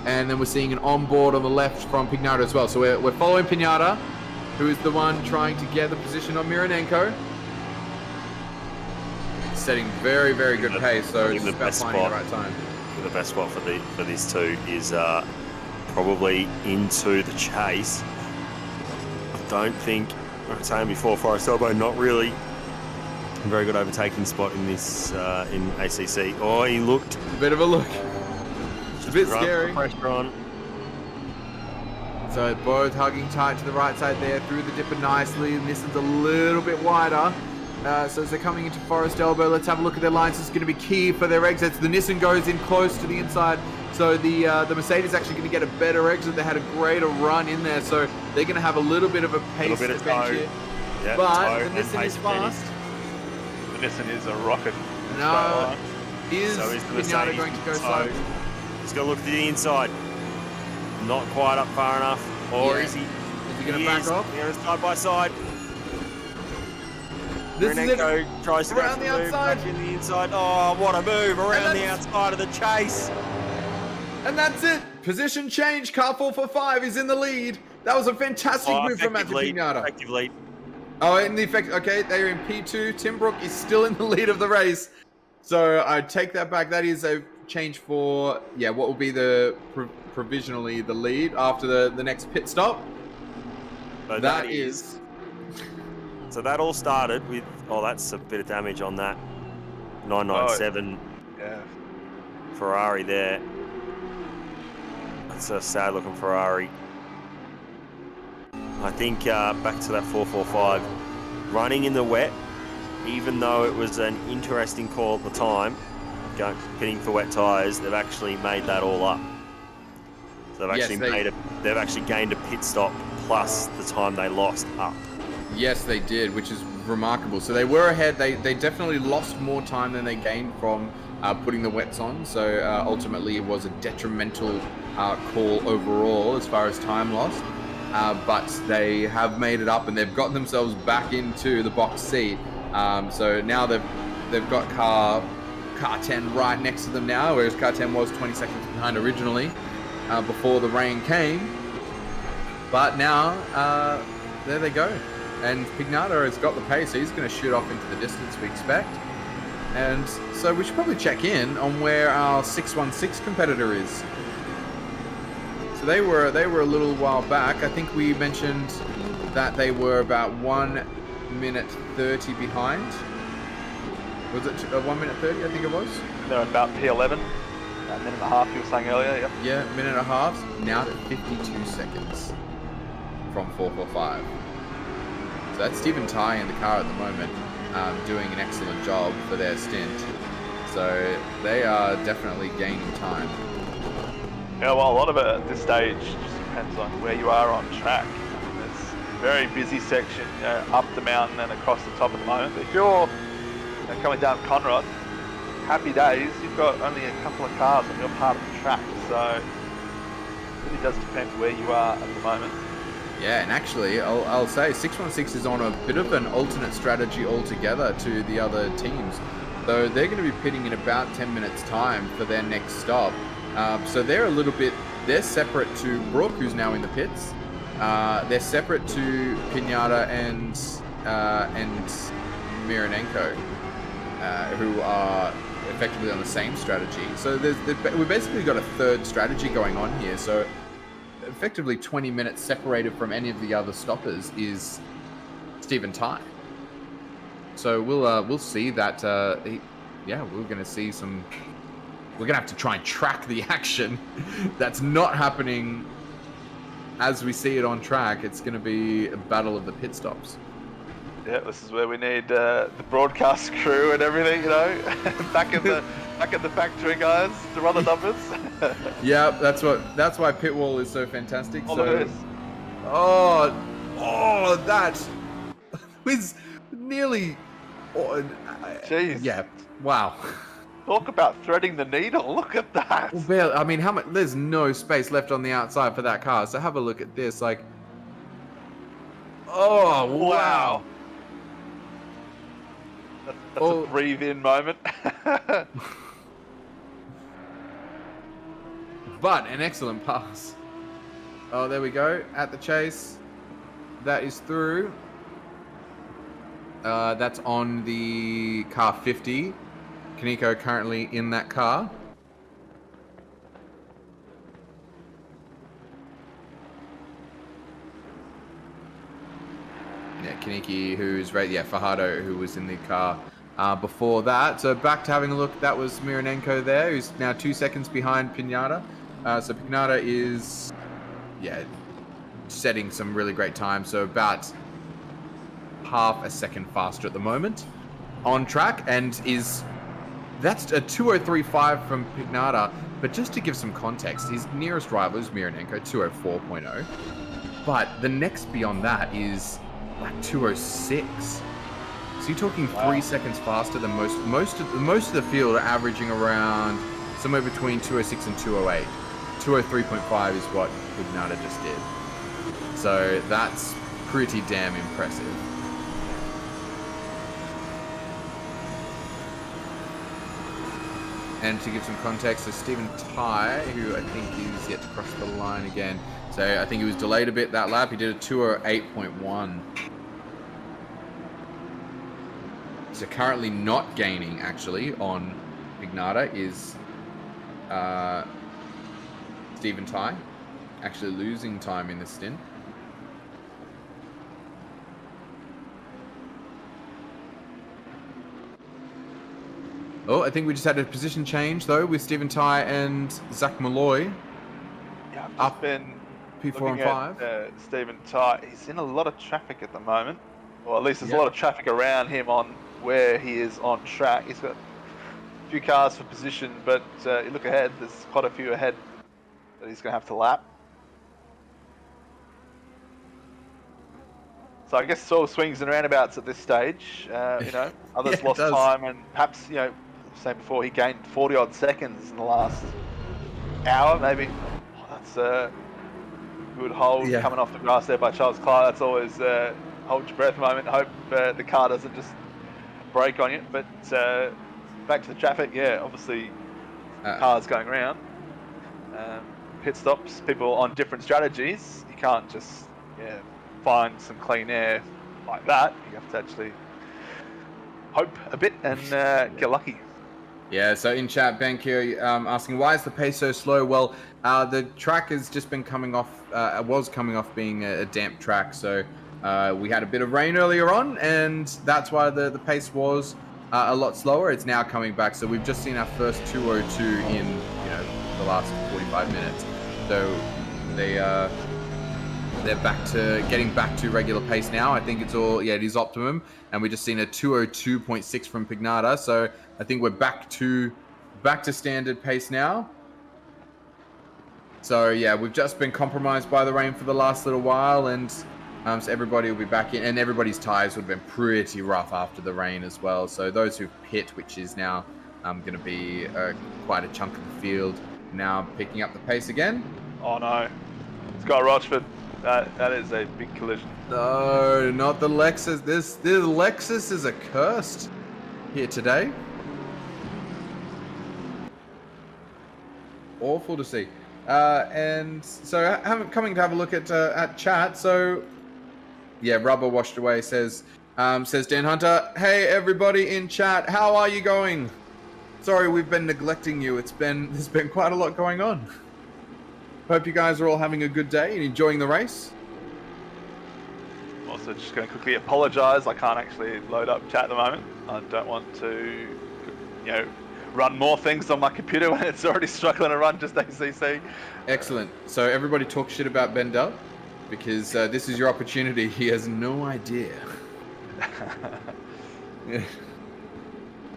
and then we're seeing an onboard on the left from Pignata as well. So we're following Pignata, who is the one trying to get the position on Mironenko. Setting very, very good pace, so just about finding the right time. The best spot for these two is probably into the chase. I don't think, like I was saying before, Forest Elbow not really a very good overtaking spot in this in ACC. Oh, he looked a bit of a look. It's a bit scary. Pressure on. So both hugging tight to the right side there, through the dipper nicely. Nissan's a little bit wider. So as they're coming into Forest Elbow, let's have a look at their lines. This is going to be key for their exits. The Nissan goes in close to the inside. So the Mercedes is actually going to get a better exit. They had a greater run in there, so they're going to have a little bit of a pace advantage here. Yeah, but the Nissan is fast. The Nissan is a rocket. No. Is Pignata going to go slow? He's got to look to the inside. Not quite up far enough. Or is he? Is he going to back off? He's going to side by side. This is it. Tries to around the outside. In the inside. Oh, what a move around the outside of the chase. And that's it. Position change. Car 445 is in the lead. That was a fantastic move from Matthew Pignata. Effective lead. Oh, in the effect. Okay, they're in P2. Tim Brook is still in the lead of the race. So I take that back. That is a change for, what will be the provisionally the lead after the next pit stop. So that is. So that all started with, that's a bit of damage on that 997 Ferrari there. That's a sad looking Ferrari. I think back to that 445, running in the wet, even though it was an interesting call at the time, pitting for wet tyres, they've actually made that all up. So they've actually gained a pit stop plus the time they lost up. Yes, they did, which is remarkable. So they were ahead. They definitely lost more time than they gained from putting the wets on. So ultimately, it was a detrimental call overall as far as time lost. But they have made it up and they've gotten themselves back into the box seat. So now they've got car 10 right next to them now, whereas car 10 was 20 seconds behind originally before the rain came. But now there they go. And Pignata has got the pace, so he's going to shoot off into the distance we expect. And so we should probably check in on where our 616 competitor is. So they were a little while back. I think we mentioned that they were about 1 minute 30 behind. Was it 1 minute 30? I think it was. They're about P11. A minute and a half, you were saying earlier. Yep. Yeah, minute and a half. Now to 52 seconds from 445. So that's Stephen Ty in the car at the moment, doing an excellent job for their stint. So they are definitely gaining time. Yeah, well, a lot of it at this stage just depends on where you are on track. It's a very busy section, up the mountain and across the top at the moment. But if you're coming down Conrod, happy days, you've got only a couple of cars on your part of the track. So it really does depend where you are at the moment. Yeah, and actually, I'll say 616 is on a bit of an alternate strategy altogether to the other teams. So they're going to be pitting in about 10 minutes time for their next stop. So they're separate to Brook, who's now in the pits. They're separate to Pignata and Mironenko, who are effectively on the same strategy. So we've basically got a third strategy going on here. So effectively 20 minutes separated from any of the other stoppers is Stephen Ty. So we'll see that. We're going to see some. We're going to have to try and track the action. That's not happening as we see it on track. It's going to be a battle of the pit stops. Yeah, this is where we need the broadcast crew and everything, you know, back in the factory, guys, to run the numbers. Yeah, that's why pit wall is so fantastic. All of this. Oh, that was nearly. Jeez. Yeah. Wow. Talk about threading the needle. Look at that. Well, barely, I mean, how much? There's no space left on the outside for that car. So have a look at this. Like, oh wow. That's a breathe-in moment. But an excellent pass. Oh, there we go. At the chase. That is through. That's on the car 50. Kaneko currently in that car. Yeah, Kaneki, who's right. Yeah, Fajardo, who was in the car before that. So back to having a look. That was Mironenko there, who's now 2 seconds behind Pinata. So Pinata is, setting some really great time. So about half a second faster at the moment on track, and that's a 2:03.5 from Pinata. But just to give some context, his nearest rival is Mironenko, 2:04.0. But the next beyond that is like 2:06. So you're talking 3 seconds faster than most of the field are averaging around somewhere between 2:06 and 2:08. 2:03.5 is what Pinata just did. So that's pretty damn impressive. And to give some context, so Stephen Ty, who I think is yet to cross the line again. So I think he was delayed a bit that lap. He did a 2:08.1. So currently not gaining actually on Pignata is Stephen Ty. Actually losing time in this stint. Oh, I think we just had a position change though with Stephen Ty and Zach Malloy. Yeah, I've up been P4 and 5. Stephen Ty, he's in a lot of traffic at the moment, or at least there's a lot of traffic around him on where he is on track. He's got a few cars for position, but you look ahead, there's quite a few ahead that he's going to have to lap. So I guess it's all swings and roundabouts at this stage. Others lost time, and perhaps, saying before, he gained 40 odd seconds in the last hour, maybe. That's a good hold coming off the grass there by Charles Clark. That's always hold your breath moment. Hope the car doesn't just break on you. But back to the traffic, obviously cars going around. Pit stops, people on different strategies. You can't just find some clean air like that. You have to actually hope a bit and get lucky. Yeah, so in chat, Ben here asking, why is the pace so slow? Well, the track has just been coming off, was coming off being a damp track. So we had a bit of rain earlier on, and that's why the pace was a lot slower. It's now coming back. So we've just seen our first 2:02 in, the last 45 minutes. So they're getting back to regular pace now. I think it's all, it is optimum. And we just seen a 2:02.6 from Pignata. So I think we're back to standard pace now. So we've just been compromised by the rain for the last little while, and so everybody will be back in, and everybody's tyres would have been pretty rough after the rain as well. So those who pit, which is now going to be quite a chunk of the field, now picking up the pace again. Oh no, Scott Rochford. That is a big collision. No, not the Lexus. The Lexus is accursed here today. Awful to see. And so coming to have a look at chat. So rubber washed away says Dan Hunter. Hey everybody in chat, how are you going? Sorry, we've been neglecting you. There's been quite a lot going on. Hope you guys are all having a good day and enjoying the race. Most So just going to quickly apologise. I can't actually load up chat at the moment. I don't want to, run more things on my computer when it's already struggling to run just ACC. Excellent. So everybody talk shit about Bendel, because this is your opportunity. He has no idea. Yeah.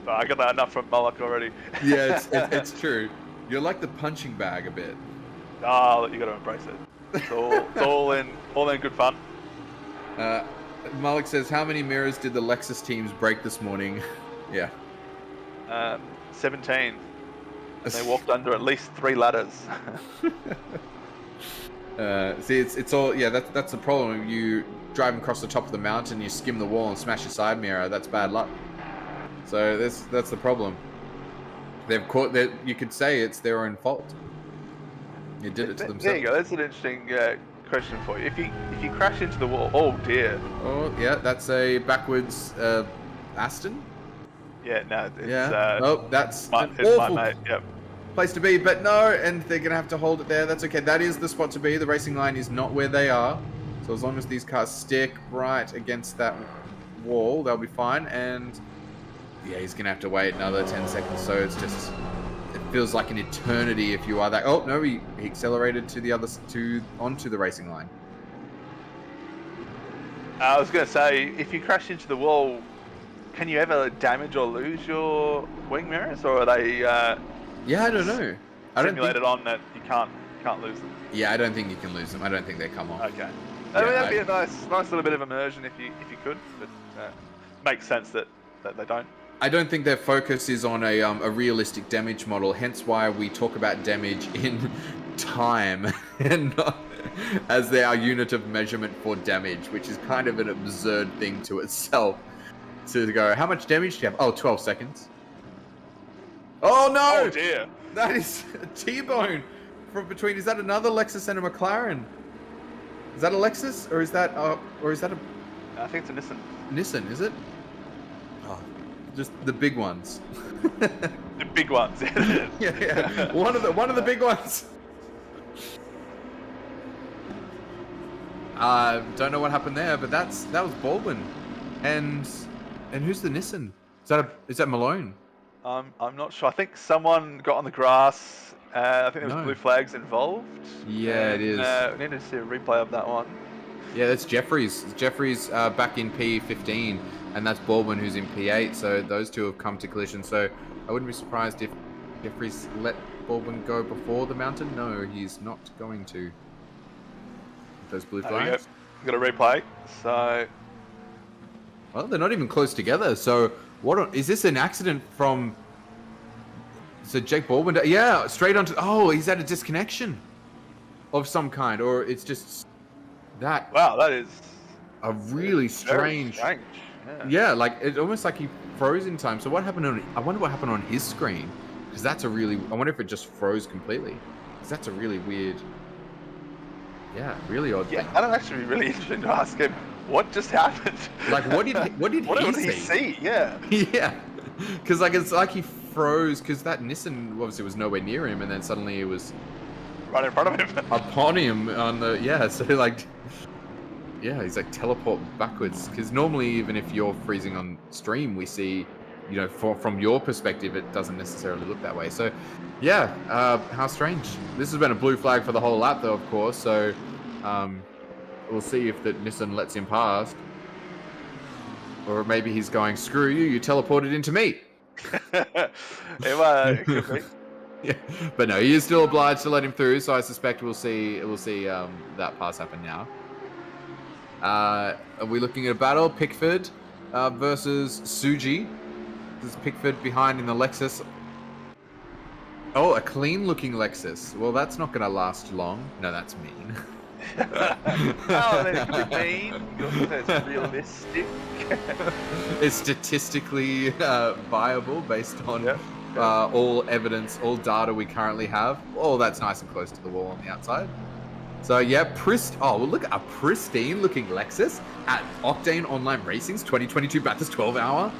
I got that enough from Mullock already. Yeah, it's true. You're like the punching bag a bit. Oh, you got to embrace it. It's all in good fun. Malik says, how many mirrors did the Lexus teams break this morning? Yeah. 17. And they walked under at least 3 ladders. See, it's all, yeah, that's the problem. You drive across the top of the mountain, you skim the wall and smash your side mirror, that's bad luck. So that's the problem. They've caught that. You could say it's their own fault. They did it to themselves. There you go. That's an interesting question for you. If you crash into the wall, oh dear. Oh yeah, that's a backwards Aston. Yeah, no. It's, that's my, an it's awful my mate. Yep. place to be. But no, and they're gonna have to hold it there. That's okay. That is the spot to be. The racing line is not where they are. So as long as these cars stick right against that wall, they'll be fine. And yeah, he's gonna have to wait another 10 seconds. So it feels like an eternity if you are that. Oh no, he accelerated to the other onto the racing line. I was gonna say, if you crash into the wall, can you ever damage or lose your wing mirrors, or are they? Yeah, I don't know. Simulated on that you can't lose them. Yeah, I don't think you can lose them. I don't think they come off. Okay. I mean, that'd be a nice little bit of immersion if you could, but makes sense that they don't. I don't think their focus is on a realistic damage model, hence why we talk about damage in time and not as our unit of measurement for damage, which is kind of an absurd thing to itself. To go, how much damage do you have? Oh, 12 seconds. Oh no! Oh dear! That is a T-bone from between. Is that another Lexus and a McLaren? Is that a Lexus or is that a? I think it's a Nissan. Nissan, is it? Oh, just the big ones. The big ones. yeah. One of the big ones. Don't know what happened there, but that was Baldwin, and who's the Nissan? Is that Malone? I'm not sure. I think someone got on the grass. I think there was blue flags involved. Yeah, it is. We need to see a replay of that one. Yeah, that's Jeffries. Jeffries back in P15, and that's Baldwin who's in P8. So those two have come to collision. So I wouldn't be surprised if Jeffries let Baldwin go before the mountain. No, he's not going to. Those blue flags. Got a replay. So, well, they're not even close together. So is this an accident from? So Jake Baldwin, yeah, straight onto. Oh, he's had a disconnection of some kind, or it's just that. Wow, that is a really strange. Yeah, like it's almost like he froze in time. So what happened I wonder what happened on his screen, because that's a really. I wonder if it just froze completely, because that's a really weird. Yeah, really odd thing. That'd actually be really interesting to ask him what just happened. Like, what did he see? Yeah. Yeah, because like it's like he froze because that Nissan obviously was nowhere near him, and then suddenly it was right in front of him, upon him on the So like, yeah, he's like teleport backwards. Because normally, even if you're freezing on stream, we see, from your perspective, it doesn't necessarily look that way. So, yeah, how strange. This has been a blue flag for the whole lap, though, of course. So, we'll see if the Nissan lets him past. Or maybe he's going, screw you, you teleported into me. It could be. Yeah. But no, he is still obliged to let him through, so I suspect we'll see that pass happen now. Are we looking at a battle? Pickford versus Suji. This is Pickford behind in the Lexus. Oh, a clean-looking Lexus. Well, that's not going to last long. No, that's mean. Oh, that's mean. It's realistic. It's statistically viable based on all evidence, all data we currently have. Oh, that's nice and close to the wall on the outside. So yeah, look at a pristine-looking Lexus at Octane Online Racing's 2022 Bathurst 12-hour.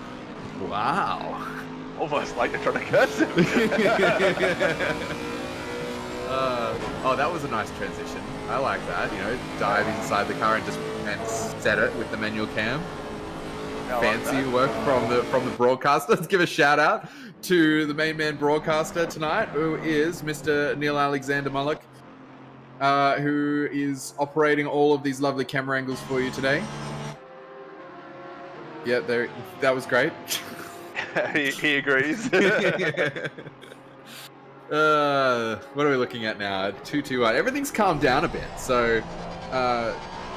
Wow. Almost like they're trying to curse him. Oh, that was a nice transition. I like that. You know, dive inside the car and set it with the manual cam. Fancy work from the broadcaster. Let's give a shout out to the main man broadcaster tonight, who is Mr. Neil Alexander Mullock, who is operating all of these lovely camera angles for you today. Yeah, that was great. he agrees. What are we looking at now? 2-2-1. Everything's calmed down a bit. So,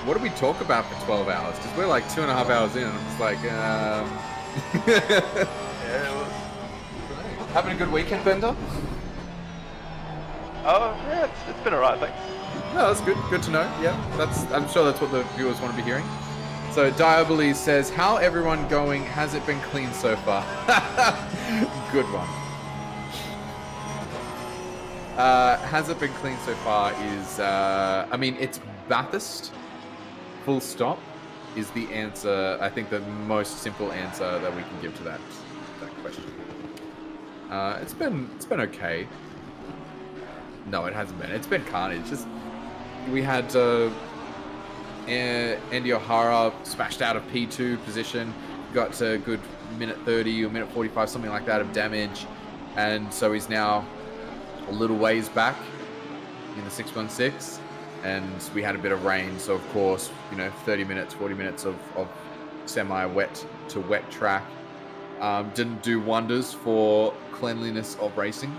what do we talk about for 12 hours? Because we're like 2.5 hours in, and I'm just like, having a good weekend, Bender? Oh, yeah, it's been alright, thanks. No, that's good. Good to know. Yeah, I'm sure that's what the viewers want to be hearing. So Diaboles says, how everyone going? Has it been clean so far? Good one. Has it been clean so far is, I mean, it's Bathurst, full stop, is the answer. I think the most simple answer that we can give to that question. It's been okay. No, it hasn't been. It's been carnage. Just we had Andy O'Hara smashed out of P2 position, got to a good minute 30 or minute 45, something like that, of damage, and so he's now a little ways back in the 616, and we had a bit of rain, so of course, you know, 30 minutes, 40 minutes of semi-wet to wet track didn't do wonders for cleanliness of racing.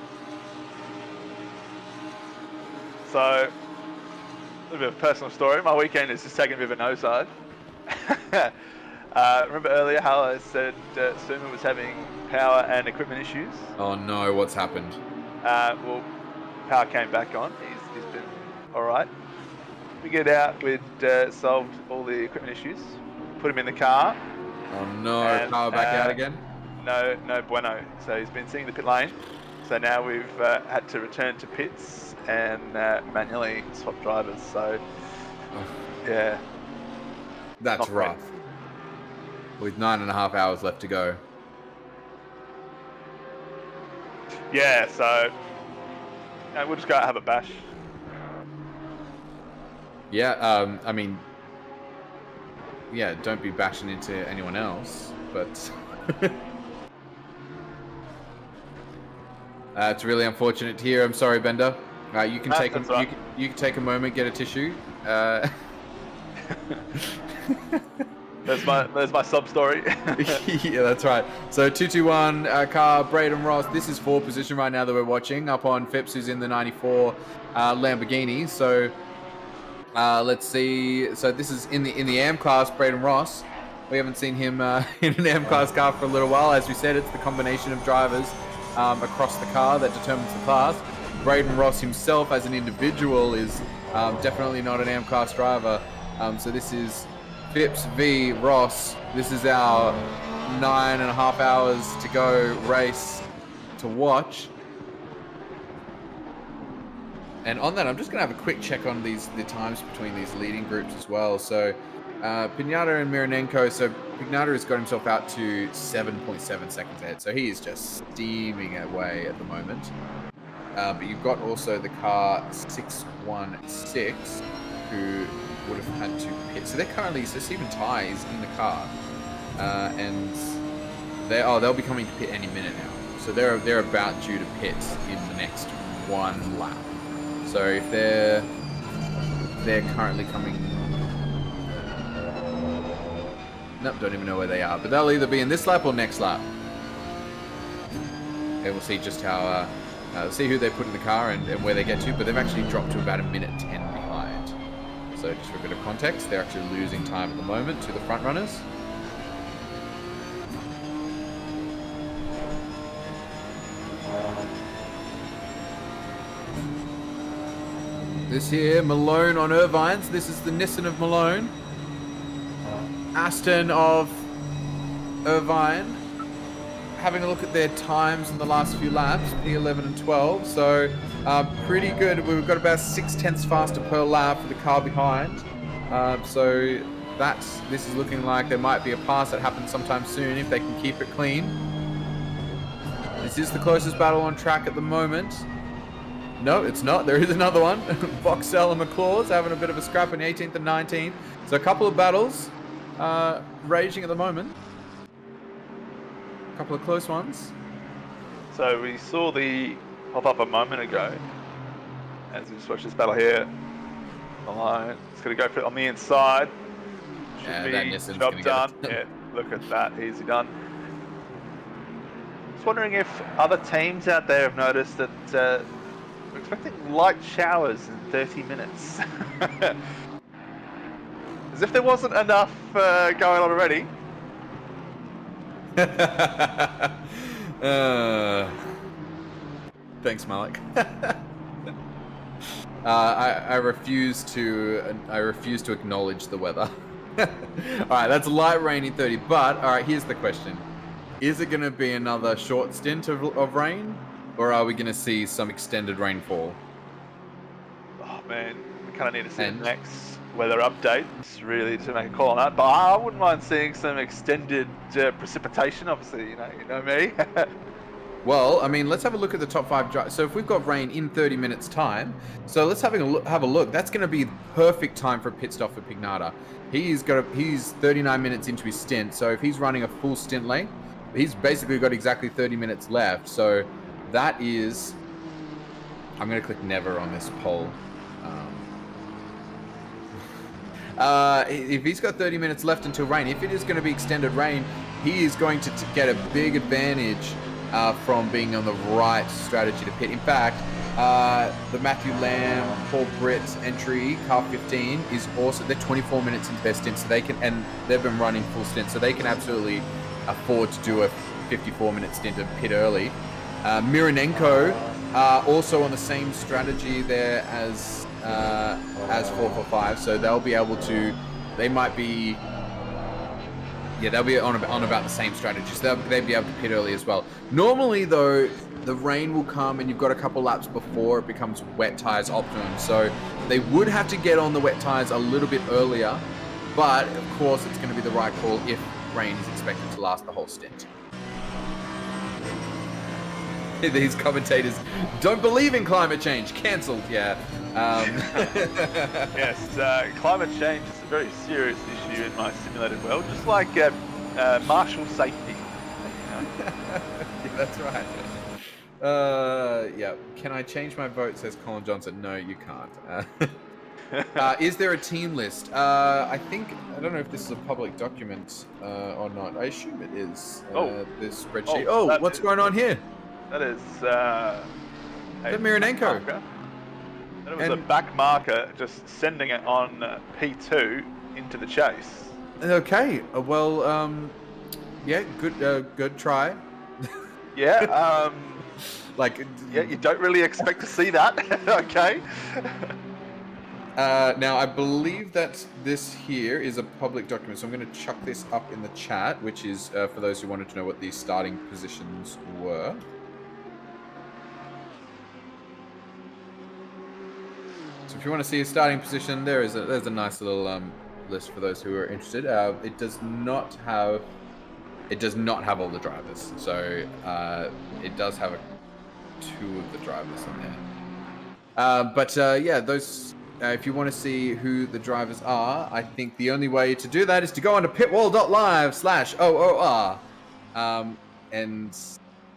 So, a little bit of a personal story. My weekend is just taking a bit of a nosedive. Remember earlier how I said Suma was having power and equipment issues? Oh no, what's happened? Well, power came back on. He's been all right. We get out, we'd solved all the equipment issues, put him in the car. Oh no, and, power back out again? No bueno. So he's been seeing the pit lane. So now we've had to return to pits and manually swap drivers. So, yeah. That's rough. With 9.5 hours left to go. Yeah, so we'll just go out and have a bash. Yeah, I mean, yeah, don't be bashing into anyone else, but it's really unfortunate to hear. I'm sorry, Bender. You can take you can take a moment, get a tissue. There's my sub story. Yeah, that's right. So 221 car, Braden Ross. This is 4th position right now that we're watching, up on Phipps, who's in the 94 Lamborghini. So let's see. So this is in the AM class, Braden Ross. We haven't seen him in an AM class car for a little while. As we said, it's the combination of drivers across the car that determines the class. Braden Ross himself, as an individual, is definitely not an AM class driver. So this is Phipps v Ross. This is our 9.5 hours to go race to watch. And on that, I'm just going to have a quick check on the times between these leading groups as well. So Pinata and Mironenko. So Pinata has got himself out to 7.7 seconds ahead. So he is just steaming away at the moment. But you've got also the car 616, who would have had to pit. So they're currently, so Stephen Ty is in the car, and they'll be coming to pit any minute now. So they're about due to pit in the next one lap. So if they're currently coming, nope, don't even know where they are. But they'll either be in this lap or next lap. And we'll see just how. See who they put in the car and where they get to, but they've actually dropped to about 1:10 behind. So just for a bit of context, they're actually losing time at the moment to the front runners. This here, Malone on Irvine's. This is the Nissan of Malone. Aston of Irvine. Having a look at their times in the last few laps, P11 and 12, so pretty good. We've got about 0.6 faster per lap for the car behind. So this is looking like there might be a pass that happens sometime soon if they can keep it clean. This is the closest battle on track at the moment. No, it's not. There is another one. Boxell and McClaws having a bit of a scrap in the 18th and 19th. So a couple of battles raging at the moment. A couple of close ones. So we saw the pop up a moment ago. As we just watch this battle here. Alone. It's going to go for it on the inside. Should be job done. Yeah, look at that. Easy done. Just wondering if other teams out there have noticed that we're expecting light showers in 30 minutes. As if there wasn't enough going on already. Thanks, Malik. I refuse to acknowledge the weather. All right, that's light rain in 30. But all right, here's the question: is it going to be another short stint of rain, or are we going to see some extended rainfall? Oh man, we kind of need to see the next weather updates really to make a call on that. But I wouldn't mind seeing some extended precipitation. Obviously, you know me. Well, I mean, let's have a look at the top 5 drives. So if we've got rain in 30 minutes time, so let's have a look. That's going to be the perfect time for a pit stop for Pignata. He's 39 minutes into his stint. So if he's running a full stint length, he's basically got exactly 30 minutes left. So that is, I'm going to click never on this poll. If he's got 30 minutes left until rain, if it is going to be extended rain, he is going to get a big advantage from being on the right strategy to pit. In fact, the Matthew Lamb, Paul Britt entry, car 15, is also, they're 24 minutes into their stint, so they can, and they've been running full stint, so they can absolutely afford to do a 54-minute stint and pit early. Mironenko also on the same strategy there as 445, so they'll be able to, they might be, yeah, they'll be on about the same strategy, so they'll be able to pit early as well. Normally, though, the rain will come and you've got a couple laps before it becomes wet tyres optimum, so they would have to get on the wet tyres a little bit earlier, but of course it's going to be the right call if rain is expected to last the whole stint. These commentators don't believe in climate change. Cancelled, yeah. Yes, climate change is a very serious issue in my simulated world, just like martial safety. Yeah, that's right. Yeah. Can I change my vote? Says Colin Johnson. No, you can't. Is there a team list? I don't know if this is a public document or not. I assume it is. This spreadsheet. What's going on here? That is Mironenko. That was a back marker just sending it on P2 into the chase. Okay. Yeah, good try. Yeah. Like. Yeah, you don't really expect to see that. Okay. Now, I believe that this here is a public document, so I'm going to chuck this up in the chat, which is for those who wanted to know what these starting positions were. So if you want to see a starting position, there's a nice little list for those who are interested. It does not have all the drivers, so it does have 2 of the drivers in there. Yeah, those. If you want to see who the drivers are, I think the only way to do that is to go on to pitwall.live/OOR. And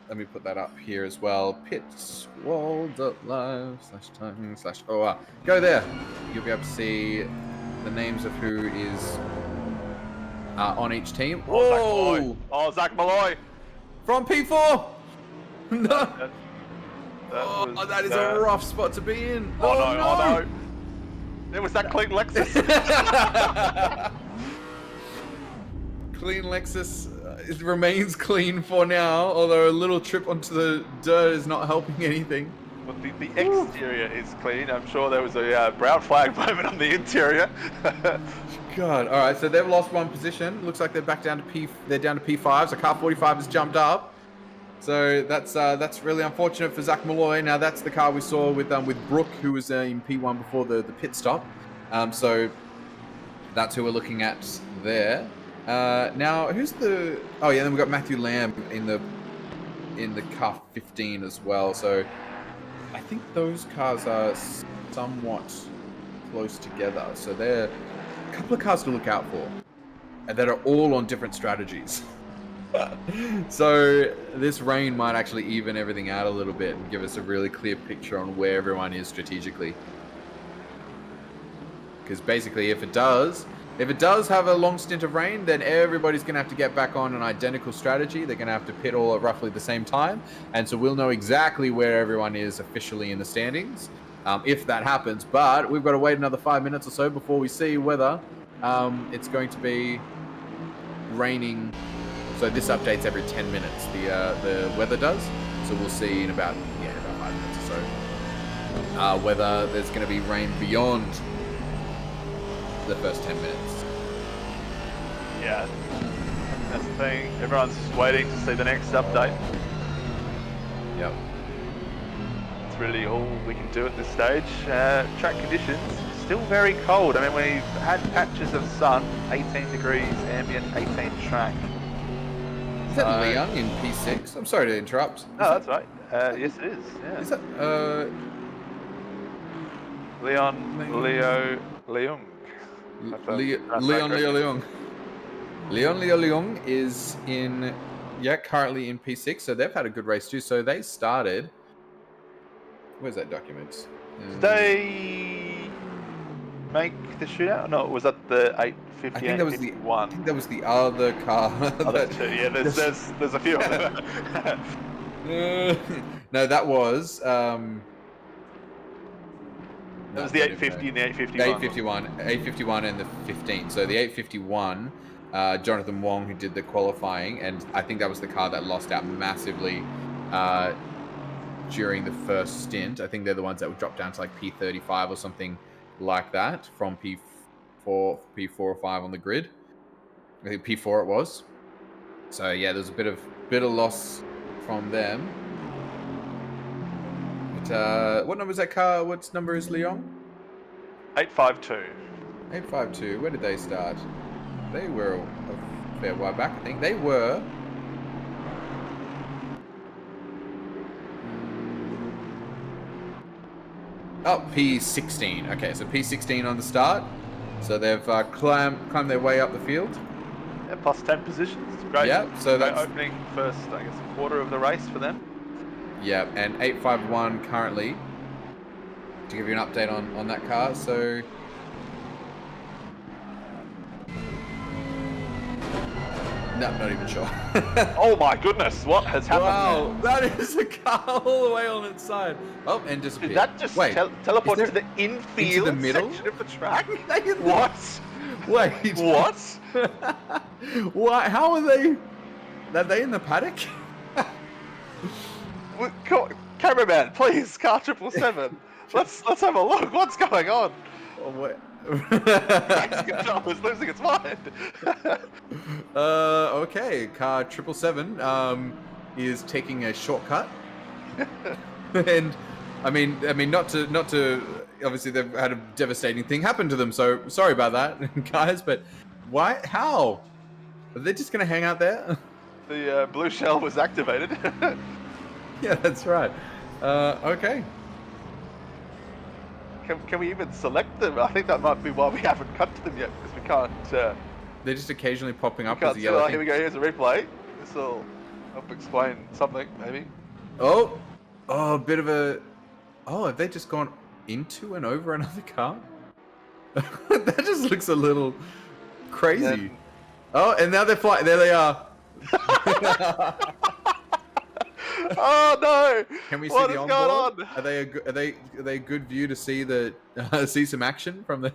let me put that up here as well. pitwall.live/timing/OOR. Go there. You'll be able to see the names of who is on each team. Oh, Zach Malloy. From P4. No. That is a rough spot to be in. Oh no. There was that clean Lexus. Clean Lexus it remains clean for now, although a little trip onto the dirt is not helping anything. But the exterior is clean. I'm sure there was a brown flag moment on the interior. God. All right, so they've lost 1 position. Looks like they're back down to They're down to P5. So car 45 has jumped up. So that's really unfortunate for Zach Malloy. Now that's the car we saw with Brooke, who was in P1 before the pit stop. So that's who we're looking at there. Now who's the? Oh yeah, then we've got Matthew Lamb in the car 15 as well. So I think those cars are somewhat close together. So they're a couple of cars to look out for, and that are all on different strategies. So this rain might actually even everything out a little bit and give us a really clear picture on where everyone is strategically. Because basically, if it does have a long stint of rain, then everybody's going to have to get back on an identical strategy. They're going to have to pit all at roughly the same time. And so we'll know exactly where everyone is officially in the standings, if that happens. But we've got to wait another 5 minutes or so before we see whether it's going to be raining. So this updates every 10 minutes, the weather does. So we'll see in about 5 minutes or so whether there's going to be rain beyond the first 10 minutes. Yeah, that's the thing. Everyone's just waiting to see the next update. Yep. That's really all we can do at this stage. Track conditions, still very cold. I mean, we've had patches of sun, 18 degrees ambient, 18 track. Is that Leon in P6? I'm sorry to interrupt. No, that's right. Yes, it is. Yeah. Is that Leon Leung. Leon Leung is currently in P6, so they've had a good race too. So they started. Where's that document? Did they make the shootout? No, was that the 850? I think that was the other car. Oh, that's two. Yeah, there's a few of them. No, that was. It was the 850 and the 851. 851 and the 15. So the 851, Jonathan Wong, who did the qualifying, and I think that was the car that lost out massively during the first stint. I think they're the ones that would drop down to like P35 or something like that from P4 or 5 on the grid. I think P4 it was. So yeah, there's a bit of loss from them. What number is that car? What number is Leon? 852. 852. Where did they start? They were a fair while back, I think. They were... Oh, P16. Okay, so P16 on the start. So they've climbed their way up the field. Yeah, plus 10 positions. It's great. Yeah, so that's... opening first, I guess, quarter of the race for them. Yeah, and 851 currently, to give you an update on that car, so... No, not even sure. Oh my goodness, what has happened? Wow, that is a car all the way on its side. Oh, and disappeared. Did that just teleport to the infield section of the track? What? Wait. What? What? How are they? Are they in the paddock? Cameraman, please, car 777. Let's have a look. What's going on? Oh, wait. It's losing its mind. Okay, car 777 is taking a shortcut, and I mean, not to. Obviously, they've had a devastating thing happen to them. So sorry about that, guys. But why? How? Are they just gonna hang out there? The blue shell was activated. Yeah, that's right. Okay. Can we even select them? I think that might be why we haven't cut to them yet, because we can't... They're just occasionally popping up as a yellow thing. Here we go, here's a replay. This will help explain something, maybe. Oh, a bit of a... Oh, have they just gone into and over another car? That just looks a little crazy. Oh, and now they're flying. There they are. Oh no! Can we see what the is onboard? going on? Are they a good view to see see some action from the?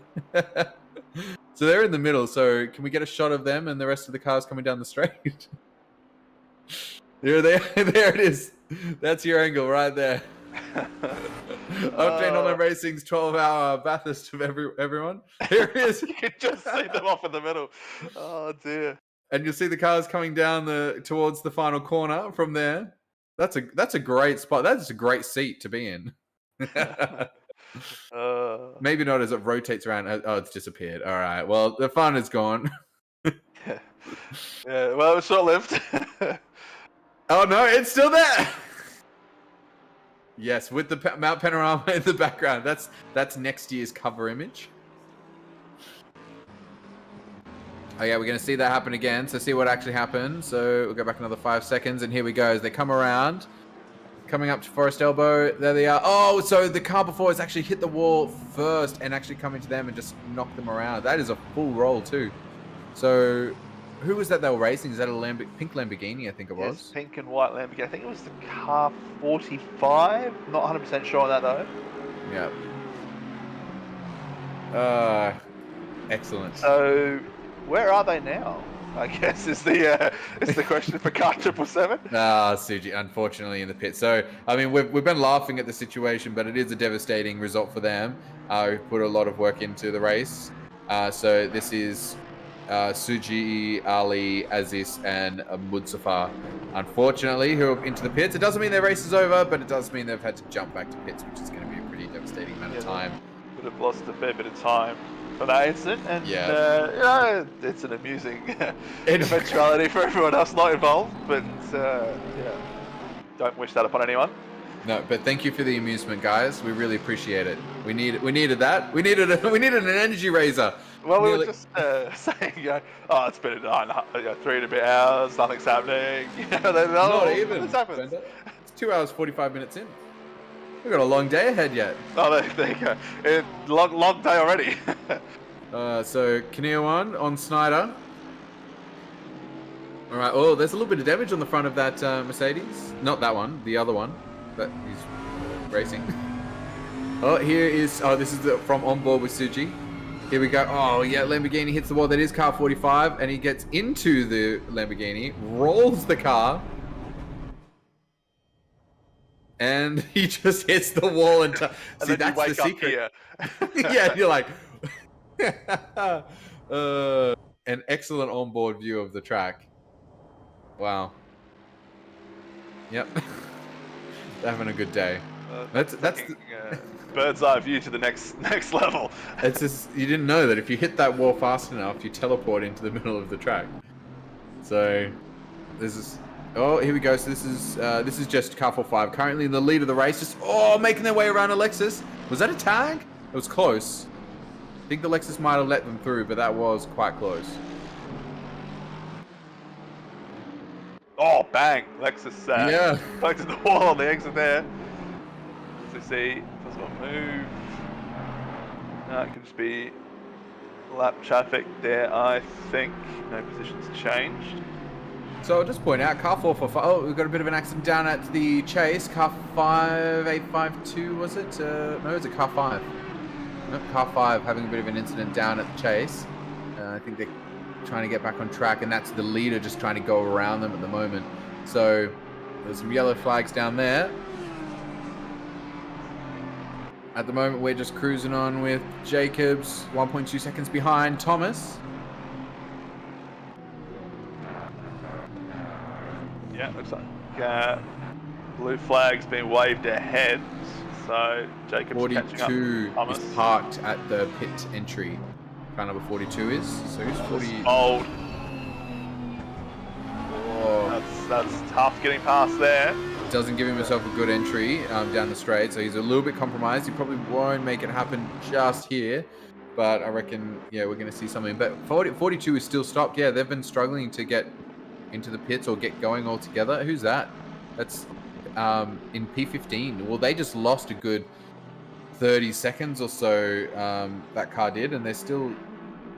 So they're in the middle. So can we get a shot of them and the rest of the cars coming down the straight? There it is. That's your angle right there. Octane Online Racing's 12-hour Bathurst of everyone. Here it is. You can just see them off in the middle. Oh dear. And you'll see the cars coming down towards the final corner from there. That's a great spot. That's a great seat to be in. Maybe not as it rotates around. Oh, it's disappeared. All right. Well, the fun is gone. Yeah. Well, it was short-lived. Oh no, it's still there. Yes, with the Mount Panorama in the background. That's next year's cover image. Oh yeah, we're going to see that happen again. So see what actually happened. So we'll go back another 5 seconds, and here we go. As they come around, coming up to Forest Elbow. There they are. Oh, so the car before has actually hit the wall first and actually come into them and just knock them around. That is a full roll too. So who was that they were racing? Is that a pink Lamborghini, I think it was? Yes, pink and white Lamborghini. I think it was the car 45. Not 100% sure on that though. Yeah. Excellent. So, where are they now? I guess is the question for car 777. Suji, unfortunately in the pit. So, I mean, we've been laughing at the situation, but it is a devastating result for them. We've put a lot of work into the race. So this is Suji, Ali, Aziz, and Mudsafar, unfortunately, who are into the pits. It doesn't mean their race is over, but it does mean they've had to jump back to pits, which is going to be a pretty devastating amount of time. Would have lost a fair bit of time for that incident, and it's an amusing eventuality for everyone else not involved. But don't wish that upon anyone. No, but thank you for the amusement, guys. We really appreciate it. We needed that. We needed an energy raiser. Well, we were just saying, it's been 3 and a bit hours, nothing's happening. Not even. It's 2 hours 45 minutes in. We've got a long day ahead yet. Oh, there you go. Long day already. So Kinnear one on Snyder. All right. Oh, there's a little bit of damage on the front of that Mercedes. Not that one. The other one that he's racing. Oh, this is from on board with Suji. Here we go. Oh, yeah, Lamborghini hits the wall. That is car 45, and he gets into the Lamborghini, rolls the car, and he just hits the wall. And see, that's the secret. Yeah, you're like... an excellent onboard view of the track. Wow. Yep. They're having a good day. That's bird's eye view to the next level. It's just, you didn't know that if you hit that wall fast enough, you teleport into the middle of the track. So this is here we go. So this is just car 45 currently in the lead of the race. Just making their way around Alexis. Was that a tag? It was close. I think the Lexus might have let them through, but that was quite close. Oh, bang! Lexus collected the wall on the exit there. So see, possible move. No, it could just be lap traffic there, I think. No positions changed. So I'll just point out, car 445. Oh, we've got a bit of an accident down at the chase. Car 5852, was it? No, it's a car 5. Nope, car 5 having a bit of an incident down at the chase. I think they're trying to get back on track, and that's the leader just trying to go around them at the moment. So there's some yellow flags down there. At the moment, we're just cruising on with Jacobs, 1.2 seconds behind Thomas. Yeah, looks like blue flag's been waved ahead. So Jacobs 42 catching up. is parked at the pit entry. Car number 42 is. So who's 40? Old. Oh. That's tough getting past there. Doesn't give himself a good entry down the straight, so he's a little bit compromised. He probably won't make it happen just here, but I reckon, we're going to see something. But 42 is still stopped. Yeah, they've been struggling to get into the pits or get going altogether. Who's that? That's in P15. Well, they just lost a good 30 seconds or so, that car did, and they're still,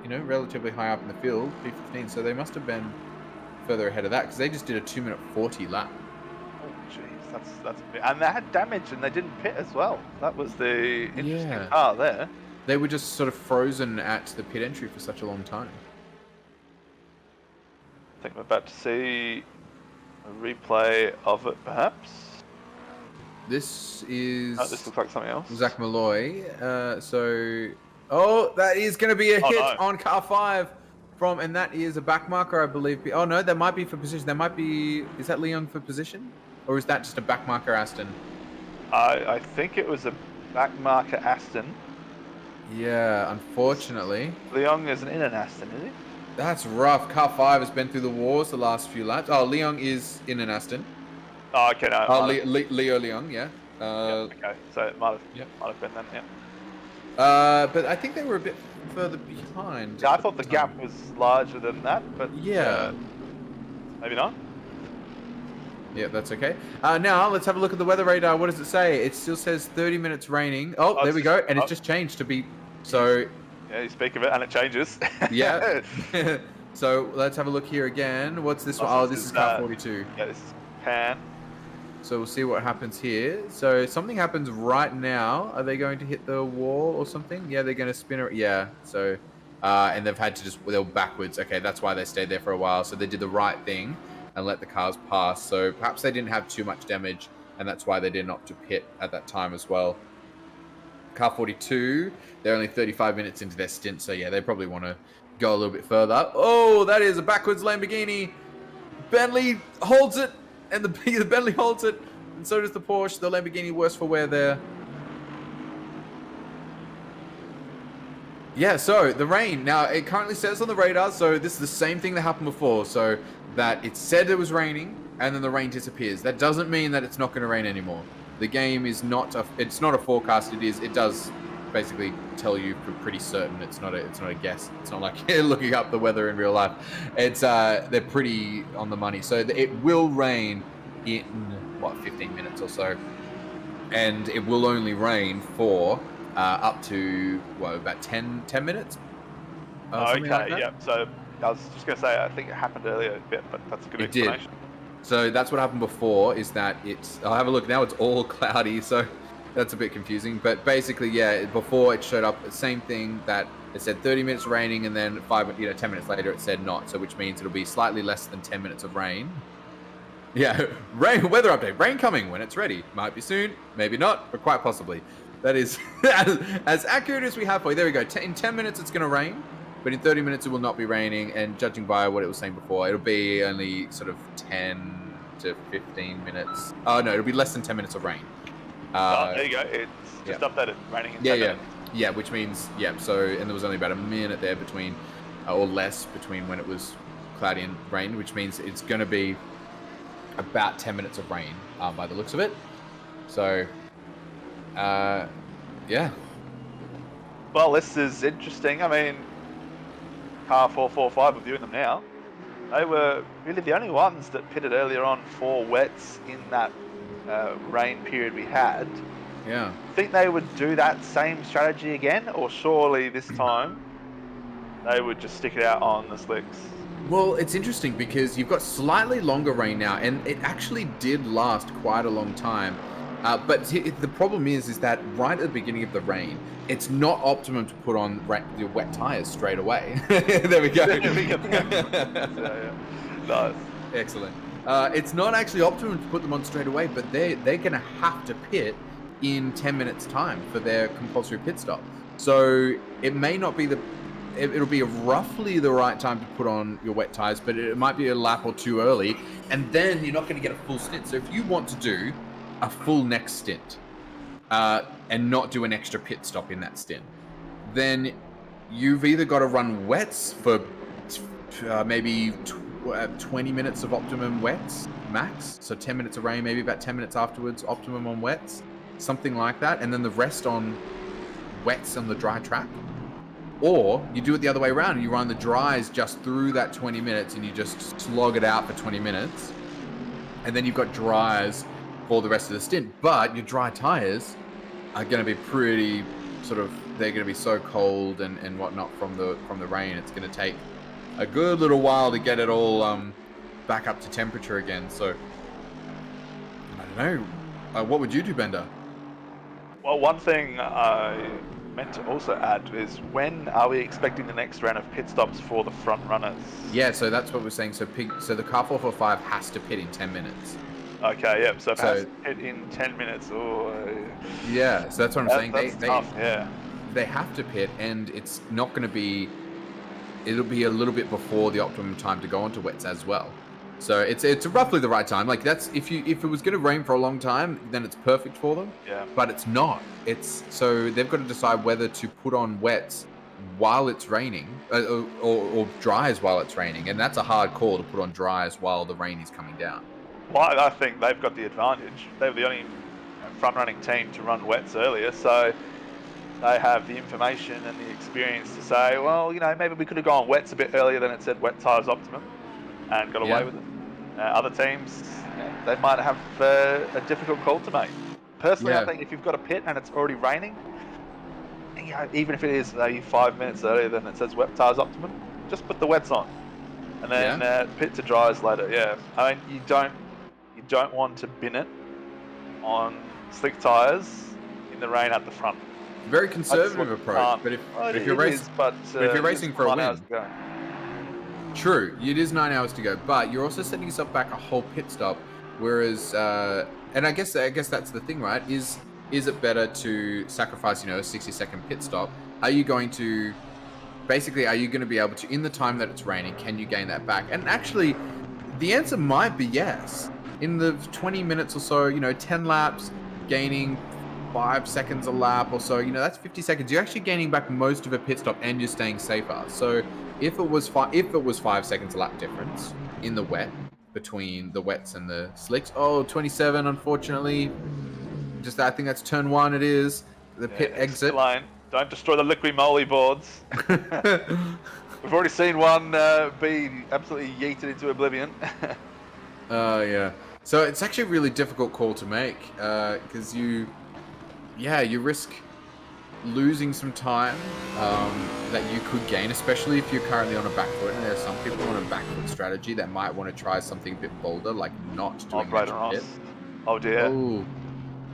relatively high up in the field, P15. So they must have been further ahead of that because they just did a 2-minute 40 lap. That's a bit, and they had damage and they didn't pit as well. That was the interesting part there. They were just sort of frozen at the pit entry for such a long time. I think we're about to see a replay of it, perhaps. This is... Oh, this looks like something else. Zach Malloy. That is going to be a hit on car 5 and that is a back marker, I believe. Oh no, that might be for position. That might be... Is that Leon for position? Or is that just a back marker Aston? I think it was a back marker Aston. Yeah, unfortunately. Leon isn't in an Aston, is he? That's rough. Car 5 has been through the wars the last few laps. Oh, Leon is in an Aston. Oh, okay. No, Leo Leon, yeah. Okay, so it might have been then. Yeah. But I think they were a bit further behind. Yeah, I thought the gap was larger than that, but yeah, maybe not. Yeah, that's okay. Now let's have a look at the weather radar. What does it say? It still says 30 minutes raining. Oh, there we go, and it's just changed to be so. Yeah, you speak of it, and it changes. Yeah. So let's have a look here again. What's this one? Oh, this is car 42. Yeah, this is pan. So we'll see what happens here. So something happens right now. Are they going to hit the wall or something? Yeah, they're going to spin it. Yeah. So, and they've had to they're backwards. Okay, that's why they stayed there for a while. So they did the right thing and let the cars pass. So perhaps they didn't have too much damage, and that's why they didn't opt to pit at that time as well. Car 42, they're only 35 minutes into their stint. So yeah, they probably want to go a little bit further. Oh, that is a backwards Lamborghini. Bentley holds it. And the Bentley holds it, and so does the Porsche. The Lamborghini worse for wear there. Yeah, so the rain. Now, it currently says on the radar, so this is the same thing that happened before. So that it said it was raining, and then the rain disappears. That doesn't mean that it's not going to rain anymore. The game is not it's not a forecast. It does basically tell you for pretty certain. It's not a guess. It's not like looking up the weather in real life. It's they're pretty on the money. So it will rain in 15 minutes or so, and it will only rain for up to about 10 minutes. Okay, like yeah. So I was just going to say, I think it happened earlier a bit, but that's a good explanation. Did. So that's what happened before. Is that I'll have a look now. It's all cloudy. So. That's a bit confusing, but basically, yeah, before it showed up, same thing that it said 30 minutes raining, and then 10 minutes later it said not, so which means it'll be slightly less than 10 minutes of rain. Yeah, weather update, rain coming when it's ready. Might be soon, maybe not, but quite possibly. That is as accurate as we have for you. There we go, in 10 minutes it's going to rain, but in 30 minutes it will not be raining, and judging by what it was saying before, it'll be only sort of 10 to 15 minutes. Oh no, it'll be less than 10 minutes of rain. There you go. It's just updated. Raining in 10 minutes. Yeah, which means, so, and there was only about a minute there between, or less, between when it was cloudy and rain, which means it's going to be about 10 minutes of rain by the looks of it. So, yeah. Well, this is interesting. I mean, car 445, we're viewing them now. They were really the only ones that pitted earlier on for wets in that rain period we had. Yeah. Think they would do that same strategy again, or surely this time they would just stick it out on the slicks? Well, it's interesting because you've got slightly longer rain now, and it actually did last quite a long time. But the problem is that right at the beginning of the rain, it's not optimum to put on your wet tires straight away. There we go. Nice. Excellent. It's not actually optimum to put them on straight away, but they're going to have to pit in 10 minutes time for their compulsory pit stop. So it may not be it'll be roughly the right time to put on your wet tires, but it might be a lap or two early, and then you're not going to get a full stint. So if you want to do a full next stint and not do an extra pit stop in that stint, then you've either got to run wets for maybe 20 minutes of optimum wets max, so 10 minutes of rain, maybe about 10 minutes afterwards optimum on wets, something like that, and then the rest on wets on the dry track. Or you do it the other way around and you run the dries just through that 20 minutes and you just slog it out for 20 minutes, and then you've got dries for the rest of the stint. But your dry tires are going to be pretty they're going to be so cold and whatnot from the rain. It's going to take a good little while to get it all back up to temperature again. So I don't know. What would you do, Bender? Well, one thing I meant to also add is, when are we expecting the next round of pit stops for the front runners? Yeah, so that's what we're saying. So the car 445 has to pit in 10 minutes. Okay, yep. So it has to pit in 10 minutes. Yeah, so that's what I'm saying. That's tough, yeah. They have to pit, and it's not going to be. It'll be a little bit before the optimum time to go onto wets as well. So it's roughly the right time. Like, that's if it was going to rain for a long time, then it's perfect for them. Yeah. But it's not. So they've got to decide whether to put on wets while it's raining, or dries while it's raining, and that's a hard call to put on dries while the rain is coming down. Well, I think they've got the advantage. They were the only front-running team to run wets earlier, so they have the information and the experience to say, well, maybe we could have gone wets a bit earlier than it said wet tyres optimum and got away with it. Other teams, they might have a difficult call to make. Personally, I think if you've got a pit and it's already raining, even if it is 5 minutes earlier than it says wet tyres optimum, just put the wets on, and then pit to dries later. Yeah, I mean you don't want to bin it on slick tyres in the rain at the front. Very conservative approach, but if you're racing for a win, true, it is 9 hours to go, but you're also setting yourself back a whole pit stop. Whereas, and I guess that's the thing, right? Is it better to sacrifice, a 60-second pit stop? Are you going to be able to, in the time that it's raining, can you gain that back? And actually, the answer might be yes. In the 20 minutes or so, 10 laps, gaining 5 seconds a lap or so, that's 50 seconds. You're actually gaining back most of a pit stop and you're staying safer. So if it was 5 seconds a lap difference in the wet between the wets and the slicks, 27, unfortunately. I think that's turn 1. It is the pit exit. Line. Don't destroy the liquid moly boards. We've already seen one be absolutely yeeted into oblivion. Yeah. So it's actually a really difficult call to make because you risk losing some time that you could gain, especially if you're currently on a back foot. And there are some people on a back foot strategy that might want to try something a bit bolder, like not doing much pit. Oh dear. Oh,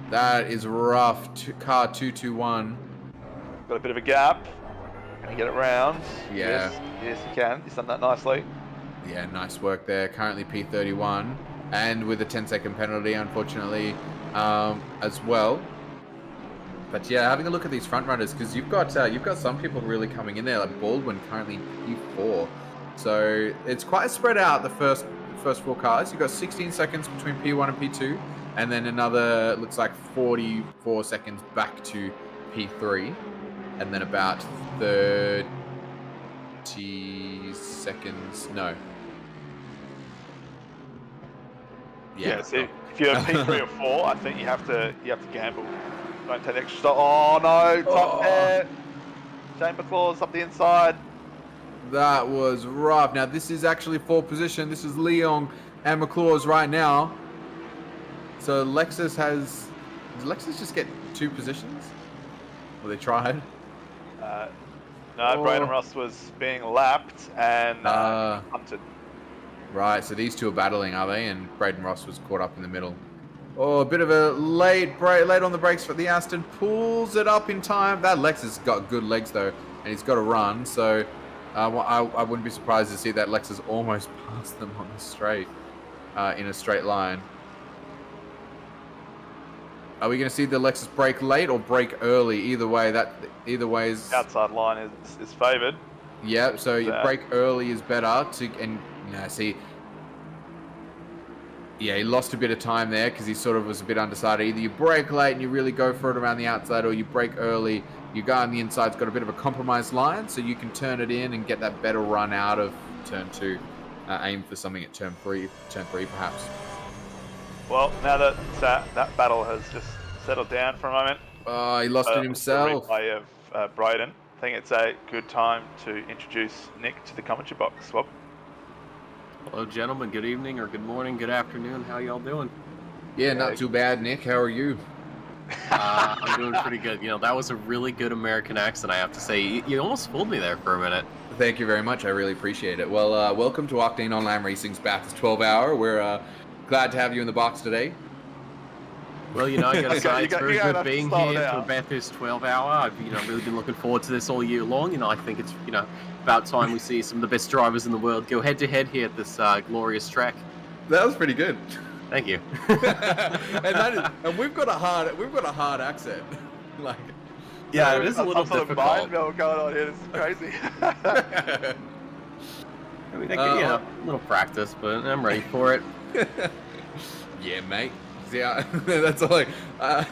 that is rough. Car 221. Got a bit of a gap. Can you get it round? Yeah. Yes, you can. He's done that nicely. Yeah, nice work there. Currently P31, and with a 10-second penalty, unfortunately, as well. But yeah, having a look at these front runners, because you've got some people really coming in there, like Baldwin currently P4. So it's quite spread out, the first 4 cars. You've got 16 seconds between P1 and P2, and then another, looks like 44 seconds back to P3, and then about 30 seconds, no. Yeah, so if you're P3 or 4, I think you have to gamble. Don't take the extra stop. Oh no, top there. Chamber claws up the inside. That was rough. Now this is actually 4th position. This is Leon and McClaws right now. So Lexus does Lexus just get 2 positions? Well, they tried. No, Braden Ross was being lapped and hunted. Right, so these two are battling, are they? And Braden Ross was caught up in the middle. Oh, a bit of a late on the brakes for the Aston. Pulls it up in time. That Lexus got good legs, though, and he's got to run. So I wouldn't be surprised to see that Lexus almost pass them on the straight, in a straight line. Are we going to see the Lexus brake late or brake early? Either way is... Outside line is favoured. Yeah, so your brake early is better. Yeah, he lost a bit of time there because he sort of was a bit undecided. Either you brake late and you really go for it around the outside, or you brake early, you go on the inside. It's got a bit of a compromised line, so you can turn it in and get that better run out of turn 2. Aim for something at turn 3 perhaps. Well, now that that battle has just settled down for a moment. He lost it himself. The replay of Braden. I think it's a good time to introduce Nick to the commentary box. Swab. Hello, gentlemen. Good evening, or good morning, good afternoon. How y'all doing? Yeah, not too bad, Nick. How are you? I'm doing pretty good. That was a really good American accent, I have to say. You almost fooled me there for a minute. Thank you very much. I really appreciate it. Well, welcome to Octane Online Racing's Bathurst 12 Hour. We're glad to have you in the box today. Well, I gotta say, it's very good being here for Bathurst 12 Hour. I've really been looking forward to this all year long. I think it's about time we see some of the best drivers in the world go head to head here at this glorious track. That was pretty good. Thank you. and we've got a hard accent. Yeah, it is a little difficult. Mind meld going on here. This is crazy. I mean, a little practice, but I'm ready for it. Yeah, mate. Yeah, that's all. I'm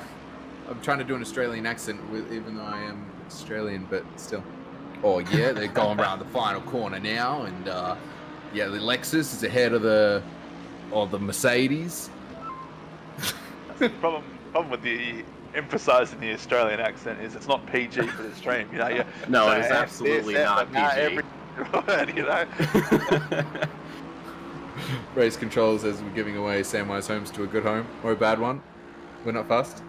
trying to do an Australian accent, even though I am Australian, but still. Oh yeah, they're going around the final corner now, and the Lexus is ahead of the Mercedes. That's the problem problem with the emphasising the Australian accent is it's not PG for the stream. You know, no, it is absolutely not PG. Every word, you know. Race control says we're giving away Samwise Homes to a good home or a bad one. We're not fussed.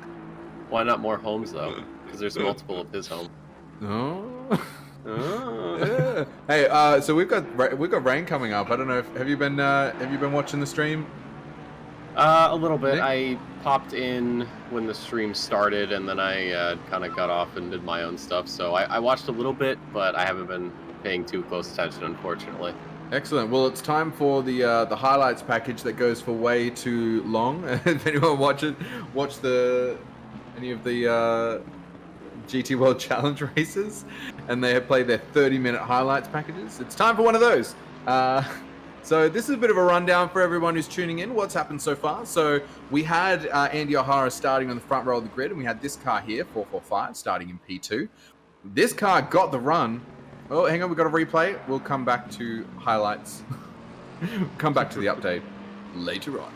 Why not more homes though? Because there's multiple of his homes. Oh. Yeah. Hey, so we've got rain coming up. I don't know if have you been watching the stream? A little bit. Nick? I popped in when the stream started, and then I kind of got off and did my own stuff. So I watched a little bit, but I haven't been paying too close attention, unfortunately. Excellent. Well, it's time for the highlights package that goes for way too long. If anyone watched any of the GT World Challenge races, and they have played their 30-minute highlights packages, it's time for one of those. So this is a bit of a rundown for everyone who's tuning in. What's happened so far? So we had Andy O'Hara starting on the front row of the grid, and we had this car here, 445, starting in P2. This car got the run. Oh, hang on, we've got a replay. We'll come back to highlights. Come back to the update later on.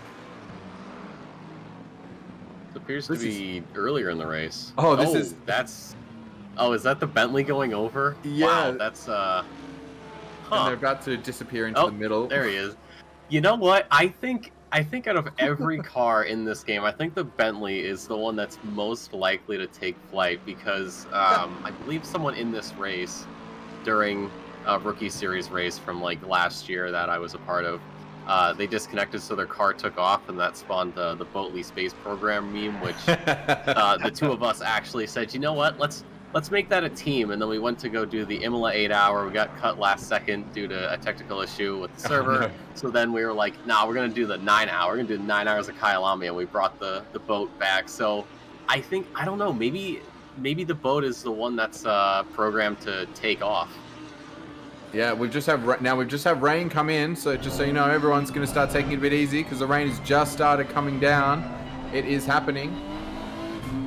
It appears to be earlier in the race. Oh, is that the Bentley going over? Yeah. Wow, that's And they're about to disappear into the middle. There he is. You know what? I think out of every car in this game, I think the Bentley is the one that's most likely to take flight because I believe someone in this race during a rookie series race from like last year that I was a part of, they disconnected, so their car took off, and that spawned the Boatley Space Program meme, which the two of us actually said, you know what, let's make that a team. And then we went to go do the Imola 8-hour. We got cut last second due to a technical issue with the server. Oh, no. So then we were like, nah, we're going to do the 9-hour. We're going to do the 9 hours of Kyalami, and we brought the boat back. So I don't know, maybe the boat is the one that's programmed to take off. Yeah, we've just had rain come in, so just so you know, everyone's going to start taking it a bit easy because the rain has just started coming down. It is happening.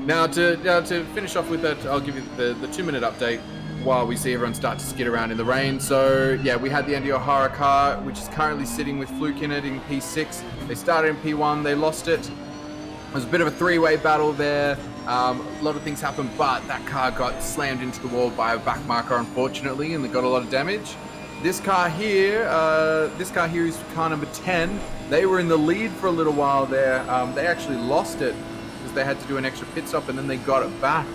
Now, to finish off with that, I'll give you the 2-minute update while we see everyone start to skid around in the rain. So, yeah, we had the Andy O'Hara car, which is currently sitting with Fluke in it in P6. They started in P1, they lost it. It was a bit of a three-way battle there. A lot of things happened, but that car got slammed into the wall by a back marker, unfortunately, and they got a lot of damage. This car here is car number 10. They were in the lead for a little while there. They actually lost it because they had to do an extra pit stop, and then they got it back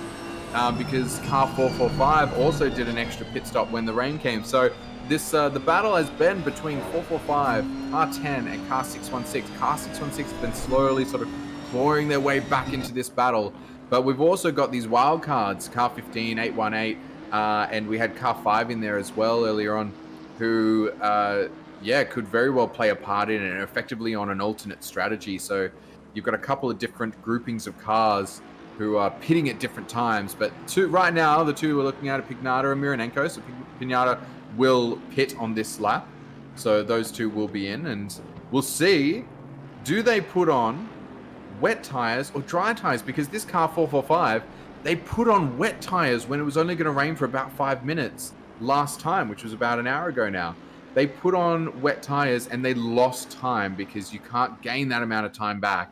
because car 445 also did an extra pit stop when the rain came. So this the battle has been between 445, car 10, and car 616. Car 616 has been slowly sort of clawing their way back into this battle. But we've also got these wild cards, car 15, 818, and we had car 5 in there as well earlier on, who, could very well play a part in it, effectively on an alternate strategy. So you've got a couple of different groupings of cars who are pitting at different times. But right now, the two we're looking at are Pignata and Mironenko. So Pignata will pit on this lap. So those two will be in, and we'll see, do they put on wet tires or dry tires? Because this car 445, they put on wet tires when it was only going to rain for about 5 minutes last time, which was about an hour ago now. They put on wet tires and they lost time because you can't gain that amount of time back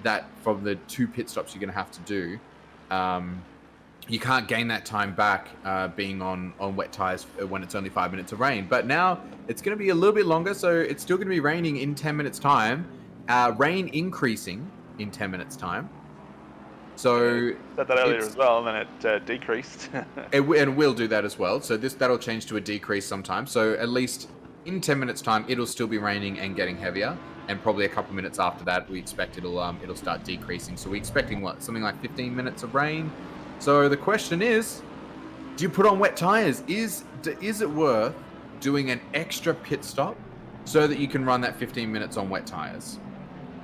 that from the 2 pit stops you're going to have to do. You can't gain that time back being on wet tires when it's only 5 minutes of rain. But now it's going to be a little bit longer, so it's still going to be raining in 10 minutes time. Rain increasing in 10 minutes time. So said that earlier as well, and then it decreased. And we'll do that as well. So that'll change to a decrease sometime. So at least in 10 minutes time, it'll still be raining and getting heavier. And probably a couple minutes after that, we expect it'll start decreasing. So we're expecting something like 15 minutes of rain. So the question is, do you put on wet tires? Is it worth doing an extra pit stop so that you can run that 15 minutes on wet tires?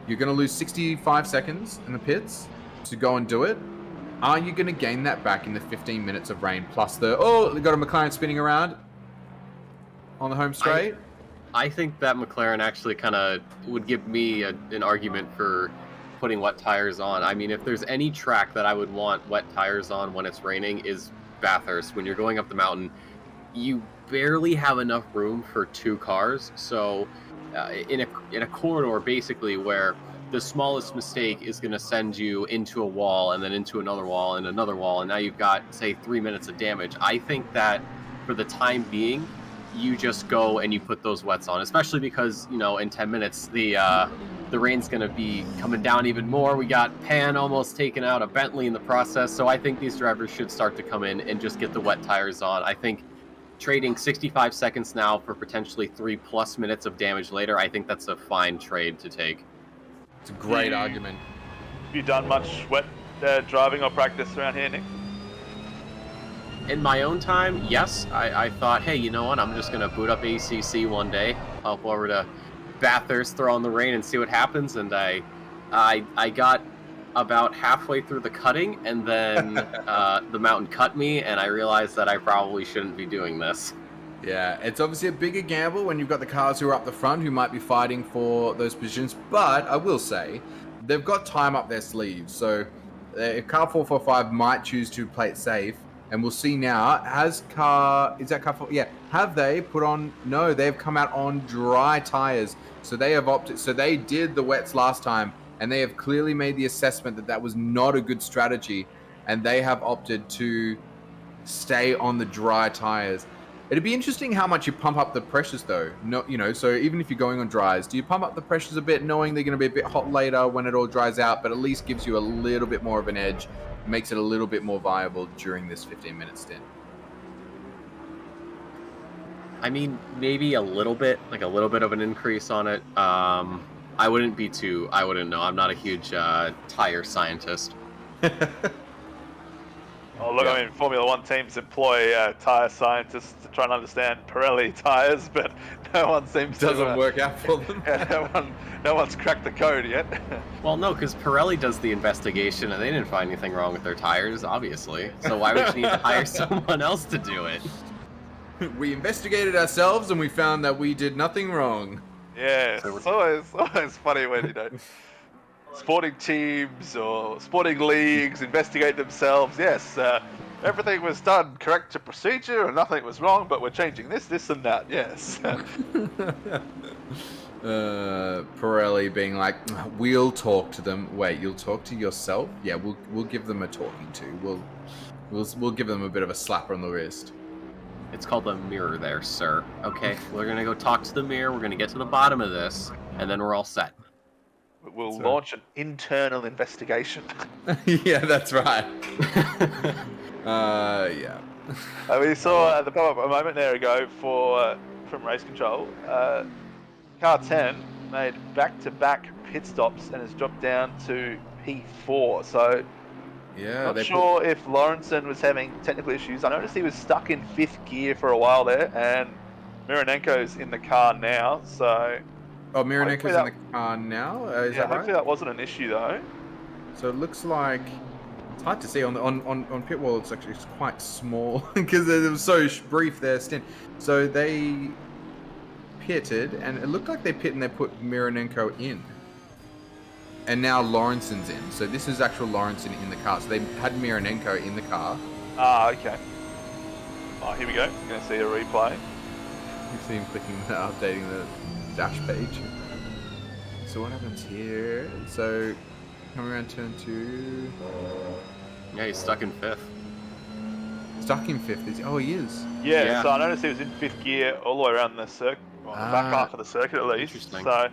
You're going to lose 65 seconds in the pits to go and do it. Are you going to gain that back in the 15 minutes of rain plus they got a McLaren spinning around on the home straight? I think that McLaren actually kind of would give me an argument for putting wet tires on. I mean, if there's any track that I would want wet tires on when it's raining is Bathurst. When you're going up the mountain, you barely have enough room for 2 cars. So in a corridor basically where the smallest mistake is going to send you into a wall and then into another wall and another wall, and now you've got, say, 3 minutes of damage. I think that for the time being, you just go and you put those wets on, especially because, you know, in 10 minutes, the rain's going to be coming down even more. We got Pan almost taken out of Bentley in the process, so I think these drivers should start to come in and just get the wet tires on. I think trading 65 seconds now for potentially 3+ minutes of damage later, I think that's a fine trade to take. It's a great argument. Have you done much wet driving or practice around here, Nick? In my own time, yes. I thought, hey, you know what? I'm just going to boot up ACC one day, hop over to Bathurst, throw on the rain, and see what happens. And I got about halfway through the cutting, and then the mountain cut me, and I realized that I probably shouldn't be doing this. Yeah, it's obviously a bigger gamble when you've got the cars who are up the front who might be fighting for those positions. But I will say, they've got time up their sleeves. So if car 445 might choose to play it safe, and we'll see now, have they put on, no, they've come out on dry tires. So they have opted, so they did the wets last time, and they have clearly made the assessment that that was not a good strategy, and they have opted to stay on the dry tires. It'd be interesting how much you pump up the pressures though. No, you know, so even if you're going on dries, do you pump up the pressures a bit knowing they're going to be a bit hot later when it all dries out, but at least gives you a little bit more of an edge, makes it a little bit more viable during this 15-minute stint? I mean, maybe a little bit, like a little bit of an increase on it. I wouldn't know. I'm not a huge tire scientist. Oh, look, yeah. I mean, Formula One teams employ tyre scientists to try and understand Pirelli tyres, but no one seems to... Doesn't work out for them. Yeah, no one's cracked the code yet. Well, no, because Pirelli does the investigation, and they didn't find anything wrong with their tyres, obviously. So why would you need to hire someone else to do it? We investigated ourselves, and we found that we did nothing wrong. Yeah, so it's always funny when, you know, sporting teams or sporting leagues investigate themselves. Yes, everything was done correct to procedure and nothing was wrong, but we're changing this and that. Yes. Pirelli being like, we'll talk to them. Wait, you'll talk to yourself? Yeah, we'll give them a talking to. We'll give them a bit of a slap on the wrist. It's called a mirror there, sir. Okay, we're gonna go talk to the mirror. We're gonna get to the bottom of this, and then we're all set. We'll launch an internal investigation. Yeah, that's right. Yeah. We saw the pop-up a moment there ago from Race Control. Car 10 made back-to-back pit stops and has dropped down to P4. So, yeah, not sure if Lawrenson was having technical issues. I noticed he was stuck in 5th gear for a while there, and Mironenko's in the car now. So. Oh, Mironenko's in the car now? Is that right? Hopefully that wasn't an issue, though. So it looks like... It's hard to see. On pit wall, it's quite small because it was so brief, their stint. So they pitted, and it looked like they pit and they put Mironenko in. And now Lawrenson's in. So this is actual Lawrenson in the car. So they had Mironenko in the car. Ah, okay. Oh, here we go. You're going to see a replay. You see him clicking, updating the dash page. So what happens here? So coming around turn 2. Yeah, he's stuck in 5th. Stuck in 5th? Is he? Oh, he is. Yeah, so I noticed he was in 5th gear all the way around the circuit, the back half of the circuit at least. Interesting. So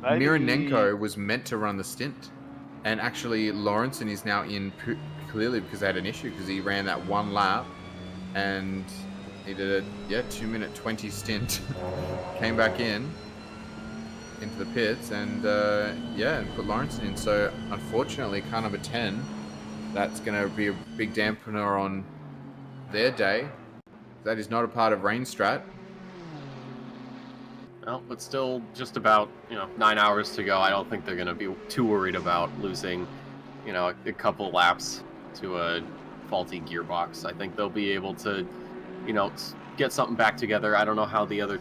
maybe... Mironenko was meant to run the stint, and actually Lawrenson is now in clearly because they had an issue because he ran that one lap, and he did a 2-minute 20 stint. Came back into the pits and and put Lawrenson in. So unfortunately, car number 10, that's going to be a big dampener on their day. That is not a part of rain strat. Well, but still just about 9 hours to go. I don't think they're going to be too worried about losing a couple laps to a faulty gearbox. I think they'll be able to get something back together. I don't know how the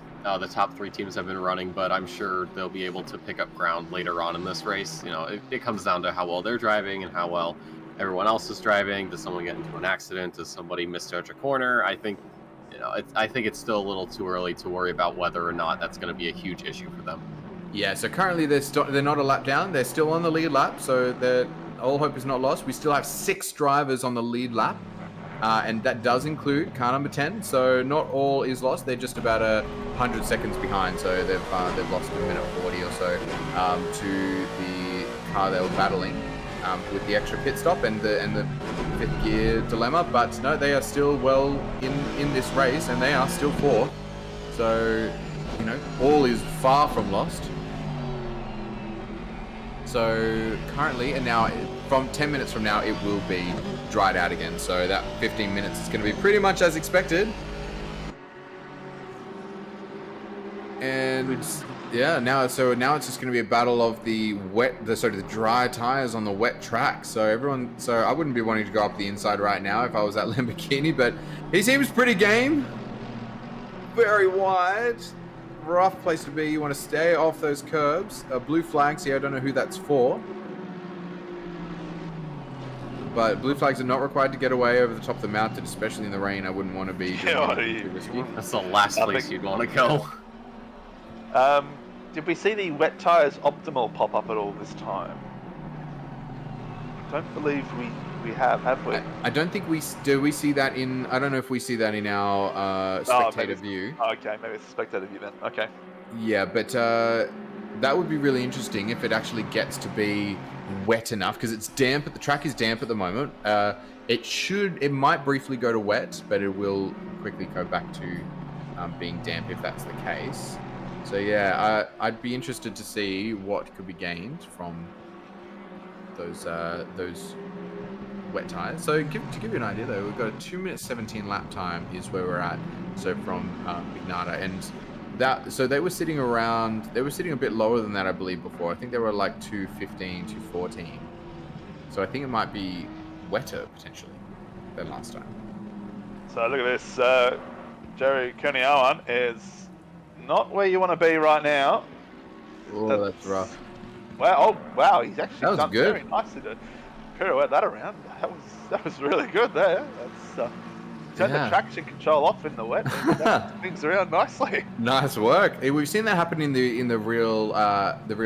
top 3 teams have been running, but I'm sure they'll be able to pick up ground later on in this race. It comes down to how well they're driving and how well everyone else is driving. Does someone get into an accident? Does somebody misjudge a corner? I think it's still a little too early to worry about whether or not that's going to be a huge issue for them. Yeah, so currently they're not a lap down. They're still on the lead lap, so all hope is not lost. We still have 6 drivers on the lead lap, and that does include car number 10. So not all is lost. They're just about 100 seconds behind. So they've lost a minute 40 or so to the car they were battling with the extra pit stop and the 5th gear dilemma. But no, they are still well in this race, and they are still 4th. So all is far from lost. So currently, and now from 10 minutes from now, it will be dried out again. So that 15 minutes is going to be pretty much as expected. And yeah, now it's just going to be a battle of the dry tires on the wet track. So I wouldn't be wanting to go up the inside right now if I was at Lamborghini, but he seems pretty game. Very wide. Rough place to be. You want to stay off those curbs. Blue flags here. I don't know who that's for. But blue flags are not required to get away over the top of the mountain, especially in the rain. I wouldn't want to be too risky. That's the last place you'd want to go. Did we see the wet tyres optimal pop up at all this time? I don't believe we have we? I don't think we see that in. I don't know if we see that in our spectator view. Okay, maybe it's a spectator view then. Okay. Yeah, but that would be really interesting if it actually gets to be wet enough, because it's damp. The track is damp at the moment. It might briefly go to wet, but it will quickly go back to being damp if that's the case. So yeah, I'd be interested to see what could be gained from those wet tires. So to give you an idea though, we've got a 2 minute 17 lap time is where we're at. So from Mignata, and they were sitting a bit lower than that, I believe, before. I think they were like 2:15, 2:14. So I think it might be wetter potentially than last time. So look at this, Jerry Kerniawan is not where you want to be right now. Oh, that's rough. Wow, he's actually done good. very nicely to pirouette that around. That was really good there. That's turn the traction control off in the wet and that swings around nicely. Nice work. We've seen that happen in the real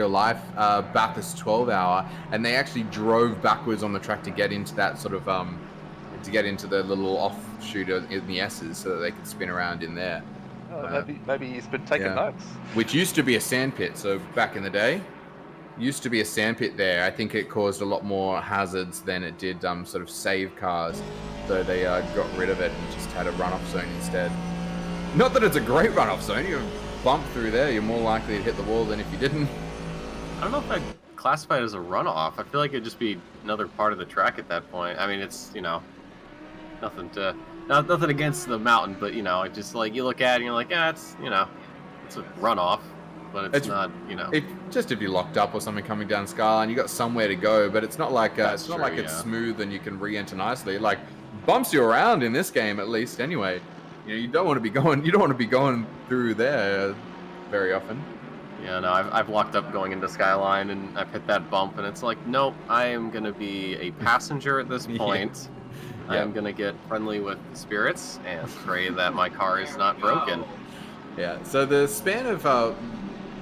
life Bathurst 12 hour, and they actually drove backwards on the track to get into that sort of to get into the little offshoot in the S's so that they could spin around in there. Oh, maybe he's been taking notes. Which used to be a sandpit. So back in the day, used to be a sandpit there. I think it caused a lot more hazards than it did sort of save cars. So they got rid of it and just had a runoff zone instead. Not that it's a great runoff zone. You bump through there, you're more likely to hit the wall than if you didn't. I don't know if I'd classify it as a runoff. I feel like it'd just be another part of the track at that point. I mean, it's, nothing against the mountain, but, it just, like, you look at it and you're like, it's a runoff. But it's not, just if you're locked up or something coming down Skyline, you got somewhere to go, but it's not like it's smooth and you can re-enter nicely. Like, bumps you around in this game at least anyway. You don't want to be going through there very often. Yeah, no, I've locked up going into Skyline and I've hit that bump and it's like, nope, I am gonna be a passenger at this point. I am gonna get friendly with the spirits and pray that my car is not broken. Yeah. So the span of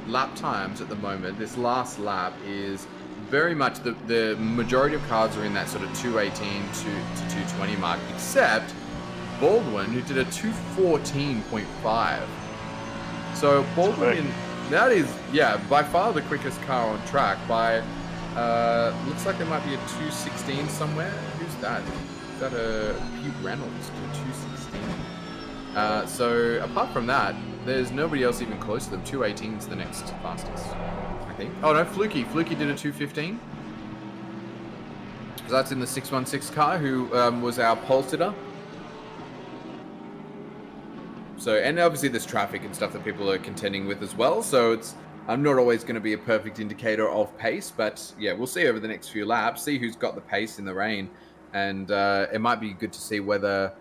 lap times at the moment, this last lap is very much the majority of cars are in that sort of 2:18 to 2:20 mark, except Baldwin, who did a 2:14.5. So Baldwin, that is by far the quickest car on track. By looks like there might be a 2:16 somewhere. Who's that? Is that a Pete Reynolds to 2:16? So apart from that, there's nobody else even close to them. 2:18 is the next fastest, I think. Oh no, Fluky did a 2:15. So that's in the 616 car, who was our pole sitter. So, and obviously there's traffic and stuff that people are contending with as well. So I'm not always going to be a perfect indicator of pace, but yeah, we'll see over the next few laps, see who's got the pace in the rain. And it might be good to see whether,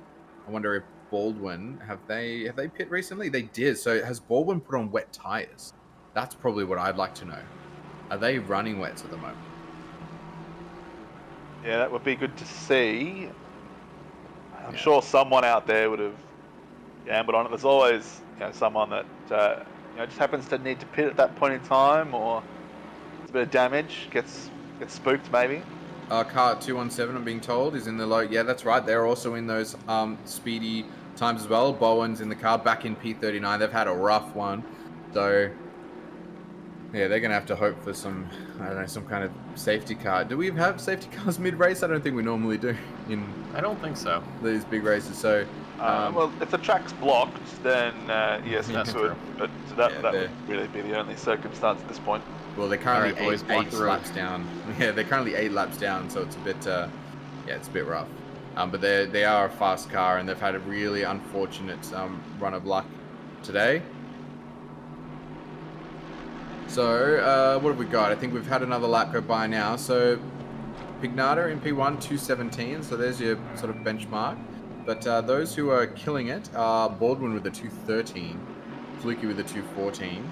I wonder if Baldwin, have they pit recently? They did. So has Baldwin put on wet tires? That's probably what I'd like to know. Are they running wets at the moment? Yeah, that would be good to see. I'm sure someone out there would have gambled on it. There's always someone that just happens to need to pit at that point in time, or it's a bit of damage, gets spooked maybe. Car 217, I'm being told, is in the low. Yeah, that's right. They're also in those speedy times as well. Bowen's in the car, back in P39. They've had a rough one. So, yeah, they're going to have to hope for some kind of safety car. Do we have safety cars mid-race? I don't think we normally do I don't think so. These big races. So, well, if the track's blocked, then yes, you could. But that would really be the only circumstance at this point. Well, they're currently eight laps down. Yeah, they're currently 8 laps down, so it's a bit, it's a bit rough. But they are a fast car, and they've had a really unfortunate run of luck today. So, what have we got? I think we've had another lap go by now. So, Pignata in P1, 217. So there's your sort of benchmark. But those who are killing it are Baldwin with a 213, Fluky with a 214.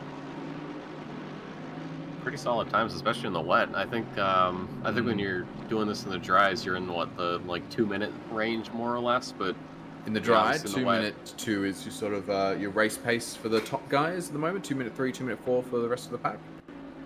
Pretty solid times, especially in the wet. I think when you're doing this in the dries, you're in the 2 minute range more or less. But in the dry, 2 minute 2 is your sort of your race pace for the top guys at the moment. 2 minute 3, 2 minute 4 for the rest of the pack.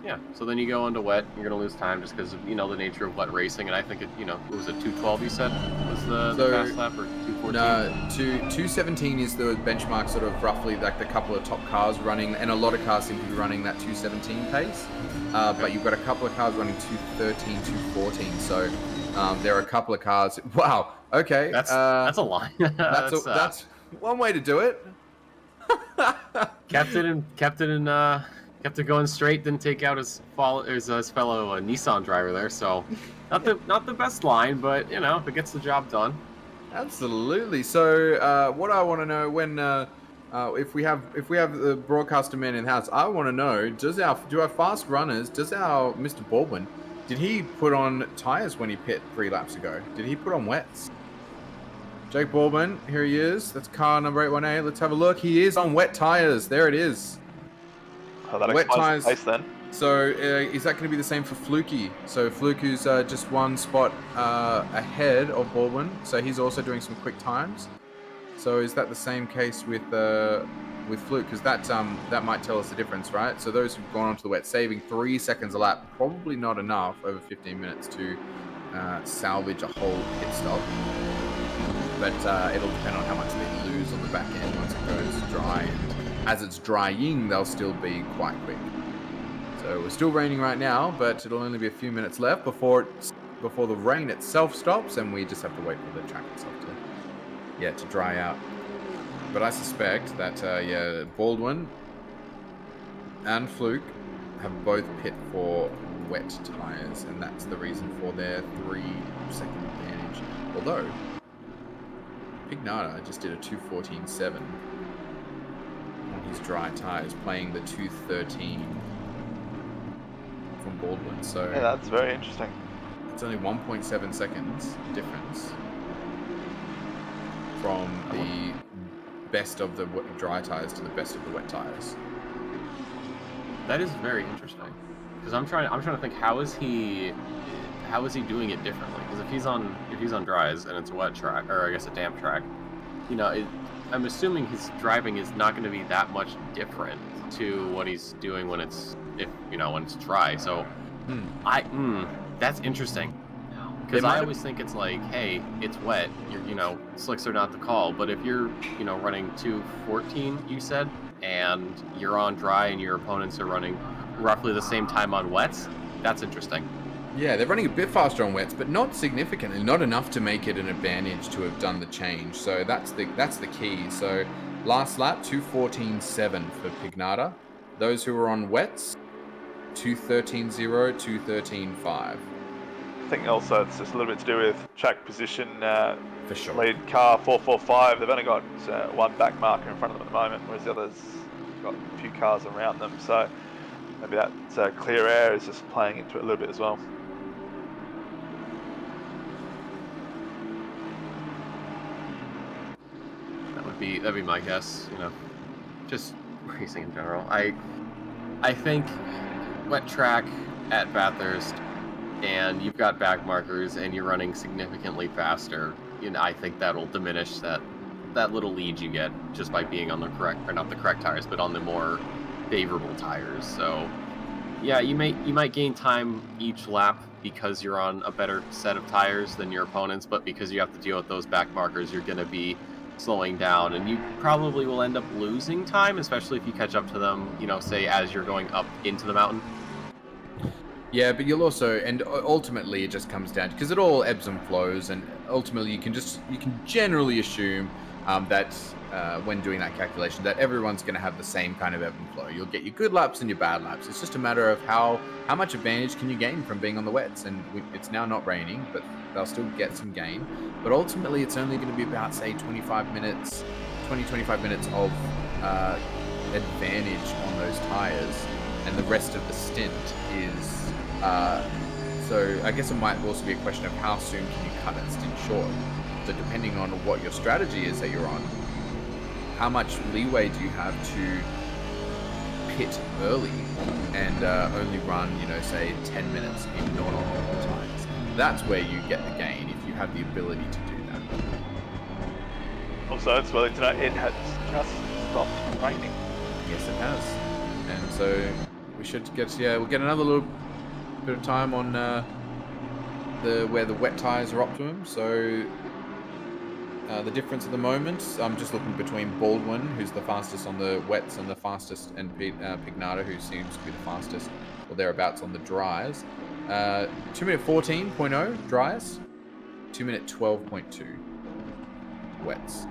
Yeah. So then you go into wet, you're gonna lose time just because of the nature of wet racing. And I think it was a 212 you said was the fast lap, or 214? No, 217 is the benchmark, sort of roughly like the couple of top cars running, and a lot of cars seem to be running that 217 pace. But you've got a couple of cars running 213, 214. So there are a couple of cars. Wow. Okay. That's a line. that's one way to do it. Kept it going straight. Didn't take out his fellow Nissan driver there. So not the best line, but if it gets the job done. Absolutely. So what I want to know when if we have the broadcaster man in the house, I want to know, do our fast runners, does our Mr. Baldwin, did he put on tires when he pit 3 laps ago? Did he put on wets? Jake Baldwin, here he is. That's car number 818. Let's have a look. He is on wet tires. There it is. Oh, that wet tires. The pace then. So is that going to be the same for Fluky? So Fluky's just 1 spot ahead of Baldwin. So he's also doing some quick times. So is that the same case with Fluke? Because that might tell us the difference, right? So those who've gone onto the wet, saving 3 seconds a lap, probably not enough over 15 minutes to salvage a whole pit stop. But it'll depend on how much they lose on the back end once it goes dry. And as it's drying, they'll still be quite quick. So we're still raining right now, but it'll only be a few minutes left before the rain itself stops, and we just have to wait for the track itself to dry out. But I suspect that Baldwin and Fluke have both pit for wet tyres, and that's the reason for their 3-second advantage. Although Pignata just did a 2:14.7 on his dry tyres, playing the 2:13 from Baldwin. So yeah, that's very interesting. It's only 1.7 seconds difference from the best of the dry tyres to the best of the wet tyres. That is very interesting, because I'm trying to think, how is he doing it differently? Because if he's on dries and it's a wet track, or I guess a damp track, I'm assuming his driving is not going to be that much different to what he's doing when it's dry. So that's interesting. Because I always think it's like, hey, it's wet. Slicks are not the call. But if you're, running 2:14, you said, and you're on dry and your opponents are running roughly the same time on wets, that's interesting. Yeah, they're running a bit faster on wets, but not significantly, not enough to make it an advantage to have done the change. So that's the key. So last lap, 2:14.7 for Pignata. Those who are on wets, 2:13.0, 2:13.5. I think also it's just a little bit to do with track position. For sure. Lead car 445. They've only got 1 back marker in front of them at the moment, whereas the others got a few cars around them. So maybe that clear air is just playing into it a little bit as well. That'd be my guess. Just racing in general. I think wet track at Bathurst, and you've got back markers and you're running significantly faster, I think that'll diminish that little lead you get just by being on the correct, or not the correct tires, but on the more favorable tires. So yeah, you might gain time each lap because you're on a better set of tires than your opponents, but because you have to deal with those back markers, you're going to be slowing down, and you probably will end up losing time, especially if you catch up to them, you know, say as you're going up into the mountain. Yeah, but you'll also, and ultimately it just comes down to, because it all ebbs and flows, and ultimately you can generally assume that when doing that calculation, that everyone's going to have the same kind of ebb and flow. You'll get your good laps and your bad laps. It's just a matter of how much advantage can you gain from being on the wets. And it's now not raining, but they'll still get some gain. But ultimately, it's only going to be about, say, 25 minutes of advantage on those tires, and the rest of the stint is. So I guess it might also be a question of how soon can you cut that stint short. So depending on what your strategy is that you're on, how much leeway do you have to pit early and only run, you know, say 10 minutes in non-normal times? That's where you get the gain, if you have the ability to do that. Also, it's worth to know it has just stopped raining. Yes, it has. And so we should get, we'll get another little bit of time on where the wet tires are optimum. So the difference at the moment, I'm just looking between Baldwin, who's the fastest on the wets, and the fastest, and Pignata, who seems to be the fastest or thereabouts on the dries. 2 minute 14.0 dries, 2 minute 12.2 wets.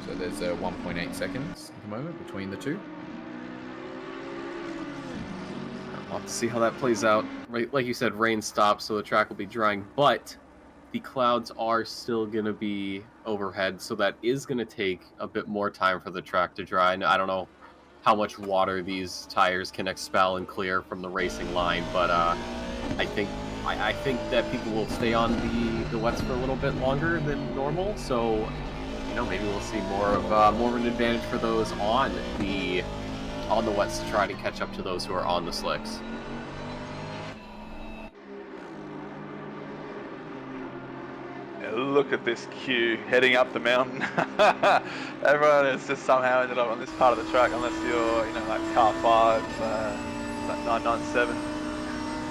So there's 1.8 seconds at the moment between the two. We'll have to see how that plays out. Right, like you said, rain stops, so the track will be drying, but the clouds are still going to be overhead, so that is going to take a bit more time for the track to dry. And I don't know how much water these tires can expel and clear from the racing line, but I think that people will stay on the wets for a little bit longer than normal. So, you know, maybe we'll see more of an advantage for those on the wets to try to catch up to those who are on the slicks. Look at this queue heading up the mountain. Everyone has just somehow ended up on this part of the track, unless you're, you know, like car 5, like 997.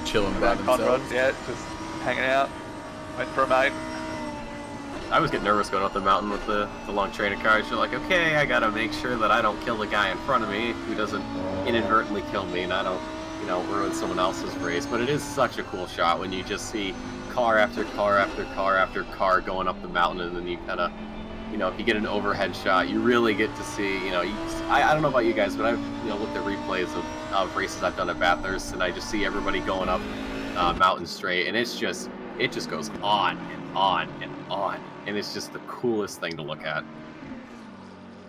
Chilling by themselves. Yeah, just hanging out, waiting for a mate. I was getting nervous going up the mountain with the long train of cars. You're like, okay, I gotta make sure that I don't kill the guy in front of me who doesn't inadvertently kill me, and I don't, you know, ruin someone else's race. But it is such a cool shot when you just see car after car after car after car going up the mountain, and then you kind of, you know, if you get an overhead shot, you really get to see, you know, I don't know about you guys, but I've, you know, looked at replays of races I've done at Bathurst, and I just see everybody going up mountain straight, and it just goes on and on and on, and it's just the coolest thing to look at.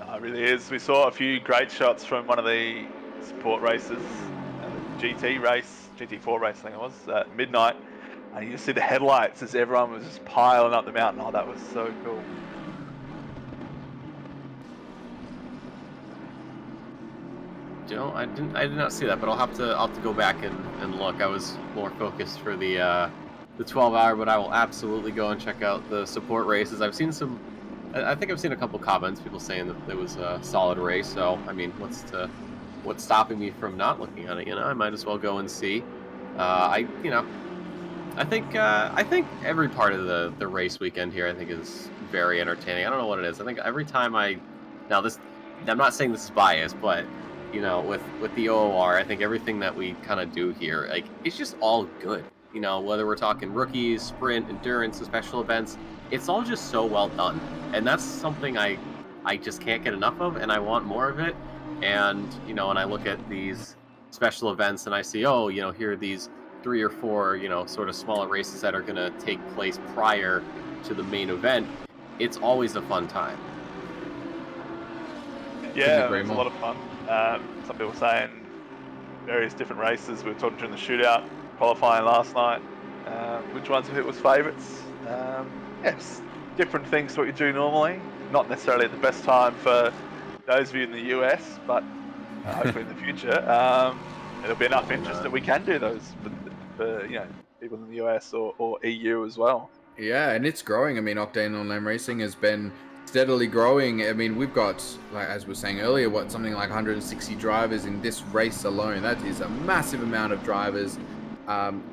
It really is. We saw a few great shots from one of the support races, GT4 race, I think it was, at midnight. And you just see the headlights as everyone was just piling up the mountain. Oh, that was so cool. You know, I did not see that, but I'll have to go back and look. I was more focused for the 12-hour, but I will absolutely go and check out the support races. I've seen some. I think I've seen a couple comments, people saying that it was a solid race. So I mean, what's stopping me from not looking at it? You know, I might as well go and see. I think every part of the race weekend here, I think, is very entertaining. I don't know what it is. I think every time I'm not saying this is biased, but, you know, with the OOR, I think everything that we kind of do here, like, it's just all good. You know, whether we're talking rookies, sprint, endurance, special events, it's all just so well done. And that's something I just can't get enough of, and I want more of it. And, you know, when I look at these special events and I see, oh, you know, here are these 3 or 4, you know, sort of smaller races that are going to take place prior to the main event, it's always a fun time. Yeah, it was a lot of fun. Some people saying various different races. We were talking during the shootout, qualifying last night. Which ones of it was favourites? Yes, different things to what you do normally. Not necessarily at the best time for those of you in the US, but hopefully in the future. There'll be enough interest that we can do those for you know, people in the US or EU as well. Yeah, and it's growing. I mean, Octane Online Racing has been steadily growing. I mean, we've got, like as we were saying earlier, something like 160 drivers in this race alone. That is a massive amount of drivers.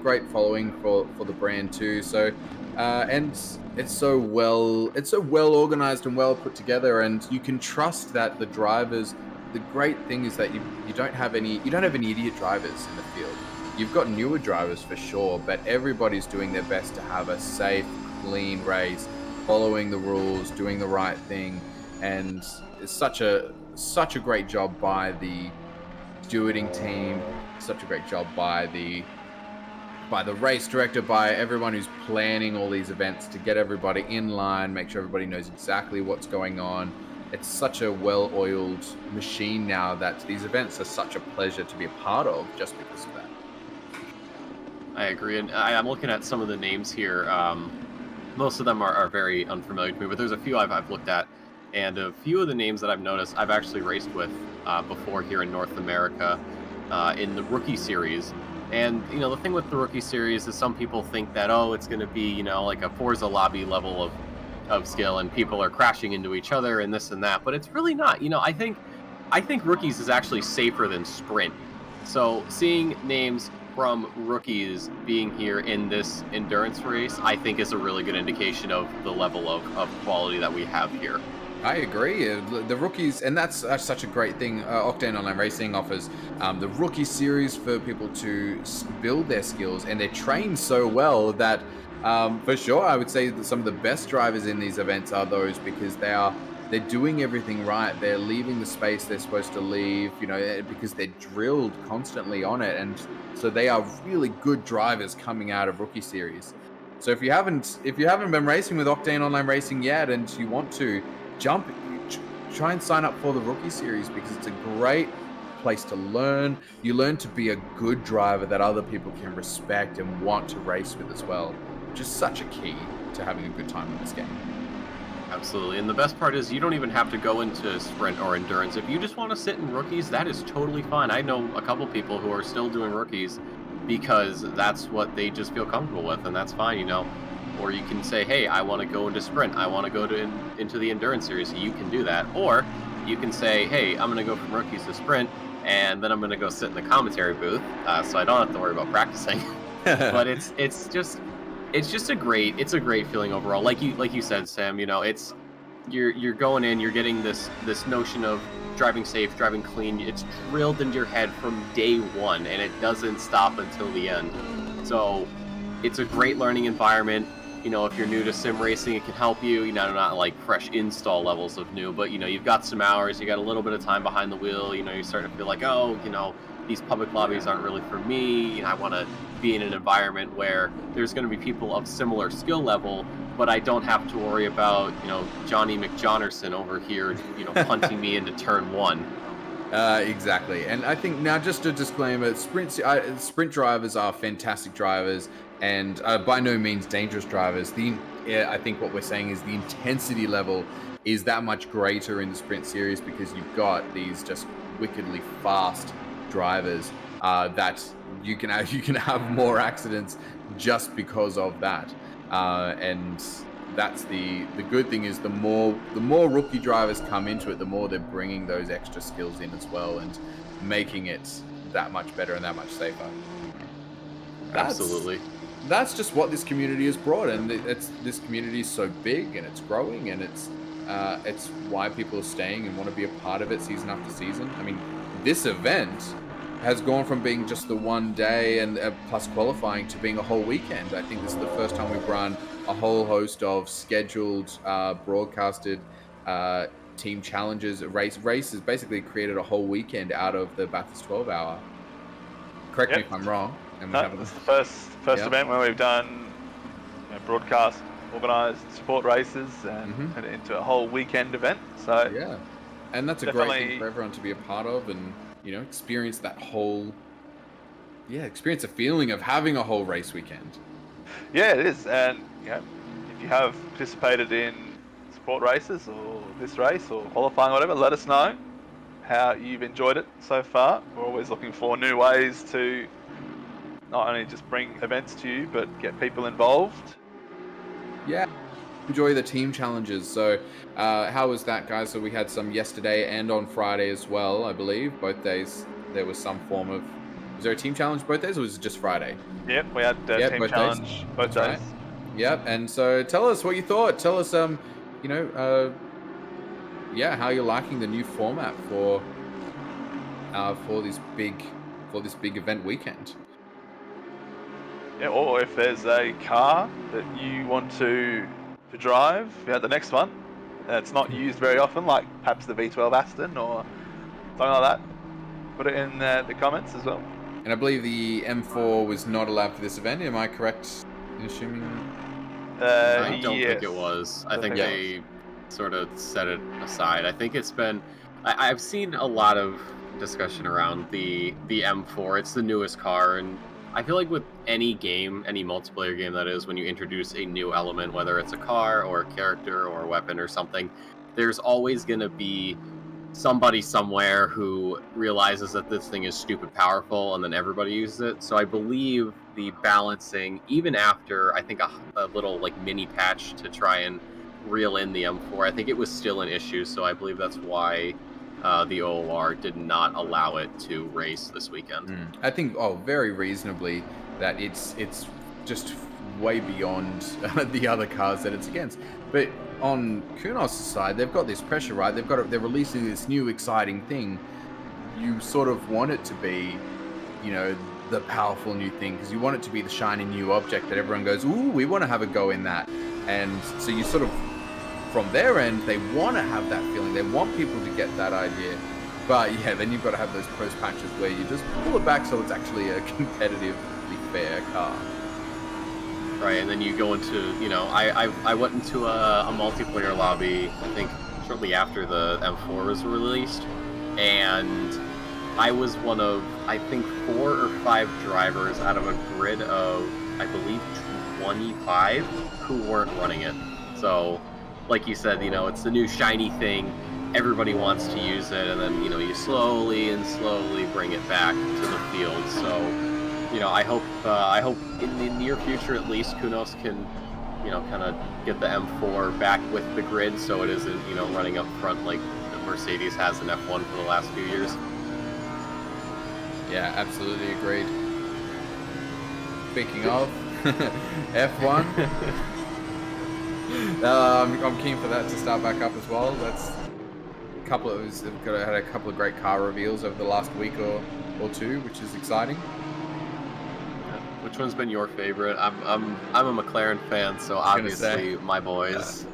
Great following for the brand too. So, and it's so well organized and well put together, and you can trust that the drivers. The great thing is that you don't have any idiot drivers in the field. You've got newer drivers for sure, but everybody's doing their best to have a safe, clean race, following the rules, doing the right thing, and it's such a great job by the stewarding team, such a great job by the race director, by everyone who's planning all these events to get everybody in line, make sure everybody knows exactly what's going on. It's such a well-oiled machine now that these events are such a pleasure to be a part of just because of that. I agree, and I'm looking at some of the names here. Most of them are very unfamiliar to me, but there's a few I've looked at, and a few of the names that I've noticed I've actually raced with before here in North America in the Rookie Series. And, you know, the thing with the Rookie Series is some people think that, oh, it's going to be, you know, like a Forza lobby level of skill, and people are crashing into each other and this and that, but it's really not. You know, I think Rookies is actually safer than Sprint. So seeing names from Rookies being here in this endurance race, I think is a really good indication of the level of quality that we have here. I agree. The Rookies, and that's such a great thing. Octane Online Racing offers the Rookie Series for people to build their skills, and they're trained so well that for sure, I would say that some of the best drivers in these events are those because they're doing everything right. They're leaving the space they're supposed to leave, you know, because they're drilled constantly on it, and so they are really good drivers coming out of Rookie Series. So if you haven't been racing with Octane Online Racing yet, and you want to try and sign up for the Rookie Series because it's a great place to learn. You learn to be a good driver that other people can respect and want to race with as well. Just such a key to having a good time in this game. Absolutely, and the best part is you don't even have to go into Sprint or Endurance. If you just want to sit in Rookies, that is totally fine. I know a couple people who are still doing Rookies because that's what they just feel comfortable with, and that's fine, you know. Or you can say, hey, I want to go into Sprint. I want to go into the Endurance Series. You can do that. Or you can say, hey, I'm going to go from Rookies to Sprint, and then I'm going to go sit in the commentary booth, so I don't have to worry about practicing. But it's just a great feeling overall. Like you said, Sam, you know, it's you're going in, you're getting this notion of driving safe, driving clean. It's drilled into your head from day one, and it doesn't stop until the end. So it's a great learning environment. You know, if you're new to sim racing, it can help you. You know, not like fresh install levels of new, but you know, you've got some hours, you got a little bit of time behind the wheel. You know, you're starting to feel like, oh, you know, these public lobbies aren't really for me. You know, I want to be in an environment where there's going to be people of similar skill level, but I don't have to worry about, you know, Johnny McJohnerson over here, you know, punting me into turn one. Exactly. And I think now, just a disclaimer, sprint drivers are fantastic drivers and by no means dangerous drivers. I think what we're saying is the intensity level is that much greater in the sprint series because you've got these just wickedly fast drivers that you can have more accidents just because of that. And that's the good thing is the more rookie drivers come into it, the more they're bringing those extra skills in as well and making it that much better and that much safer. Absolutely. That's just what this community has brought, and this community is so big and it's growing, and it's why people are staying and want to be a part of it season after season. I mean, this event has gone from being just the one day and plus qualifying to being a whole weekend. I think this is the first time we've run a whole host of scheduled, broadcasted team challenges. Races basically created a whole weekend out of the Bathurst 12 hour. Correct me if I'm wrong. No, this is the first event where we've done broadcast, organised support races, and turned it into a whole weekend event. So yeah, and that's a great thing for everyone to be a part of, and you know, experience the feeling of having a whole race weekend. Yeah, it is, and you know, if you have participated in support races or this race or qualifying or whatever, let us know how you've enjoyed it so far. We're always looking for new ways to not only just bring events to you, but get people involved. Yeah, enjoy the team challenges. So how was that, guys? So we had some yesterday and on Friday as well, I believe. Both days there was some form of... Was there a team challenge both days, or was it just Friday? Yep, we had team both challenge days. both That's days. right. Yep, and so tell us what you thought. Tell us, how you're liking the new format for this big event weekend. Yeah, or if there's a car that you want to drive, the next one, it's not used very often, like perhaps the V12 Aston or something like that. Put it in the comments as well. And I believe the M4 was not allowed for this event. Am I correct in assuming? I don't think it was. I think they sort of set it aside. I think it's been... I've seen a lot of discussion around the M4. It's the newest car, and I feel like with any game, any multiplayer game that is, when you introduce a new element, whether it's a car or a character or a weapon or something, there's always going to be somebody somewhere who realizes that this thing is stupid powerful, and then everybody uses it. So I believe the balancing, even after I think a little like mini patch to try and reel in the M4, I think it was still an issue. So I believe that's why the OOR did not allow it to race this weekend. I think, very reasonably, that it's just way beyond the other cars that it's against. But on Kunos' side, they've got this pressure, right? They're releasing this new exciting thing. You sort of want it to be, the powerful new thing, because you want it to be the shiny new object that everyone goes, ooh, we want to have a go in that. And so you sort of, from their end, they want to have that feeling. They want people to get that idea. But yeah, then you've got to have those post patches where you just pull it back so it's actually a competitively fair car. Right, and then you go into, I went into a multiplayer lobby, I think, shortly after the M4 was released, and I was one of, I think, 4 or 5 drivers out of a grid of, I believe, 25 who weren't running it. So, like you said, it's the new shiny thing, everybody wants to use it, and then, you slowly bring it back to the field. So, I hope in the near future at least Kunos can, kind of get the M4 back with the grid so it isn't, running up front like Mercedes has in F1 for the last few years. Yeah, absolutely agreed. Speaking of F1, I'm keen for that to start back up as well. That's had a couple of great car reveals over the last week or two, which is exciting. Which one's been your favorite? I'm a McLaren fan, so obviously my boys.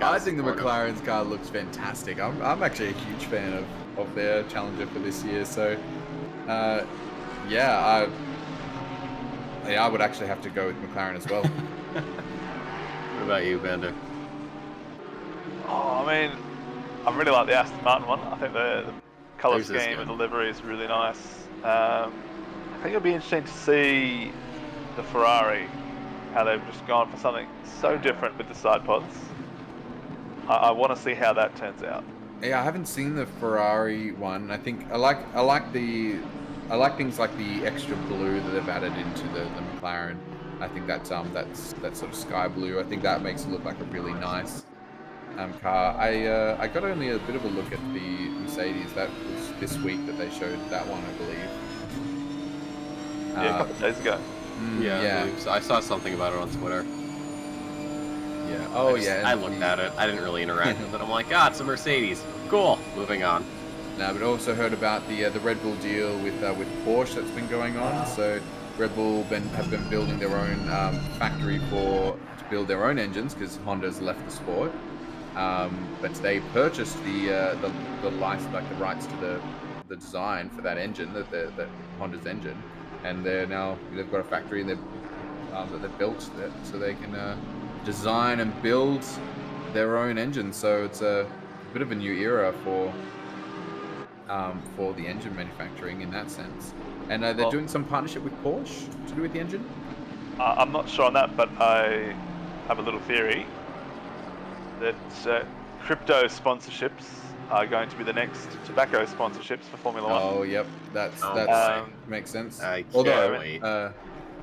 I think the McLaren's car looks fantastic. I'm actually a huge fan of their Challenger for this year. So, I would actually have to go with McLaren as well. What about you, Vander? Oh, I really like the Aston Martin one. I think the colour scheme and the livery is really nice. I think it'll be interesting to see the Ferrari, how they've just gone for something so different with the side pods. I want to see how that turns out. Yeah, I haven't seen the Ferrari one. I think I like things like the extra blue that they've added into the McLaren. I think that's that sort of sky blue. I think that makes it look like a really nice car. I got only a bit of a look at the Mercedes. That was this week that they showed that one, I believe. Yeah, a couple of days ago. Yeah. I saw something about it on Twitter. Yeah. I looked at it. I didn't really interact with it. I'm like, it's a Mercedes. Cool. Moving on. No, but also heard about the Red Bull deal with Porsche that's been going on. So Red Bull have been building their own factory to build their own engines because Honda's left the sport. But they purchased the license, like the rights to the design for that engine, that Honda's engine, and they've got a factory that they've built so they can design and build their own engine. So it's a bit of a new era for the engine manufacturing in that sense. And they're doing some partnership with Porsche to do with the engine. I'm not sure on that, but I have a little theory that crypto sponsorships are going to be the next tobacco sponsorships for Formula One. Oh, yep, that makes sense. Although,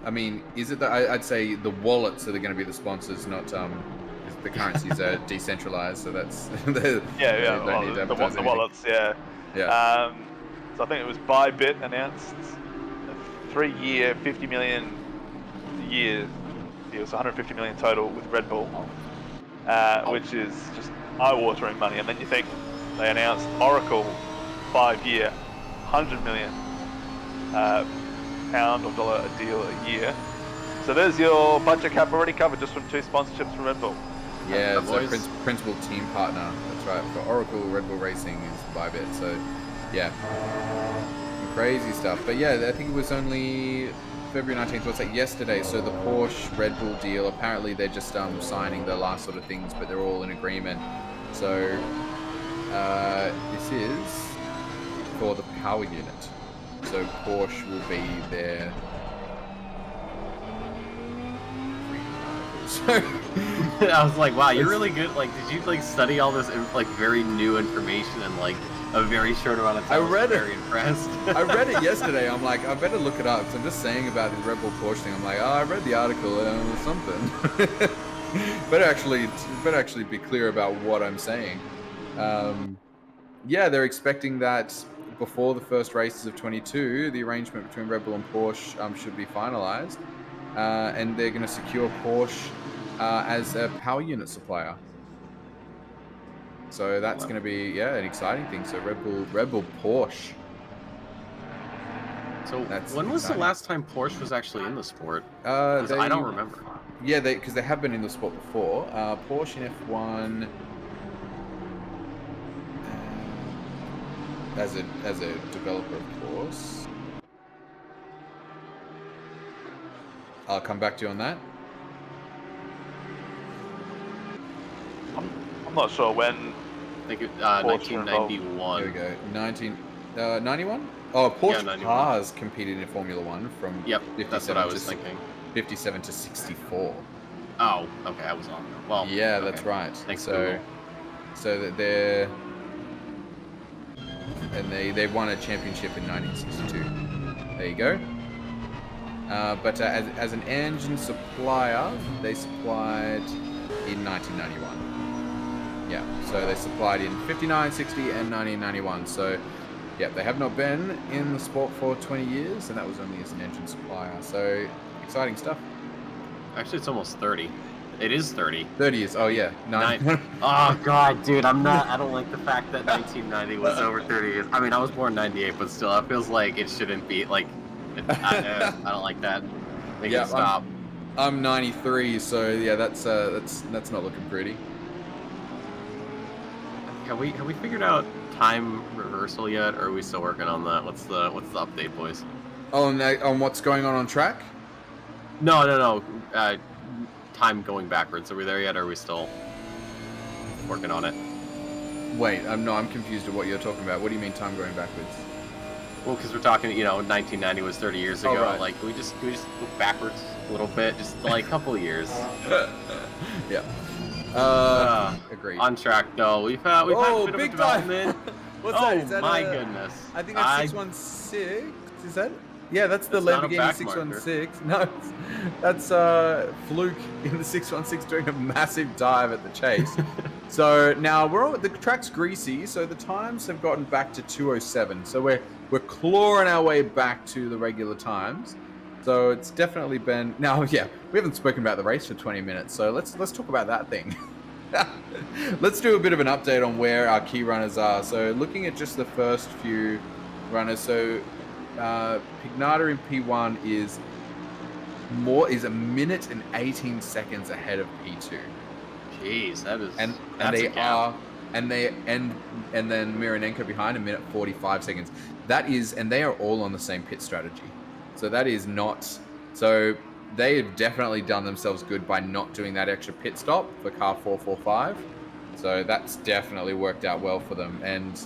I mean, is it that I'd say the wallets that are going to be the sponsors, not the currencies are decentralized, so that's the wallets, yeah. So I think it was Bybit announced a 3-year, 50 million a year deal, so 150 million total with Red Bull, which is just eye-watering money. And then you think they announced Oracle 5-year, 100 million pound or dollar a deal a year. So there's your budget cap already covered just from 2 sponsorships from Red Bull. Yeah, so principal team partner. That's right. For Oracle, Red Bull Racing is Bybit. So yeah, crazy stuff. But yeah, I think it was only February 19th. What's that? Yesterday. So the Porsche Red Bull deal. Apparently they're just signing the last sort of things, but they're all in agreement. So this is for the power unit. So Porsche will be their. So I was like, wow, you're really good. Like, did you like study all this like very new information in like a very short amount of time? I read it. Very impressed. I read it yesterday. I'm like, I better look it up. So I'm just saying about this Red Bull Porsche thing. I'm like, oh, I read the article and something. better actually be clear about what I'm saying. Yeah, they're expecting that before the first races of 22, the arrangement between Red Bull and Porsche should be finalized. And they're going to secure Porsche as a power unit supplier. So that's going to be an exciting thing. So Red Bull Porsche. So when was the last time Porsche was actually in the sport? I don't remember. Yeah, because they have been in the sport before. Porsche in F1 as a developer, of course. I'll come back to you on that. I'm not sure when. I think 1991. There we go. 1991? Oh, Porsche cars competed in Formula 1 from 57 that's what I was thinking. 57 to 64. Oh, okay, I was on. Well, yeah, okay. That's right. Thanks, so that they won a championship in 1962. There you go. But as an engine supplier, they supplied in 1991. Yeah, so they supplied in 59, 60, and 1991. So, yeah, they have not been in the sport for 20 years, and that was only as an engine supplier. So, exciting stuff. Actually, it's almost 30. It is 30. 30 years. Oh, yeah. Oh, God, dude, I don't like the fact that 1990 was over 30 years. I mean, I was born in 98, but still, it feels like it shouldn't be, like... I don't like that. Make it stop. I'm 93, so yeah, that's not looking pretty. Have we figured out time reversal yet, or are we still working on that? What's the update, boys? Oh, on what's going on track? No. Time going backwards. Are we there yet, or are we still working on it? Wait, I'm confused at what you're talking about. What do you mean time going backwards? Well, because we're talking, 1990 was 30 years ago. Right. Like, we just look backwards a little bit, just like a couple of years. Yeah. Agreed. On track, though. We've had a bit of a development. What's that? Is that my goodness. I think that's 616. Is that? Yeah, that's the Lamborghini 616. No, that's Fluke in the 616 doing a massive dive at the chase. So now the track's greasy, so the times have gotten back to 2:07. So we're clawing our way back to the regular times. So it's definitely been now. Yeah, we haven't spoken about the race for 20 minutes, so let's talk about that thing. Let's do a bit of an update on where our key runners are. So looking at just the first few runners, so Pignata in P1 is a minute and 18 seconds ahead of P2. Jeez, that is and then Mironenko behind a minute 45 seconds. That is, and they are all on the same pit strategy. So that is not. So they have definitely done themselves good by not doing that extra pit stop for car 445. So that's definitely worked out well for them. And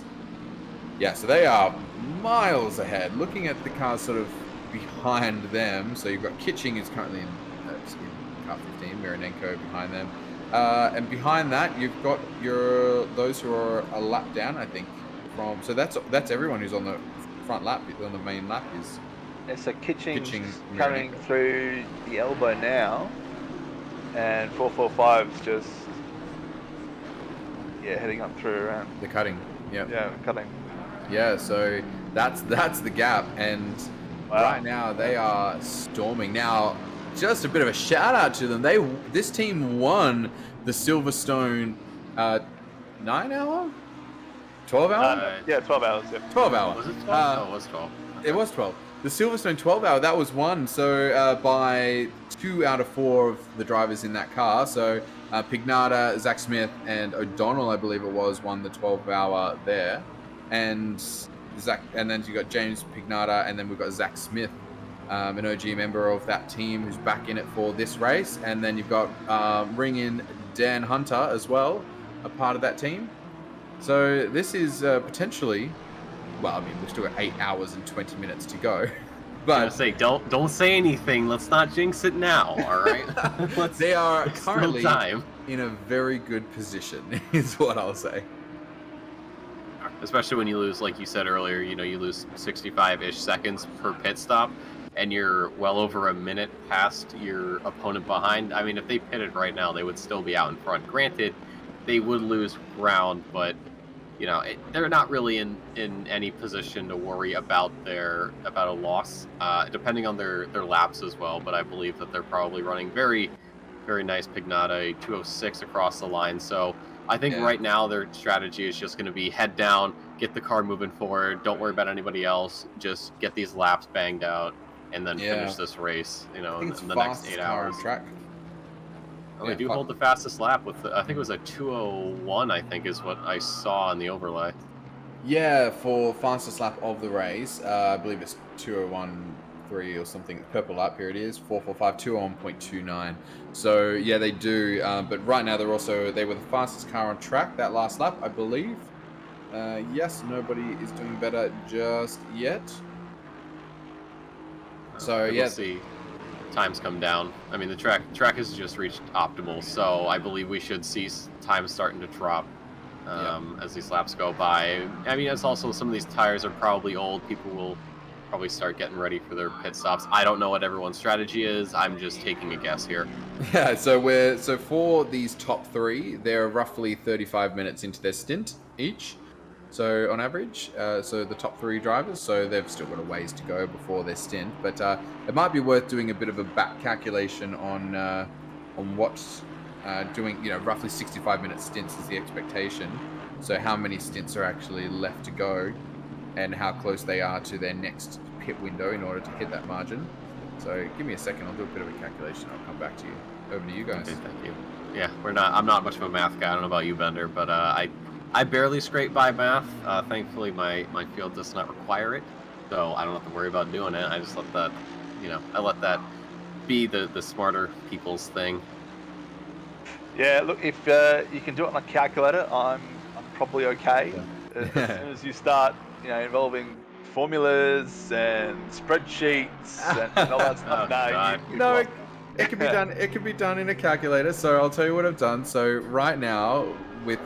yeah, so they are miles ahead. Looking at the cars sort of behind them, so you've got Kitching is currently in car 15, Mironenko behind them. And behind that, you've got those who are a lap down, I think. So that's everyone who's on the front lap, on the main lap is. Yeah, so Kitching's coming through the elbow now, and 445's just heading up through around the cutting. Yeah, cutting. Yeah, so that's the gap, and right now they are storming. Now, just a bit of a shout out to them. This team won the Silverstone 9-hour, 12-hour. Yeah, 12 hours. Yeah. 12-hour. Was it 12? No, it was 12. Okay. It was 12. The Silverstone 12-hour, that was won. So by 2 out of 4 of the drivers in that car. So Pignata, Zach Smith, and O'Donnell, I believe it was, won the 12-hour there. And then you got James Pignata, and then we've got Zach Smith, an OG member of that team who's back in it for this race. And then you've got ring in Dan Hunter as well, a part of that team. So this is potentially, well, I mean, we've still got 8 hours and 20 minutes to go. But say, don't say anything. Let's not jinx it now. All right. They are currently in a very good position, is what I'll say. Especially when you lose, like you said earlier, you lose 65-ish seconds per pit stop, and you're well over a minute past your opponent behind. I mean, if they pitted right now, they would still be out in front. Granted, they would lose ground, but they're not really in any position to worry about a loss, depending on their laps as well. But I believe that they're probably running very, very nice Pignata 206 across the line. So I think right now their strategy is just going to be head down, get the car moving forward, don't worry about anybody else, just get these laps banged out, and then finish this race. In the next 8 hours. Track. Oh, they do hold the fastest lap with, I think it was a 2:01. I think is what I saw in the overlay. Yeah, for fastest lap of the race, I believe it's 2:01.3 or something. Purple lap, here it is, 4:45, 2:01.29. So yeah, they do. But right now they were the fastest car on track that last lap, I believe. Yes, nobody is doing better just yet. So we'll see. Times come down. I mean, the track has just reached optimal, so I believe we should see times starting to drop as these laps go by. I mean, it's also some of these tires are probably old. People will probably start getting ready for their pit stops. I don't know what everyone's strategy is. I'm just taking a guess here. Yeah, so for these top 3, they're roughly 35 minutes into their stint each. So on average, so the top 3 drivers, so they've still got a ways to go before their stint, but it might be worth doing a bit of a back calculation on what's doing, roughly 65-minute stints is the expectation. So how many stints are actually left to go, and how close they are to their next pit window in order to hit that margin. So give me a second, I'll do a bit of a calculation. I'll come back to you. Over to you guys. Okay, thank you. Yeah, I'm not much of a math guy. I don't know about you, Bender, but I barely scrape by math. Thankfully, my field does not require it, so I don't have to worry about doing it. I just let that, I let that be the smarter people's thing. Yeah, look, if you can do it on a calculator, I'm probably okay. Yeah. As soon as you start, involving formulas and spreadsheets and all that stuff, it can be done. It can be done in a calculator. So I'll tell you what I've done. So right now, with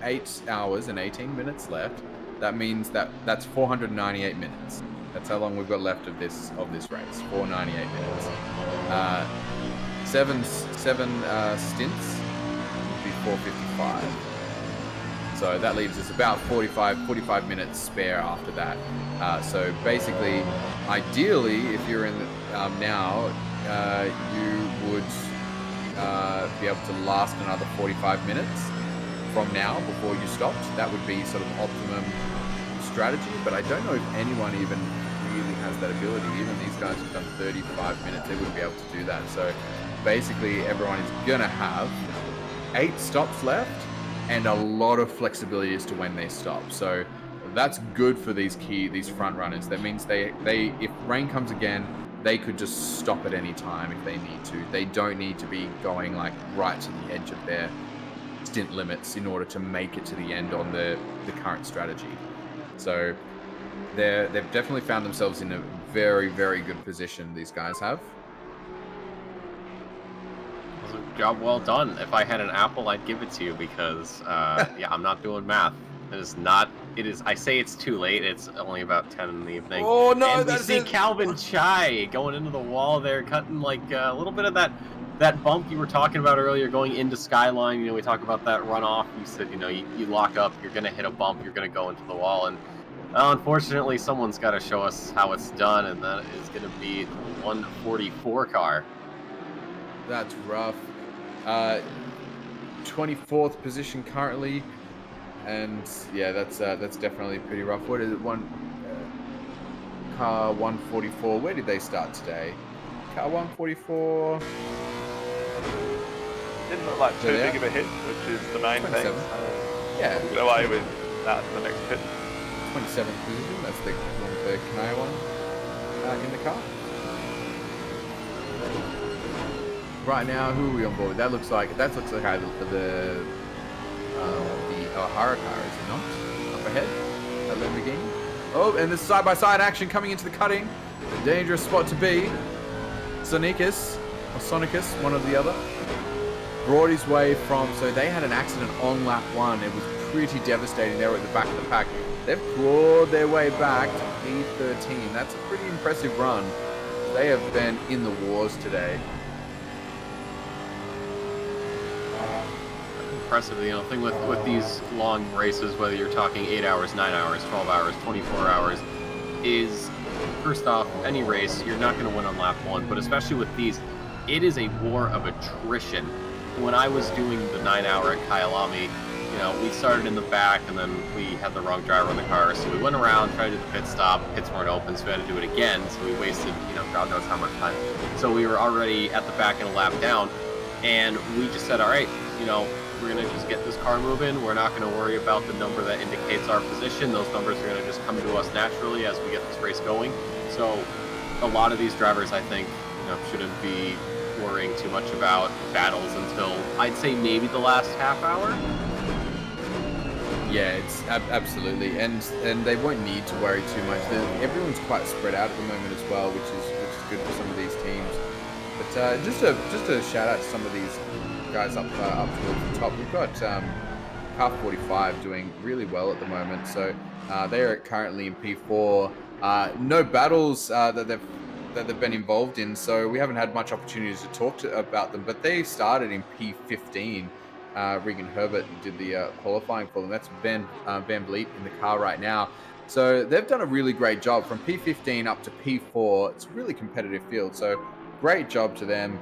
8 hours and 18 minutes left, that means that's 498 minutes. That's how long we've got left of this race. 498 minutes. Seven stints would be 455. So that leaves us about 45 minutes spare after that. So basically, ideally, if you're in now, you would be able to last another 45 minutes from now before you stopped. That would be sort of optimum strategy, but I don't know if anyone even really has that ability. Even these guys who've done 35 minutes, they wouldn't be able to do that. So basically everyone is gonna have 8 stops left and a lot of flexibility as to when they stop. So that's good for these front runners. That means they if rain comes again, they could just stop at any time if they need to. They don't need to be going like right to the edge of their stint limits in order to make it to the end on the current strategy. So they've definitely found themselves in a very, very good position, these guys have. Job well done. If I had an apple, I'd give it to you because, yeah, I'm not doing math. It is, I say it's too late. It's only about 10 in the evening. Oh, no, and we see Calvin Chai going into the wall there, cutting like a little bit of that that bump you were talking about earlier going into Skyline, we talk about that runoff. You said, you lock up, you're going to hit a bump, you're going to go into the wall. And unfortunately, someone's got to show us how it's done, and that is going to be the 144 car. That's rough. 24th position currently. And yeah, that's definitely pretty rough. What is it? Car 144. Where did they start today? Car 144. Didn't look like too big of a hit, which is the main thing. Yeah. Get away with that in the next pit. 27th position. That's the one with the Kanaya one in the car. Right now, who are we on board with? That looks like either the O'Hara car, is it not? Up ahead, that Lamborghini. Oh, and this side-by-side action coming into the cutting. A dangerous spot to be. Sonicus, one or the other, brought his way from. So they had an accident on lap 1. It was pretty devastating. They were at the back of the pack. They've clawed their way back to P13. That's a pretty impressive run. They have been in the wars today. Impressive, thing with these long races, whether you're talking 8 hours, 9 hours, 12 hours, 24 hours, is first off, any race, you're not going to win on lap 1, but especially with these, it is a war of attrition. When I was doing the 9 hour at Kyalami, we started in the back and then we had the wrong driver in the car, so we went around, tried to do the pit stop, pits weren't open, so we had to do it again, so we wasted, God knows how much time. So we were already at the back and a lap down, and we just said, all right, we're going to just get this car moving. We're not going to worry about the number that indicates our position. Those numbers are going to just come to us naturally as we get this race going. So a lot of these drivers, I think, shouldn't be worrying too much about battles until, I'd say, maybe the last half hour. Yeah, it's absolutely, and they won't need to worry too much. Everyone's quite spread out at the moment as well, which is good for some of these teams. But just a shout out to some of these guys up towards the top. We've got Car 45 doing really well at the moment, so they are currently in P4. No battles that they've been involved in, so we haven't had much opportunities to talk about them. But they started in P15. Regan Herbert did the qualifying for them. That's Van Vliet in the car right now. So they've done a really great job from P15 up to P4. It's a really competitive field, so great job to them.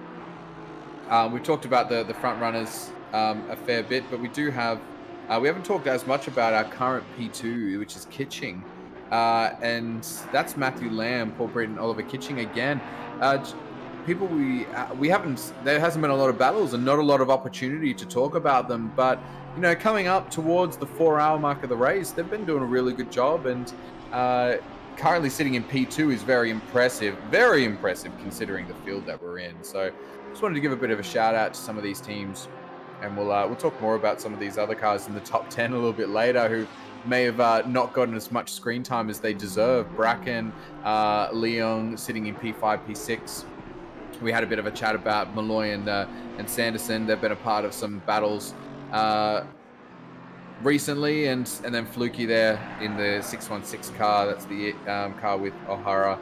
We've talked about the front runners a fair bit, but we do have we haven't talked as much about our current P2, which is Kitching, and that's Matthew Lamb, Paul Breeden, Oliver Kitching again. People we haven't, there hasn't been a lot of battles and not a lot of opportunity to talk about them, but coming up towards the 4-hour mark of the race, they've been doing a really good job, and currently sitting in P2 is very impressive considering the field that we're in. So just wanted to give a bit of a shout out to some of these teams, and we'll talk more about some of these other cars in the top 10 a little bit later who may have not gotten as much screen time as they deserve. Bracken, Leong sitting in P5, P6. We had a bit of a chat about Malloy and Sanderson. They've been a part of some battles recently, and then Fluky there in the 616 car. That's the car with O'Hara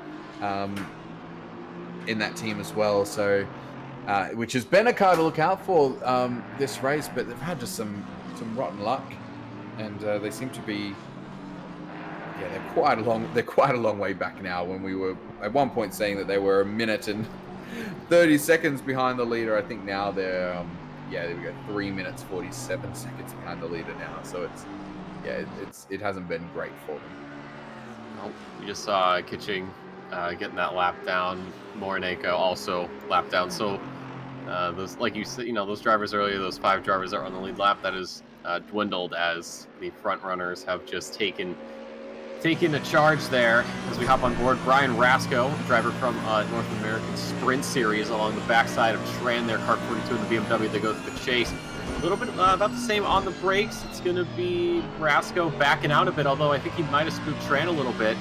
in that team as well. So, which has been a car to look out for this race, but they've had just some rotten luck, and they seem to be. Yeah, they're quite a long way back now. When we were at one point saying that they were a minute and 30 seconds behind the leader, I think now they're there we go, 3 minutes 47 seconds behind the leader now. So it hasn't been great for them. Oh, we just saw Kitching getting that lap down. Morinenko also lap down. So those, like you said, those drivers earlier, those 5 drivers that are on the lead lap, that is dwindled as the front runners have just taken a charge there as we hop on board. Brian Rasco, driver from North American Sprint Series, along the backside of Tran, their car 42 in the BMW. They go through the chase. A little bit about the same on the brakes. It's going to be Rasco backing out a bit, although I think he might have spooked Tran a little bit.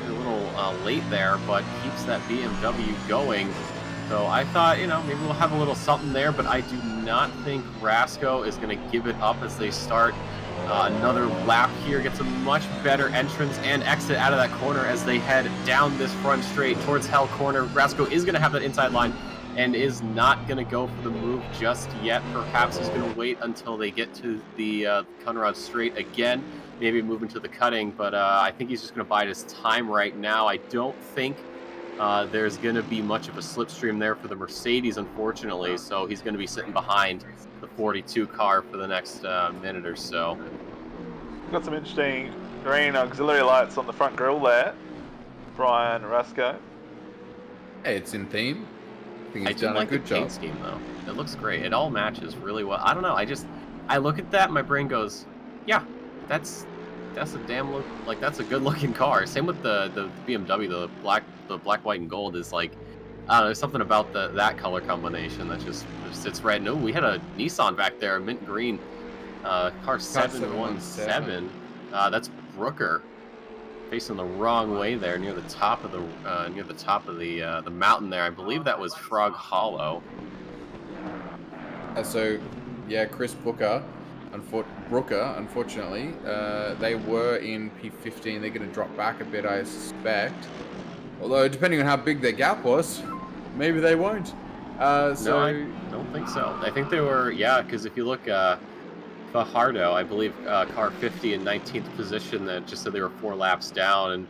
A little late there, but keeps that BMW going. So I thought, maybe we'll have a little something there, but I do not think Rasco is going to give it up as they start another lap here. Gets a much better entrance and exit out of that corner as they head down this front straight towards Hell Corner. Rasco is going to have that inside line. and is not going to go for the move just yet. Perhaps he's going to wait until they get to the Conrad straight again, maybe move into the cutting, but I think he's just going to bide his time right now. I don't think there's going to be much of a slipstream there for the Mercedes, unfortunately, so he's going to be sitting behind the 42 car for the next minute or so. Got some interesting green auxiliary lights on the front grille there. Brian Rasco. Hey, it's in theme. I think he's done like a good the paint job. scheme, though. It looks great. It all matches really well. I don't know. I look at that and my brain goes, yeah, that's a damn look. Like, that's a good looking car. Same with the BMW, the black, white, and gold is like, I don't know, there's something about that color combination that just sits right. No, we had a Nissan back there, mint green, car 717. That's Brooker, facing the wrong way there, near the top of the mountain there. I believe that was Frog Hollow. So, yeah, Chris Brooker, unfortunately, they were in P15. They're going to drop back a bit, I suspect. Although, depending on how big their gap was, maybe they won't. No, I don't think so. I think they were, yeah, because if you look, Fajardo, I believe, car 50 in 19th position, that just said they were 4 laps down, and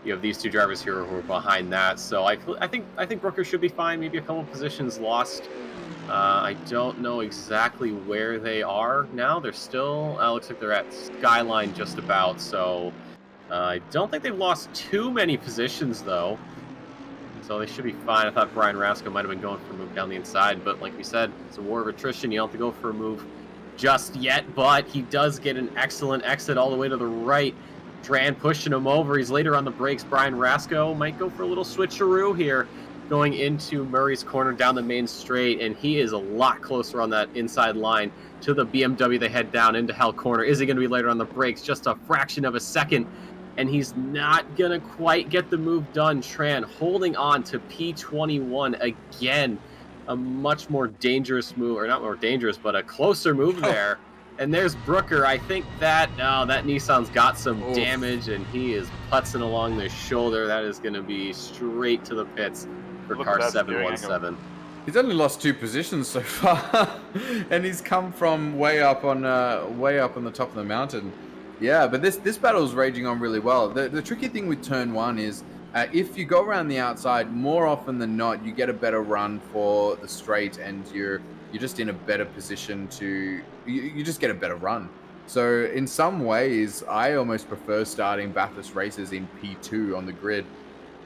you have these two drivers here who are behind that. So I think Brooker should be fine. Maybe a couple positions lost. I don't know exactly where they are now. They're still, looks like they're at Skyline just about. So I don't think they've lost too many positions though. So they should be fine. I thought Brian Rasco might have been going for a move down the inside, but like we said, it's a war of attrition. You don't have to go for a move just yet, but he does get an excellent exit all the way to the right. Tran pushing him over. He's later on the brakes. Brian Rasco might go for a little switcheroo here, going into Murray's corner down the main straight, and he is a lot closer on that inside line to the BMW. They head down into Hell Corner. Is he going to be later on the brakes? Just a fraction of a second, and he's not going to quite get the move done. Tran holding on to P21 again. A much more dangerous move, or not more dangerous, but a closer move there. And there's Brooker. I think that that Nissan's got some damage, and he is putzing along the shoulder. That is going to be straight to the pits for car 717. He's only lost 2 positions so far, and he's come from way up on the top of the mountain. Yeah, but this battle is raging on really well. The tricky thing with turn 1 is if you go around the outside, more often than not, you get a better run for the straight, and you're just in a better position to, you just get a better run. So in some ways, I almost prefer starting Bathurst races in P2 on the grid,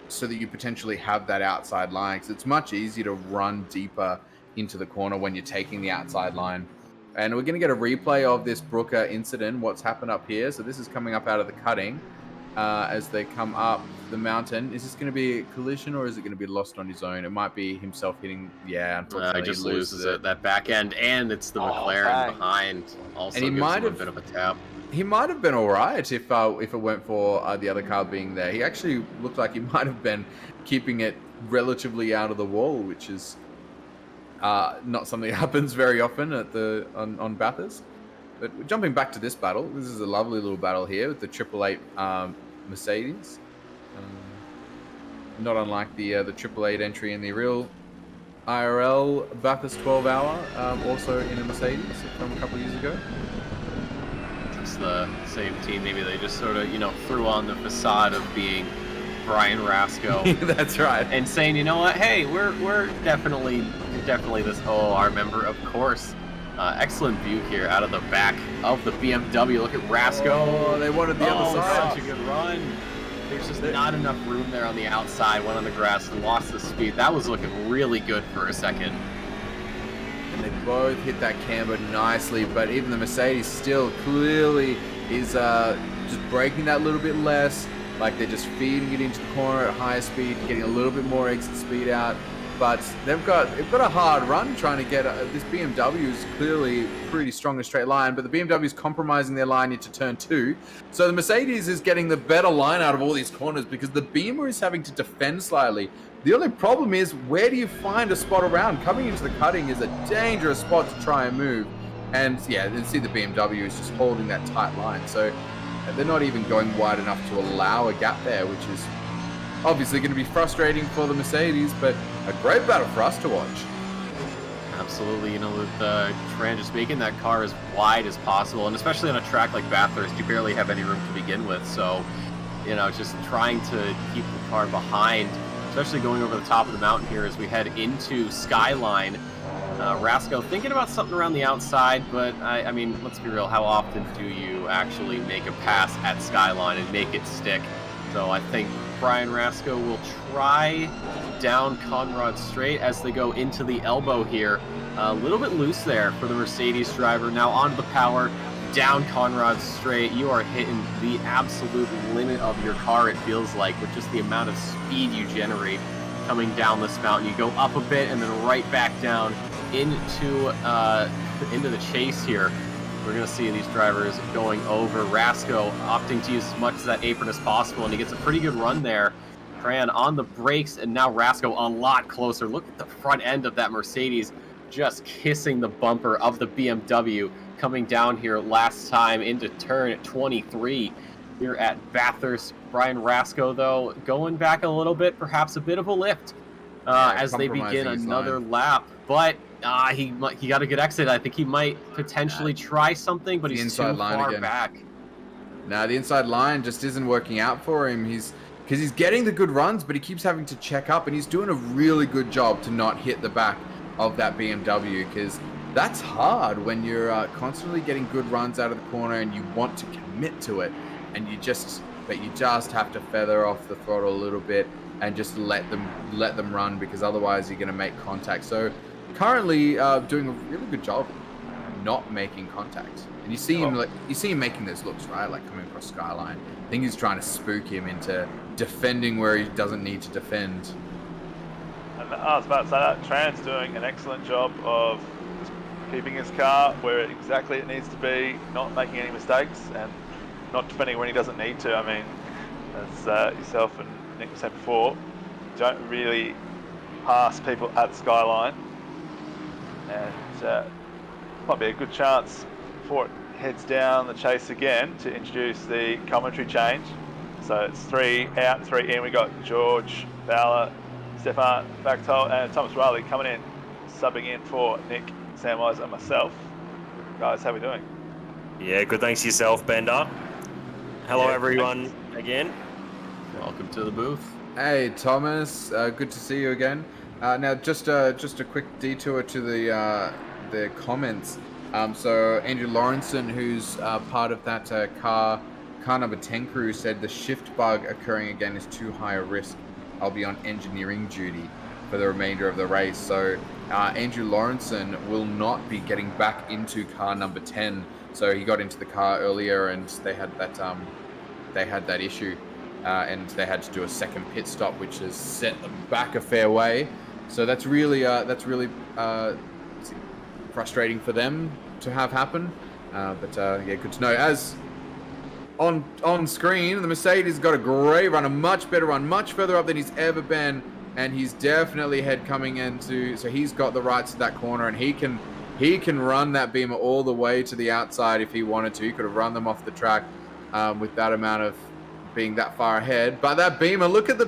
so that you potentially have that outside line, because it's much easier to run deeper into the corner when you're taking the outside line. And we're going to get a replay of this Brooker incident, what's happened up here. So this is coming up out of the cutting as they come up the mountain. Is this going to be a collision, or is it going to be lost on his own? It might be himself hitting. Yeah, unfortunately, he just loses it. That back end, and it's the McLaren behind. Also, and he might have a bit of a tap. He might have been all right if it weren't for the other car being there. He actually looked like he might have been keeping it relatively out of the wall, which is not something that happens very often at on Bathurst. But jumping back to this battle, this is a lovely little battle here with the 888 Mercedes. Not unlike the 888 entry in the real IRL Bathurst 12 hour, also in a Mercedes from a couple of years ago. It's the same team. Maybe they just sort of, threw on the facade of being Brian Rasco. That's right. And saying, you know what, hey, we're definitely this OOR member, of course. Excellent view here out of the back of the BMW. Look at Rasco. Oh, they wanted the other side. Such a good run. There's just not enough room there on the outside. Went on the grass and lost the speed. That was looking really good for a second. And they both hit that camber nicely, but even the Mercedes still clearly is just braking that little bit less. Like they're just feeding it into the corner at higher speed, getting a little bit more exit speed out. But they've got a hard run trying to get this BMW is clearly pretty strong in straight line, but the BMW is compromising their line into turn 2. So the Mercedes is getting the better line out of all these corners because the Beamer is having to defend slightly. The only problem is, where do you find a spot around? Coming into the cutting is a dangerous spot to try and move. And yeah, you see the BMW is just holding that tight line. So they're not even going wide enough to allow a gap there, which is obviously going to be frustrating for the Mercedes, but a great battle for us to watch. Absolutely, you know, with Tran just making that car as wide as possible, and especially on a track like Bathurst, you barely have any room to begin with. So, you know, just trying to keep the car behind, especially going over the top of the mountain here as we head into Skyline. Rasco thinking about something around the outside, but I mean, let's be real, how often do you actually make a pass at Skyline and make it stick? So I think Brian Rasco will try down Conrad Straight as they go into the elbow here. A little bit loose there for the Mercedes driver. Now onto the power, down Conrad Straight. You are hitting the absolute limit of your car, it feels like, with just the amount of speed you generate coming down this mountain. You go up a bit and then right back down into the chase here. We're going to see these drivers going over. Rasco opting to use as much of that apron as possible, and he gets a pretty good run there. Tran on the brakes, and now Rasco a lot closer. Look at the front end of that Mercedes just kissing the bumper of the BMW coming down here last time into turn 23 here at Bathurst. Brian Rasco, though, going back a little bit, perhaps a bit of a lift as they begin another lap. But he got a good exit. I think he might potentially try something, but he's too far back. No, the inside line just isn't working out for him. Because he's getting the good runs, but he keeps having to check up, and he's doing a really good job to not hit the back of that BMW, because that's hard when you're constantly getting good runs out of the corner and you want to commit to it, and you just have to feather off the throttle a little bit and just let them run, because otherwise you're going to make contact. So currently doing a really good job not making contact, and you see him making those looks, right, like coming across Skyline. I think he's trying to spook him into defending where he doesn't need to defend. And I was about to say that Tran's doing an excellent job of just keeping his car where exactly it needs to be, not making any mistakes, and not defending when he doesn't need to. I mean, as yourself and Nick said before, don't really pass people at the Skyline, and might be a good chance before it heads down the chase again to introduce the commentary change. So it's 3 out, 3 in. We got George, Fowler, Stefan Bactol, and Thomas Riley coming in, subbing in for Nick, Samwise, and myself. Guys, how are we doing? Yeah, good. Thanks yourself, Bender. Hello, everyone, again. Welcome to the booth. Hey, Thomas. Good to see you again. Now, just a quick detour to the comments. So Andrew Lawrenson, who's part of that car number 10 crew, said the shift bug occurring again is too high a risk. I'll be on engineering duty for the remainder of the race. So Andrew Lawrenson will not be getting back into car number 10. So he got into the car earlier, and they had that issue, and they had to do a second pit stop, which has set them back a fair way. So that's really frustrating for them to have happen. But yeah, good to know. As on screen, the Mercedes got a great run, a much better run, much further up than he's ever been, and he's definitely head coming into. So he's got the rights to that corner, and he can run that Beamer all the way to the outside if he wanted to. He could have run them off the track with that amount of being that far ahead. But that Beamer, look at the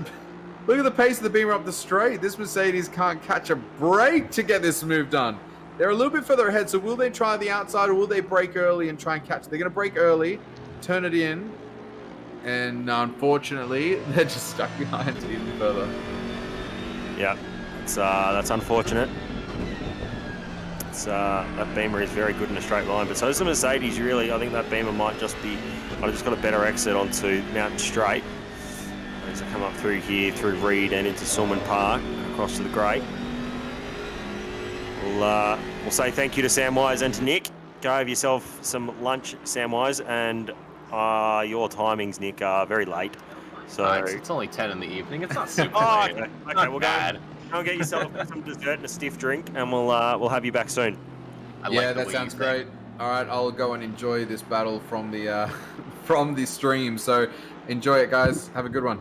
pace of the Beamer up the straight. This Mercedes can't catch a break to get this move done. They're a little bit further ahead, so will they try the outside, or will they brake early and try and catch it? They're going to brake early, turn it in, and unfortunately, they're just stuck behind even further. Yeah, that's unfortunate. That Beamer is very good in a straight line, but so is the Mercedes. Really, I think that Beamer might just got a better exit onto Mountain Straight. As I come up through here, through Reed and into Silman Park, across to the Great. We'll say thank you to Samwise and to Nick. Go have yourself some lunch, Samwise, and your timings, Nick, are very late. So it's only 10 in the evening. It's not super late. Okay, not bad. Go and get yourself some dessert and a stiff drink, and we'll have you back soon. Yeah, that sounds great. All right, I'll go and enjoy this battle from the stream. So enjoy it, guys. Have a good one.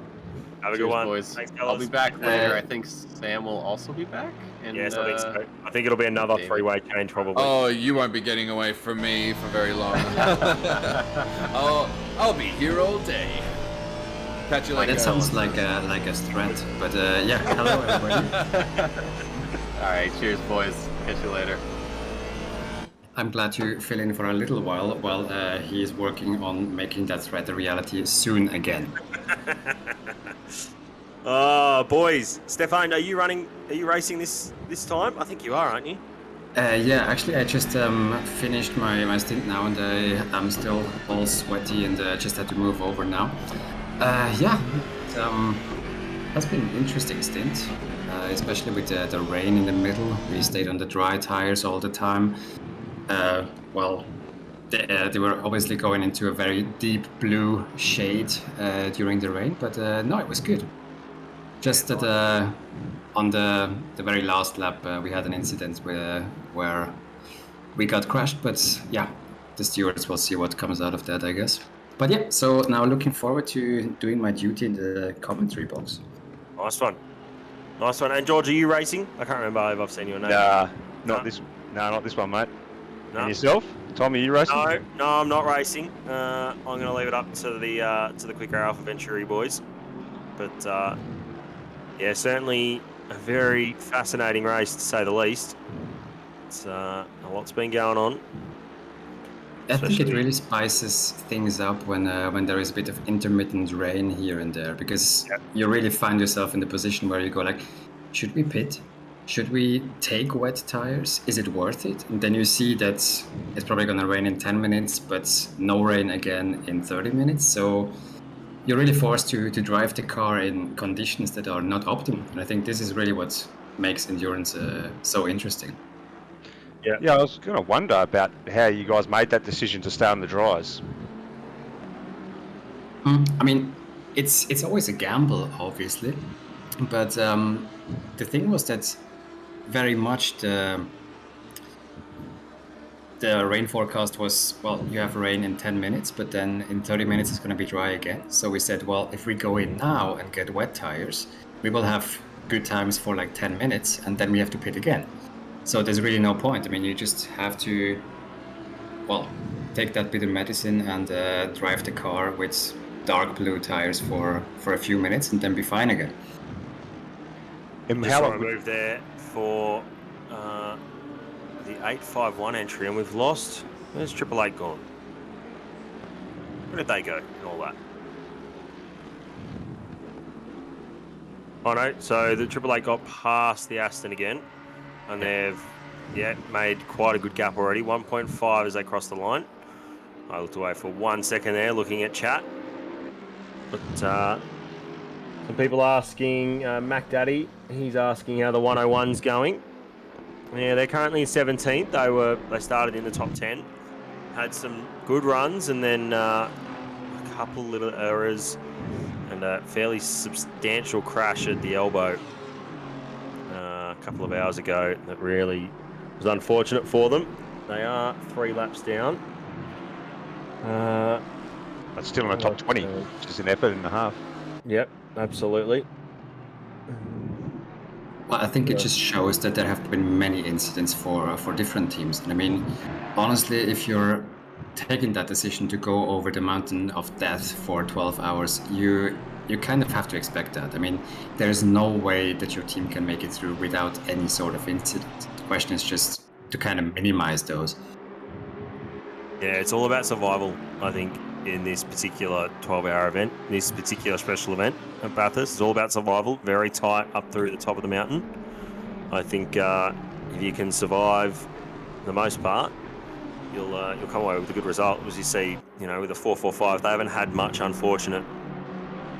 Have a good one, boys. Thanks, I'll be back later. I think Sam will also be back. And, yes, I think so. I think it'll be another three-way change, probably. Oh, you won't be getting away from me for very long. I'll be here all day. Catch you Well, later. that sounds like a threat, but yeah. Hello, everybody. All right, cheers, boys. Catch you later. I'm glad to fill in for a little while he is working on making that threat a reality soon again. Oh, boys. Stefan, are you racing this time? I think you are, aren't you? Yeah, actually, I just finished my stint now, and I'm still all sweaty and just had to move over now. Yeah, it has been an interesting stint, especially with the rain in the middle. We stayed on the dry tires all the time. Well, they were obviously going into a very deep blue shade during the rain, but no, it was good. Just that on the very last lap, we had an incident where we got crashed, but yeah, the stewards will see what comes out of that, I guess. But yeah, so now looking forward to doing my duty in the commentary box. Nice one. Nice one. And George, are you racing? I can't remember if I've seen your name. Not this one, mate. No. And yourself? Tom, are you racing? No, I'm not racing. I'm going to leave it up to the quicker Alpha Venturi boys. But yeah, certainly a very fascinating race to say the least. It's a lot's been going on. I think it really spices things up when there is a bit of intermittent rain here and there, because you really find yourself in the position where you go like, should we pit? Should we take wet tires? Is it worth it? And then you see that it's probably going to rain in 10 minutes, but no rain again in 30 minutes. So you're really forced to drive the car in conditions that are not optimal. And I think this is really what makes endurance so interesting. Yeah, I was going to wonder about how you guys made that decision to stay on the dries. I mean, it's always a gamble, obviously. But the thing was that very much the rain forecast was, well, you have rain in 10 minutes, but then in 30 minutes it's going to be dry again. So we said, well, if we go in now and get wet tires, we will have good times for like 10 minutes, and then we have to pit again. So there's really no point. I mean, you just have to, well, take that bit of medicine and drive the car with dark blue tires for a few minutes and then be fine again. And how long move there for the 851 entry, and we've lost. Where's 888 gone? Where did they go and all that? Oh no, so the 888 got past the Aston again, and they've made quite a good gap already. 1.5 as they cross the line. I looked away for 1 second there looking at chat. But some people asking, Mac Daddy, he's asking how the 101's going. Yeah, they're currently 17th. They started in the top 10. Had some good runs and then a couple little errors and a fairly substantial crash at the elbow a couple of hours ago that really was unfortunate for them. They are 3 laps down. But still in the top 20, which is an effort and a half. Yep, absolutely. Well, I think it just shows that there have been many incidents for different teams. And I mean, honestly, if you're taking that decision to go over the mountain of death for 12 hours, you kind of have to expect that. I mean, there's no way that your team can make it through without any sort of incident. The question is just to kind of minimize those. Yeah, it's all about survival, I think, in this particular 12-hour event, this particular special event at Bathurst. It's all about survival, very tight up through the top of the mountain. I think if you can survive for the most part, you'll come away with a good result. As you see, with a 445, they haven't had much unfortunate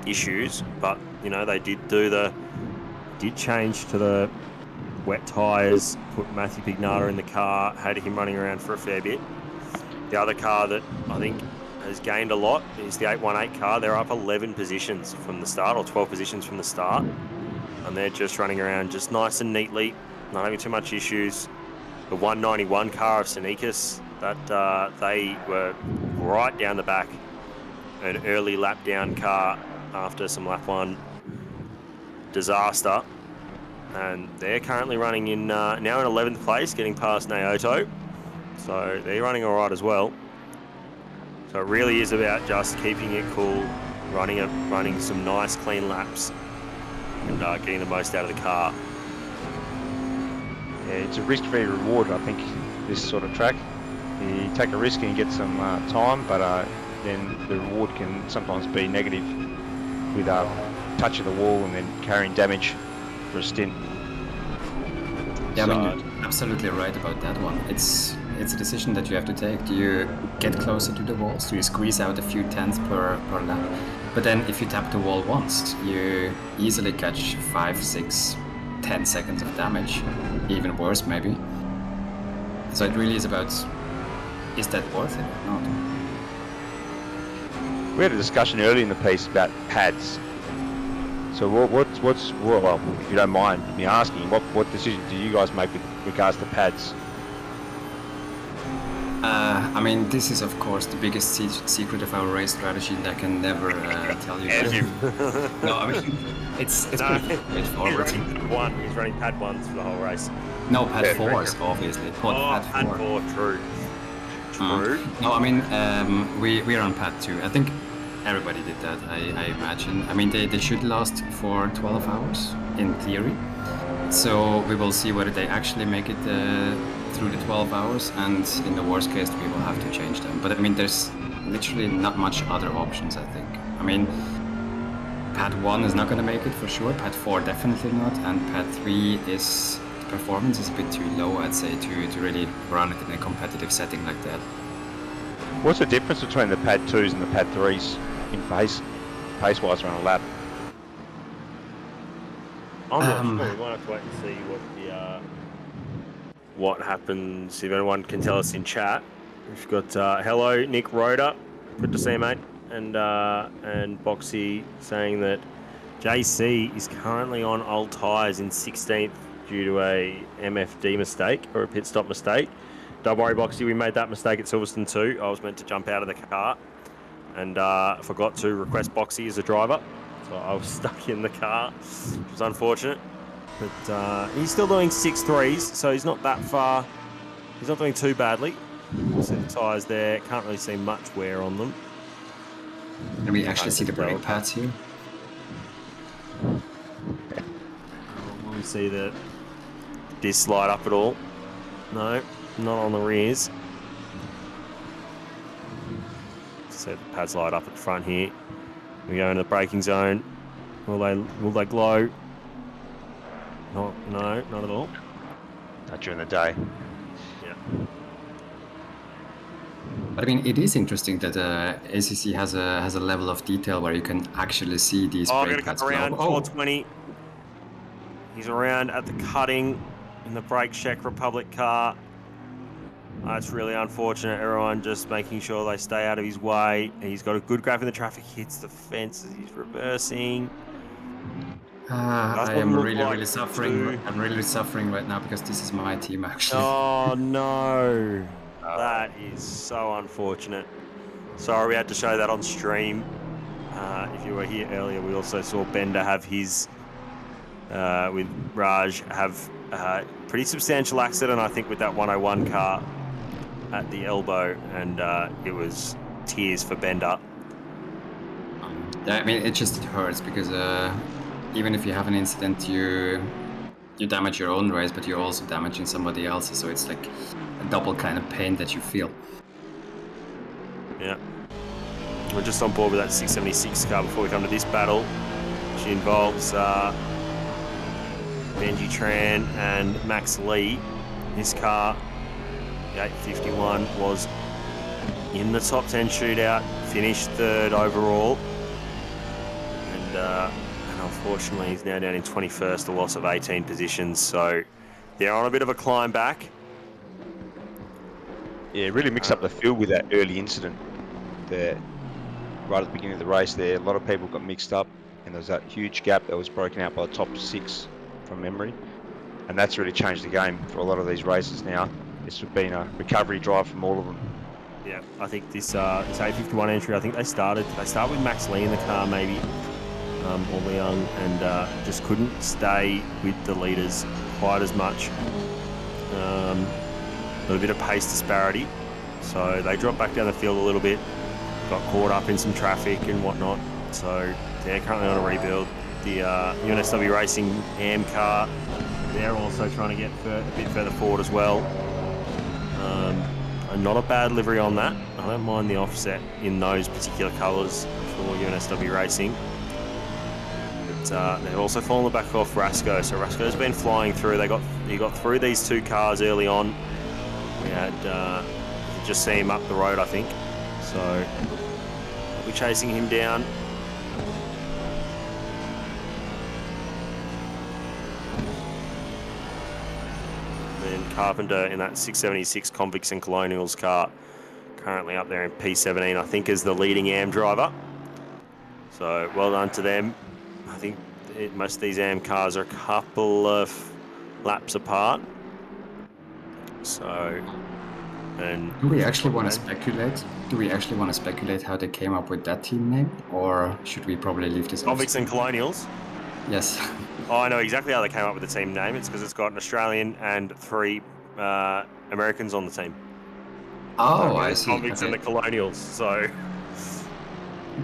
issues, but they did change to the wet tyres, put Matthew Pignata in the car, had him running around for a fair bit. The other car that I think has gained a lot is the 818 car. They're up 11 positions from the start, or 12 positions from the start, and they're just running around just nice and neatly, not having too much issues. The 191 car of Sneakers, that they were right down the back, an early lap down car after some lap 1 disaster, and they're currently running in now in 11th place, getting past Naoto, so they're running all right as well. So it really is about just keeping it cool, running some nice clean laps and getting the most out of the car. Yeah, it's a risk-free reward, I think, this sort of track. You take a risk and you get some time, but then the reward can sometimes be negative with touching the wall and then carrying damage for a stint. Yeah, I mean, you're absolutely right about that one. It's a decision that you have to take. Do you get closer to the walls? Do you squeeze out a few tenths per lap? But then if you tap the wall once, you easily catch 5, 6, 10 seconds of damage. Even worse, maybe. So it really is about, is that worth it or not? We had a discussion earlier in the piece about pads. So well, if you don't mind me asking, what decision do you guys make with regards to pads? I mean, this is of course the biggest secret of our race strategy, and I can never tell you. No, I mean, it's pretty straightforward. He's running pad 1s for the whole race. No, pad 4s, obviously. Pad 4, true. No, I mean, we're on pad 2. I think everybody did that, I imagine. I mean, they should last for 12 hours, in theory. So we will see whether they actually make it through the 12 hours, and in the worst case, we will have to change them. But I mean, there's literally not much other options, I think. I mean, pad 1 is not going to make it for sure, pad 4 definitely not, and pad 3 is... performance is a bit too low, I'd say, to really run it in a competitive setting like that. What's the difference between the pad 2s and the pad 3s in pace-wise around a lap? I'm not sure. We might have to wait and see what happens. If anyone can tell us in chat. We've got hello Nick Roder, good to see you, mate, and Boxy saying that JC is currently on old tyres in 16th due to a MFD mistake or a pit stop mistake. Don't worry, Boxy, we made that mistake at Silverstone too. I was meant to jump out of the car and forgot to request Boxy as a driver. So I was stuck in the car, which was unfortunate. But he's still doing 6.3s, so he's not that far. He's not doing too badly. See the tyres there, can't really see much wear on them. Can we actually see the brake pads here? Will we see the disc light up at all? No, not on the rears. See the pads light up at the front here. We go into the braking zone. Will they glow? No, not at all. Not during the day. Yeah. But I mean, it is interesting that ACC has a level of detail where you can actually see these brake pads around glow. 420. He's around at the cutting in the brake Czech Republic car. That's really unfortunate. Everyone just making sure they stay out of his way. He's got a good grab in the traffic, hits the fence as he's reversing. I am really suffering. I'm really suffering right now because this is my team, actually. Oh no, that is so unfortunate. Sorry, we had to show that on stream. If you were here earlier, we also saw Bender have his with Raj have a pretty substantial accident, I think, with that 101 car at the elbow, and it was tears for Bender. Yeah, I mean, it just hurts because even if you have an incident, you damage your own race, but you're also damaging somebody else's, so it's like a double kind of pain that you feel. Yeah. We're just on board with that 676 car before we come to this battle, which involves Benji Tran and Max Lee. This car, the 851, was in the top 10 shootout, finished third overall, and unfortunately he's now down in 21st, a loss of 18 positions, so they're on a bit of a climb back. Yeah, really mixed up the field with that early incident there, right at the beginning of the race there. A lot of people got mixed up, and there was that huge gap that was broken out by the top 6 from memory, and that's really changed the game for a lot of these races now. It's been a recovery drive from all of them. Yeah, I think this 851 entry, I think they start with Max Lee in the car maybe, or Leung, and just couldn't stay with the leaders quite as much. A little bit of pace disparity, so they dropped back down the field a little bit, got caught up in some traffic and whatnot. So they're currently on a rebuild. The UNSW Racing AM car, they're also trying to get a bit further forward as well. Not a bad livery on that. I don't mind the offset in those particular colours for UNSW Racing. But they've also fallen the back off Rasco. So Rasco's been flying through. He got through these two cars early on. We had you could just see him up the road, I think. So we'll be chasing him down. Carpenter in that 676 Convicts and Colonials car, currently up there in P17, I think, is the leading AM driver. So well done to them. I think most of these AM cars are a couple of laps apart. So, and do we actually want to speculate? Do we actually want to speculate how they came up with that team name, or should we probably leave this? Convicts and Colonials. Yes. Oh, I know exactly how they came up with the team name. It's because it's got an Australian and 3 Americans on the team. Oh, I see. Convicts and the Colonials. So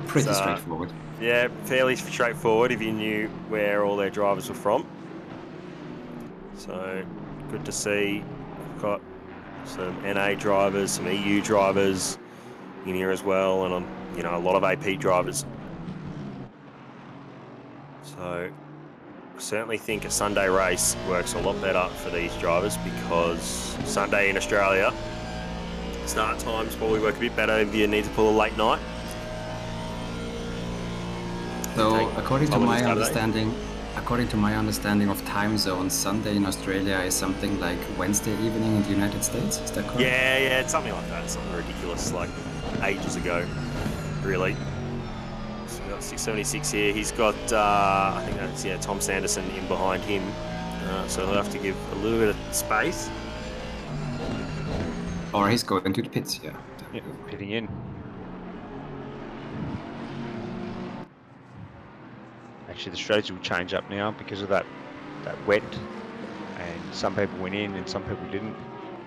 pretty straightforward. Yeah, fairly straightforward if you knew where all their drivers were from. So good to see. We've got some NA drivers, some EU drivers in here as well, and a lot of AP drivers. So certainly think a Sunday race works a lot better for these drivers, because Sunday in Australia, start times probably work a bit better if you need to pull a late night. So according to my understanding of time zones, Sunday in Australia is something like Wednesday evening in the United States. Is that correct? Yeah, it's something like that. Something ridiculous, like ages ago, really. 676 here. He's got, I think that's Tom Sanderson in behind him. So he'll have to give a little bit of space. Or he's going to the pits, yeah. Yep, pitting in. Actually, the strategy will change up now because of that wet. And some people went in and some people didn't.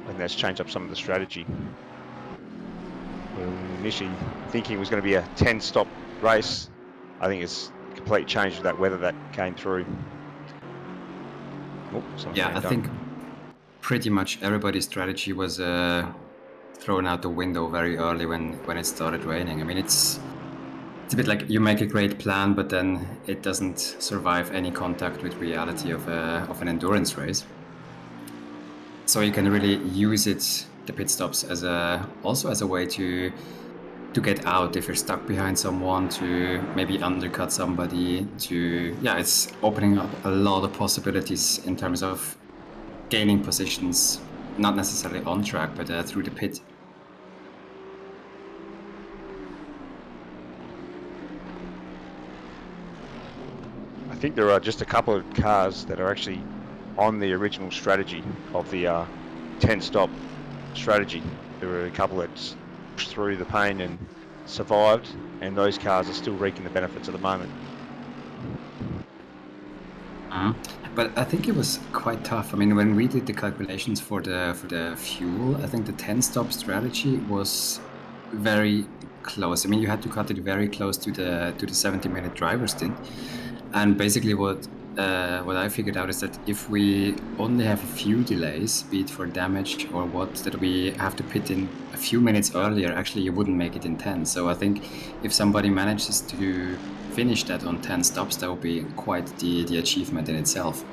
And that's changed up some of the strategy. We were initially thinking it was going to be a 10-stop race. I think it's completely changed with that weather that came through. I think pretty much everybody's strategy was thrown out the window very early when it started raining. I mean, it's a bit like you make a great plan, but then it doesn't survive any contact with reality of an endurance race. So you can really use the pit stops also as a way to get out if you're stuck behind someone, to maybe undercut somebody, it's opening up a lot of possibilities in terms of gaining positions, not necessarily on track, but through the pit. I think there are just a couple of cars that are actually on the original strategy of the 10-stop strategy. There were a couple that pushed through the pain and survived, and those cars are still reaping the benefits at the moment. But I think it was quite tough. I mean, when we did the calculations for the fuel, I think the 10-stop strategy was very close. I mean, you had to cut it very close to the 70-minute driver stint. And basically what I figured out is that if we only have a few delays, be it for damage or what, that we have to pit in a few minutes earlier, actually you wouldn't make it in 10. So I think if somebody manages to finish that on 10 stops, that would be quite the achievement in itself.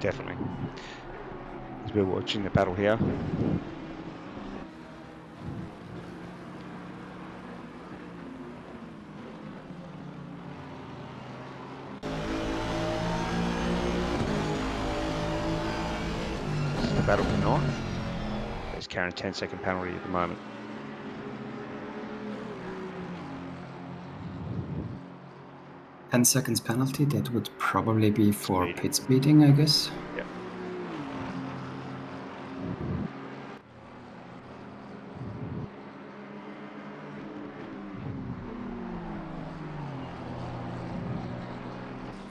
Definitely. As we're watching the battle here. Battle for ninth. He's carrying a 10-second penalty at the moment. $10 seconds penalty, that would probably be for pit speeding, I guess. Yep.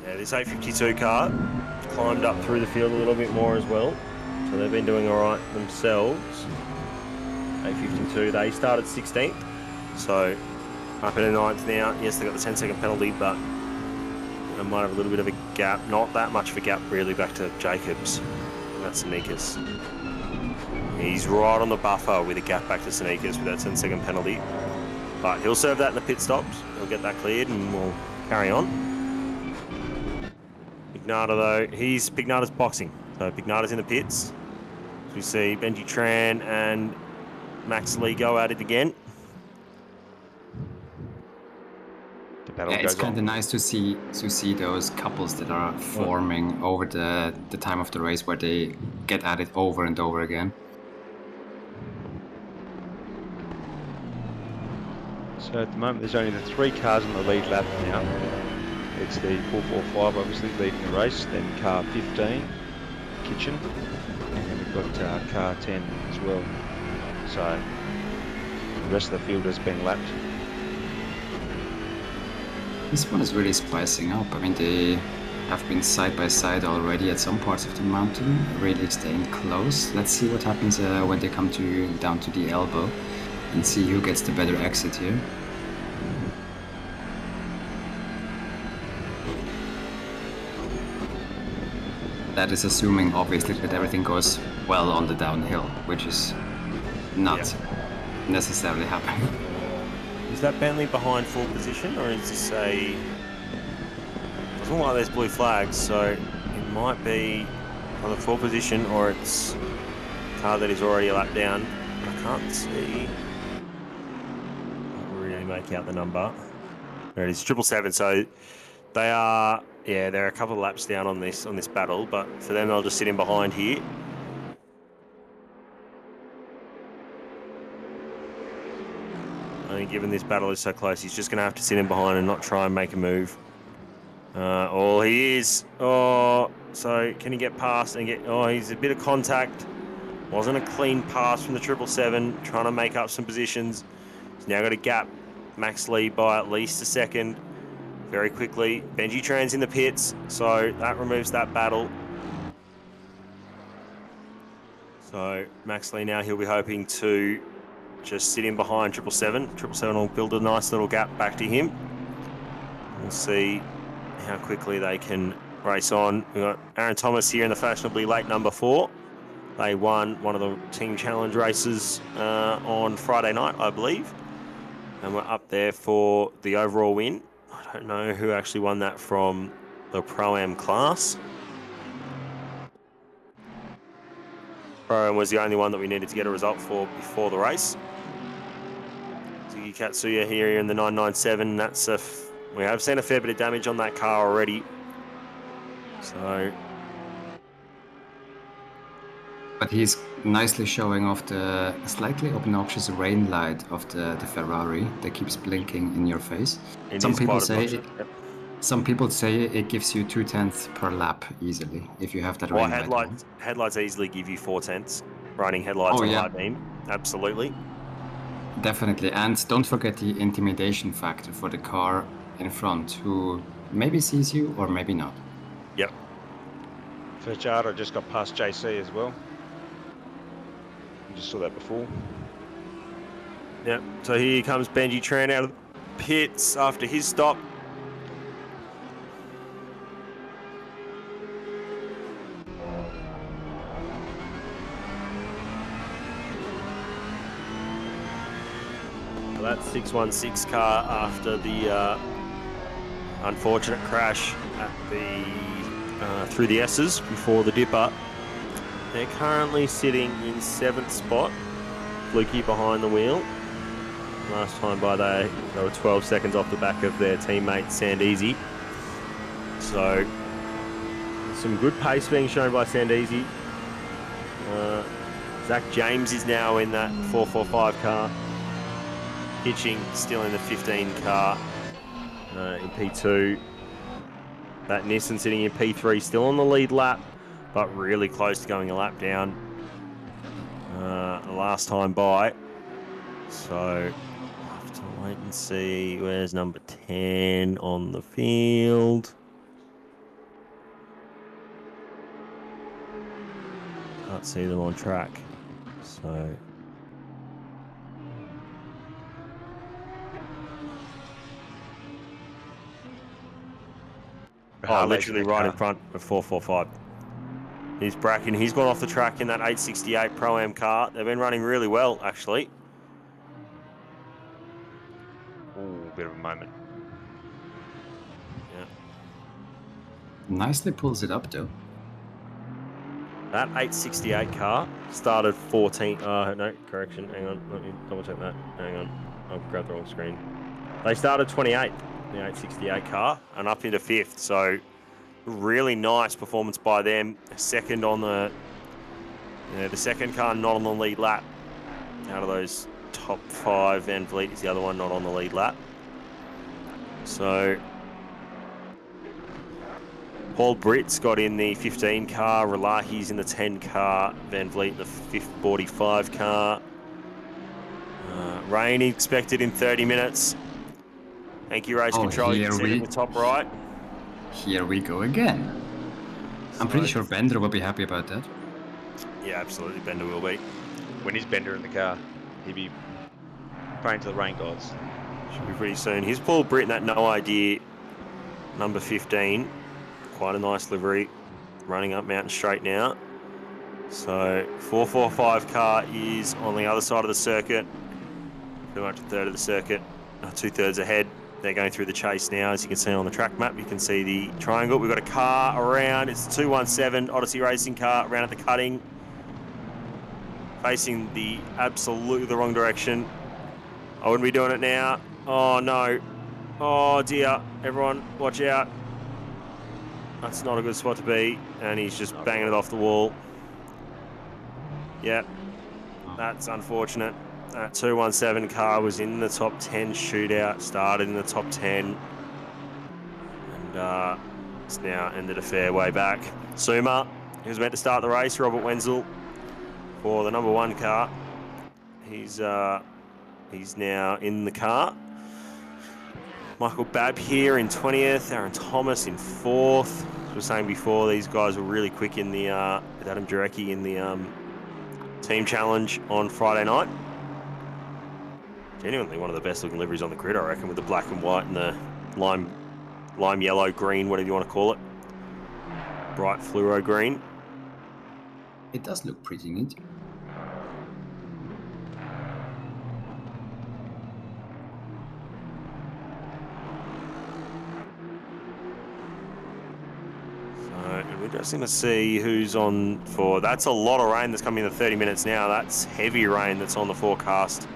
Yeah, this 852 car climbed up through the field a little bit more as well. So they've been doing all right themselves. A52. They started 16th, so up in the 9th now. Yes, they got the 10-second penalty, but they might have a little bit of a gap. Not that much of a gap, really, back to Jacobs. That's Sneakers. He's right on the buffer with a gap back to Sneakers with that 10-second penalty. But he'll serve that in the pit stops. He'll get that cleared and we'll carry on. Pignata, though, Pignata's boxing. So Pignata's in the pits. We see Benji Tran and Max Lee go at it again. It's kind of nice to see those couples that are forming over the time of the race where they get at it over and over again. So at the moment there's only the 3 cars on the lead lap now. It's the 445 obviously leading the race, then car 15, Kitchen, and we've got car 10 as well. So the rest of the field has been lapped. This one is really spicing up. I mean, they have been side by side already at some parts of the mountain, really staying close. Let's see what happens when they come down to the elbow and see who gets the better exit here. That is assuming, obviously, that everything goes well on the downhill, which is not necessarily happening. Is that Bentley behind full position, or is this a... Doesn't look like there's blue flags, so it might be on the full position, or it's a car that is already a lap down. I can't see... Can't really make out the number. There it is, 777, so they are... Yeah, they're a couple of laps down on this battle, but for them, they'll just sit in behind here. I think given this battle is so close, he's just going to have to sit in behind and not try and make a move. Oh, he is. Oh, so can he get past and get... Oh, he's a bit of contact. Wasn't a clean pass from the 777, trying to make up some positions. He's now got a gap. Max Lee by at least a second. Very quickly. Benji Tran's in the pits, so that removes that battle. So Max Lee now, he'll be hoping to just sit in behind 777. 777 will build a nice little gap back to him. We'll see how quickly they can race on. We've got Aaron Thomas here in the fashionably late number 4. They won one of the Team Challenge races on Friday night, I believe. And we're up there for the overall win. I don't know who actually won that from the Pro-Am class. Pro-Am was the only one that we needed to get a result for before the race. Ziggy Katsuya here in the 997. That's we have seen a fair bit of damage on that car already. So... But he's nicely showing off the slightly obnoxious rain light of the Ferrari that keeps blinking in your face. Some people say it gives you 0.2 per lap easily if you have that rain light. Headlights easily give you 0.4 running headlights on high beam. Absolutely. Definitely, and don't forget the intimidation factor for the car in front, who maybe sees you or maybe not. Yep. Fajada just got past JC as well. Just saw that before. Yep. So here comes Benji Tran out of the pits after his stop. Well, that's 616 car after the unfortunate crash at the through the S's before the dipper. They're currently sitting in 7th spot, Fluky behind the wheel. Last time by they were 12 seconds off the back of their teammate Sandeezy. So some good pace being shown by Sandeezy. Zach James is now in that 445 car. Hitching still in the 15 car in P2. That Nissan sitting in P3, still on the lead lap, but really close to going a lap down the last time by. So I'll have to wait and see. Where's number 10 on the field? Can't see them on track. So Oh, literally right in front of 445. He's bracking. He's gone off the track in that 868 Pro-Am car. They've been running really well, actually. Ooh, bit of a moment. Yeah. Nicely pulls it up, though. That 868 car started 14. No, correction. Hang on. Let me double check that. Hang on. I've grabbed the wrong screen. They started 28, the 868 car, and up into 5th. So, really nice performance by them. Second on the second car not on the lead lap. Out of those top 5, Van Vliet is the other one not on the lead lap. So, Paul Britt's got in the 15 car, Relahi's in the 10 car, Van Vliet in the 45 car. Rain expected in 30 minutes. Thank you, Race Control. You can see it in the top right. Here we go again. I'm pretty sure Bender will be happy about that. Yeah, absolutely, Bender will be. When is Bender in the car? He'd be praying to the rain gods. Should be pretty soon. Here's Paul Britt in that No Idea, number 15. Quite a nice livery. Running up Mountain Straight now. So, 445 car is on the other side of the circuit. Pretty much a third of the circuit. 2/3 ahead. They're going through the chase now. As you can see on the track map, you can see the triangle. We've got a car around. It's 217 Odyssey Racing car around at the cutting. Facing the absolutely the wrong direction. I wouldn't be doing it now. Oh, no. Oh, dear. Everyone, watch out. That's not a good spot to be. And he's just banging it off the wall. Yep. That's unfortunate. That 217 car was in the top 10 shootout, started in the top 10. And it's now ended a fair way back. Suma, who was meant to start the race, Robert Wenzel, for the number 1 car. He's now in the car. Michael Babb here in 20th, Aaron Thomas in 4th. As I was saying before, these guys were really quick in the with Adam Jarecki in the team challenge on Friday night. Genuinely one of the best looking liveries on the grid, I reckon, with the black and white and the lime yellow, green, whatever you want to call it. Bright fluoro green. It does look pretty neat. We're just going to see who's on for... That's a lot of rain that's coming in the 30 minutes now. That's heavy rain that's on the forecast.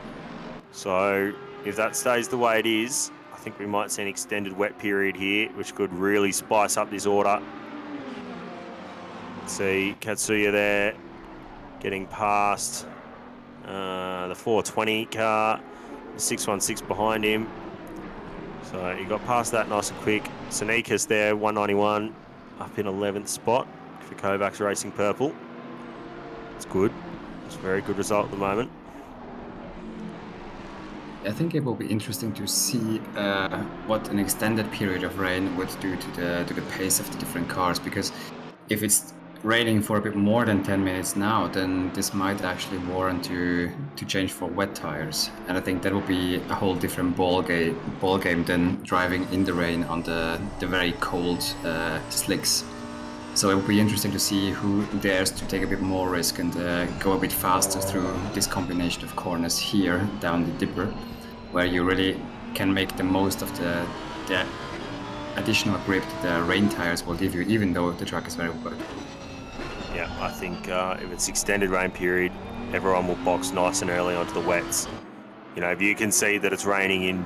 So if that stays the way it is, I think we might see an extended wet period here, which could really spice up this order. Let's see Katsuya there getting past the 420 car, the 616 behind him. So he got past that nice and quick. Sanikas there, 191. Up in 11th spot for Kovacs Racing Purple. It's good. It's a very good result at the moment. I think it will be interesting to see what an extended period of rain would do to the pace of the different cars, because if it's raining for a bit more than 10 minutes now, then this might actually warrant to change for wet tires, and I think that will be a whole different ball game than driving in the rain on the very cold slicks. So it will be interesting to see who dares to take a bit more risk and go a bit faster through this combination of corners here down the dipper, where you really can make the most of the additional grip that the rain tires will give you, even though the track is very wet. Yeah, I think if it's extended rain period, everyone will box nice and early onto the wets. You know, if you can see that it's raining in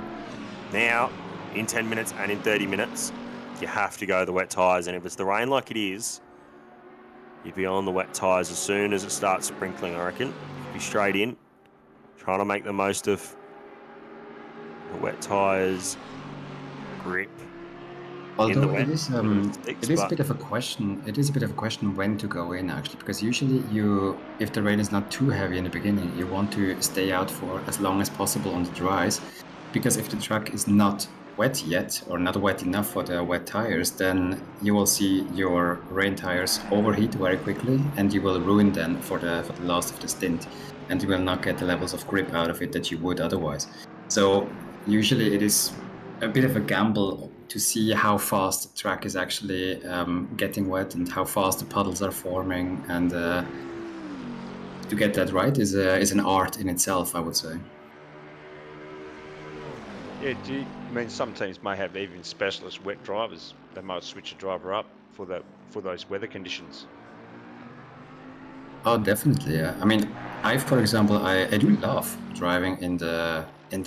10 minutes and in 30 minutes, you have to go the wet tyres. And if it's the rain like it is, you'd be on the wet tyres as soon as it starts sprinkling, I reckon. You'd be straight in, trying to make the most of the wet tyres, grip. Although it is a bit of a question. It is a bit of a question when to go in, actually, because usually if the rain is not too heavy in the beginning, you want to stay out for as long as possible on the dries, because if the track is not wet yet or not wet enough for the wet tires, then you will see your rain tires overheat very quickly, and you will ruin them for the last of the stint, and you will not get the levels of grip out of it that you would otherwise. So usually it is a bit of a gamble to see how fast the track is actually getting wet and how fast the puddles are forming, and to get that right is an art in itself, I would say. Yeah, I mean some teams may have even specialist wet drivers. They might switch a driver up for those weather conditions. Oh, definitely. Yeah. I mean, for example, I do love driving in the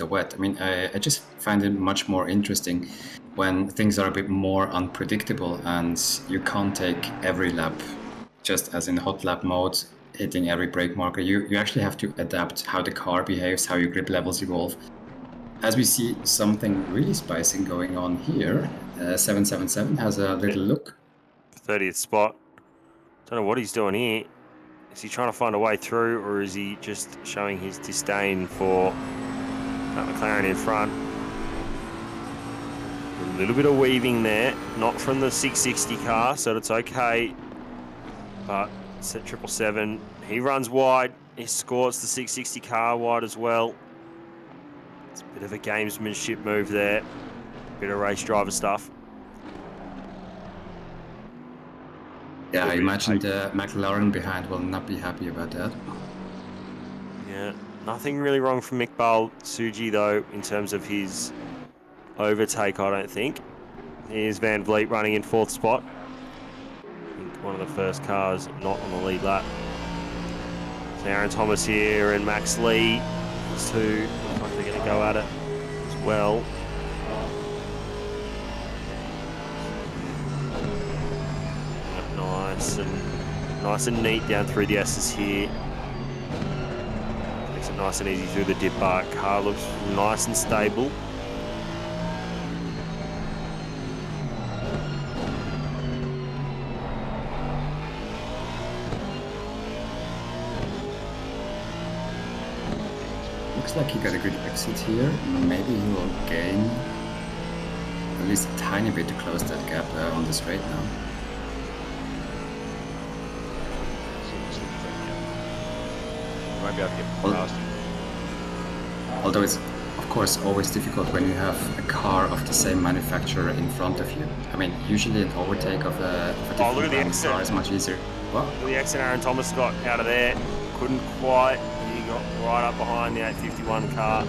wet. I mean, I just find it much more interesting when things are a bit more unpredictable and you can't take every lap just as in hot lap mode, hitting every brake marker. You actually have to adapt how the car behaves, how your grip levels evolve. As we see something really spicy going on here, 777 has a little look. 30th spot. Don't know what he's doing here. Is he trying to find a way through, or is he just showing his disdain for that McLaren in front? A little bit of weaving there, not from the 660 car, so it's okay. But 777, he runs wide. He escorts the 660 car wide as well. It's a bit of a gamesmanship move there. Bit of race driver stuff. Yeah, I imagine the McLaren behind will not be happy about that. Yeah, nothing really wrong from Iqbal Suji though in terms of his overtake, I don't think. Here's Van Vliet running in 4th spot. I think one of the first cars not on the lead lap. So Aaron Thomas here and Max Lee. These two look like they're going to go at it as well. Nice and neat down through the S's here. Makes it nice and easy through the dip bar. Car looks nice and stable. Looks like he got a good exit here. Maybe he will gain at least a tiny bit to close that gap on the straight now. Might be able to get past him. Although it's of course always difficult when you have a car of the same manufacturer in front of you. I mean, usually an overtake of a different car is much easier. What? Look at the exit Aaron Thomas got out of there. Couldn't quite. He got right up behind the 851 car.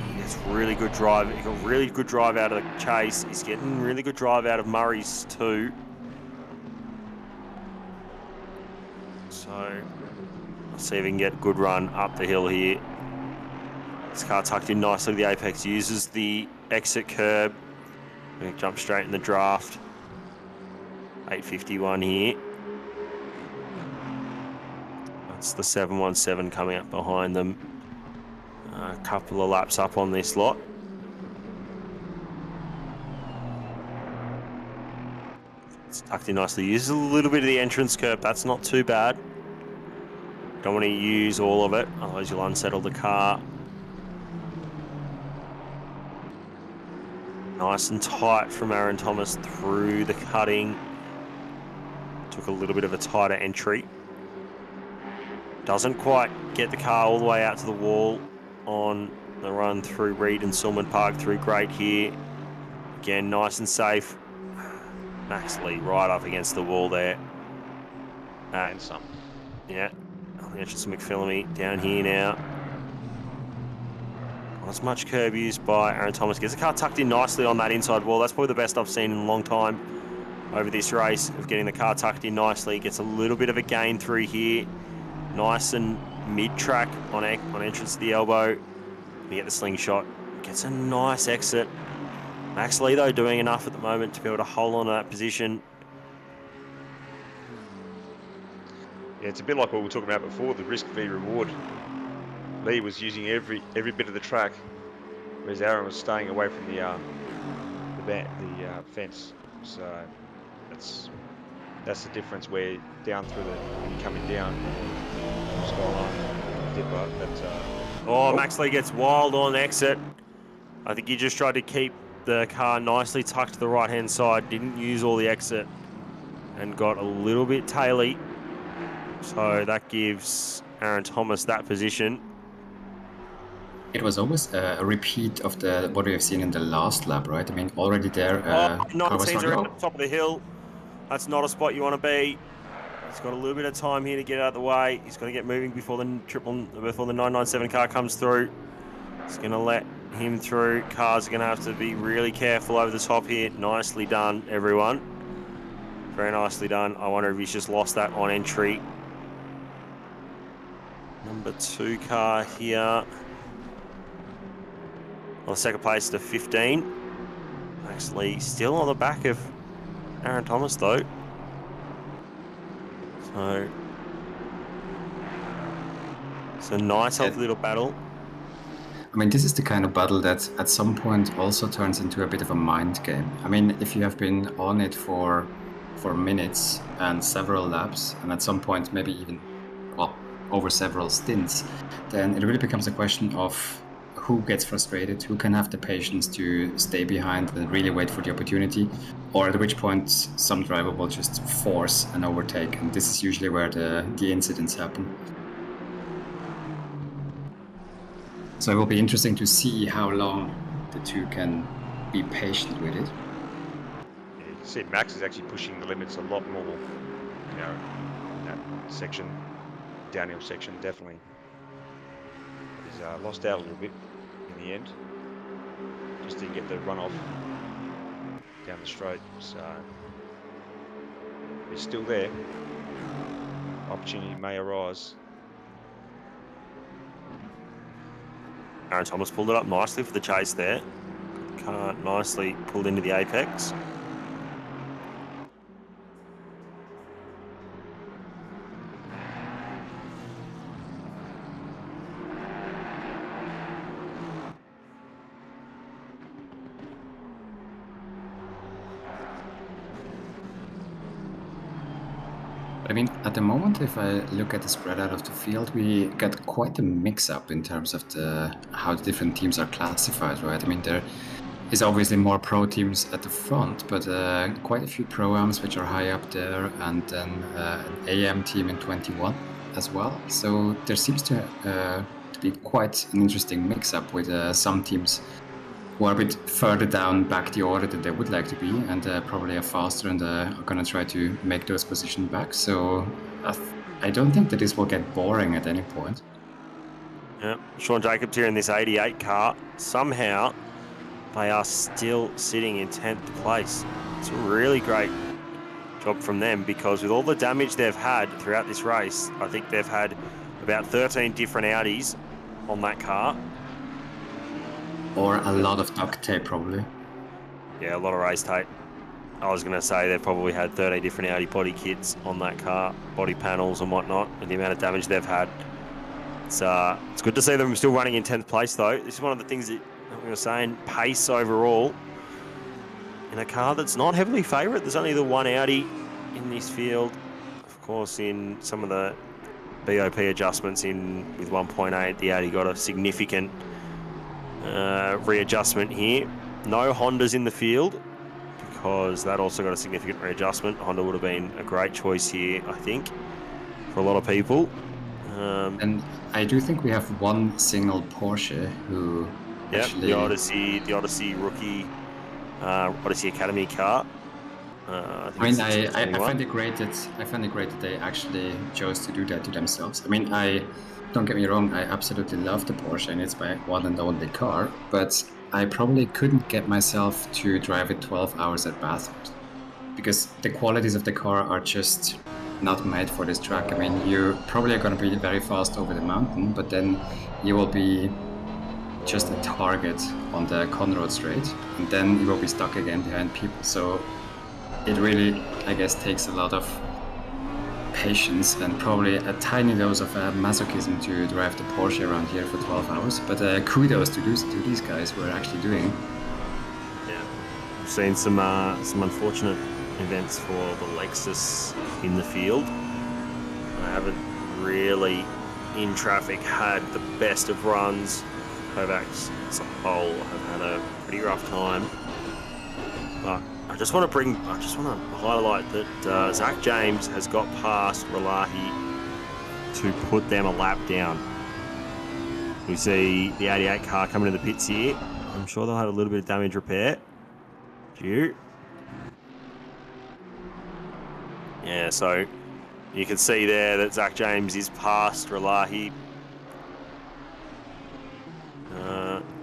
He gets really good drive. He got really good drive out of the chase. He's getting really good drive out of Murray's too. So let's see if we can get a good run up the hill here. This car tucked in nicely. The Apex uses the exit curb. Going to jump straight in the draft. 851 here. That's the 717 coming up behind them. A couple of laps up on this lot. It's tucked in nicely. Uses a little bit of the entrance curb. That's not too bad. Don't want to use all of it, otherwise you'll unsettle the car. Nice and tight from Aaron Thomas through the cutting. Took a little bit of a tighter entry. Doesn't quite get the car all the way out to the wall on the run through Reed and Silman Park through Great here. Again, nice and safe. Max Lee right up against the wall there. And some. Yeah. On the entrance of McPhillamy down here now. Not as much curb used by Aaron Thomas. Gets the car tucked in nicely on that inside wall. That's probably the best I've seen in a long time over this race of getting the car tucked in nicely. Gets a little bit of a gain through here. Nice and mid-track on entrance to the elbow. You get the slingshot. Gets a nice exit. Max Lee, though, doing enough at the moment to be able to hold on to that position. Yeah, it's a bit like what we were talking about before, the risk v reward. Lee was using every bit of the track, whereas Aaron was staying away from the fence. So that's the difference. Where down through when you're coming down, Max Lee gets wild on exit. I think he just tried to keep the car nicely tucked to the right-hand side. Didn't use all the exit and got a little bit taily. So that gives Aaron Thomas that position. it was always a repeat of what we have seen in the last lap, right? I mean, already there. car was 19's starting. around the top of the hill. That's not a spot you want to be. He's got a little bit of time here to get out of the way. He's got to get moving before the 997 car comes through. He's going to let him through. Cars are going to have to be really careful over the top here. Nicely done, everyone. Very nicely done. I wonder if he's just lost that on entry. Number 2 car here. On second place to 15. Actually, still on the back of Aaron Thomas, though. So, it's a nice, healthy little battle. I mean, this is the kind of battle that at some point also turns into a bit of a mind game. I mean, if you have been on it for minutes and several laps, and at some point maybe even, well, over several stints, then it really becomes a question of who gets frustrated, who can have the patience to stay behind and really wait for the opportunity, or at which point some driver will just force an overtake, and this is usually where the incidents happen. So it will be interesting to see how long the two can be patient with it. Yeah, you can see Max is actually pushing the limits a lot more, you know, in that section, downhill section, definitely. He's lost out a little bit in the end. Just didn't get the runoff down the straight, so he's still there. Opportunity may arise. Aaron Thomas pulled it up nicely for the chase there. Car nicely pulled into the apex. I mean, at the moment, if I look at the spread out of the field, we get quite a mix-up in terms of how the different teams are classified, right? I mean, there is obviously more pro teams at the front, but quite a few pro-ams which are high up there, and then an AM team in 21 as well. So there seems to be quite an interesting mix-up with some teams who are a bit further down back the order than they would like to be, and probably are faster and are going to try to make those positions back. So I don't think that this will get boring at any point. Yeah, Sean Jacobs here in this 88 car. Somehow, they are still sitting in 10th place. It's a really great job from them, because with all the damage they've had throughout this race, I think they've had about 13 different Audis on that car. Or a lot of duct tape, probably. Yeah, a lot of race tape. I was going to say they've probably had 13 different Audi body kits on that car, body panels and whatnot, and the amount of damage they've had. It's good to see them still running in 10th place, though. This is one of the things that we were saying, pace overall in a car that's not heavily favoured. There's only the one Audi in this field. Of course, in some of the BOP adjustments with 1.8, the Audi got a significant readjustment here. No Hondas in the field, because that also got a significant readjustment. Honda would have been a great choice here, I think, for a lot of people. And I do think we have one single Porsche who actually... the Odyssey rookie, Odyssey Academy car. I find it great that they actually chose to do that to themselves. I mean, don't get me wrong, I absolutely love the Porsche, and it's my one and only car, but I probably couldn't get myself to drive it 12 hours at Bathurst, because the qualities of the car are just not made for this track. I mean, you probably are going to be very fast over the mountain, but then you will be just a target on the Conroad straight, and then you will be stuck again behind people. So it really, I guess, takes a lot of patience and probably a tiny dose of masochism to drive the Porsche around here for 12 hours. But kudos to these guys who are actually doing it. Yeah, we've seen some unfortunate events for the Lexus in the field. I haven't really, in traffic, had the best of runs. Kovacs as a whole have had a pretty rough time. But I just want to highlight that Zach James has got past Relahi to put them a lap down We see the 88 car coming to the pits here. I'm sure they'll have a little bit of damage repair. Due. Yeah, so you can see there that Zach James is past Relahi.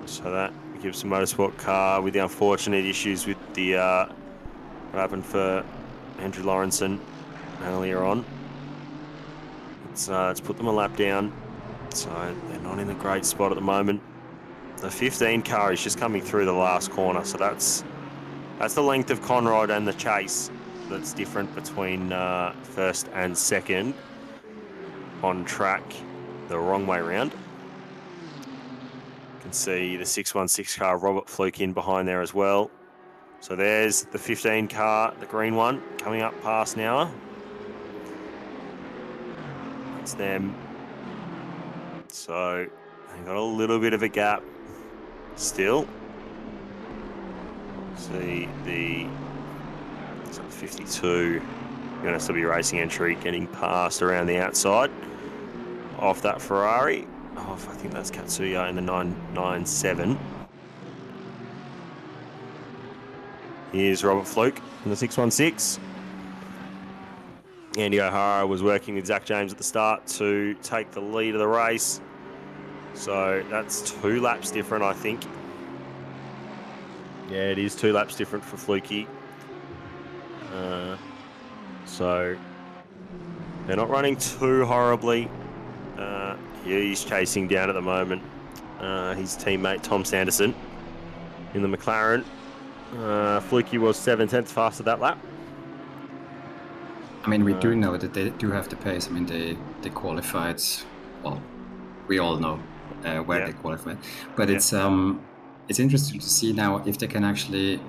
So that gives the motorsport car with the unfortunate issues with the what happened for Andrew Lawrenson earlier on. It's put them a lap down, so they're not in a great spot at the moment. The 15 car is just coming through the last corner, so that's the length of Conrod and the chase that's different between first and second on track the wrong way round. You can see the 616 car, Robert Fluke, in behind there as well. So there's the 15 car, the green one, coming up past now. That's them. So they've got a little bit of a gap still. See the 52 UNSW Racing entry getting past around the outside off that Ferrari. I think that's Katsuya in the 997. Here's Robert Fluke in the 616. Andy O'Hara was working with Zach James at the start to take the lead of the race. So that's 2 laps different, I think. Yeah, it is 2 laps different for Flukie. So they're not running too horribly. He's chasing down at the moment his teammate Tom Sanderson in the McLaren. Flukie was 7/10 faster that lap. I mean, we do know that they do have the pace. I mean, they qualified. Well, we all know where they qualified, but it's interesting to see now if they can actually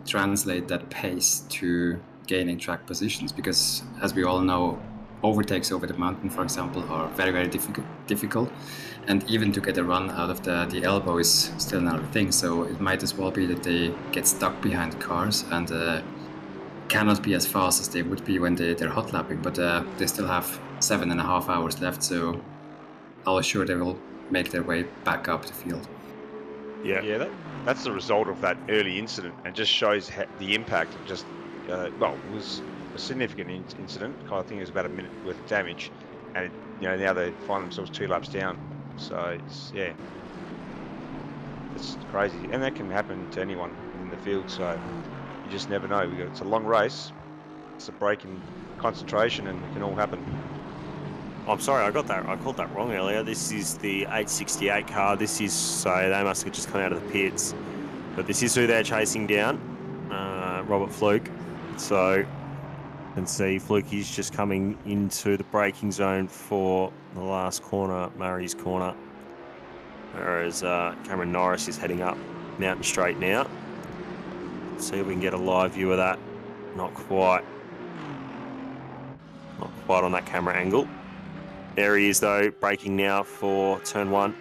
translate that pace to gaining track positions, because as we all know, overtakes over the mountain, for example, are very, very difficult, and even to get a run out of the elbow is still another thing. So it might as well be that they get stuck behind cars and cannot be as fast as they would be when they're hot lapping, but they still have 7.5 hours left, so I'll assure they will make their way back up the field. Yeah, that's the result of that early incident, and just shows the impact of just, it was a significant incident. I think it was about a minute worth of damage, and now they find themselves 2 laps down. So it's crazy, and that can happen to anyone in the field. So you just never know. It's a long race. It's a break in concentration, and it can all happen. I'm sorry, I called that wrong earlier. This is the 868 car. So they must have just come out of the pits. But this is who they're chasing down, Robert Fluke. So you can see Fluke is just coming into the braking zone for the last corner, Murray's corner. Whereas Cameron Norris is heading up Mountain Straight now. Let's see if we can get a live view of that. Not quite on that camera angle. There he is, though, braking now for turn 1.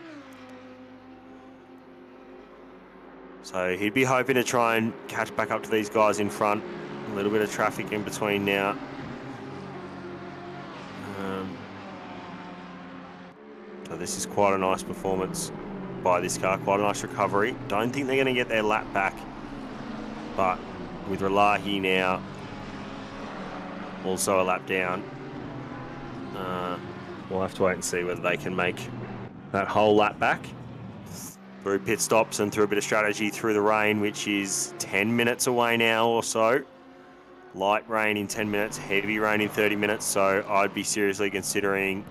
So he'd be hoping to try and catch back up to these guys in front. A little bit of traffic in between now. So this is quite a nice performance by this car, quite a nice recovery. Don't think they're going to get their lap back, but with Relahi now also a lap down, we'll have to wait and see whether they can make that whole lap back through pit stops and through a bit of strategy through the rain, which is 10 minutes away now or so. Light rain in 10 minutes, heavy rain in 30 minutes. So I'd be seriously considering,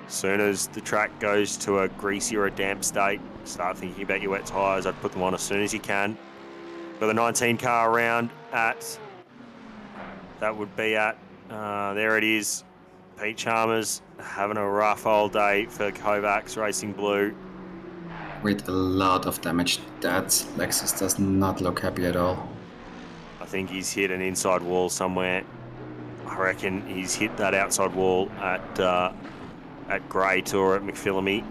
as soon as the track goes to a greasy or a damp state, start thinking about your wet tyres. I'd put them on as soon as you can. Got the 19 car around at, that would be at, there it is, Pete Chalmers having a rough old day for Kovacs Racing Blue. With a lot of damage. That Lexus does not look happy at all. I think he's hit an inside wall somewhere. I reckon he's hit that outside wall at Great or at McPhillamy.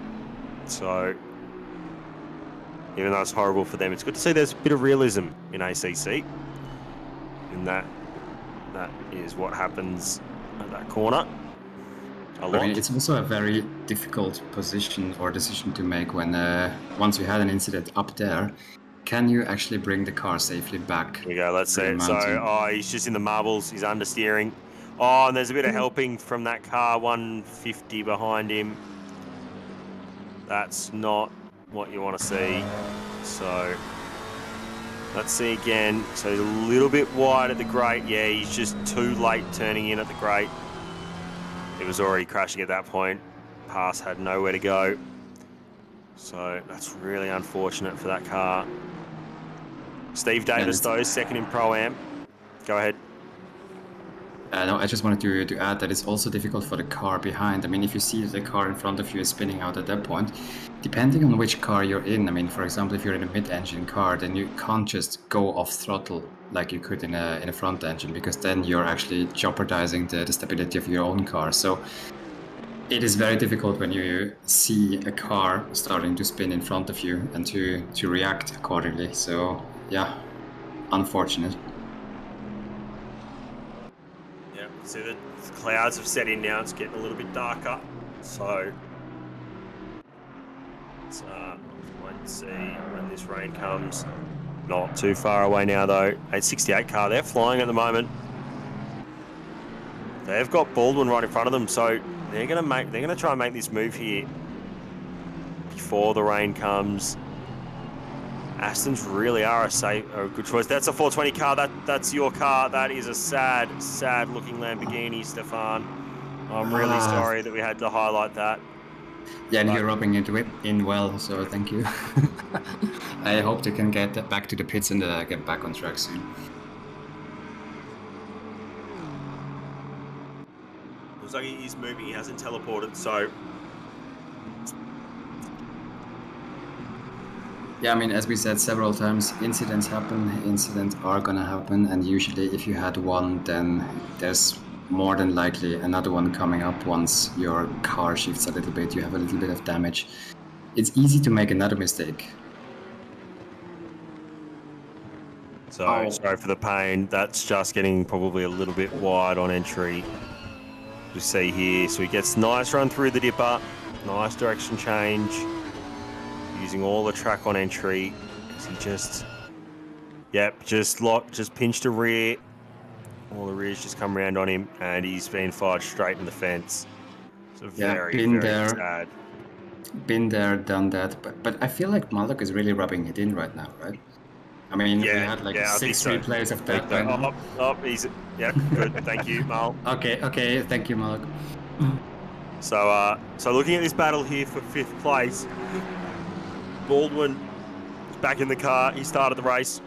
So even though it's horrible for them, it's good to see there's a bit of realism in ACC. And that is what happens at that corner. a lot. I mean, it's also a very difficult position or decision to make when once you had an incident up there, can you actually bring the car safely back? Here we go, let's see it. So, he's just in the marbles, he's understeering. Oh, and there's a bit of helping from that car, 150 behind him. That's not what you want to see. So, let's see again. So he's a little bit wide at the grate. Yeah, he's just too late turning in at the grate. It was already crashing at that point. Pass had nowhere to go. So that's really unfortunate for that car. Steve Davis, though, second in Pro-Am. Go ahead. No, I just wanted to add that it's also difficult for the car behind. I mean, if you see the car in front of you is spinning out at that point, depending on which car you're in, I mean, for example, if you're in a mid-engine car, then you can't just go off throttle like you could in a front engine, because then you're actually jeopardizing the stability of your own car. So it is very difficult when you see a car starting to spin in front of you and to react accordingly. So yeah, unfortunate. Yeah, see the clouds have set in now. It's getting a little bit darker. So let's wait and see when this rain comes. Not too far away now though. 868 car, they're flying at the moment. They've got Baldwin right in front of them, so they're gonna try and make this move here before the rain comes. Astons really are a good choice. That's a 420 car. That's your car. That is a sad looking Lamborghini, Stefan. I'm really sorry that we had to highlight that. Yeah, and you're rubbing into it in well, so thank you. I hope they can get back to the pits and get back on track soon. Looks like he is moving. He hasn't teleported, so. Yeah, I mean, as we said several times, incidents happen, incidents are gonna happen, and usually if you had one, then there's more than likely another one coming up once your car shifts a little bit, you have a little bit of damage. It's easy to make another mistake. So, sorry for the pain. That's just getting probably a little bit wide on entry. You see here, so he gets nice run through the dipper, nice direction change. Using all the track on entry. He just pinched a rear. All the rears just come around on him, and he's been fired straight in the fence. So very sad. Been there, done that. But I feel like Malak is really rubbing it in right now, right? I mean, we had like 6 replays of that. He's good. Thank you, Mal. Okay, thank you, Malak. So looking at this battle here for 5th place. Baldwin is back in the car. He started the race.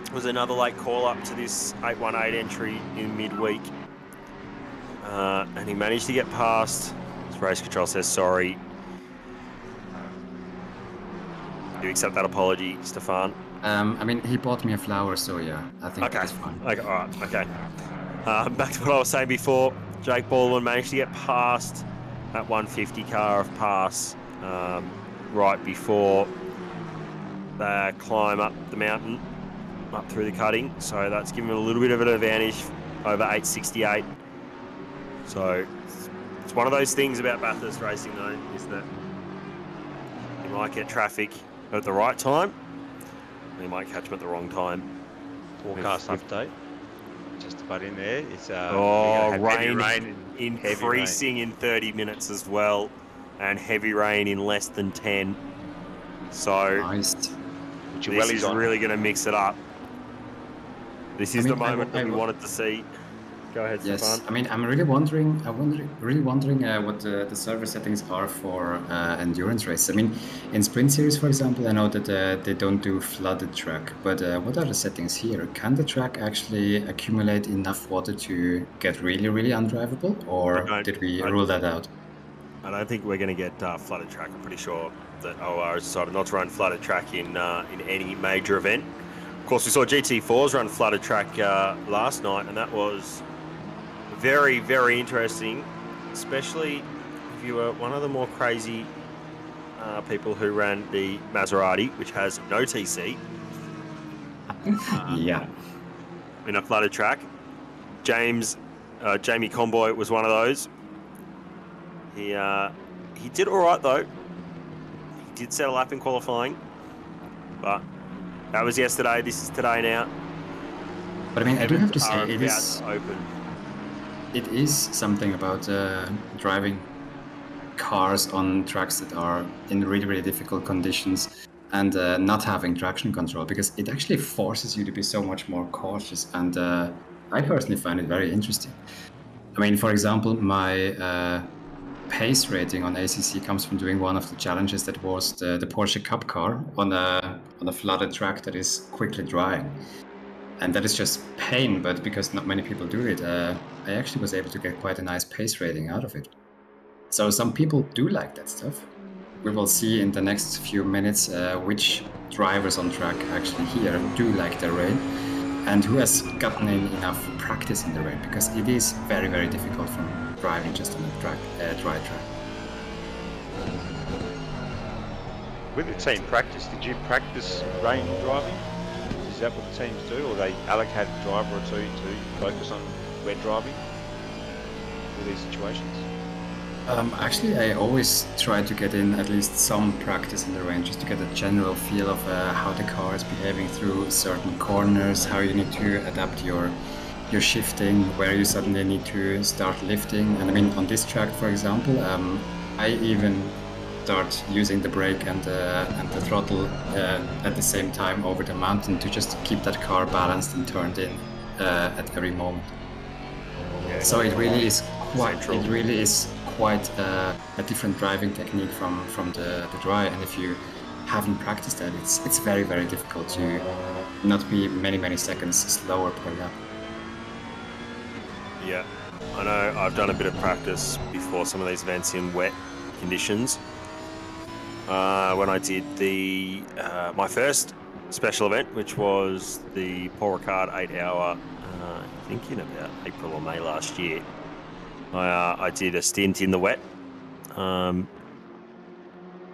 It was another late call up to this 818 entry in midweek. And he managed to get past. His race control says sorry. Do you accept that apology, Stefan? I mean, he bought me a flower, so yeah, I think that's fine. Okay, all right, okay. Back to what I was saying before. Jake Baldwin managed to get past that 150 car of pass. Right before they climb up the mountain, up through the cutting. So that's given him a little bit of an advantage over 868. So it's one of those things about Bathurst racing though, is that you might get traffic at the right time, or you might catch them at the wrong time. Forecast update. Just about in there. It's rain increasing in 30 minutes as well. And heavy rain in less than 10. So nice. This is really going to mix it up. This is the moment that we wanted to see. Go ahead, Stefan. I mean, I'm really wondering what the server settings are for endurance races. I mean, in sprint series, for example, I know that they don't do flooded track, but what are the settings here? Can the track actually accumulate enough water to get really, really undrivable, or did we rule that out? I don't think we're going to get flooded track. I'm pretty sure that OOR has decided not to run flooded track in any major event. Of course, we saw GT4s run flooded track last night, and that was very, very interesting, especially if you were one of the more crazy people who ran the Maserati, which has no TC. In a flooded track. Jamie Comboy was one of those. He did all right though. He did set a lap in qualifying, but that was yesterday. This is today now. But I mean, I do have to say, it is something about driving cars on tracks that are in really, really difficult conditions and not having traction control, because it actually forces you to be so much more cautious. And I personally find it very interesting. I mean, for example, my pace rating on ACC comes from doing one of the challenges that was the Porsche Cup car on a flooded track that is quickly drying. And that is just pain, but because not many people do it, I actually was able to get quite a nice pace rating out of it. So some people do like that stuff. We will see in the next few minutes which drivers on track actually here do like the rain and who has gotten in enough practice in the rain, because it is very, very difficult from driving just on a dry track. With the team practice, did you practice rain driving? Is that what the teams do, or they allocate a driver or two to focus on wet driving for these situations? Actually, I always try to get in at least some practice in the rain, just to get a general feel of how the car is behaving through certain corners, how you need to adapt your shifting, where you suddenly need to start lifting. And I mean, on this track, for example, I even start using the brake and the throttle at the same time over the mountain to just keep that car balanced and turned in at every moment. Yeah, so it really is quite a different driving technique from the dry, and if you haven't practiced that, it's very, very difficult to not be many seconds slower per lap. Yeah, I know. I've done a bit of practice before some of these events in wet conditions. When I did my first special event, which was the Paul Ricard 8-hour, I think in about April or May last year, I did a stint in the wet,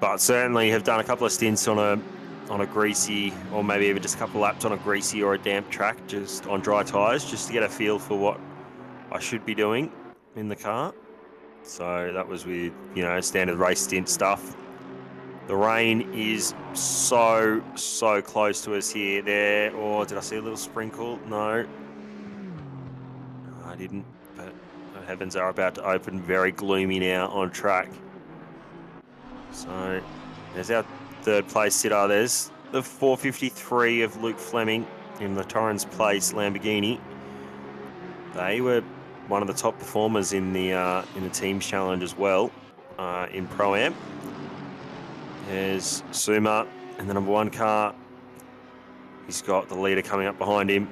but certainly have done a couple of stints on a greasy, or maybe even just a couple of laps on a greasy or a damp track, just on dry tyres, just to get a feel for what I should be doing in the car. So that was with, standard race stint stuff. The rain is so close to us here. There, or did I see a little sprinkle? No, I didn't. But the heavens are about to open. Very gloomy now on track. So there's our third place sitter. There's the 453 of Luke Fleming in the Torrens Place Lamborghini. They were one of the top performers in the teams challenge as well, in Pro-Am. There's Suma in the number 1 car. He's got the leader coming up behind him.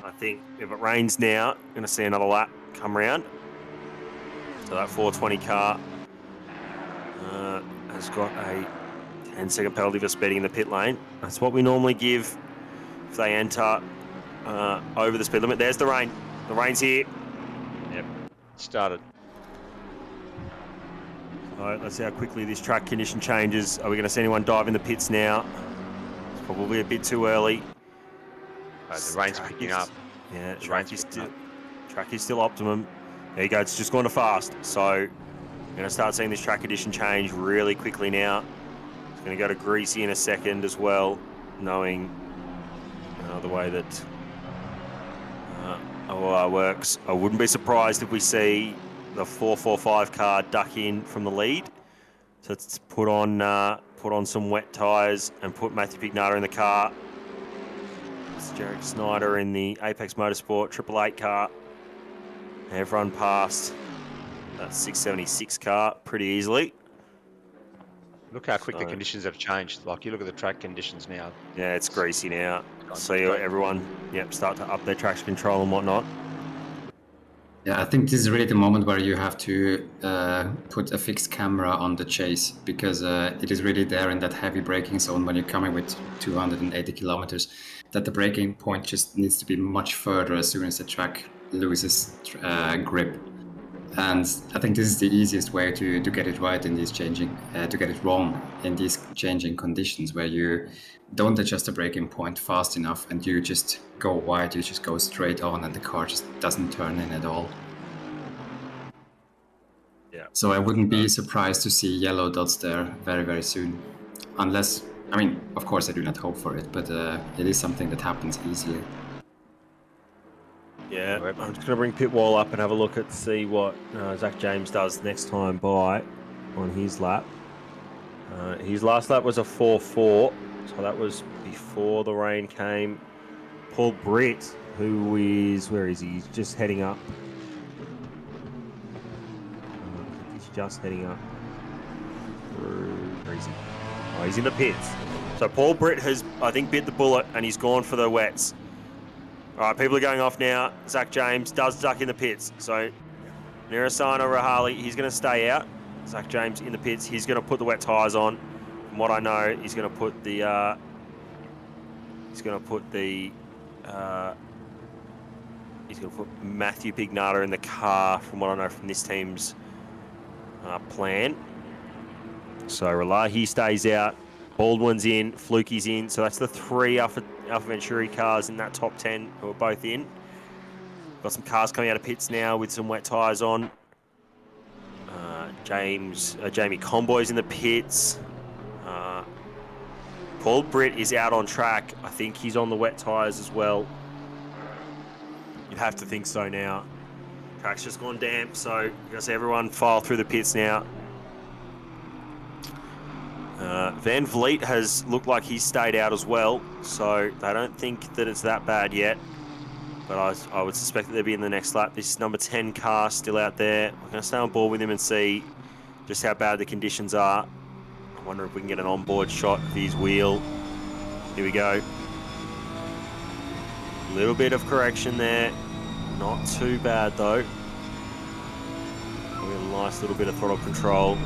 I think if it rains now, we're going to see another lap come round. So that 420 car has got a 10-second penalty for speeding in the pit lane. That's what we normally give if they enter over the speed limit. There's the rain. The rain's here. Yep, started. So let's see how quickly this track condition changes. Are we going to see anyone dive in the pits now? It's probably a bit too early. The rain's picking up. Yeah, track is still optimum. There you go. It's just going to fast. So we're going to start seeing this track condition change really quickly now. It's going to go to greasy in a second as well, knowing the way that OOR works. I wouldn't be surprised if we see the 445 car duck in from the lead. So let's put on some wet tyres and put Matthew Pignata in the car. It's Jarek Snyder in the Apex Motorsport 888 car. Everyone passed that 676 car pretty easily. Look how quick the conditions have changed. Like, you look at the track conditions now. Yeah, it's greasy now. See everyone, start to up their traction control and whatnot. Yeah, I think this is really the moment where you have to put a fixed camera on the chase, because it is really there in that heavy braking zone when you're coming with 280 kilometers, that the braking point just needs to be much further as soon as the track loses grip. And I think this is the easiest way to get it right in these to get it wrong in these changing conditions, where you don't adjust the braking point fast enough and you just go wide, you just go straight on and the car just doesn't turn in at all. So I wouldn't be surprised to see yellow dots there very, very soon. Unless, I mean, of course I do not hope for it, but it is something that happens easily. Yeah, I'm just going to bring Pitwall up and have a look at see what Zach James does next time by on his lap. His last lap was a 4.4, so that was before the rain came. Paul Britt, who is, where is he? He's just heading up. He's just heading up. Where is he? Oh, he's in the pits. So Paul Britt has, I think, bit the bullet and he's gone for the wets. All right, people are going off now. Zach James does duck in the pits. So Nirasana Rahali, he's going to stay out. Zach James in the pits. He's going to put the wet tyres on. From what I know, he's going to put the Matthew Pignata in the car. From what I know from this team's plan. So Relahi stays out. Baldwin's in. Flukey's in. So that's the three Alpha Venturi cars in that top 10 who are both in. Got some cars coming out of pits now with some wet tyres on. Jamie Comboy's in the pits. Paul Britt is out on track. I think he's on the wet tyres as well. You'd have to think so now. Track's just gone damp, so you gotta see everyone file through the pits now. Van Vliet has looked like he's stayed out as well, so they don't think that it's that bad yet. But I would suspect that they'll be in the next lap. This number 10 car still out there. We're going to stay on board with him and see just how bad the conditions are. I wonder if we can get an onboard shot of his wheel. Here we go. A little bit of correction there. Not too bad though. A nice little bit of throttle control.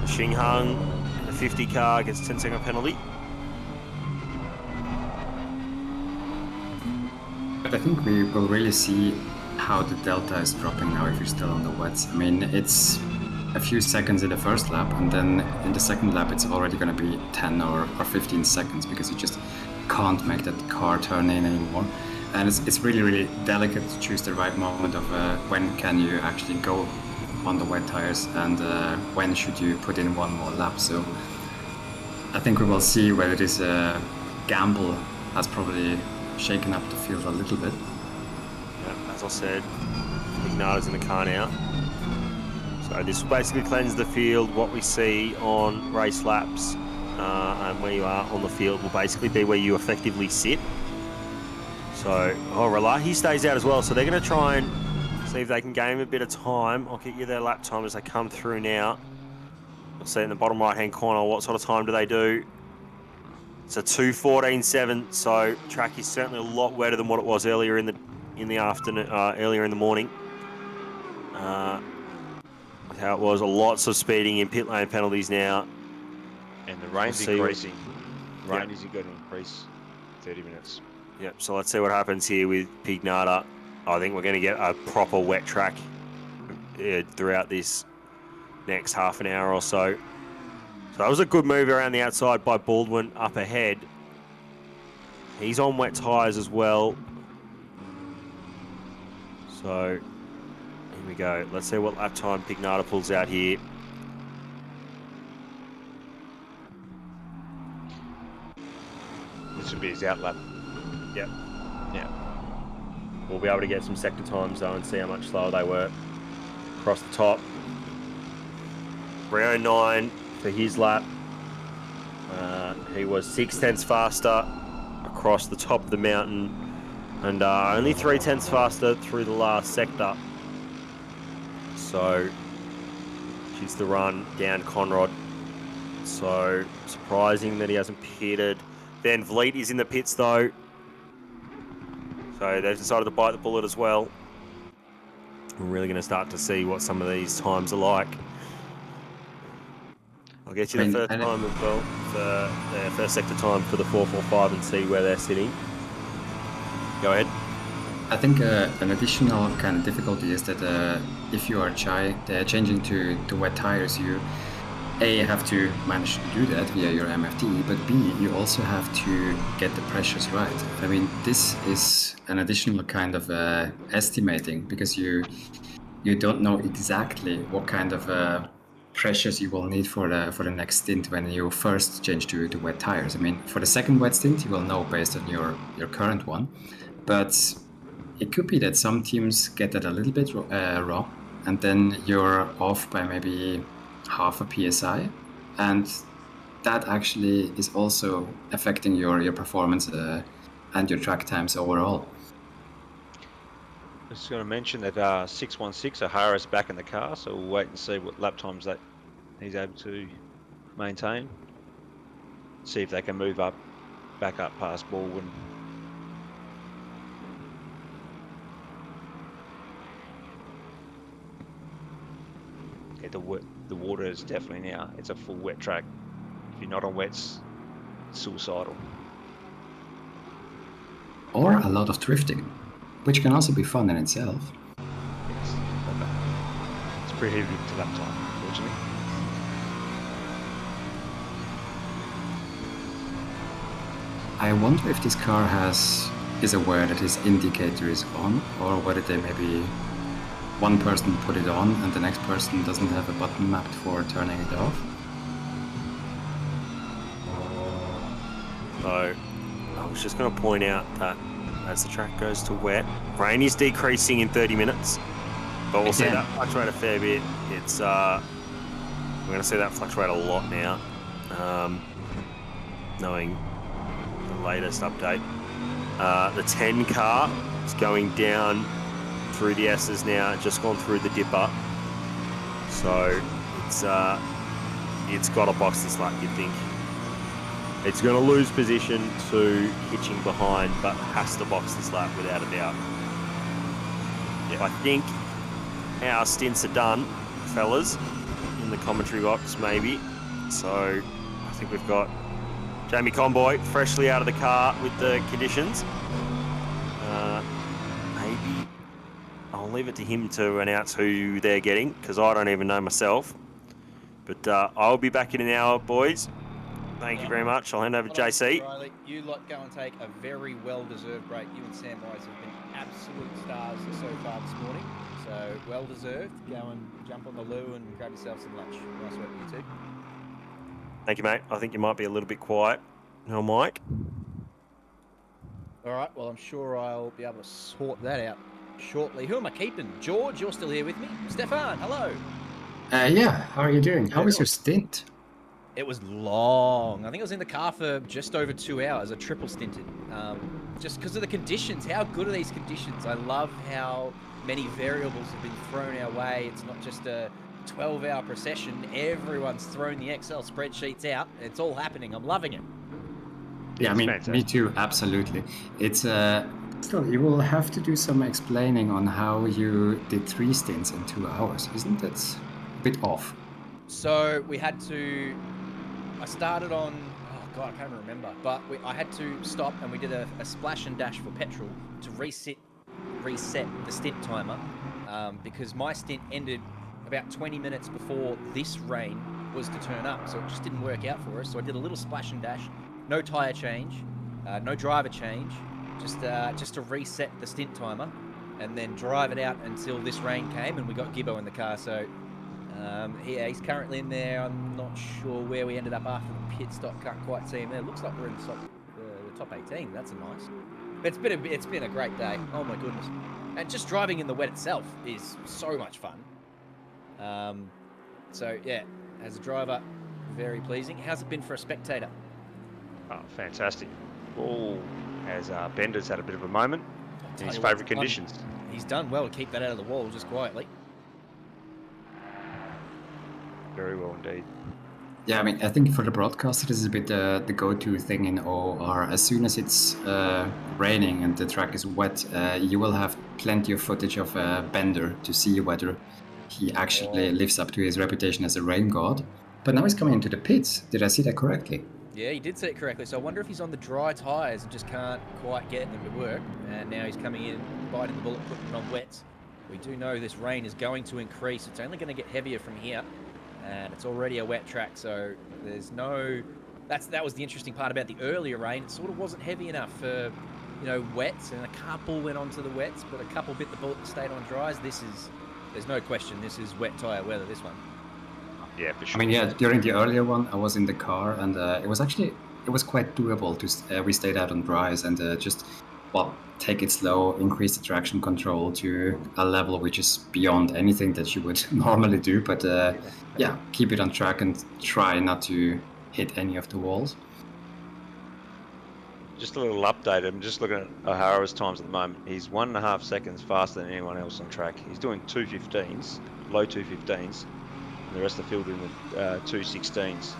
Xing Hung, the 50 car, gets a 10-second penalty. But I think we will really see how the delta is dropping now if you're still on the wets. I mean, it's a few seconds in the first lap, and then in the second lap it's already going to be 10 or 15 seconds because you just can't make that car turn in anymore. And it's really, really delicate to choose the right moment of when can you actually go on the wet tires and when should you put in one more lap. So I think we will see whether this gamble has probably shaken up the field a little bit. Yeah, as I said, Ignata's in the car now. So this will basically cleanse the field. What we see on race laps and where you are on the field will basically be where you effectively sit. So, Relahi stays out as well. So they're going to try and see if they can gain a bit of time. I'll get you their lap time as they come through now. You'll see in the bottom right-hand corner what sort of time do they do. It's a 2:14.7, so track is certainly a lot wetter than what it was earlier in the afternoon, earlier in the morning. How it was, lots of speeding in pit lane penalties now. And the rain's increasing. Rain is going to increase 30 minutes. Yep, so let's see what happens here with Pignata. I think we're going to get a proper wet track throughout this next half an hour or so. So that was a good move around the outside by Baldwin up ahead. He's on wet tyres as well. So here we go. Let's see what lap time Pignata pulls out here. This will be his out lap. Yep. Yeah. We'll be able to get some sector times though and see how much slower they were across the top. 3:09 for his lap. He was 0.6 faster across the top of the mountain and only 0.3 faster through the last sector. So she's the run down Conrod. So surprising that he hasn't pitted. Van Vliet is in the pits though. So they've decided to bite the bullet as well. We're really going to start to see what some of these times are like. I'll get you the first time as well, the first sector time for the 4.45 and see where they're sitting. Go ahead. I think an additional kind of difficulty is that if you are changing to wet tires, you A, have to manage to do that via your MFD, but B, you also have to get the pressures right. I mean, this is an additional kind of estimating because you you don't know exactly what kind of pressures you will need for the next stint when you first change to wet tires. I mean, for the second wet stint, you will know based on your current one, but it could be that some teams get that a little bit raw, and then you're off by maybe half a psi, and that actually is also affecting your performance and your track times overall. I was going to mention that 616, O'Hara's back in the car, so we'll wait and see what lap times that he's able to maintain. See if they can move back up past Baldwin. Yeah, the water is definitely now, it's a full wet track. If you're not on wets, it's suicidal. Or a lot of drifting, which can also be fun in itself. Yes, it's prohibitive to lap time, unfortunately. I wonder if this car is aware that his indicator is on, or whether they maybe one person put it on and the next person doesn't have a button mapped for turning it off. So I was just going to point out that as the track goes to wet, rain is decreasing in 30 minutes, but we'll see that fluctuate a fair bit. It's we're going to see that fluctuate a lot now, knowing the latest update. The 10 car is going down through the S's now, just gone through the dipper, so it's got to box this lap, you'd think. It's going to lose position to hitching behind, but has to box this lap without a doubt. Yeah. I think our stints are done, fellas, in the commentary box maybe. So I think we've got Jamie Conboy freshly out of the car with the conditions. Maybe I'll leave it to him to announce who they're getting, because I don't even know myself. But I'll be back in an hour, boys. Thank you very much. I'll hand over to JC. Riley, you lot go and take a very well-deserved break. You and Samwise have been absolute stars so far this morning. So, well-deserved. Go and jump on the loo and grab yourself some lunch. Nice work, you two. Thank you, mate. I think you might be a little bit quiet. No, Mike? All right, well, I'm sure I'll be able to sort that out shortly. Who am I keeping? George, you're still here with me. Stefan, hello. Yeah, how are you doing? How was your stint? It was long. I think I was in the car for just over 2 hours. I triple stinted. Just because of the conditions. How good are these conditions? I love how many variables have been thrown our way. It's not just a 12-hour procession. Everyone's thrown the Excel spreadsheets out. It's all happening. I'm loving it. Yeah, I mean, me too. Absolutely. It's still, you will have to do some explaining on how you did 3 stints in 2 hours. Isn't that a bit off? So we had to. I started on, oh God, I can't remember, but I had to stop and we did a splash and dash for petrol to reset the stint timer because my stint ended about 20 minutes before this rain was to turn up, so it just didn't work out for us. So I did a little splash and dash, no tyre change, no driver change, just to reset the stint timer and then drive it out until this rain came and we got Gibbo in the car. So yeah, he's currently in there. I'm not sure where we ended up after the pit stop. Can't quite see him there. Looks like we're in the top 18. That's nice. It's been a great day. Oh my goodness! And just driving in the wet itself is so much fun. So yeah, as a driver, very pleasing. How's it been for a spectator? Oh, fantastic. Oh, as Bender's had a bit of a moment in his favourite conditions. He's done well to keep that out of the wall just quietly. Very well indeed. Yeah, I mean, I think for the broadcaster, this is a bit the go-to thing in OOR. As soon as it's raining and the track is wet, you will have plenty of footage of Bender to see whether he actually lives up to his reputation as a rain god. But now he's coming into the pits. Did I see that correctly? Yeah, he did see it correctly. So I wonder if he's on the dry tyres and just can't quite get them to work. And now he's coming in, biting the bullet, putting it on wets. We do know this rain is going to increase. It's only going to get heavier from here. And it's already a wet track, so there's no... That was the interesting part about the earlier rain. It sort of wasn't heavy enough for, you know, wets, and a couple went onto the wets, but a couple bit the bullet and stayed on dries. This There's no question. This is wet tyre weather. This one. Yeah, for sure. I mean, yeah, during the earlier one, I was in the car, and it was quite doable to we stayed out on dries and just take it slow, increase the traction control to a level which is beyond anything that you would normally do. But yeah, keep it on track and try not to hit any of the walls. Just a little update. I'm just looking at O'Hara's times at the moment. He's 1.5 seconds faster than anyone else on track. He's doing 2:15s, low 2:15s, and the rest of the field in the 2:16s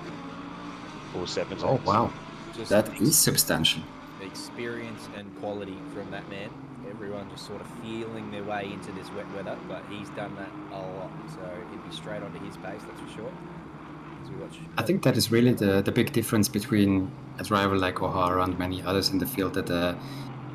or 17s. Oh wow, Just that is substantial. Experience and quality from that man. Everyone just sort of feeling their way into this wet weather, but he's done that a lot. So he'd be straight onto his pace, that's for sure. As we watch. I think that is really the big difference between a driver like O'Hara and many others in the field. That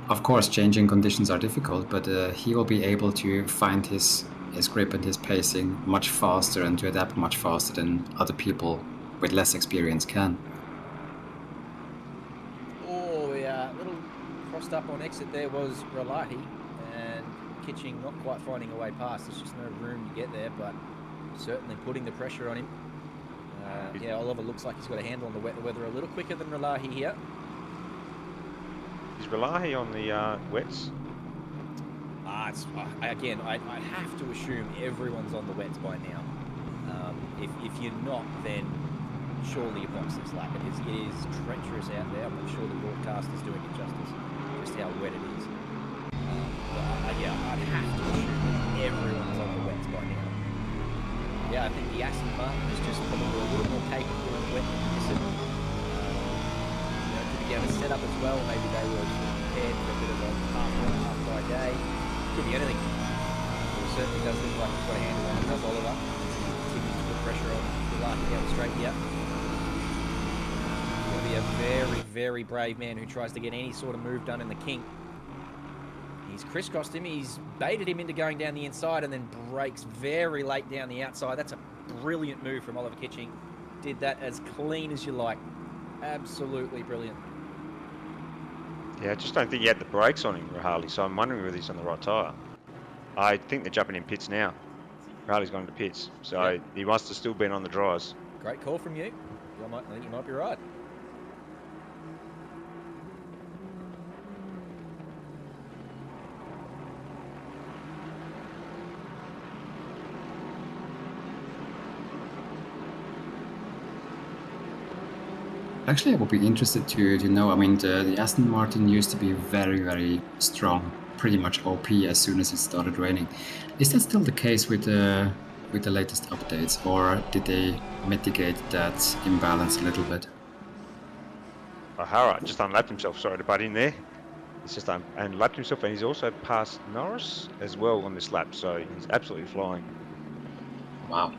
of course changing conditions are difficult, but he will be able to find his grip and his pacing much faster and to adapt much faster than other people with less experience can. Up on exit there was Ralahi, and Kitching not quite finding a way past. There's just no room to get there, but certainly putting the pressure on him. Yeah, Oliver looks like he's got a handle on the weather a little quicker than Ralahi here. Is Ralahi on the wets? Again, I have to assume everyone's on the wets by now. If you're not, then surely you've boxed this lap. It is treacherous out there. I'm not sure the broadcast is doing it justice. Just how wet it is. Yeah, I'd have to assume everyone's on the wets by now. Yeah, I think the Aston Martin is just probably a little more capable of wet than this. Could be able to set up as well. Maybe they were prepared for a bit of a half day. Could be anything. It certainly does look like he's got a handle on it, does Oliver. He continues to put pressure on the Larky down the straight here. Be a very, very brave man who tries to get any sort of move done in the kink. He's crisscrossed him, he's baited him into going down the inside and then brakes very late down the outside. That's a brilliant move from Oliver Kitching. Did that as clean as you like. Absolutely brilliant. Yeah, I just don't think he had the brakes on him, Rahali, so I'm wondering whether he's on the right tyre. I think they're jumping in pits now. Rahali's going to pits, so he must have still been on the dries. Great call from you. I think you might be right. Actually, I would be interested to know. I mean, the Aston Martin used to be very, very strong, pretty much OP as soon as it started raining. Is that still the case with the latest updates, or did they mitigate that imbalance a little bit? O'Hara just unlapped himself. Sorry to butt in there. He's just unlapped himself, and he's also passed Norris as well on this lap. So he's absolutely flying. Wow.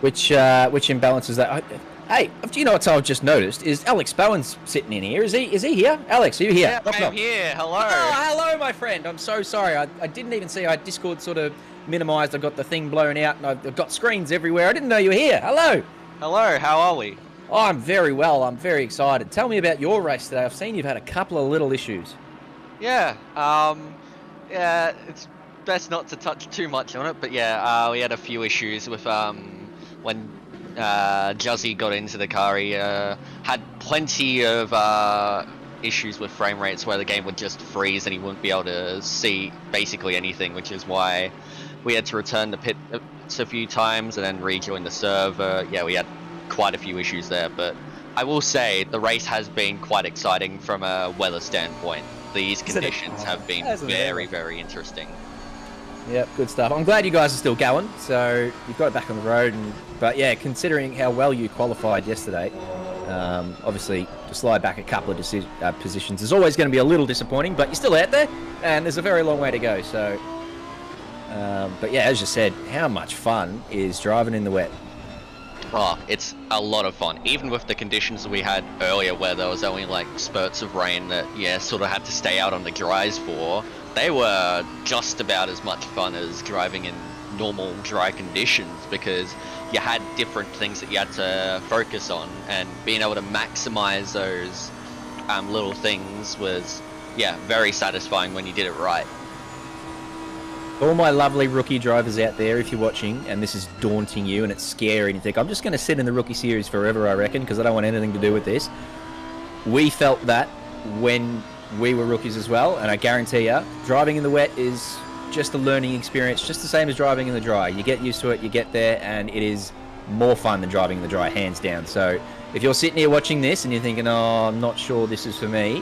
Which imbalance is that? Hey, do you know what I've just noticed? Is Alex Bowen's sitting in here? Is he here? Alex, are you here? Yeah, I'm here. Hello. Oh, hello, my friend. I'm so sorry. I didn't even see. Discord sort of minimised. I got the thing blown out, and I've got screens everywhere. I didn't know you were here. Hello. Hello. How are we? Oh, I'm very well. I'm very excited. Tell me about your race today. I've seen you've had a couple of little issues. Yeah. Yeah. It's best not to touch too much on it, but yeah, we had a few issues with when Juzzy got into the car. He had plenty of issues with frame rates where the game would just freeze and he wouldn't be able to see basically anything, which is why we had to return the pit a few times and then rejoin the server. Yeah, we had quite a few issues there, but I will say the race has been quite exciting from a weather standpoint. These conditions have been very, very interesting. Yep, good stuff. I'm glad you guys are still going. So you've got it back on the road, but yeah, considering how well you qualified yesterday, obviously to slide back a couple of positions is always going to be a little disappointing. But you're still out there, and there's a very long way to go. So, but yeah, as you said, how much fun is driving in the wet? Oh, it's a lot of fun. Even with the conditions that we had earlier, where there was only like spurts of rain that sort of had to stay out on the dries for. They were just about as much fun as driving in normal dry conditions, because you had different things that you had to focus on, and being able to maximize those little things was very satisfying when you did it right. All my lovely rookie drivers out there, if you're watching, and this is daunting you and it's scary, and you think, I'm just going to sit in the rookie series forever, I reckon, because I don't want anything to do with this. We felt that when we were rookies as well, and I guarantee you, driving in the wet is just a learning experience, just the same as driving in the dry. You get used to it, you get there, and it is more fun than driving in the dry, hands down. So if you're sitting here watching this and you're thinking, oh, I'm not sure this is for me,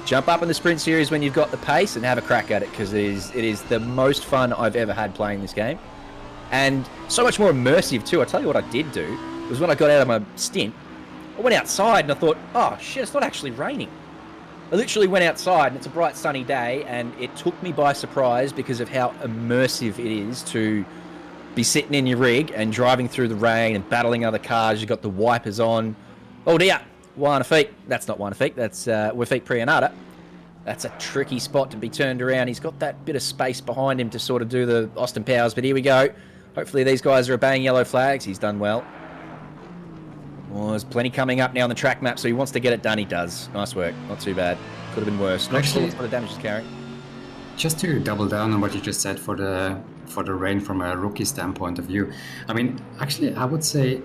jump up in the sprint series when you've got the pace and have a crack at it, because it is the most fun I've ever had playing this game. And so much more immersive too. I tell you what I did do, was when I got out of my stint, I went outside and I thought, oh shit, it's not actually raining. I literally went outside and it's a bright sunny day, and it took me by surprise because of how immersive it is to be sitting in your rig and driving through the rain and battling other cars. You've got the wipers on. Oh dear, Wanafeek. That's not Wanafeek, that's Wafeek Priyanata. That's a tricky spot to be turned around. He's got that bit of space behind him to sort of do the Austin Powers, but here we go. Hopefully these guys are obeying yellow flags. He's done well. Well, there's plenty coming up now on the track map, so he wants to get it done. He does. Nice work. Not too bad. Could have been worse. Not sure what the damage is carrying. Just to double down on what you just said for the rain from a rookie standpoint of view. I mean, actually, I would say,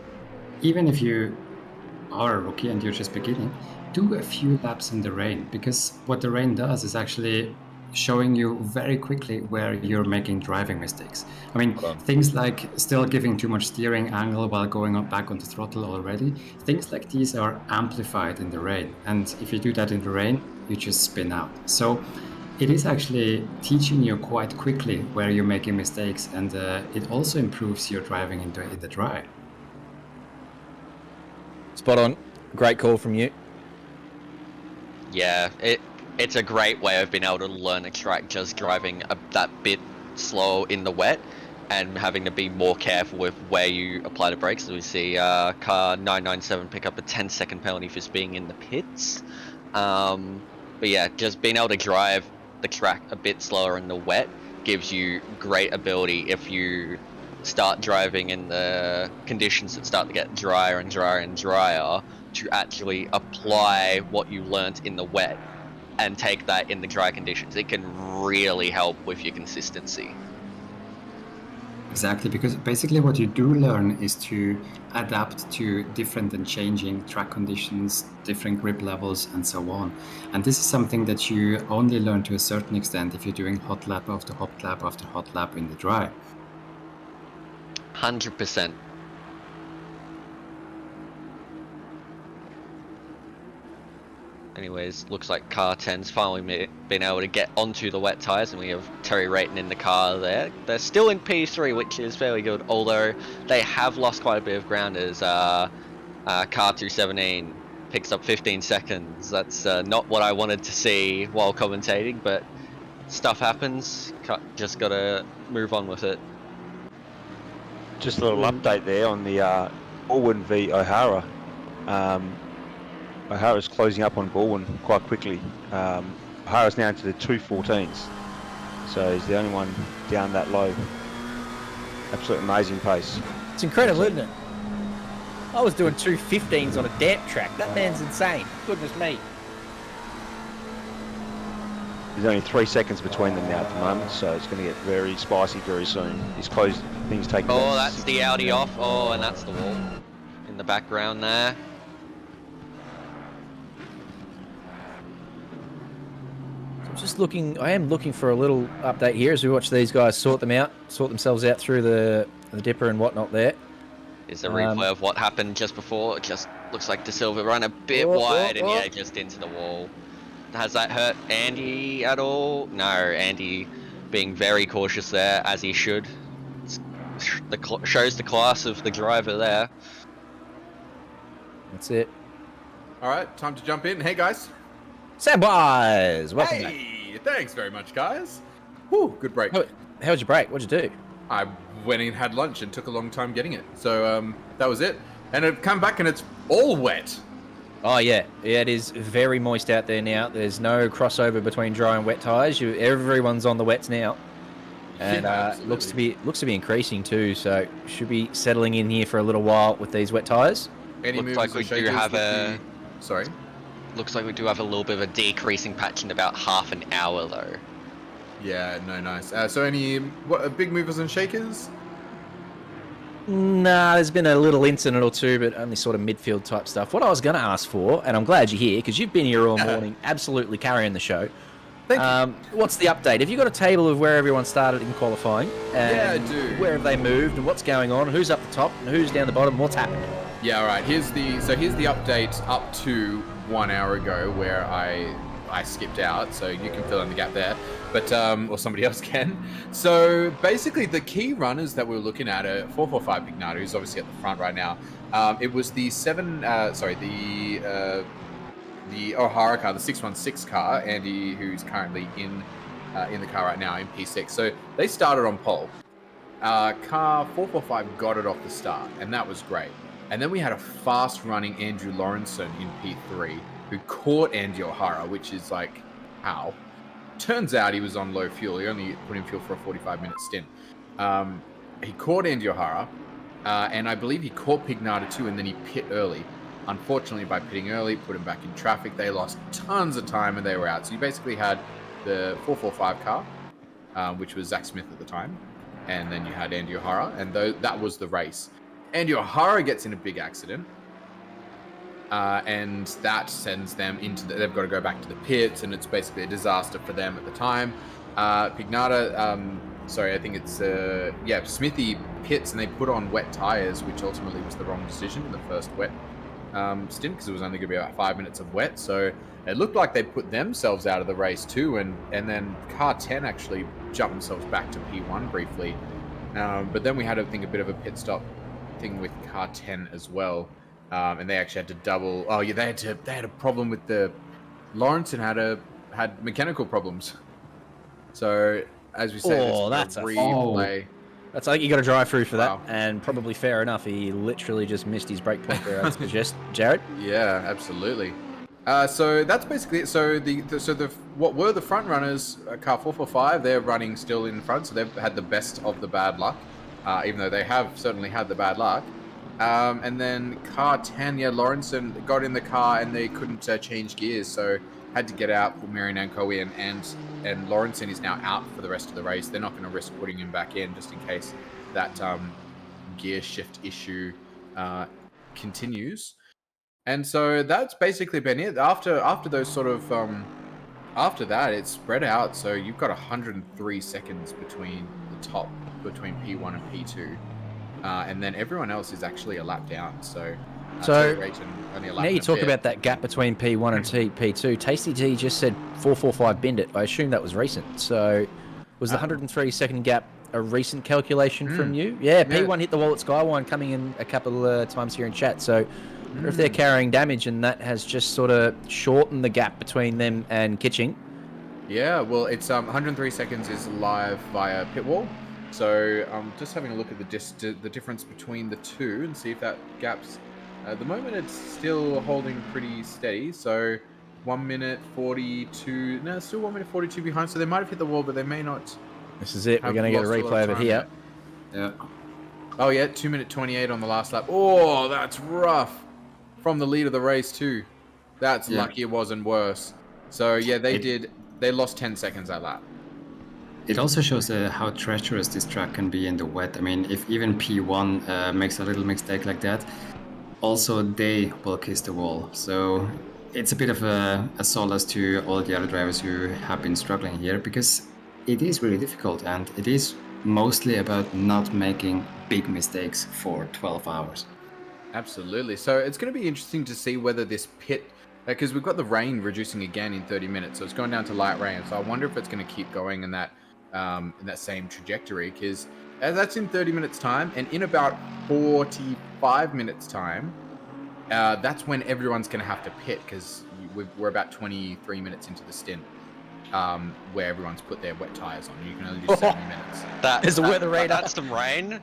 even if you are a rookie and you're just beginning, do a few laps in the rain, because what the rain does is actually showing you very quickly where you're making driving mistakes. I mean, things like still giving too much steering angle while going back on the throttle already, things like these are amplified in the rain. And if you do that in the rain, you just spin out. So it is actually teaching you quite quickly where you're making mistakes, and it also improves your driving in the dry. Spot on. Great call from you. Yeah, it's a great way of being able to learn a track, just driving that bit slow in the wet and having to be more careful with where you apply the brakes. So we see car 997 pick up a 10-second penalty for being in the pits. But yeah, just being able to drive the track a bit slower in the wet gives you great ability if you start driving in the conditions that start to get drier and drier and drier, to actually apply what you learnt in the wet and take that in the dry conditions. It can really help with your consistency. Exactly, because basically what you do learn is to adapt to different and changing track conditions, different grip levels, and so on. And this is something that you only learn to a certain extent if you're doing hot lap after hot lap after hot lap in the dry. 100%. Anyways, looks like car 10's finally been able to get onto the wet tyres, and we have Terry Rayton in the car there. They're still in P3, which is fairly good, although they have lost quite a bit of ground as car 217 picks up 15 seconds. That's not what I wanted to see while commentating, but stuff happens. Just got to move on with it. Just a little update there on the Baldwin v O'Hara. O'Hara's closing up on Baldwin quite quickly. O'Hara's now into the 214s, so he's the only one down that low. Absolutely amazing pace. It's incredible, isn't it? I was doing 215s on a damp track. That man's insane. Goodness me. There's only 3 seconds between them now at the moment, so it's going to get very spicy very soon. He's closed, things taking. Oh, that's the Audi off. Oh, and that's the wall in the background there. I am looking for a little update here as we watch these guys sort themselves out through the dipper and whatnot there. Is a replay of what happened just before. It just looks like De Silva ran a bit wide and yeah, just into the wall. Has that hurt Andy at all? No, Andy being very cautious there, as he should. Shows the class of the driver there. That's it. All right, time to jump in. Hey guys. Samwise, welcome back. Thanks very much, guys. Whew, good break. How was your break? What'd you do? I went and had lunch and took a long time getting it. So that was it. And I've come back and it's all wet. Oh yeah, it is very moist out there now. There's no crossover between dry and wet tyres. Everyone's on the wets now, and looks to be increasing too. So should be settling in here for a little while with these wet tyres. Looks like we do have Looks like we do have a little bit of a decreasing patch in about half an hour though. Yeah, no, nice. So any big movers and shakers? Nah, there's been a little incident or two, but only sort of midfield type stuff. What I was going to ask for, and I'm glad you're here because you've been here all morning, absolutely carrying the show. Thank you. What's the update? Have you got a table of where everyone started in qualifying? And yeah, I do. Where have they moved and what's going on? Who's up the top and who's down the bottom? What's happened? Yeah, all right. Here's the update up to 1 hour ago where I skipped out, so you can fill in the gap there, but or somebody else can. So basically, the key runners that we were looking at are 445 Pignata, who's obviously at the front right now. It was the O'Hara car, the 616 car, Andy, who's currently in the car right now in P6. So they started on pole. Car 445 got it off the start, and that was great. And then we had a fast-running Andrew Lawrenson in P3 who caught Andy O'Hara, which is like, how? Turns out he was on low fuel. He only put in fuel for a 45-minute stint. He caught Andy O'Hara, and I believe he caught Pignata too, and then he pit early. Unfortunately, by pitting early, put him back in traffic. They lost tons of time, and they were out. So you basically had the 445 car, which was Zach Smith at the time, and then you had Andy O'Hara, and that was the race. Andy O'Hara gets in a big accident, and that sends them into they've got to go back to the pits, and it's basically a disaster for them at the time. Pignata, I think it's Smithy pits, and they put on wet tires, which ultimately was the wrong decision in the first wet stint, because it was only going to be about 5 minutes of wet. So it looked like they put themselves out of the race too, and then car 10 actually jumped themselves back to P1 briefly. But then we had, I think, a bit of a pit stop thing with car 10 as well, and they actually had to double. Oh yeah, they had a problem with the Lawrenson had mechanical problems. So as we said, that's a replay. That's like you got to drive through for that, and probably fair enough. He literally just missed his break point there. I suggest, Jared. Yeah, absolutely. So that's basically it. So what were the front runners? Car 445, they're running still in front, so they've had the best of the bad luck. Even though they have certainly had the bad luck. And then car 10, Lawrenson got in the car and they couldn't change gears, so had to get out, put Marion Anko in, and Lawrenson is now out for the rest of the race. They're not going to risk putting him back in just in case that gear shift issue continues. And so that's basically been it. After those sort of after that, it's spread out, so you've got 103 seconds between P1 and P2, and then everyone else is actually a lap down. So now you talk about that gap between P1 and P2. Tasty T just said 445 binned it. I assume that was recent. So was the 103 second gap a recent calculation from you? Yeah, P1 hit the wall at Skywine coming in a couple of times here in chat. So I wonder if they're carrying damage, and that has just sort of shortened the gap between them and Kitching. Yeah, well, it's 103 seconds is live via pit wall. So I'm just having a look at the difference between the two and see if that gap's... At the moment, it's still holding pretty steady. So 1 minute 42... No, still 1 minute 42 behind. So they might have hit the wall, but they may not... This is it. We're going to get a replay of it here. Yeah. Oh, yeah. 2 minute 28 on the last lap. Oh, that's rough. From the lead of the race, too. That's lucky it wasn't worse. So, yeah, they lost 10 seconds that lap. It also shows how treacherous this track can be in the wet. I mean, if even P1 makes a little mistake like that, also they will kiss the wall. So it's a bit of a solace to all the other drivers who have been struggling here, because it is really difficult, and it is mostly about not making big mistakes for 12 hours. Absolutely. So it's going to be interesting to see whether this pit... Because we've got the rain reducing again in 30 minutes, so it's going down to light rain. So I wonder if it's going to keep going in that same trajectory, because that's in 30 minutes time, and in about 45 minutes time, that's when everyone's going to have to pit, because we're about 23 minutes into the stint, where everyone's put their wet tires on. You can only do 70 minutes. There's a weather radar. That's some rain.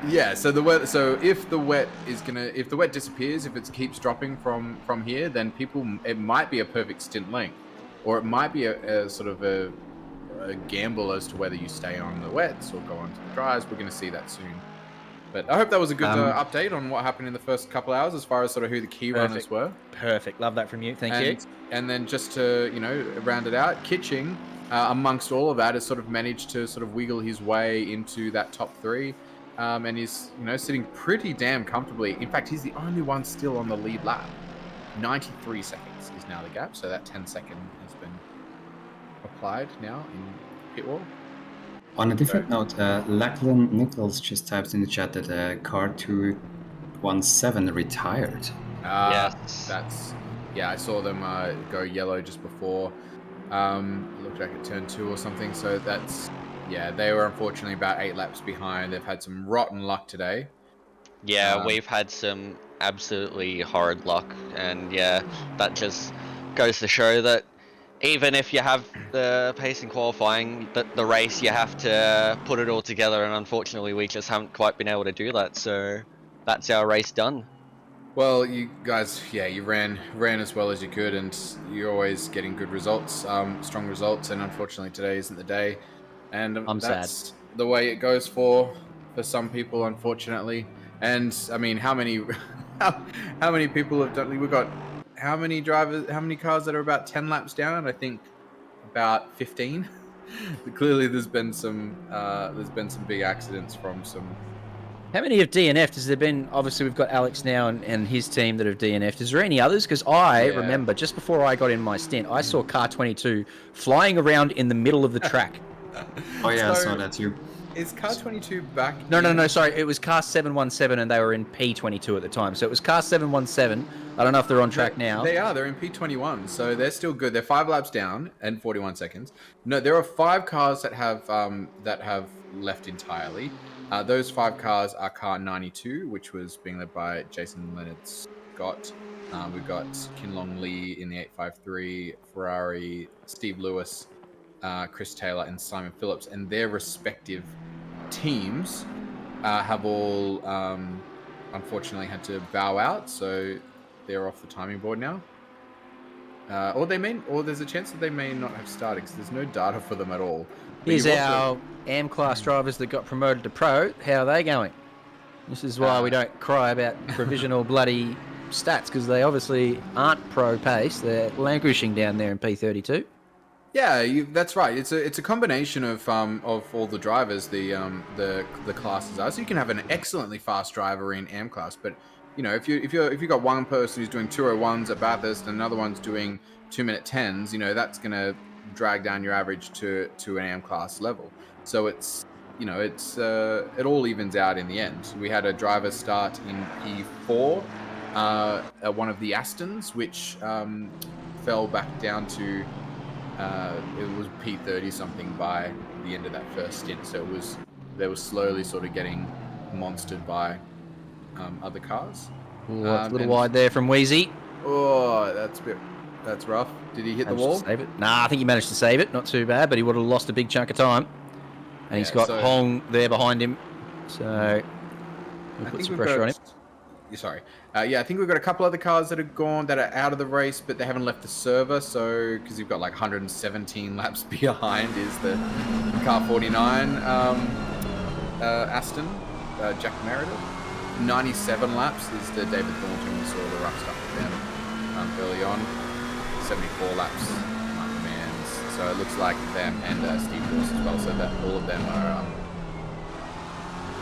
Yeah. So the weather. So if the wet disappears, if it keeps dropping from here, then it might be a perfect stint length, or it might be a sort of a gamble as to whether you stay on the wets or go on to the dries. We're going to see that soon. But I hope that was a good update on what happened in the first couple hours as far as sort of who the key runners were. Perfect. Love that from you. Thank you. And then just to, round it out, Kitching, amongst all of that, has sort of managed to sort of wiggle his way into that top 3. And he's, sitting pretty damn comfortably. In fact, he's the only one still on the lead lap. 93 seconds is now the gap. So that 10-second has been applied now in pit wall. On a different note, Lachlan Nichols just typed in the chat that car 217 retired. Yes. I saw them go yellow just before. It looked like it turned 2 or something. So they were unfortunately about 8 laps behind. They've had some rotten luck today. Yeah, we've had some absolutely horrid luck, and that just goes to show that even if you have the pace in qualifying, the race, you have to put it all together, and unfortunately we just haven't quite been able to do that, so that's our race done. Well, you guys, you ran as well as you could, and you're always getting good results, strong results, and unfortunately today isn't the day, and that's sad. The way it goes for some people, unfortunately. And I mean, how many people have done? We've got how many cars that are about 10 laps down? I think about 15. Clearly, there's been some big accidents from some. How many have DNF'd? Has there been? Obviously, we've got Alex now and his team that have DNF'd. Is there any others? Because I remember just before I got in my stint, I saw car 22 flying around in the middle of the track. Oh yeah, I saw that too. Is car 22 back? No, sorry. It was car 717 and they were in P22 at the time. So it was car 717. I don't know if they're on track now. They are. They're in P21. So they're still good. They're 5 laps down and 41 seconds. No, there are 5 cars that have left entirely. Those 5 cars are car 92, which was being led by Jason Leonard Scott. We've got Kinlong Lee in the 853, Ferrari, Steve Lewis, Chris Taylor, and Simon Phillips, and their respective teams have all unfortunately had to bow out, so they're off the timing board now. Or there's a chance that they may not have started because there's no data for them at all. Here's our AM class drivers that got promoted to pro. How are they going? This is why we don't cry about provisional bloody stats, because they obviously aren't pro pace. They're languishing down there in P32. Yeah, that's right. It's a combination of all the drivers, the classes are. So you can have an excellently fast driver in AM class, but if you've got one person who's doing 201s at Bathurst and another one's doing 2-minute 10s, that's gonna drag down your average to an AM class level. So it all evens out in the end. We had a driver start in P4 at one of the Astons, which fell back down to. It was P30 something by the end of that first stint, so they were slowly sort of getting monstered by other cars. Ooh, a little wide there from Wheezy. Oh, that's rough. Did he hit the wall? Save it? Nah, I think he managed to save it. Not too bad, but he would have lost a big chunk of time. And he's got Hong there behind him, so we'll put some pressure on him. Sorry. I think we've got a couple other cars that are out of the race, but they haven't left the server. So, because you've got like 117 laps behind is the car 49 Aston, Jack Meredith. 97 laps is the David Thornton. We saw the rough stuff with them early on. 74 laps, Mark Mans. So it looks like them and Steve Lewis as well. So that all of them are.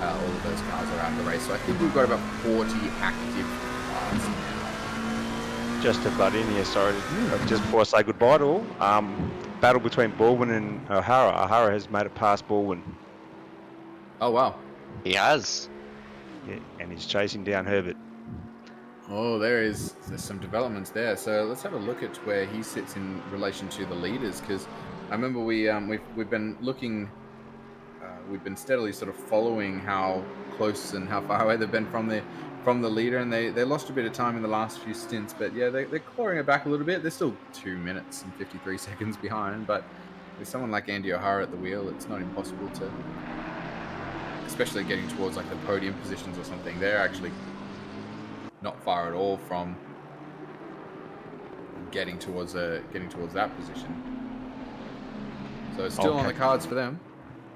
All of those cars are out of the race. So I think we've got about 40 active cars now. Just to butt in here, sorry. Just before I say goodbye to all, battle between Baldwin and O'Hara. O'Hara has made it past Baldwin. Oh, wow. He has. Yeah, and he's chasing down Herbert. Oh, there's some developments there. So let's have a look at where he sits in relation to the leaders, because I remember we've been looking... we've been steadily sort of following how close and how far away they've been from the leader, and they lost a bit of time in the last few stints, but yeah, they're clawing it back a little bit. They're still 2 minutes and 53 seconds behind, but with someone like Andy O'Hara at the wheel, it's not impossible to, especially getting towards like the podium positions or something. They're actually not far at all from getting towards that position. So it's still on the cards for them.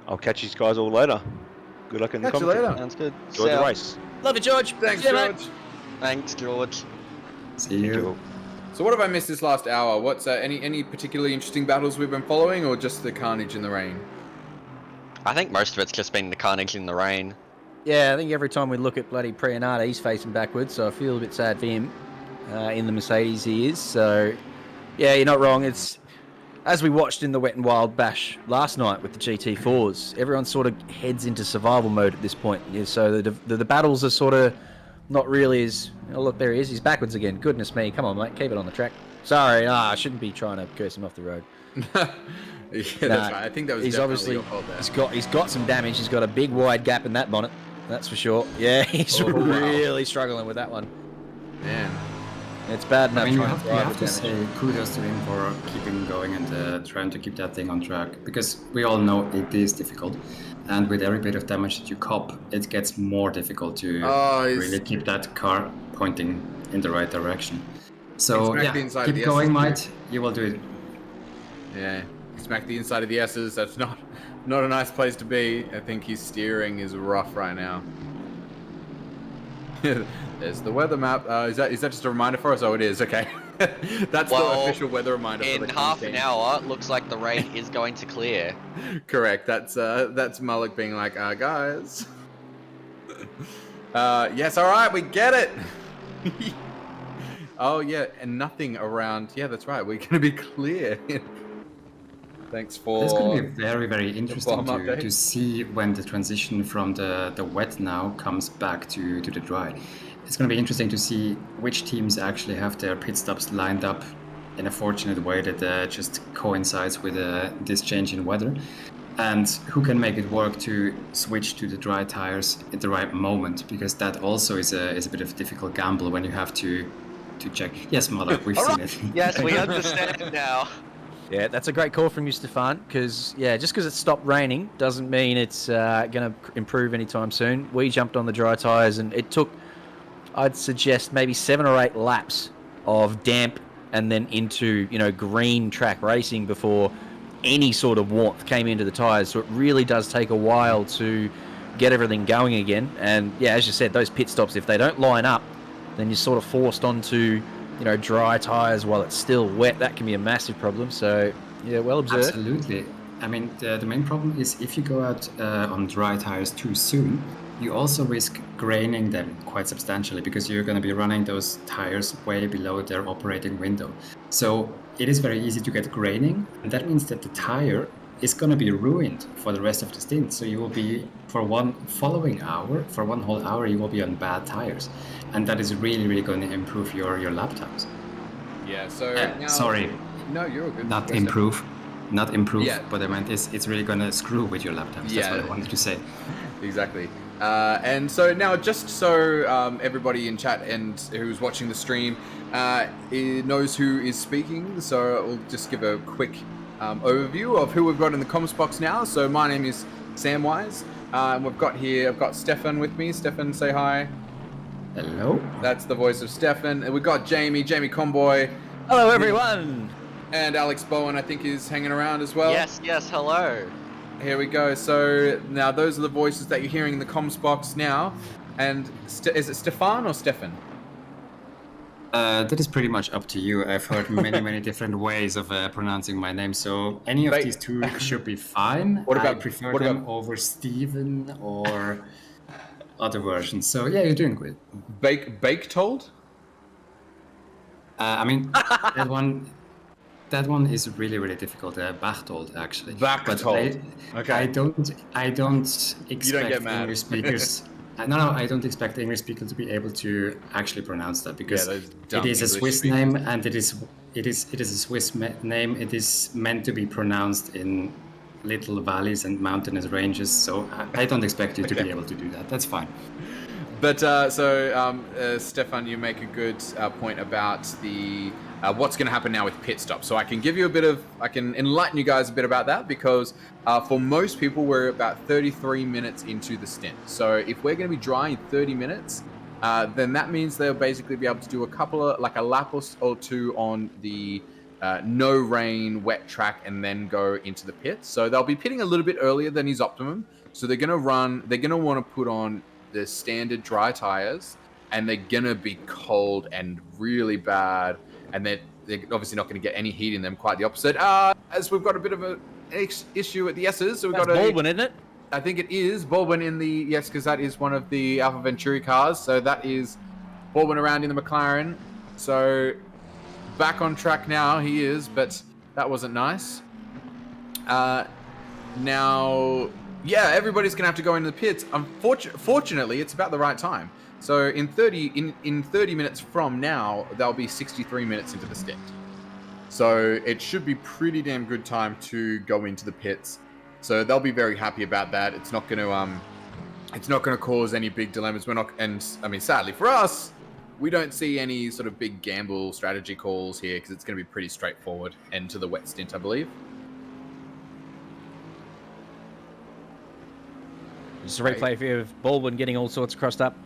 I'll catch these guys all later. Good luck in the Catch you commentary. later. Sounds good. Enjoy the race. Love you, George. Thanks, See you, mate. George. Thanks, George. See you. So what have I missed this last hour? What's any particularly interesting battles we've been following, or just the carnage in the rain? I think most of it's just been the carnage in the rain. Yeah, I think every time we look at bloody Priyanata, he's facing backwards, so I feel a bit sad for him. In the Mercedes he is, so yeah, you're not wrong. It's as we watched in the Wet and Wild Bash last night with the GT4s, everyone sort of heads into survival mode at this point. Yeah, so the battles are sort of not really as... Oh, look, there he is. He's backwards again. Goodness me. Come on, mate. Keep it on the track. Sorry. I shouldn't be trying to curse him off the road. Yeah, that's right. I think that was he's definitely obviously your fault there. he's got some damage. He's got a big wide gap in that bonnet. That's for sure. Yeah, he's Oh, wow. really struggling with that one. Man. It's bad enough. I mean, you trying have to drive say kudos to him for keeping going and trying to keep that thing on track, because we all know it is difficult, and with every bit of damage that you cop, it gets more difficult to really keep that car pointing in the right direction. So yeah, keep going, mate. You will do it. Yeah, smack the inside of the S's. That's not a nice place to be. I think his steering is rough right now. There's the weather map. Is that just a reminder for us? Oh, it is. Okay. That's the official weather reminder. In for the half team. an hour, it looks like the rain is going to clear. Correct. That's Mullock being like, guys. Yes. All right. We get it. Oh yeah, and nothing around. Yeah, that's right. We're gonna be clear. Thanks for. It's going to be very, very interesting to see when the transition from the wet now comes back to the dry. It's going to be interesting to see which teams actually have their pit stops lined up in a fortunate way that just coincides with this change in weather, and who can make it work to switch to the dry tires at the right moment, because that also is a bit of a difficult gamble when you have to check. Yes, Mother, we've seen it. Yes, we understand now. Yeah, that's a great call from you, Stefan, because, yeah, just because it stopped raining doesn't mean it's going to improve anytime soon. We jumped on the dry tyres, and it took, I'd suggest, maybe 7 or 8 laps of damp and then into, green track racing before any sort of warmth came into the tyres. So it really does take a while to get everything going again. And, yeah, as you said, those pit stops, if they don't line up, then you're sort of forced onto... dry tyres while it's still wet. That can be a massive problem. So, yeah, well observed. Absolutely. I mean, the main problem is if you go out on dry tyres too soon, you also risk graining them quite substantially, because you're going to be running those tyres way below their operating window. So it is very easy to get graining, and that means that the tyre is going to be ruined for the rest of the stint. So you will be, for one whole hour, you will be on bad tyres. And that is really, really going to improve your lap times. Yeah, so now... Sorry. No, you're good. Not improve, Yeah. but I meant it's really going to screw with your lap times. That's what I wanted to say. Exactly. And so now, just so everybody in chat and who's watching the stream knows who is speaking, so we'll just give a quick overview of who we've got in the comms box now. So my name is Samwise, and I've got Stefan with me. Stefan, say hi. Hello. That's the voice of Stefan. And we've got Jamie Comboy. Hello, everyone. And Alex Bowen, I think, is hanging around as well. Yes, hello. Here we go. So now those are the voices that you're hearing in the comms box now. And is it Stefan or Stefan? That is pretty much up to you. I've heard many, many different ways of pronouncing my name, so any of these two should be fine. I prefer them over Steven or other versions. So yeah, you're doing good. Baketold? I mean, that one is really, really difficult. Bachtold, actually. Bachtold. Okay. I don't expect English speakers. No, I don't expect English speakers to be able to actually pronounce that, because it is a Swiss name, and it is a Swiss name. It is meant to be pronounced in little valleys and mountainous ranges. So I don't expect you to be able to do that. That's fine. But Stefan, you make a good point about the what's going to happen now with pit stops. So I can enlighten you guys a bit about that, because for most people, we're about 33 minutes into the stint. So if we're going to be dry in 30 minutes, then that means they'll basically be able to do a lap or two on the no rain, wet track, and then go into the pits. So they'll be pitting a little bit earlier than his optimum. So they're going to want to put on the standard dry tires, and they're going to be cold and really bad. And they're obviously not going to get any heat in them, quite the opposite. As we've got a bit of an issue at the S's. So we've got Baldwin, isn't it? I think it is Baldwin in the, yes, because that is one of the Alpha Venturi cars. So that is Baldwin around in the McLaren. So back on track now, he is, but that wasn't nice. Now, yeah, everybody's going to have to go into the pits. Fortunately, it's about the right time. So in 30 minutes from now, they'll be 63 minutes into the stint. So it should be pretty damn good time to go into the pits. So they'll be very happy about that. It's not going to cause any big dilemmas. We're not, and I mean, sadly for us, we don't see any sort of big gamble strategy calls here because it's going to be pretty straightforward end to the wet stint, I believe. Just a replay here of Baldwin getting all sorts crossed up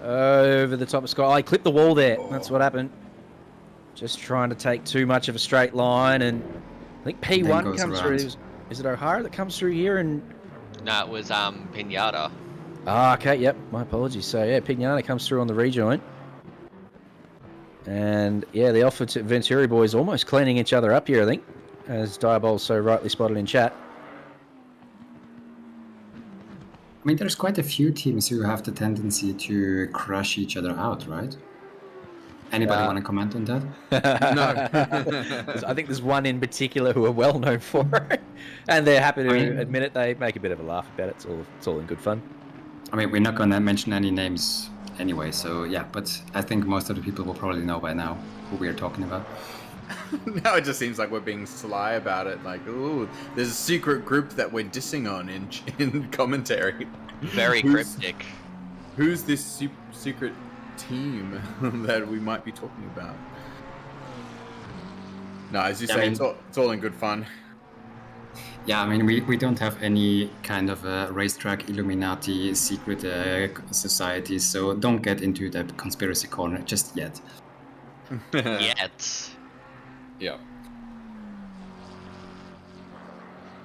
over the top of Scott. I clipped the wall there. That's what happened. Just trying to take too much of a straight line, and I think P1 comes through. Is it O'Hara that comes through here? And no, it was Pinata. Ah, okay, yep. My apologies. So yeah, Pinata comes through on the rejoin, and yeah, the Alpha Venturi boys almost cleaning each other up here, I think, as Diabol so rightly spotted in chat. I mean, there's quite a few teams who have the tendency to crush each other out, right? Anybody want to comment on that? No. I think there's one in particular who are well known for it, and they're happy to admit it. They make a bit of a laugh about it. It's all in good fun. I mean, we're not going to mention any names anyway, so yeah, but I think most of the people will probably know by now who we are talking about. Now it just seems like we're being sly about it. Like, ooh, there's a secret group that we're dissing on in commentary. Very cryptic. Who's this secret team that we might be talking about? No, as you say, it's all in good fun. Yeah, I mean, we don't have any kind of a racetrack Illuminati secret society, so don't get into that conspiracy corner just yet. Yet. Yeah.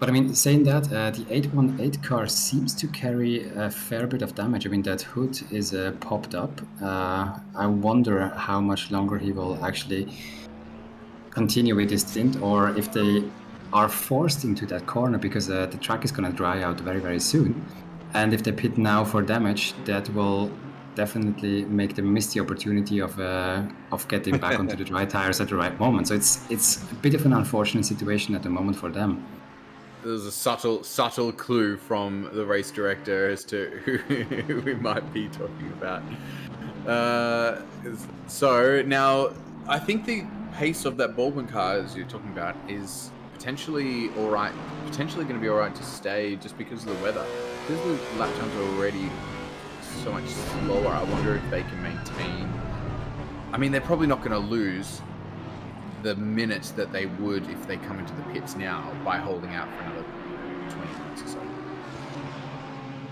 But I mean, saying that, the 818 car seems to carry a fair bit of damage. I mean, that hood is popped up. I wonder how much longer he will actually continue with this stint, or if they are forced into that corner, because the track is going to dry out very, very soon. And if they pit now for damage, that will definitely make them miss the opportunity of getting back onto the dry tires at the right moment. So it's a bit of an unfortunate situation at the moment for them. There's a subtle clue from the race director as to who we might be talking about. So now, I think the pace of that Baldwin car, as you're talking about, is potentially alright. Potentially going to be alright to stay just because of the weather. Because the lap times are already so much slower, I wonder if they can maintain. I mean, they're probably not going to lose the minutes that they would if they come into the pits now by holding out for another 20 minutes or so.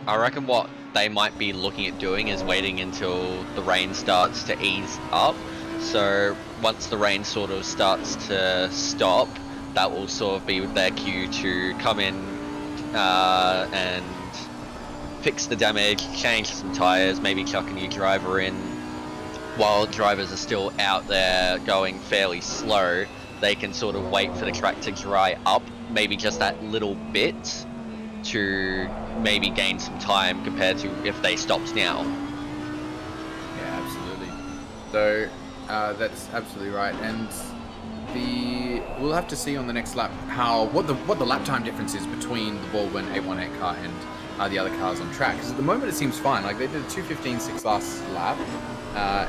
I reckon what they might be looking at doing is waiting until the rain starts to ease up. So once the rain sort of starts to stop, that will sort of be their cue to come in and fix the damage, change some tires, maybe chuck a new driver in. While drivers are still out there going fairly slow, they can sort of wait for the track to dry up, maybe just that little bit, to maybe gain some time compared to if they stopped now. Yeah, absolutely. So that's absolutely right, and we'll have to see on the next lap what the lap time difference is between the Baldwin 818 car and the other cars on track. Because at the moment it seems fine. Like they did a 2:15.6 last lap.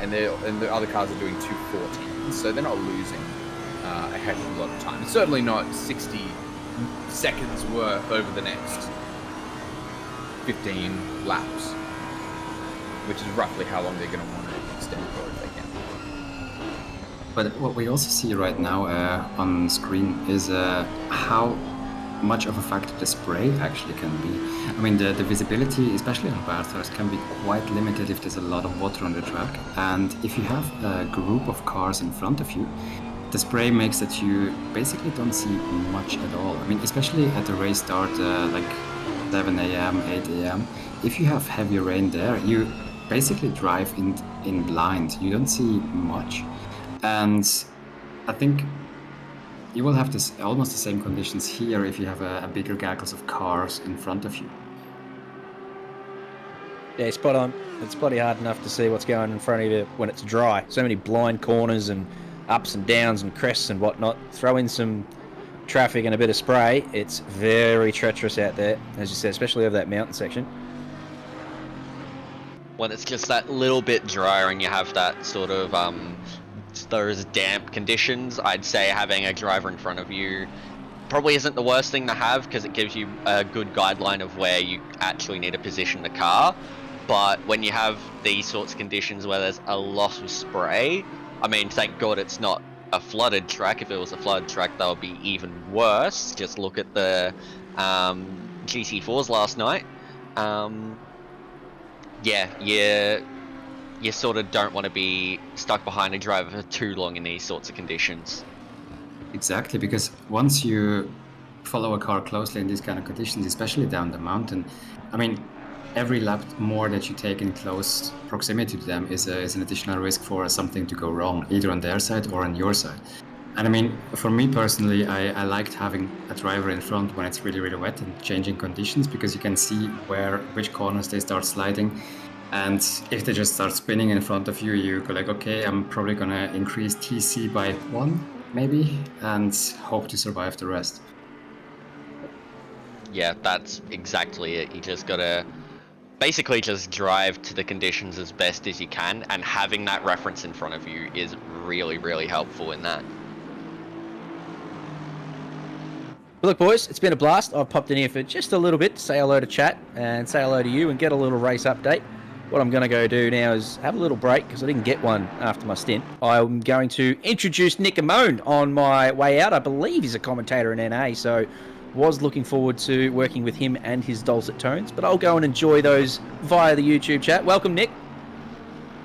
And the other cars are doing 2:14, so they're not losing a heck of a lot of time. It's certainly not 60 seconds worth over the next 15 laps, which is roughly how long they're going to want to extend for if they can. But what we also see right now on screen is how much of a factor the spray actually can be. I mean, the visibility, especially on Bathurst, can be quite limited if there's a lot of water on the track. And if you have a group of cars in front of you, the spray makes that you basically don't see much at all. I mean, especially at the race start, like 7 a.m., 8 a.m. If you have heavy rain there, you basically drive in blind. You don't see much. And I think you will have this almost the same conditions here if you have a bigger gaggles of cars in front of you. Yeah, spot on. It's bloody hard enough to see what's going in front of you when it's dry. So many blind corners and ups and downs and crests and whatnot. Throw in some traffic and a bit of spray. It's very treacherous out there, as you said, especially over that mountain section. When it's just that little bit drier and you have that sort of those damp conditions, I'd say having a driver in front of you probably isn't the worst thing to have, because it gives you a good guideline of where you actually need to position the car. But when you have these sorts of conditions where there's a lot of spray, I mean, thank God it's not a flooded track. If it was a flooded track, that would be even worse. Just look at the GT4s last night. Yeah, you sort of don't want to be stuck behind a driver for too long in these sorts of conditions. Exactly, because once you follow a car closely in these kind of conditions, especially down the mountain, I mean, every lap more that you take in close proximity to them is an additional risk for something to go wrong, either on their side or on your side. And I mean, for me personally, I liked having a driver in front when it's really, really wet and changing conditions, because you can see which corners they start sliding. And if they just start spinning in front of you, you go like, okay, I'm probably going to increase TC by 1, maybe, and hope to survive the rest. Yeah, that's exactly it. You just got to basically just drive to the conditions as best as you can, and having that reference in front of you is really, really helpful in that. Well, look, boys, it's been a blast. I've popped in here for just a little bit to say hello to chat and say hello to you and get a little race update. What I'm going to go do now is have a little break, because I didn't get one after my stint. I'm going to introduce Nick Amone on my way out. I believe he's a commentator in NA, so was looking forward to working with him and his dulcet tones, but I'll go and enjoy those via the YouTube chat. Welcome, Nick.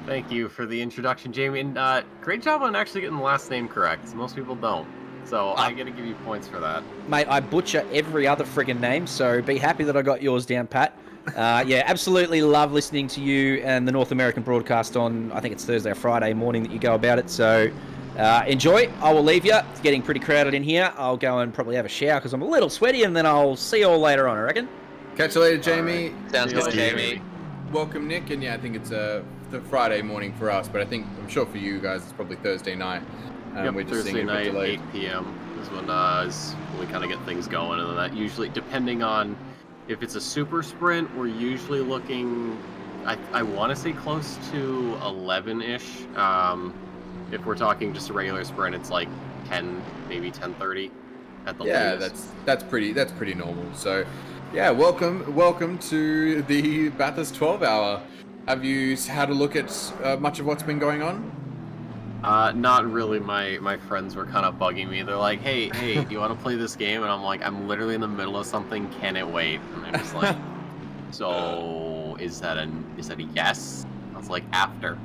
Thank you for the introduction, Jamie, and great job on actually getting the last name correct. Most people don't, so I got to give you points for that. Mate, I butcher every other friggin' name, so be happy that I got yours down pat. Yeah, absolutely love listening to you and the North American broadcast on, I think it's Thursday or Friday morning that you go about it, so enjoy. I will leave you. It's getting pretty crowded in here. I'll go and probably have a shower because I'm a little sweaty, and then I'll see you all later on, I reckon. Catch you later, Jamie. Right. Sounds good, Jamie. Welcome, Nick. And yeah, I think it's the Friday morning for us, but I'm sure for you guys it's probably Thursday night. Yep, we're just Thursday night, 8 p.m. is when we kind of get things going, and then that usually, depending on if it's a super sprint, we're usually looking, I want to say close to 11-ish. If we're talking just a regular sprint, it's like 10, maybe 10:30 at the latest. Yeah, that's pretty normal. So, yeah, welcome to the Bathurst 12-hour. Have you had a look at much of what's been going on? Not really. My friends were kind of bugging me. They're like, hey, do you want to play this game? And I'm like, I'm literally in the middle of something. Can it wait? And they're just like, so is that a yes? I was like, after.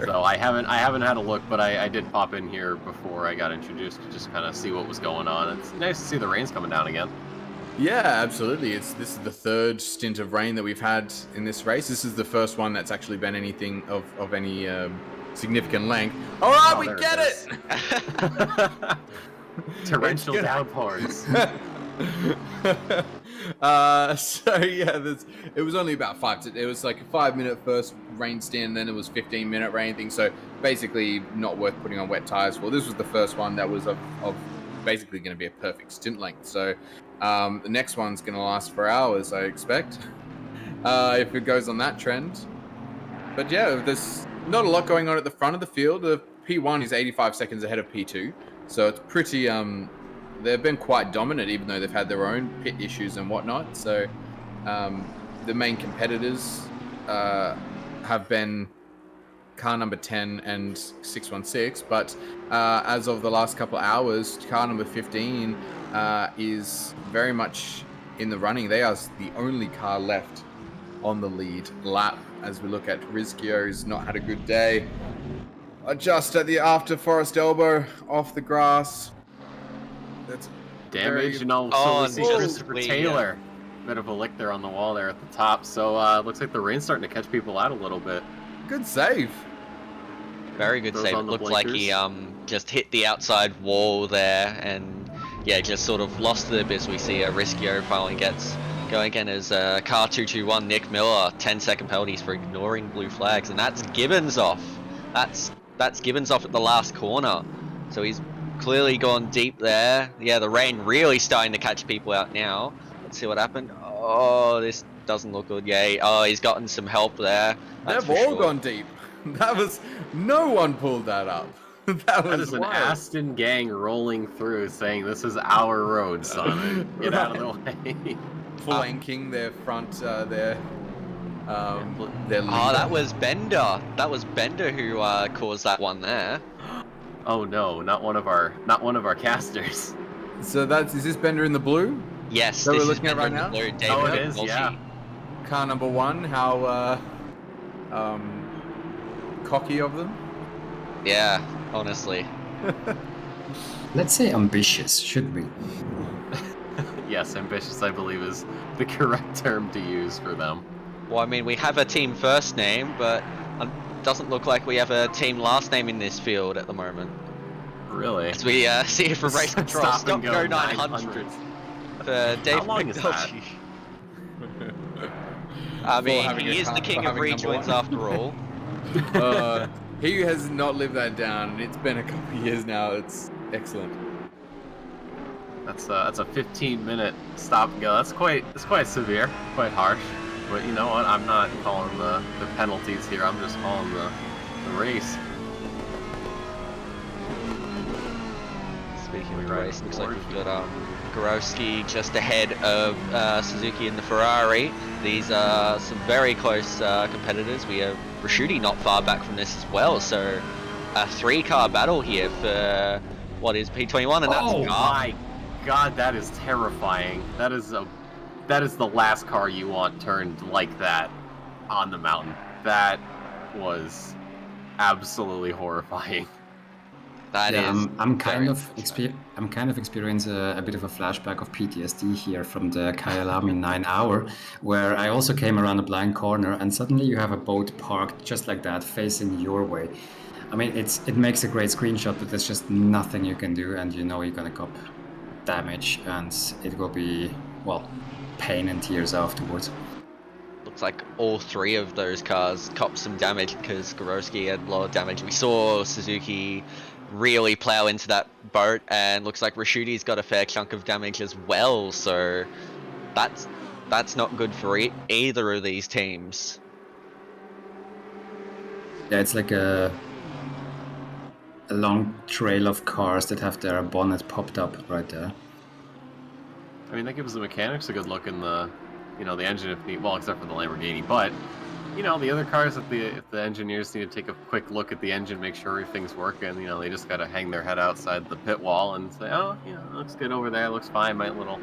So I haven't had a look, but I did pop in here before I got introduced to just kind of see what was going on. It's nice to see the rain's coming down again. Yeah, absolutely. This is the third stint of rain that we've had in this race. This is the first one that's actually been anything of any significant length. All right, we get it. Torrential downpours. So yeah, it was only about it was like a 5-minute first rain stint, then it was 15-minute rain thing. So basically, not worth putting on wet tires for. This was the first one that was of basically going to be a perfect stint length. So the next one's going to last for hours, I expect, if it goes on that trend. But yeah, there's not a lot going on at the front of the field. The P1 is 85 seconds ahead of P2, so it's pretty. They've been quite dominant, even though they've had their own pit issues and whatnot. So the main competitors have been car number 10 and 616, but as of the last couple of hours, car number 15 is very much in the running. They are the only car left on the lead lap. As we look at Rizkio's not had a good day. just at the after Forest Elbow, off the grass. That's damage, very... so Oh, we see no. Christopher Taylor. Bit of a lick there on the wall there at the top. So looks like the rain's starting to catch people out a little bit. Good save. Very good Those save. It on the looked like he just hit the outside wall there and yeah, just sort of lost the bit. We see Rischio finally gets going again as car 221 Nick Miller, 10-second penalties for ignoring blue flags, and that's Gibbons off. That's Gibbons off at the last corner. So he's clearly gone deep there. Yeah, the rain really starting to catch people out now. Let's see what happened. Oh, this doesn't look good. Yeah, he's gotten some help there. They've all gone deep. That was... No one pulled that up. That is an Aston gang rolling through saying, this is our road, son. Get out of the way. Flanking their front, their Oh, that was Bender. That was Bender who caused that one there. Oh no, not one of our casters. So is this Bender in the blue? Yes, that this we're looking is at right Bender now. in the blue. Oh, David it is. Walshy. Yeah. Car number 1. How cocky of them. Yeah, honestly. Let's say ambitious, should we? Yes, ambitious, I believe, is the correct term to use for them. Well, I mean, we have a team first name, but it doesn't look like we have a team last name in this field at the moment. Really? As we see it for race control. Stop go 900. For Dave How long is that? I mean, he is the king of rejoins after all. He has not lived that down. It's been a couple of years now. It's excellent. That's a 15-minute stop and go. That's quite severe, quite harsh. But you know what? I'm not calling the penalties here. I'm just calling the race. Speaking of race, looks like we've got Gorowski just ahead of Suzuki in the Ferrari. These are some very close competitors. We have Raschuti not far back from this as well. So a 3-car battle here for what is P21, and that's my God, that is terrifying. That is the last car you want turned like that on the mountain. That was absolutely horrifying. I'm kind of experiencing a bit of a flashback of PTSD here from the Kyalami 9 hour, where I also came around a blind corner and suddenly you have a boat parked just like that, facing your way. I mean, it makes a great screenshot, but there's just nothing you can do, and you know you're gonna cop damage, and it will be, well, pain and tears afterwards. Looks like all 3 of those cars copped some damage because Gorowski had a lot of damage. We saw Suzuki really plow into that boat, and looks like Rashuti's got a fair chunk of damage as well, so that's not good for either of these teams. Yeah, it's like a long trail of cars that have their bonnet popped up right there. I mean, that gives the mechanics a good look in the engine, except for the Lamborghini, but the other cars, if the engineers need to take a quick look at the engine, make sure everything's working, they just got to hang their head outside the pit wall and say, oh, it looks good over there, looks fine, might little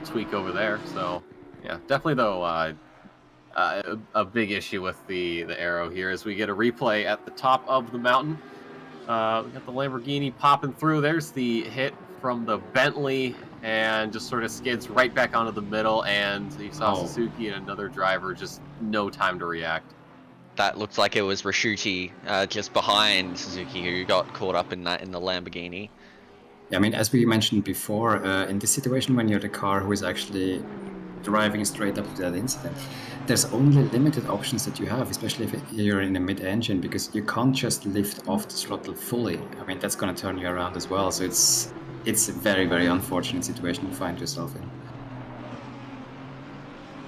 tweak over there. So, yeah, definitely though, a big issue with the aero here is we get a replay at the top of the mountain. We got the Lamborghini popping through. There's the hit from the Bentley, and just sort of skids right back onto the middle, and you saw Suzuki and another driver, just no time to react. That looked like it was Raschuti just behind Suzuki who got caught up in the Lamborghini. Yeah, I mean, as we mentioned before, in this situation when you're the car who is actually driving straight up to that incident, there's only limited options that you have, especially if you're in a mid-engine, because you can't just lift off the throttle fully. I mean, that's going to turn you around as well, so it's a very, very unfortunate situation you find yourself in.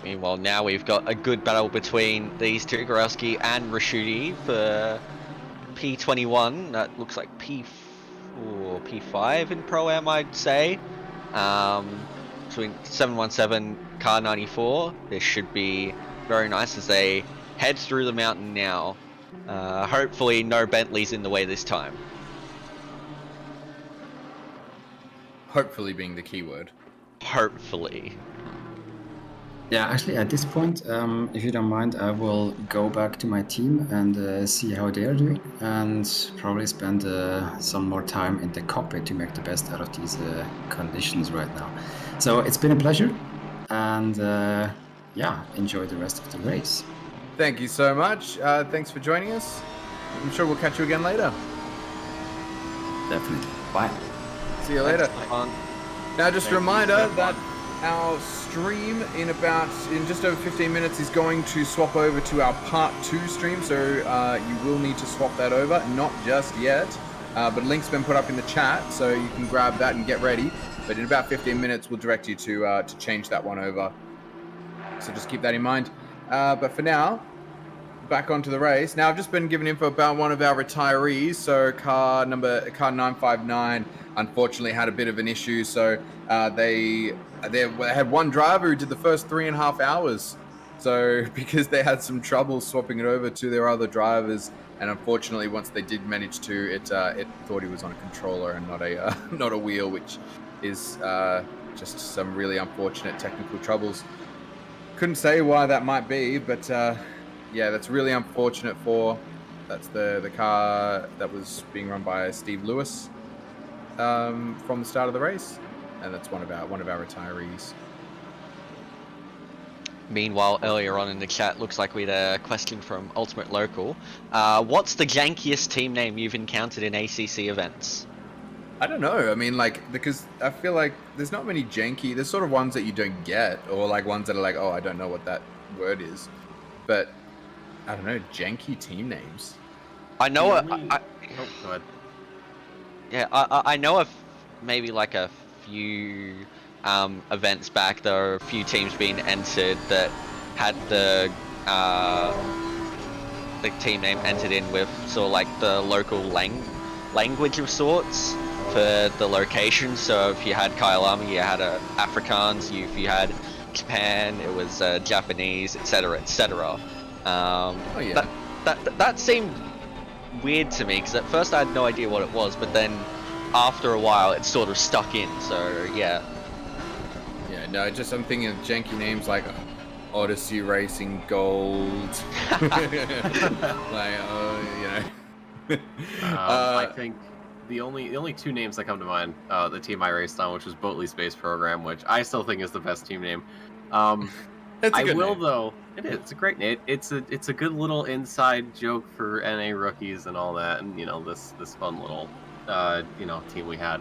Meanwhile, now we've got a good battle between these two, Gorowski and Raschuti, for P21. That looks like P5 in Pro-Am, I'd say. Between 717, car 94. This should be very nice as they head through the mountain now. Hopefully no Bentleys in the way this time. Hopefully being the key word. Hopefully. Yeah, actually, at this point, if you don't mind, I will go back to my team and see how they are doing, and probably spend some more time in the cockpit to make the best out of these conditions right now. So it's been a pleasure, and yeah, enjoy the rest of the race. Thank you so much. Thanks for joining us. I'm sure we'll catch you again later. Definitely. Bye. See you later. Now, just a reminder that our stream in just over 15 minutes is going to swap over to our part 2 stream, so you will need to swap that over, not just yet, but link's been put up in the chat, so you can grab that and get ready. But in about 15 minutes, we'll direct you to change that one over. So just keep that in mind. But for now, back onto the race. Now, I've just been given info about one of our retirees. So car 959 unfortunately had a bit of an issue. So they had one driver who did the first 3.5 hours. So because they had some trouble swapping it over to their other drivers, and unfortunately, once they did manage to, it thought he was on a controller and not a wheel, which is just some really unfortunate technical troubles. Couldn't say why that might be, but yeah, that's really unfortunate that's the car that was being run by Steve Lewis from the start of the race, and that's one of our retirees. Meanwhile, earlier on in the chat, looks like we had a question from Ultimate Local. What's the jankiest team name you've encountered in ACC events? I don't know. I mean, because I feel like there's not many janky. There's sort of ones that you don't get, or like ones that are like, oh, I don't know what that word is. But I don't know, janky team names. I know. Oh, go ahead. Yeah, I know of maybe like a few events back. There are a few teams being entered that had the team name entered in with sort of like the local language of sorts for the location. So if you had Kyalami, you had Afrikaans. If you had Japan, it was Japanese, etc., etc. Oh yeah. That seemed weird to me because at first I had no idea what it was, but then after a while it sort of stuck in. So yeah. Yeah, no, I'm thinking of janky names like Odyssey Racing Gold. I think the only two names that come to mind, the team I raced on, which was Boatley Space Program, which I still think is the best team name. It's a good name. Though. It is. It's a great name. It's a good little inside joke for NA rookies and all that, and this fun little team we had.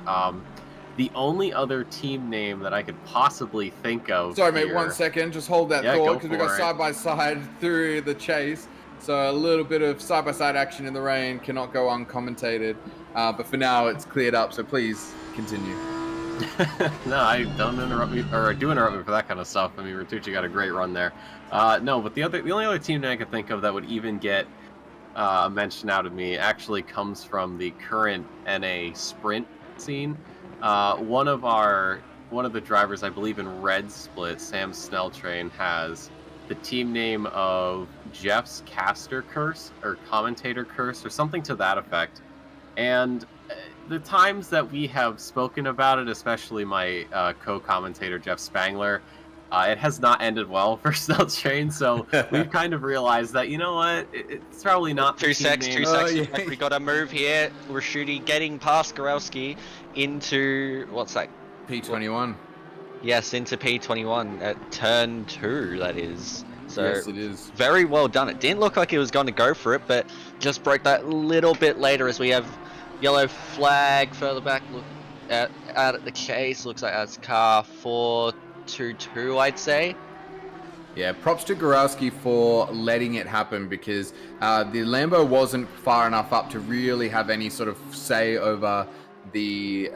The only other team name that I could possibly think of. Sorry, mate. 1 second. Just hold that thought because we got side by side through the chase. So a little bit of side by side action in the rain cannot go uncommentated. But for now, it's cleared up. So please continue. No, I don't interrupt me, or do interrupt me for that kind of stuff. I mean, Ratucci got a great run there. No, but the only other team that I could think of that would even get a mention out of me actually comes from the current NA sprint scene. One of the drivers, I believe in Red Split, Sam Snelltrain, has the team name of Jeff's Caster Curse or Commentator Curse or something to that effect. And the times that we have spoken about it, especially my co-commentator Jeff Spangler, it has not ended well for Snelltrain. So we've kind of realized that, you know what, it's probably not. Two secs. Yeah. We got a move here. Rashuti getting past Gorowski into what's that? P21. Yes, into P21 at turn 2. That is. So yes, it is. Very well done. It didn't look like he was going to go for it, but just broke that little bit later as we have yellow flag further back. Look out at the chase. Looks like that's car 422, I'd say. Yeah, props to Gorowski for letting it happen because the Lambo wasn't far enough up to really have any sort of say over the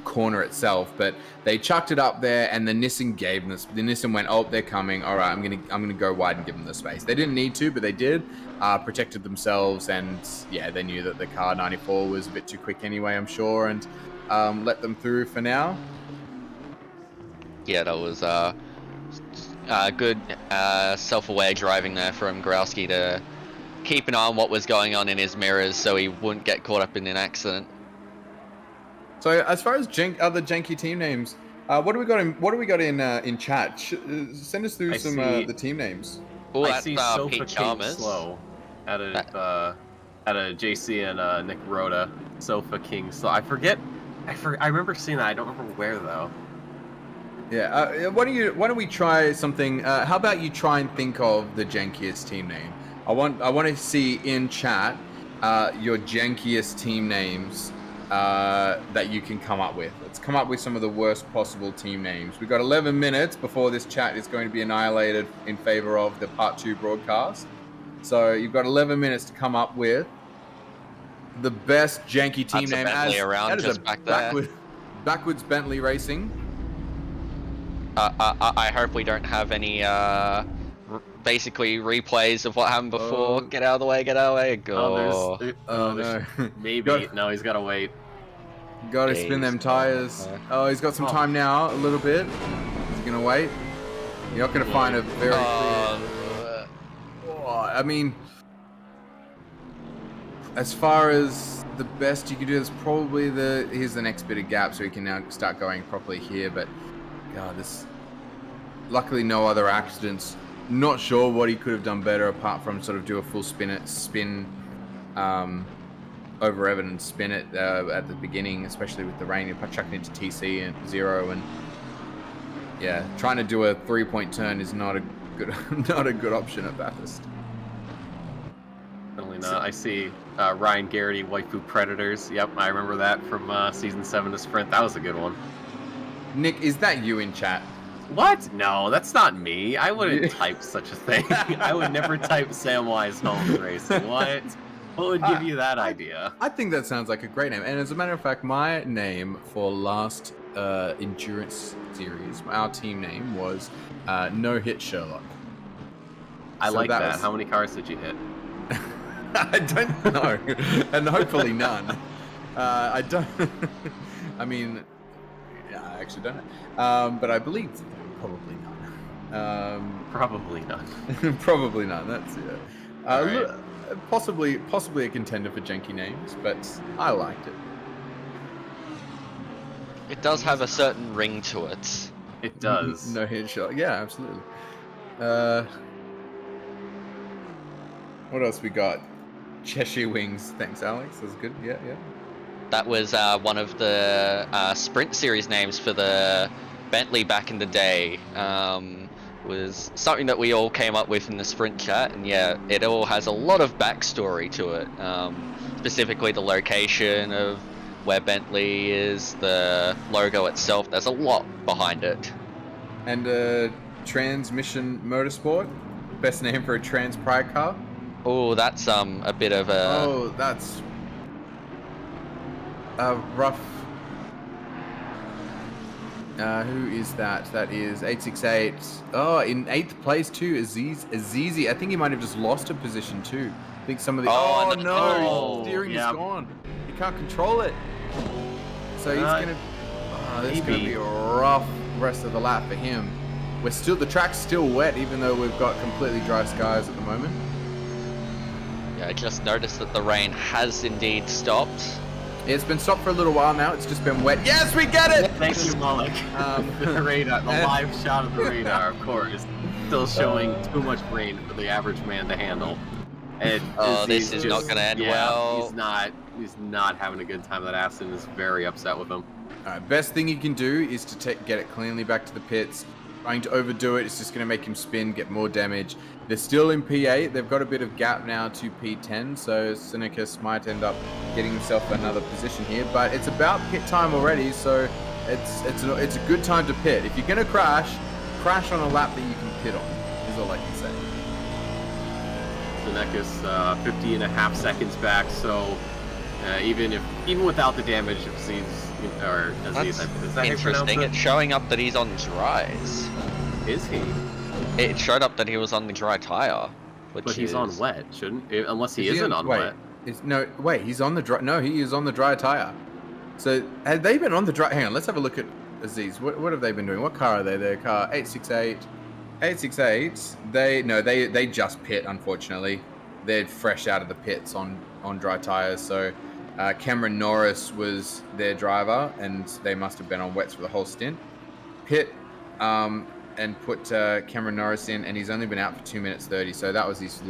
corner itself, but they chucked it up there, and the Nissan gave this. The Nissan went, "Oh, they're coming. All right, I'm gonna go wide and give them the space." They didn't need to, but they did. Protected themselves, and yeah, they knew that the car 94 was a bit too quick anyway, I'm sure, and let them through for now. Yeah, that was good self-aware driving there from Gorowski to keep an eye on what was going on in his mirrors so he wouldn't get caught up in an accident. So as far as other janky team names, What do we got in chat? Send us through the team names. Oh, I that's see Sofa Pete King Chalmers. Slow out of JC and Nick Rhoda. Sofa King Slow. I remember seeing that. I don't remember where though. Yeah. Why don't we try something? How about you try and think of the jankiest team name? I want to see in chat your jankiest team names that you can come up with. Let's come up with some of the worst possible team names. We've got 11 minutes before this chat is going to be annihilated in favor of the part 2 broadcast. So you've got 11 minutes to come up with the best janky team name. That is back there. Backwards Bentley Racing. I hope we don't have any basically replays of what happened before. Get out of the way, get out of the way. Go. No. Maybe. No, he's got to wait. Got to spin them tires. Oh, he's got some time now, a little bit. He's going to wait. You're not going to find a very clear... I mean, as far as the best you can do, is probably here's the next bit of gap, so we can now start going properly here. But God, luckily no other accidents. Not sure what he could have done better apart from sort of do a full spin over Evan and spin it at the beginning, especially with the rain. You're chucking into TC and 0, and yeah, trying to do a 3-point turn is not a good option at Bathurst. Definitely not. I see Ryan Garrity, Waifu Predators. Yep, I remember that from season 7 of Sprint. That was a good one. Nick, is that you in chat? What? No, that's not me. I wouldn't type such a thing. I would never type Samwise Holmes Racing. What? What would give you that idea? I think that sounds like a great name. And as a matter of fact, my name for last endurance series, our team name was No Hit Sherlock. I like that. How many cars did you hit? I don't know. And hopefully none. I don't... I mean... I actually don't know. But I believe probably none. Probably none. Probably none. That's Right. Possibly a contender for janky names, but I liked it. It does have a certain ring to it. It does. No hit shot. Yeah, absolutely. What else we got? Cheshire Wings. Thanks, Alex. That's good. Yeah. That was one of the Sprint Series names for the Bentley back in the day. Was something that we all came up with in the Sprint chat, and yeah, it all has a lot of backstory to it. Specifically the location of where Bentley is, the logo itself. There's a lot behind it. And Transmission Motorsport, best name for a trans pride car. Oh, that's a bit of a... Oh, that's rough. Who is that? That is 868. Oh, in 8th place too, Azizi. I think he might have just lost a position too. I think some of the... Oh no, his steering is gone. He can't control it. So he's gonna... this is gonna be a rough rest of the lap for him. The track's still wet, even though we've got completely dry skies at the moment. Yeah, I just noticed that the rain has indeed stopped. It's been stopped for a little while now. It's just been wet. Yes, we get it! Thank you, Malik. The radar, the live shot of the radar, of course, still showing too much rain for the average man to handle. And this is not going to end well. He's not having a good time. That Aston is very upset with him. All right, best thing you can do is to get it cleanly back to the pits. Trying to overdo it, it's just going to make him spin, get more damage. They're still in P8. They've got a bit of gap now to P10, so Senecas might end up getting himself another position here. But it's about pit time already, so it's a good time to pit. If you're going to crash on a lap that you can pit on, is all I can say. Senecas 50.5 seconds back, so even without the damage, That's interesting. It's showing up that he's on dries. Is he? It showed up that he was on the dry tire. But he's on wet, shouldn't? Unless he isn't on wet. He's on the dry. No, he is on the dry tire. So have they been on the dry? Hang on, let's have a look at Aziz. What have they been doing? What car are they? Their car 868. 868. They just pit. Unfortunately, they're fresh out of the pits on dry tires. So Cameron Norris was their driver, and they must have been on wets for the whole stint. pit and put Cameron Norris in, and he's only been out for 2 minutes 30. So that was his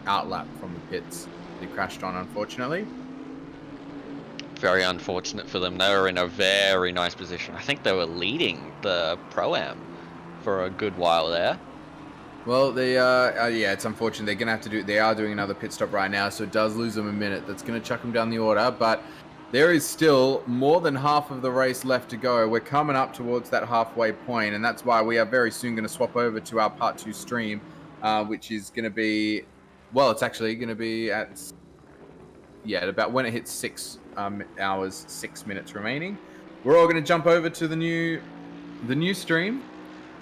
out lap from the pits. He crashed on, unfortunately. Very unfortunate for them. They were in a very nice position. I think they were leading the Pro-Am for a good while there. Well, they yeah, it's unfortunate. They're gonna have to do. They are doing another pit stop right now, so it does lose them a minute. That's gonna chuck them down the order, but there is still more than half of the race left to go. We're coming up towards that halfway point, and that's why we are very soon going to swap over to our Part 2 stream, which is going to be, well, it's actually going to be at about when it hits 6 hours, 6 minutes remaining. We're all going to jump over to the new stream,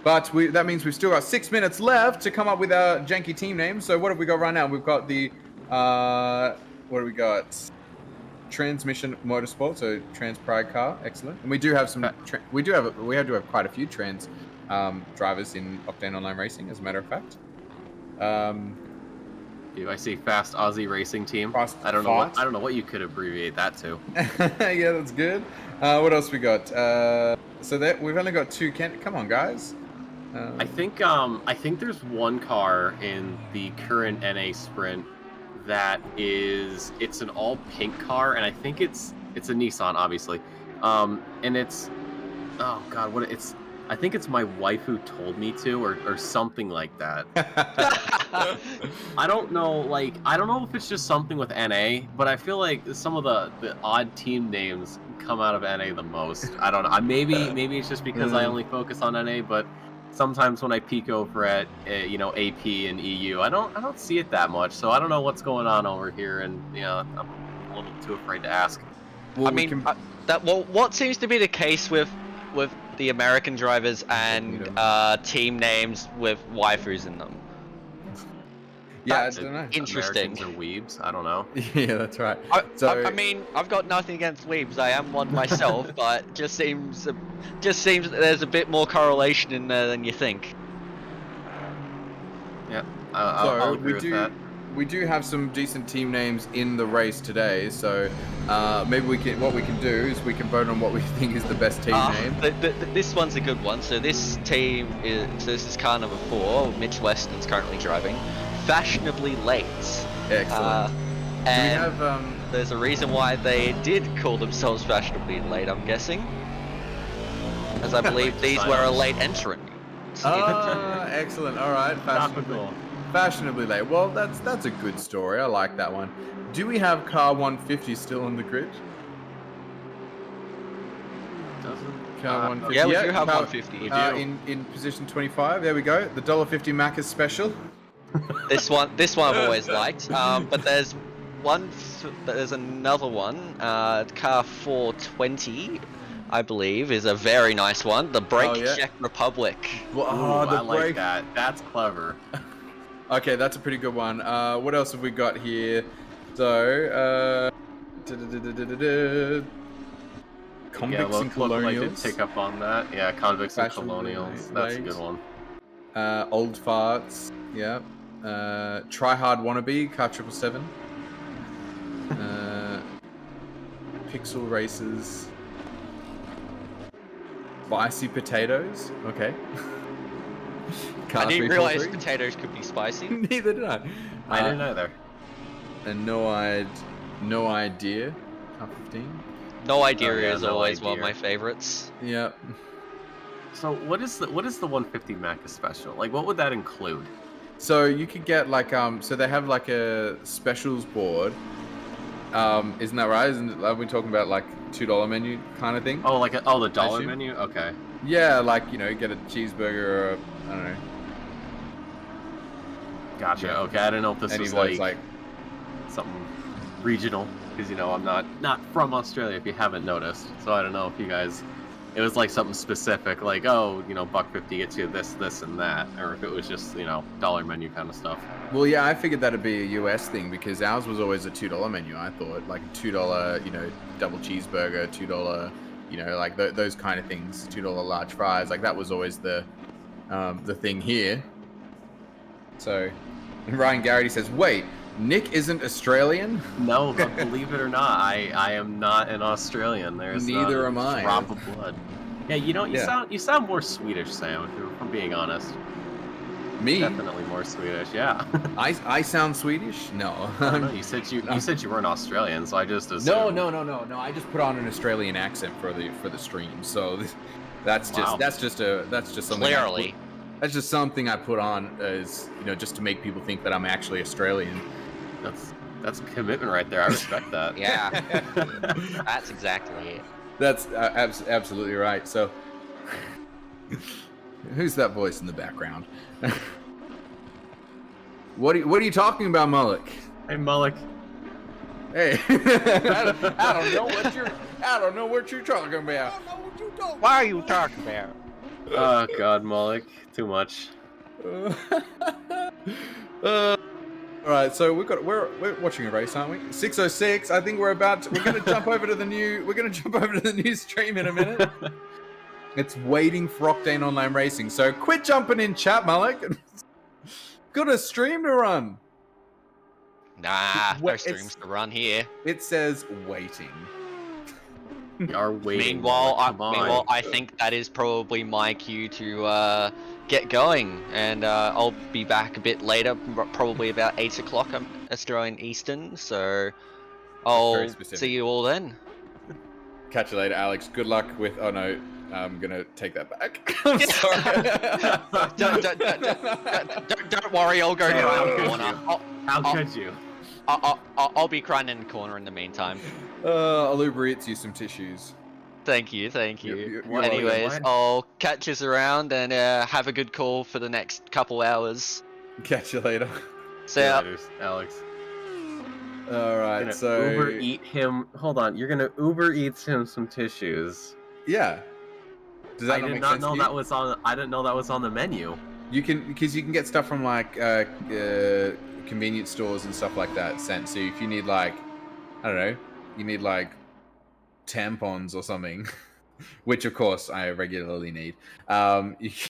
but that means we've still got 6 minutes left to come up with our janky team name. So what have we got right now? We've got the, what do we got? Transmission Motorsport, so Trans Pride car, excellent. And we do have some. We do have quite a few trans drivers in Octane Online Racing, as a matter of fact. I see Fast Aussie Racing Team. I don't know what you could abbreviate that to. Yeah, that's good. What else we got? So that we've only got 2. Come on, guys. I think there's one car in the current NA Sprint that it's an all pink car, and I think it's a Nissan, obviously, and it's, oh god, I think it's my wife who told me to, or something like that. I don't know if it's just something with NA, but I feel like some of the odd team names come out of NA the most. I don't know, maybe it's just because I only focus on NA, but sometimes when I peek over at AP and EU, I don't see it that much. So I don't know what's going on over here, and I'm a little too afraid to ask. Well, I mean, what seems to be the case with the American drivers and team names with waifus in them? Yeah, I don't know. Interesting. Americans are weebs. I don't know. Yeah, that's right. I mean, I've got nothing against weebs. I am one myself, but just seems that there's a bit more correlation in there than you think. Yeah, I'll agree with that. We do have some decent team names in the race today, so maybe what we can do is we can vote on what we think is the best team name. This one's a good one. So this is car number 4. Mitch Weston's currently driving. Fashionably late. Excellent. And do we have, there's a reason why they did call themselves fashionably late, I'm guessing, as I believe these were a late entrant. Excellent. All right. Fashionably late. Well, that's a good story. I like that one. Do we have car 150 still on the grid? Car 150. Yeah, we do have 150. We do. In position 25. There we go. The $1.50 Macca's special. This one I've always liked. But there's another one. Car 420. I believe is a very nice one. The Brake Czech Republic. Well, I like that. That's clever. Okay, that's a pretty good one. What else have we got here? So, Convicts and Colonials. I did pick up on that. Yeah, Convicts and Colonials. That's a good one. Old Farts. Yeah. Try Hard Wannabe, Car 777. Pixel Races. Spicy Potatoes. Okay. I didn't realize potatoes could be spicy. Neither did I. I didn't either. And no idea. Car 15. No idea is always one of my favorites. Yeah. So what is the 150 Macca special? Like, what would that include? So you could get like so they have like a specials board. Isn't that right? Are we talking about like $2 menu kind of thing? Oh, the dollar menu? Okay. Yeah, like get a cheeseburger or I don't know. Gotcha. Yeah. Okay, I didn't know if this was like something regional because I'm not from Australia. If you haven't noticed, so I don't know if you guys. It was like something specific, like $1.50 gets you this and that, or if it was just dollar menu kind of stuff. Well, yeah, I figured that'd be a US thing because ours was always a $2 menu. I thought like $2, double cheeseburger, $2, like those kind of things, $2 large fries. Like that was always the thing here. So, Ryan Garrity says, "Wait, Nick isn't Australian?" No, but believe it or not, I am not an Australian. Neither am I. Drop of blood. Yeah, you sound more Swedish, Sam. If I'm being honest. Me? Definitely more Swedish. Yeah. I sound Swedish? No. No, you said you weren't Australian, so I just assumed. No. I just put on an Australian accent for the stream. So that's just something. Clearly. That's just something I put on as just to make people think that I'm actually Australian. That's commitment right there. I respect that. Yeah. That's exactly it. That's absolutely right. So, who's that voice in the background? What are you talking about, Mullock? Hey, Mullock. Hey, I don't know what you're talking about. Why are you talking about? Oh God, Mullock, too much. All right, so we're watching a race, aren't we? 6:06. I think we're gonna jump over to the new stream in a minute. It's waiting for Octane Online Racing. So quit jumping in chat, Malik. Got a stream to run. Nah, no streams to run here. It says waiting. We are waiting. Meanwhile, I think that is probably my cue to get going, and I'll be back a bit later, probably about 8 o'clock Australian Eastern. So I'll see you all then. Catch you later, Alex. Good luck with. Oh no, I'm gonna take that back. I'm sorry. Don't worry, I'll go down the corner. How could you? I'll be crying in the corner in the meantime. I'll Uber Eats you some tissues. Thank you. You're Anyways, welcome. I'll catch us around and have a good call for the next couple hours. Catch you later. See ya. Alex. All right, so Uber eat him. Hold on, you're gonna Uber Eats him some tissues. Yeah. Does that I did not know that was on. I didn't know that was on the menu. You can get stuff from like convenience stores and stuff like that sent. So if you need like, I don't know, you need like tampons or something, which of course I regularly need.